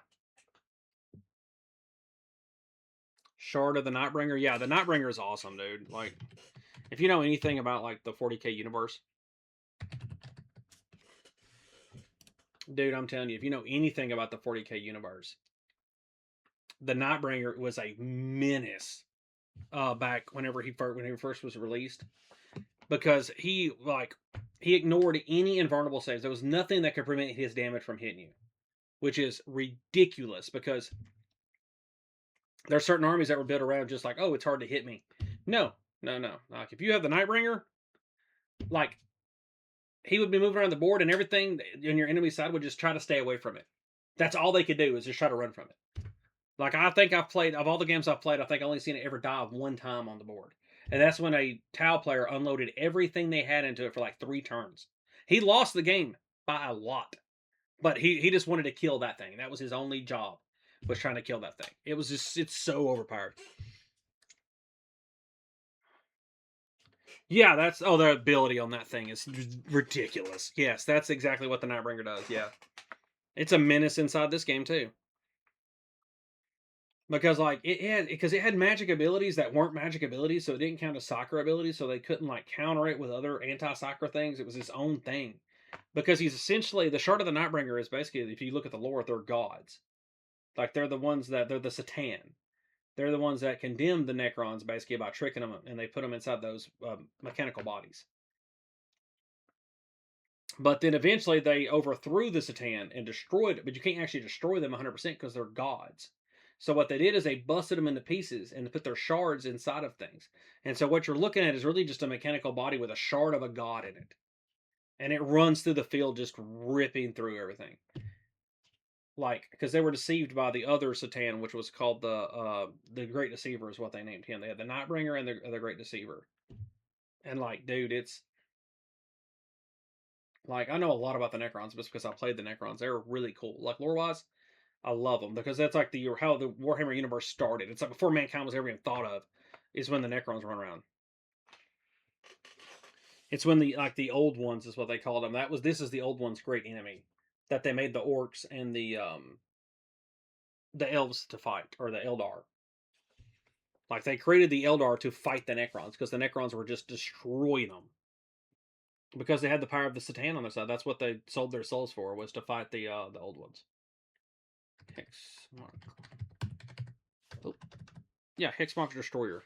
Shard of the Nightbringer. Yeah, the Nightbringer is awesome, dude. Like, if you know anything about like the 40k universe, dude, I'm telling you, if you know anything about the 40k universe, the Nightbringer was a menace back whenever he first was released, because he ignored any invulnerable saves. There was nothing that could prevent his damage from hitting you, which is ridiculous because there are certain armies that were built around just like, oh, it's hard to hit me. No. Like, if you have the Nightbringer, like, he would be moving around the board and everything on your enemy side would just try to stay away from it. That's all they could do is just try to run from it. Like, I think I've played, of all the games I've played, I think I've only seen it ever dive one time on the board. And that's when a Tau player unloaded everything they had into it for like 3 turns. He lost the game by a lot. But he just wanted to kill that thing. That was his only job, was trying to kill that thing. It was just, it's so overpowered. Yeah, that's, oh, the ability on that thing is ridiculous. Yes, that's exactly what the Nightbringer does. Yeah. It's a menace inside this game too. Because like it had magic abilities that weren't magic abilities, so it didn't count as soccer abilities, so they couldn't like counter it with other anti-soccer things. It was its own thing. Because he's essentially, the Shard of the Nightbringer is basically, if you look at the lore, they're gods. Like, they're the ones that, they're the Satan. They're the ones that condemn the Necrons basically by tricking them, and they put them inside those mechanical bodies. But then eventually they overthrew the Satan and destroyed it, but you can't actually destroy them 100% because they're gods. So what they did is they busted them into pieces and put their shards inside of things. And so what you're looking at is really just a mechanical body with a shard of a god in it. And it runs through the field just ripping through everything. Like, because they were deceived by the other Satan, which was called the Great Deceiver, is what they named him. They had the Nightbringer and the Great Deceiver. And like, dude, it's like, I know a lot about the Necrons just because I played the Necrons. They're really cool. Like, lore wise, I love them because that's like how the Warhammer universe started. It's like before mankind was ever even thought of, is when the Necrons run around. It's when the old ones is what they called them. This is the old ones' great enemy that they made the orcs and the elves to fight, or the Eldar. Like, they created the Eldar to fight the Necrons because the Necrons were just destroying them. Because they had the power of the Satan on their side. That's what they sold their souls for, was to fight the old ones. Hex Mark. Oh. Yeah, Hex Mark Destroyer.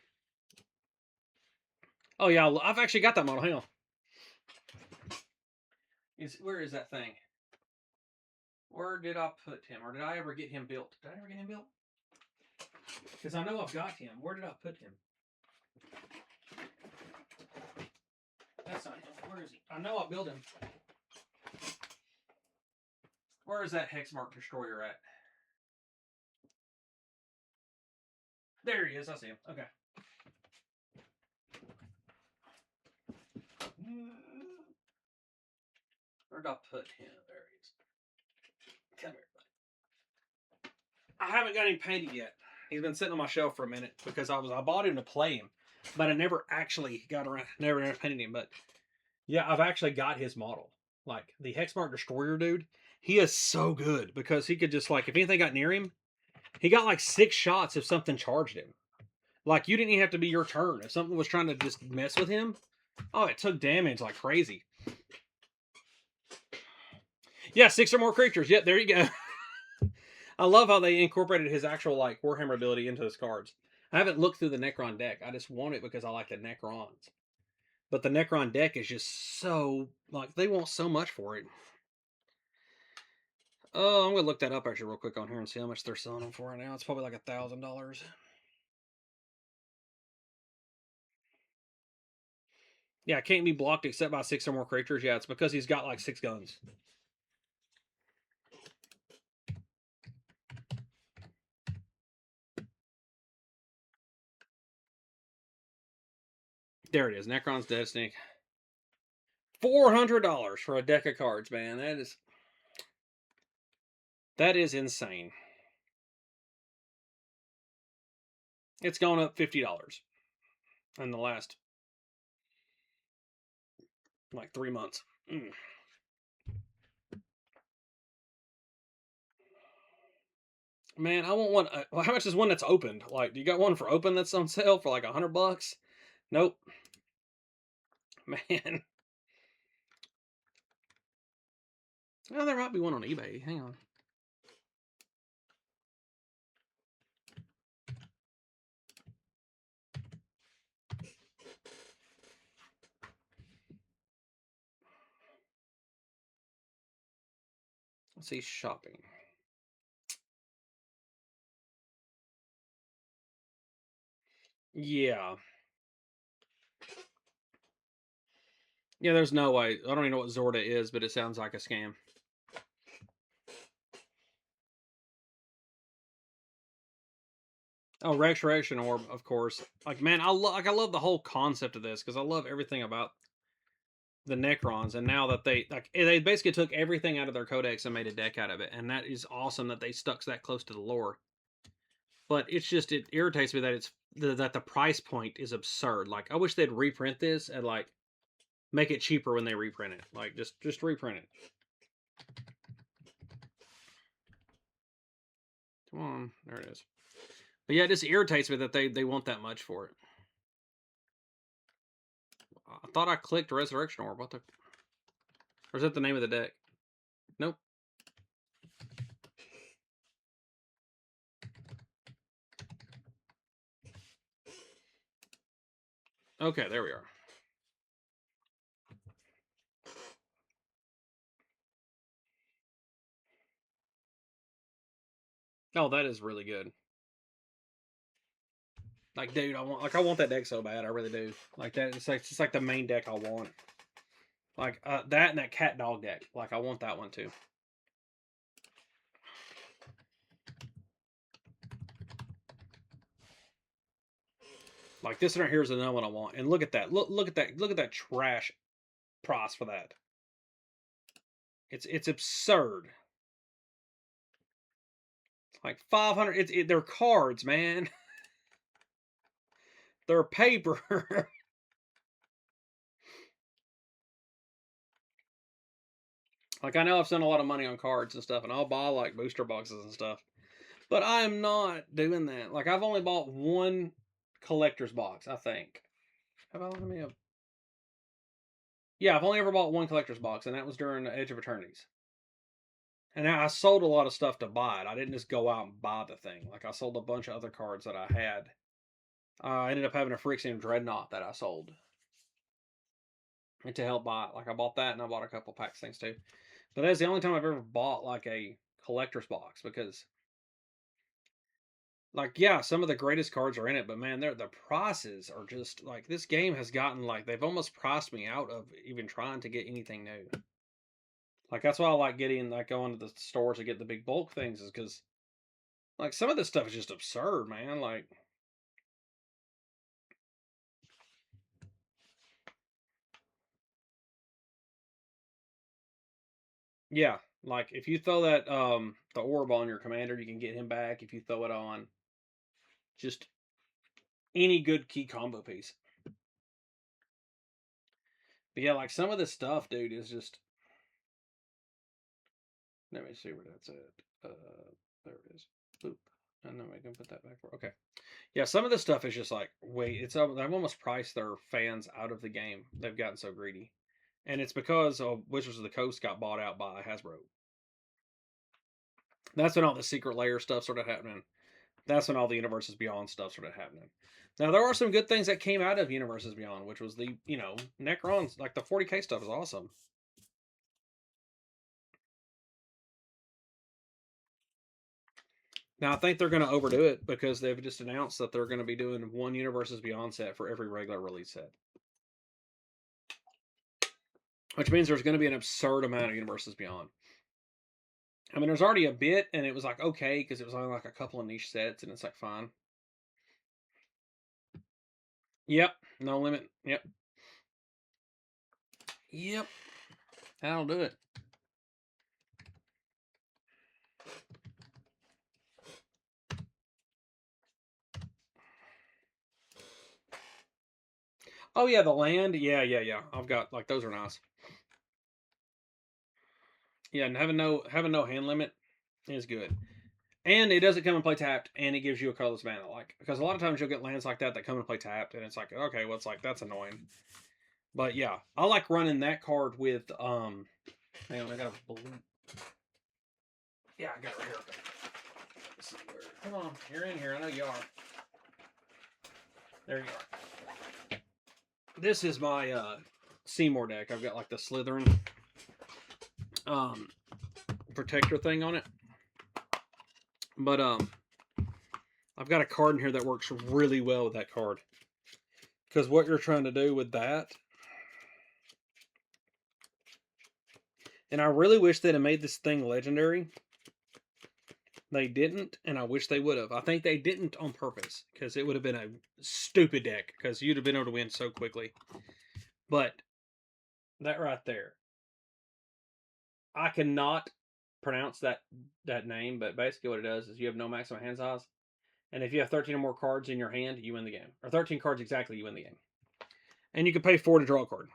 Oh yeah, I've actually got that model. Hang on. Where is that thing? Where did I put him? Or did I ever get him built? Did I ever get him built? Because I know I've got him. Where did I put him? That's not him. Where is he? I know I built him. Where is that Hexmark Destroyer at? There he is. I see him. Okay. Where did I put him? There he is. Come here, buddy. I haven't got him painted yet. He's been sitting on my shelf for a minute because I bought him to play him, but I never actually got around, never painted him. But yeah, I've actually got his model. Like, the Hexmark Destroyer dude, he is so good because he could just, like, if anything got near him, he got like 6 shots if something charged him. Like, you didn't even have to be your turn. If something was trying to just mess with him, oh, it took damage like crazy. Yeah, 6 or more creatures. Yep, there you go. I love how they incorporated his actual, like, Warhammer ability into his cards. I haven't looked through the Necron deck. I just want it because I like the Necrons. But the Necron deck is just so, like, they want so much for it. Oh, I'm gonna look that up actually real quick on here and see how much they're selling them for right now. It's probably like $1,000. Yeah, it can't be blocked except by 6 or more creatures. Yeah, it's because he's got like 6 guns. There it is. Necron's Destiny. $400 for a deck of cards, man. That is insane. It's gone up $50 in the last like 3 months. Mm. Man, I want one. Well, how much is one that's opened? Like, do you got one for open that's on sale for like $100? Nope, man. Oh, there might be one on eBay. Hang on. Let's see shopping. Yeah. Yeah, there's no way. I don't even know what Zorda is, but it sounds like a scam. Oh, Restoration Orb, of course. Like, man, I love the whole concept of this because I love everything about the Necrons. And now that they basically took everything out of their codex and made a deck out of it, and that is awesome that they stuck that close to the lore. But it's just it irritates me that that the price point is absurd. Like, I wish they'd reprint this and like make it cheaper when they reprint it. Like, just reprint it. Come on, there it is. But yeah, it just irritates me that they want that much for it. I thought I clicked Resurrection Orb. What the? Or is that the name of the deck? Nope. Okay, there we are. Oh, that is really good. Like, dude, I want that deck so bad. I really do. Like that. It's like the main deck I want. Like that and that cat dog deck. Like I want that one too. Like this one right here is another one I want. And look at that. Look at that. Look at that trash price for that. It's absurd. It's like 500. They're cards, man. They're paper. Like I know I've spent a lot of money on cards and stuff, and I'll buy like booster boxes and stuff. But I am not doing that. Like I've only bought one collector's box, I think. Have I only Yeah, I've only ever bought one collector's box, and that was during the Edge of Eternities. And I sold a lot of stuff to buy it. I didn't just go out and buy the thing. Like I sold a bunch of other cards that I had. I ended up having a Phyrexian Dreadnought that I sold and to help buy it. Like I bought that, and I bought a couple packs things too. But that's the only time I've ever bought like a collector's box because, like, yeah, some of the greatest cards are in it, but man, the prices are just like this game has gotten like they've almost priced me out of even trying to get anything new. Like that's why I like going to the stores to get the big bulk things is because like some of this stuff is just absurd, man. Like yeah, like if you throw that the orb on your commander, you can get him back. If you throw it on just any good key combo piece. But yeah, like some of this stuff, dude, is just. Let me see where that's at. There it is. Boop. And then we can put that back. Okay. Yeah, some of this stuff is just like, wait, they've almost priced their fans out of the game. They've gotten so greedy, and it's because Wizards of the Coast got bought out by Hasbro. That's when all the secret layer stuff started happening. That's when all the Universes Beyond stuff started happening. Now there are some good things that came out of Universes Beyond, which was the Necrons, like the 40k stuff is awesome. Now I think they're going to overdo it because they've just announced that they're going to be doing one Universes Beyond set for every regular release set, which means there's going to be an absurd amount of Universes Beyond. I mean, there's already a bit, and it was like okay because it was only like a couple of niche sets, and it's like fine. Yep, no limit. Yep, yep, that'll do it. Oh yeah, the land. Yeah. I've got like those are nice. Yeah, and having no hand limit is good. And it doesn't come and play tapped, and it gives you a colorless mana. Like because a lot of times you'll get lands like that come and play tapped, and it's like okay, well it's like that's annoying. But yeah, I like running that card with hang on, I got a blue. Yeah, I got it right here. Let's see where. Come on, you're in here. I know you are. There you are. This is my Seymour deck. I've got like the Slytherin protector thing on it. But I've got a card in here that works really well with that card. Because what you're trying to do with that, and I really wish they'd have made this thing legendary. They didn't, and I wish they would have. I think they didn't on purpose, because it would have been a stupid deck, because you'd have been able to win so quickly. But that right there, I cannot pronounce that name, but basically what it does is you have no maximum hand size, and if you have 13 or more cards in your hand, you win the game. Or 13 cards exactly, you win the game. And you can pay 4 to draw a card.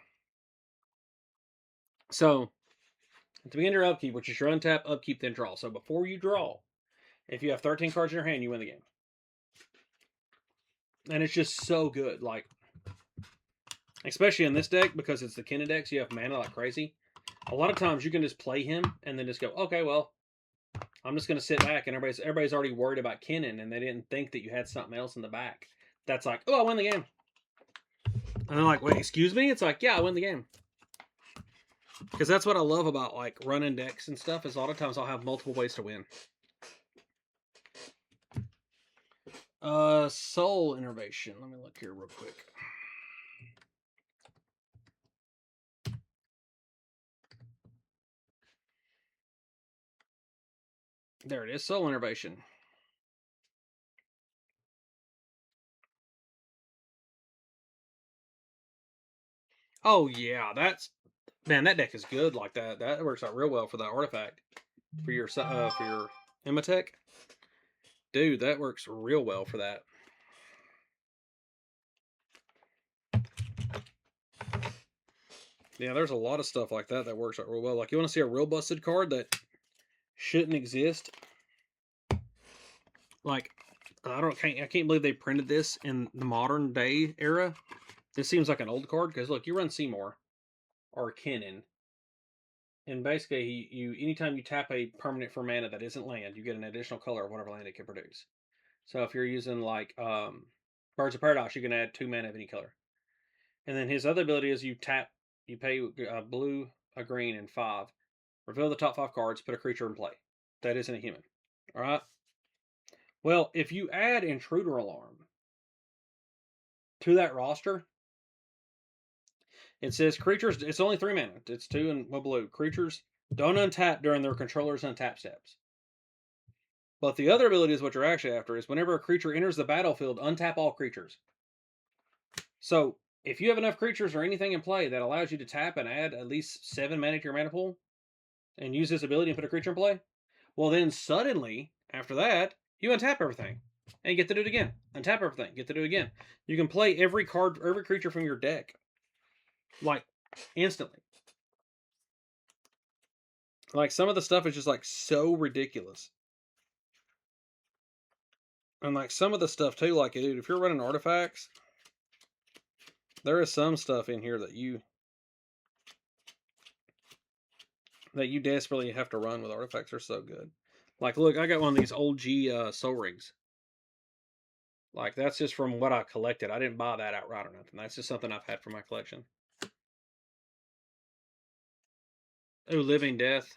So, at the beginning of your upkeep, which is your untap, upkeep, then draw. So before you draw, if you have 13 cards in your hand, you win the game. And it's just so good. Like, especially in this deck, because it's the Kinna deck, so you have mana like crazy. A lot of times you can just play him and then just go, okay, well, I'm just going to sit back, and everybody's already worried about Kinnan, and they didn't think that you had something else in the back. That's like, oh, I win the game. And they're like, wait, excuse me? It's like, yeah, I win the game. Because that's what I love about like running decks and stuff, is a lot of times I'll have multiple ways to win. Soul Innervation. Let me look here real quick. There it is, Soul Innervation. Oh yeah, man, that deck is good like that. That works out real well for that artifact. For your Imatech. Dude, that works real well for that. Yeah, there's a lot of stuff like that that works out real well. Like you want to see a real busted card that shouldn't exist. Like I can't believe they printed this in the modern day era. This seems like an old card because look, you run Seymour or Kinnan, and basically you anytime you tap a permanent for mana that isn't land, you get an additional color of whatever land it can produce. So if you're using like Birds of Paradox, you can add 2 mana of any color. And then his other ability is you pay a blue, a green, and 5. Reveal the top 5 cards, put a creature in play. That isn't a human. All right. Well, if you add Intruder Alarm to that roster, it says creatures. It's only 3 mana. It's 2 and 1 blue. Creatures don't untap during their controller's untap steps. But the other ability is what you're actually after is whenever a creature enters the battlefield, untap all creatures. So if you have enough creatures or anything in play that allows you to tap and add at least 7 mana to your mana pool and use this ability and put a creature in play, well then suddenly, after that, you untap everything. And you get to do it again. Untap everything, get to do it again. You can play every creature from your deck. Like, instantly. Like, some of the stuff is just, like, so ridiculous. And, like, some of the stuff, too, like, dude, if you're running artifacts, there is some stuff in here that you desperately have to run with artifacts. They're so good. Like, look, I got one of these old G Soul Rings. Like, that's just from what I collected. I didn't buy that outright or nothing. That's just something I've had for my collection. Oh, Living Death.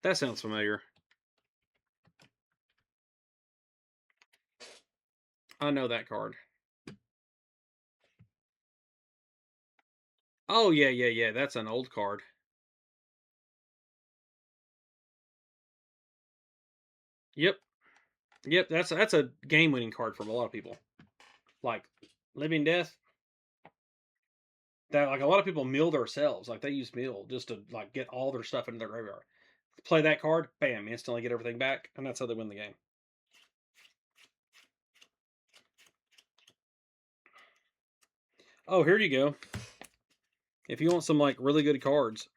That sounds familiar. I know that card. Oh yeah, yeah, yeah. That's an old card. Yep, yep. That's a game-winning card from a lot of people. Like Living Death. That like a lot of people mill themselves. Like they use mill just to like get all their stuff into their graveyard. Play that card, bam, instantly get everything back, and that's how they win the game. Oh, here you go. If you want some like really good cards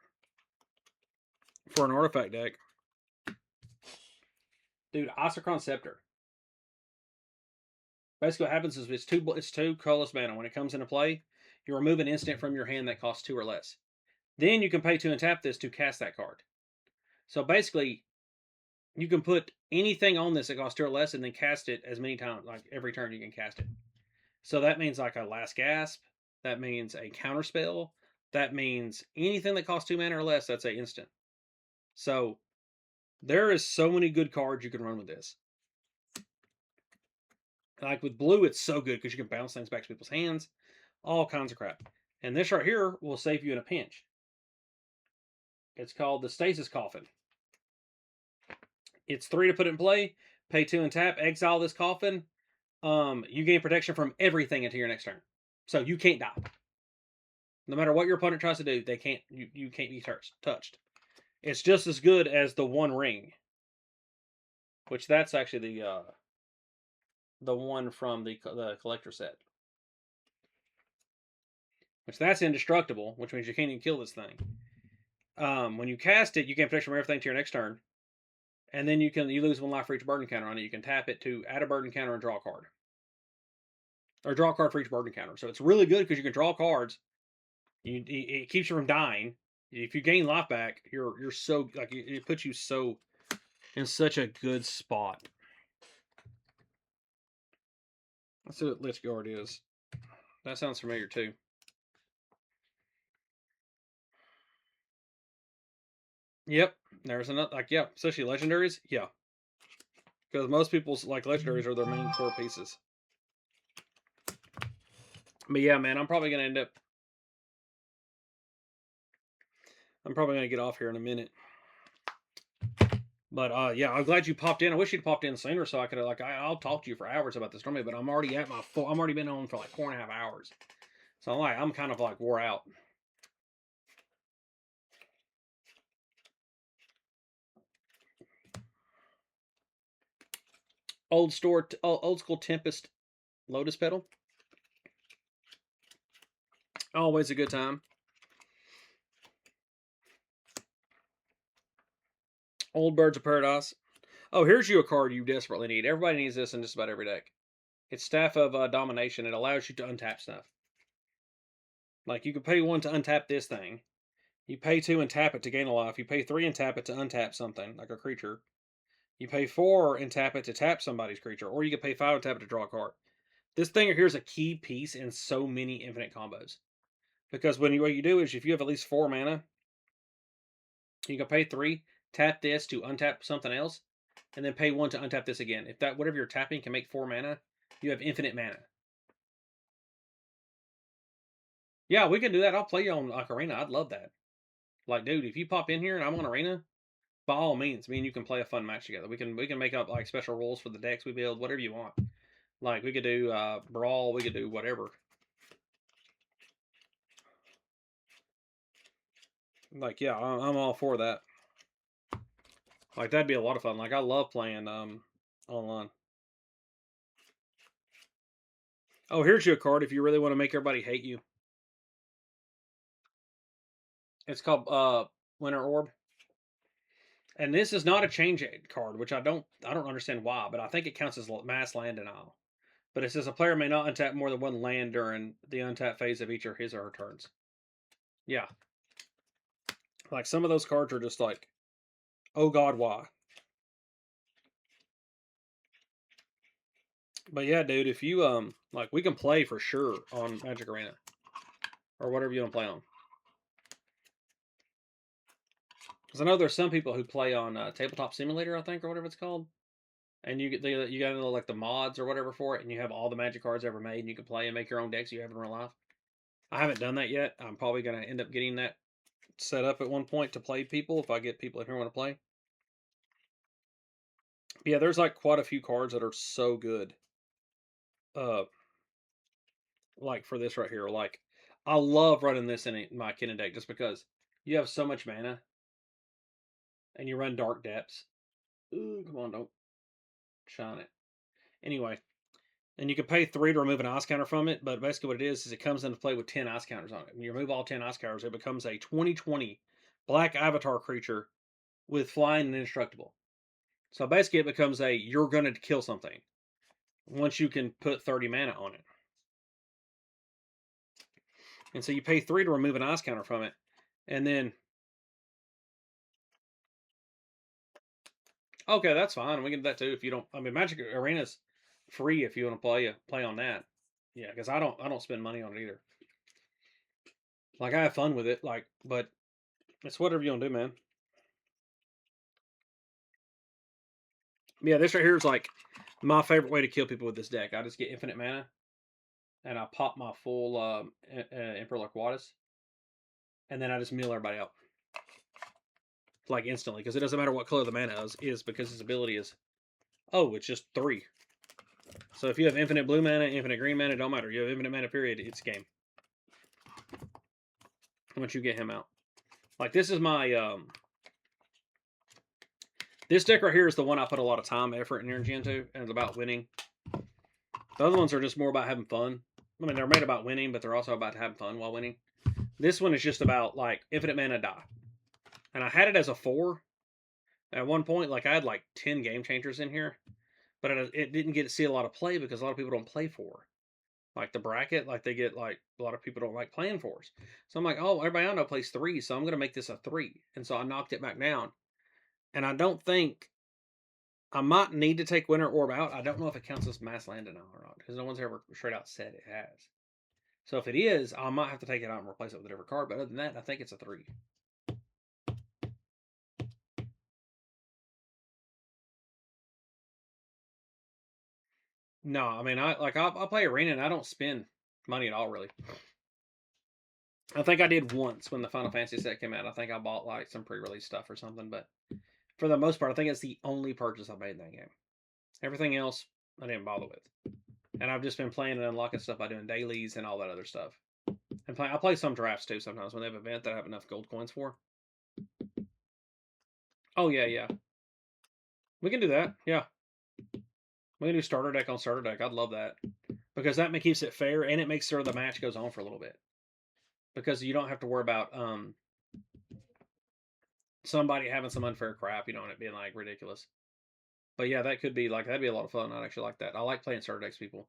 for an artifact deck, dude, Isochron Scepter. Basically, what happens is it's two colorless mana. When it comes into play, you remove an instant from your hand that costs 2 or less. Then you can pay 2 and tap this to cast that card. So basically, you can put anything on this that costs 2 or less, and then cast it as many times, like every turn you can cast it. So that means like a Last Gasp. That means a Counterspell. That means anything that costs 2 mana or less. That's an instant. So there is so many good cards you can run with this. Like with blue, it's so good because you can bounce things back to people's hands, all kinds of crap. And this right here will save you in a pinch. It's called the Stasis Coffin. It's 3 to put it in play. Pay 2 and tap. Exile this coffin. You gain protection from everything until your next turn, so you can't die. No matter what your opponent tries to do, they can't. You can't be touched. It's just as good as the One Ring, which that's actually the one from the collector set. Which that's indestructible, which means you can't even kill this thing. When you cast it, you gain protection from everything to your next turn, and then you lose 1 life for each burden counter on it. You can tap it to add a burden counter and draw a card, or draw a card for each burden counter. So it's really good because you can draw cards. It keeps you from dying. If you gain life back, you're so like it puts you so in such a good spot. Let's see what Lich Guard is. That sounds familiar too. Yep, there's another like yeah, especially legendaries. Yeah, because most people's like legendaries are their main core pieces. But yeah, man, I'm probably gonna get off here in a minute. But yeah, I'm glad you popped in. I wish you'd popped in sooner so I could have like I'll talk to you for hours about this tournament. But I'm already at my full. I'm already been on for like 4.5 hours, so I'm kind of like wore out. Old school Tempest Lotus Petal. Always a good time. Old Birds of Paradise. Oh, here's you a card you desperately need. Everybody needs this in just about every deck. It's Staff of Domination. It allows you to untap stuff. Like you can pay 1 to untap this thing. You pay 2 and tap it to gain a life. You pay 3 and tap it to untap something, like a creature. You pay 4 and tap it to tap somebody's creature. Or you can pay 5 and tap it to draw a card. This thing here is a key piece in so many infinite combos. Because what you do is if you have at least 4 mana, you can pay 3, tap this to untap something else, and then pay 1 to untap this again. If that whatever you're tapping can make 4 mana, you have infinite mana. Yeah, we can do that. I'll play you on like Arena. I'd love that. Like, dude, if you pop in here and I'm on Arena, by all means, me and you can play a fun match together. We can make up like special rules for the decks we build, whatever you want. Like we could do brawl, we could do whatever. Like yeah, I'm all for that. Like that'd be a lot of fun. Like I love playing online. Oh, here's your card if you really want to make everybody hate you. It's called Winter Orb. And this is not a change card, which I don't understand why, but I think it counts as mass land denial. But it says a player may not untap more than 1 land during the untap phase of each of his or her turns. Yeah. Like some of those cards are just like, oh god, why? But yeah, dude, if you like we can play for sure on Magic Arena. Or whatever you want to play on. Because I know there's some people who play on Tabletop Simulator, I think, or whatever it's called. and you got into like the mods or whatever for it, and you have all the Magic cards ever made, and you can play and make your own decks you have in real life. I haven't done that yet. I'm probably gonna end up getting that set up at one point to play people if I get people in here who want to play. But yeah, there's like quite a few cards that are so good. Like for this right here, like I love running this in my Kennen deck just because you have so much mana and you run Dark Depths. Ooh, come on, don't shine it. Anyway, and you can pay 3 to remove an ice counter from it, but basically what it is it comes into play with 10 ice counters on it. When you remove all 10 ice counters, it becomes a 20/20 black avatar creature with flying and indestructible. So basically it becomes a you're gonna kill something once you can put 30 mana on it. And so you pay 3 to remove an ice counter from it, and then okay, that's fine. We can do that too if you don't. I mean, Magic Arena's free if you want to play on that. Yeah, because I don't spend money on it either. Like I have fun with it, like, but it's whatever you want to do, man. Yeah, this right here is like my favorite way to kill people with this deck. I just get infinite mana, and I pop my full Emperor Loquatus, and then I just mill everybody out like instantly because it doesn't matter what color the mana is because his ability is it's just 3. So if you have infinite blue mana, infinite green mana, it don't matter. You have infinite mana, period. It's game. Once you get him out. Like this is my this deck right here is the one I put a lot of time, effort, and energy into, and it's about winning. The other ones are just more about having fun. I mean, they're made about winning, but they're also about having fun while winning. This one is just about like infinite mana die. And I had it as a 4 at one point. Like I had like 10 game changers in here, but it didn't get to see a lot of play because a lot of people don't play 4. Like the bracket, like they get like a lot of people don't like playing 4s. So I'm like, oh, everybody I know plays 3, so I'm gonna make this a 3. And so I knocked it back down. And I don't think I might need to take Winter Orb out. I don't know if it counts as mass land denial or not because no one's ever straight out said it has. So if it is, I might have to take it out and replace it with a different card. But other than that, I think it's a 3. No, I mean I'll play Arena and I don't spend money at all really. I think I did once when the Final Fantasy set came out. I think I bought like some pre-release stuff or something, but for the most part, I think it's the only purchase I made in that game. Everything else I didn't bother with. And I've just been playing and unlocking stuff by doing dailies and all that other stuff. And I play some drafts too sometimes when they have an event that I have enough gold coins for. Oh yeah, yeah. We can do that. Yeah. We can do starter deck on starter deck. I'd love that. Because that keeps it fair and it makes sure the match goes on for a little bit. Because you don't have to worry about somebody having some unfair crap, and it being like ridiculous. But yeah, that could be like that'd be a lot of fun. I'd actually like that. I like playing starter decks people.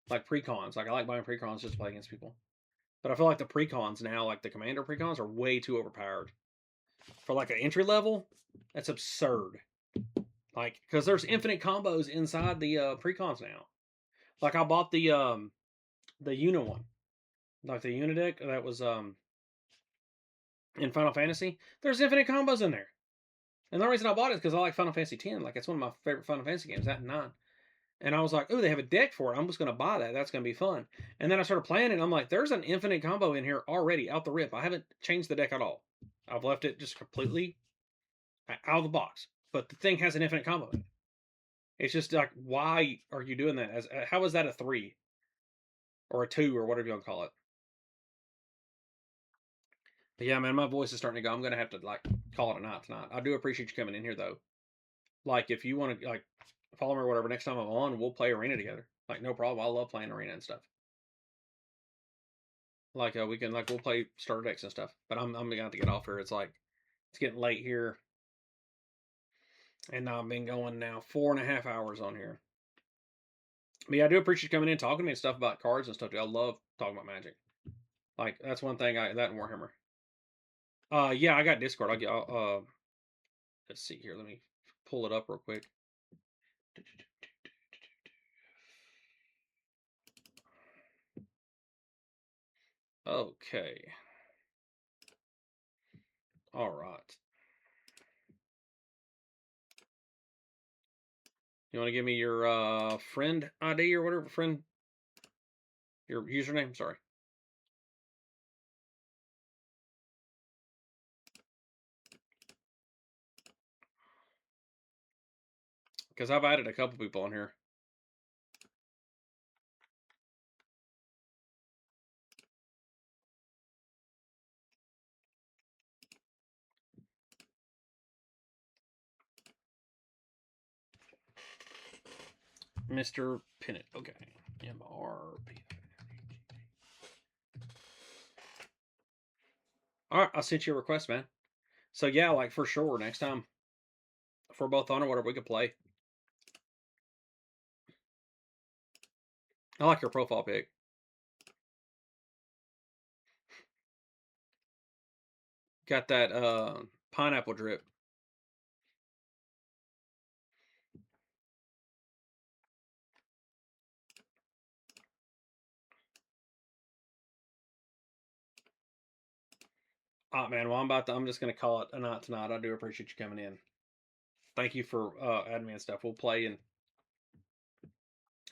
Like precons. Like I like buying precons just to play against people. But I feel like the precons now, like the commander precons, are way too overpowered. For like an entry level, that's absurd. Like, because there's infinite combos inside the precons now. Like I bought the Una one. Like the Una deck that was in Final Fantasy. There's infinite combos in there. And the reason I bought it is because I like Final Fantasy X. Like it's one of my favorite Final Fantasy games, that and 9. And I was like, oh, they have a deck for it. I'm just going to buy that. That's going to be fun. And then I started playing it. And I'm like, there's an infinite combo in here already out the rip. I haven't changed the deck at all. I've left it just completely out of the box. But the thing has an infinite combo in it. It's just like, why are you doing that? How is that a 3 or a 2 or whatever you want to call it? But yeah, man, my voice is starting to go. I'm going to have to like call it a night tonight. I do appreciate you coming in here though. Like if you want to like follow me or whatever, next time I'm on, we'll play Arena together. Like no problem. I love playing Arena and stuff. Like we can we'll play starter decks and stuff. But I'm gonna have to get off here. It's getting late here, and I've been going now 4.5 hours on here. But yeah, I do appreciate you coming in, talking to me and stuff about cards and stuff. Dude. I love talking about Magic. Like that's one thing that and Warhammer. Yeah, I got Discord. Let's see here. Let me pull it up real quick. Okay. All right. You want to give me your friend ID or whatever your username? Sorry. Because I've added a couple people on here. Mr. Pennant. Okay. MRP. All right. I sent you a request, man. So, yeah, like for sure, next time, if we're both on or whatever, we could play. I like your profile pic. Got that pineapple drip. Oh man, well I'm just gonna call it a night tonight. I do appreciate you coming in. Thank you for adding me and stuff. We'll play and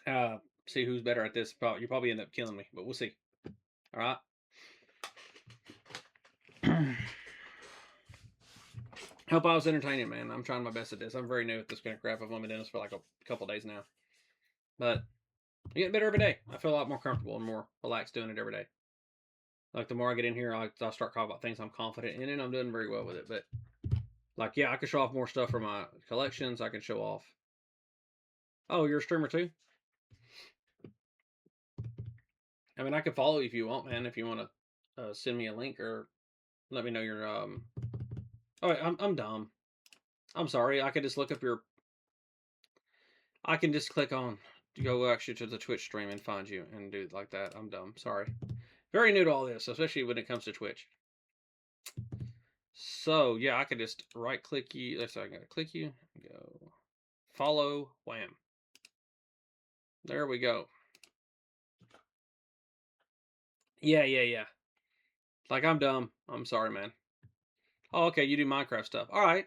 uh see who's better at this. You probably end up killing me, but we'll see. All right. Hope I was entertaining, man. I'm trying my best at this. I'm very new at this kind of crap. I've only been doing this for like a couple days now, but I'm getting better every day. I feel a lot more comfortable and more relaxed doing it every day. Like the more I get in here, I'll start talking about things I'm confident in, and I'm doing very well with it. But like, yeah, I can show off more stuff from my collections. I can show off. Oh, you're a streamer too? I mean, I can follow you if you want, man. If you want to send me a link or let me know your Oh, wait, I'm dumb. I'm sorry. I could just look up your. I can just click on to go actually to the Twitch stream and find you and do it like that. I'm dumb. Sorry. Very new to all this, especially when it comes to Twitch. So yeah, I could just right click you. Let's say I gotta click you. Go follow. Wham. There we go. Yeah. Like I'm dumb. I'm sorry, man. Oh, okay. You do Minecraft stuff. All right.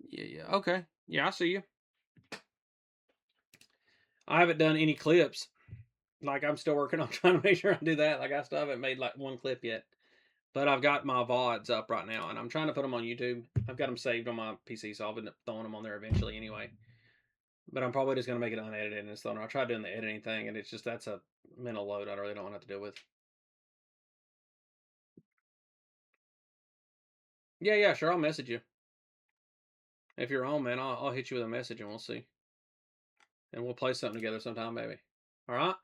Yeah. Okay. Yeah, I see you. I haven't done any clips. Like I'm still working on trying to make sure I do that. Like I still haven't made like one clip yet. But I've got my VODs up right now, and I'm trying to put them on YouTube. I've got them saved on my PC, so I'll end up throwing them on there eventually anyway. But I'm probably just gonna make it unedited and stuff. I tried doing the editing thing, and it's just that's a mental load I really don't want to have to deal with. Yeah, sure. I'll message you if you're on, man. I'll hit you with a message, and we'll see, and we'll play something together sometime, maybe. All right.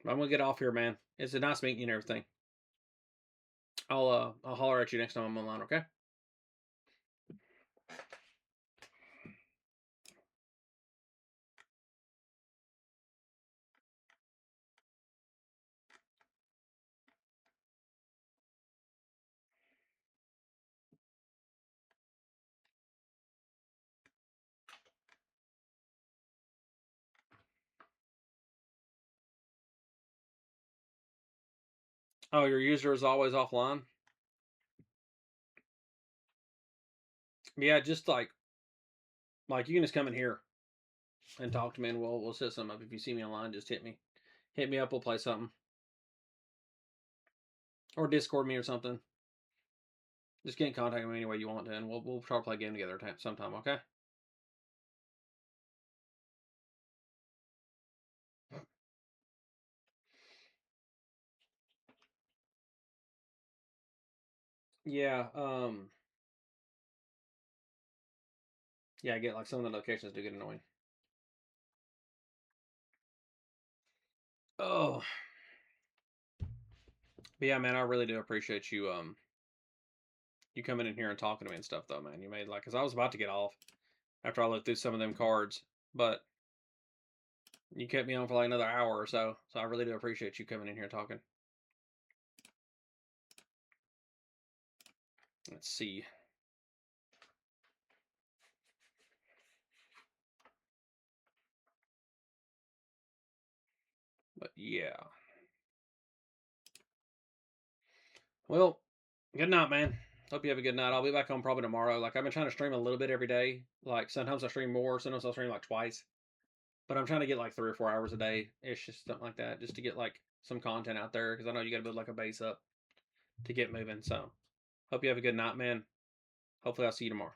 I'm gonna get off here, man. It's a nice meeting you and everything. I'll holler at you next time I'm online. Okay. Oh, your user is always offline. Yeah, just like you can just come in here and talk to me, and we'll set something up. If you see me online, just hit me up. We'll play something, or Discord me or something. Just get in contact with me any way you want to, and we'll try to play a game together sometime. Okay. Yeah. Yeah. I get like some of the locations do get annoying. Oh. But yeah, man, I really do appreciate you you coming in here and talking to me and stuff though, man. You made like, cause I was about to get off after I looked through some of them cards, but you kept me on for like another hour or so. So I really do appreciate you coming in here talking. Let's see. But yeah. Well, good night, man. Hope you have a good night. I'll be back on probably tomorrow. Like I've been trying to stream a little bit every day. Like sometimes I stream more, sometimes I'll stream like twice. But I'm trying to get like 3 or 4 hours a day. It's just something like that, just to get like some content out there because I know you got to build like a base up to get moving. So hope you have a good night, man. Hopefully I'll see you tomorrow.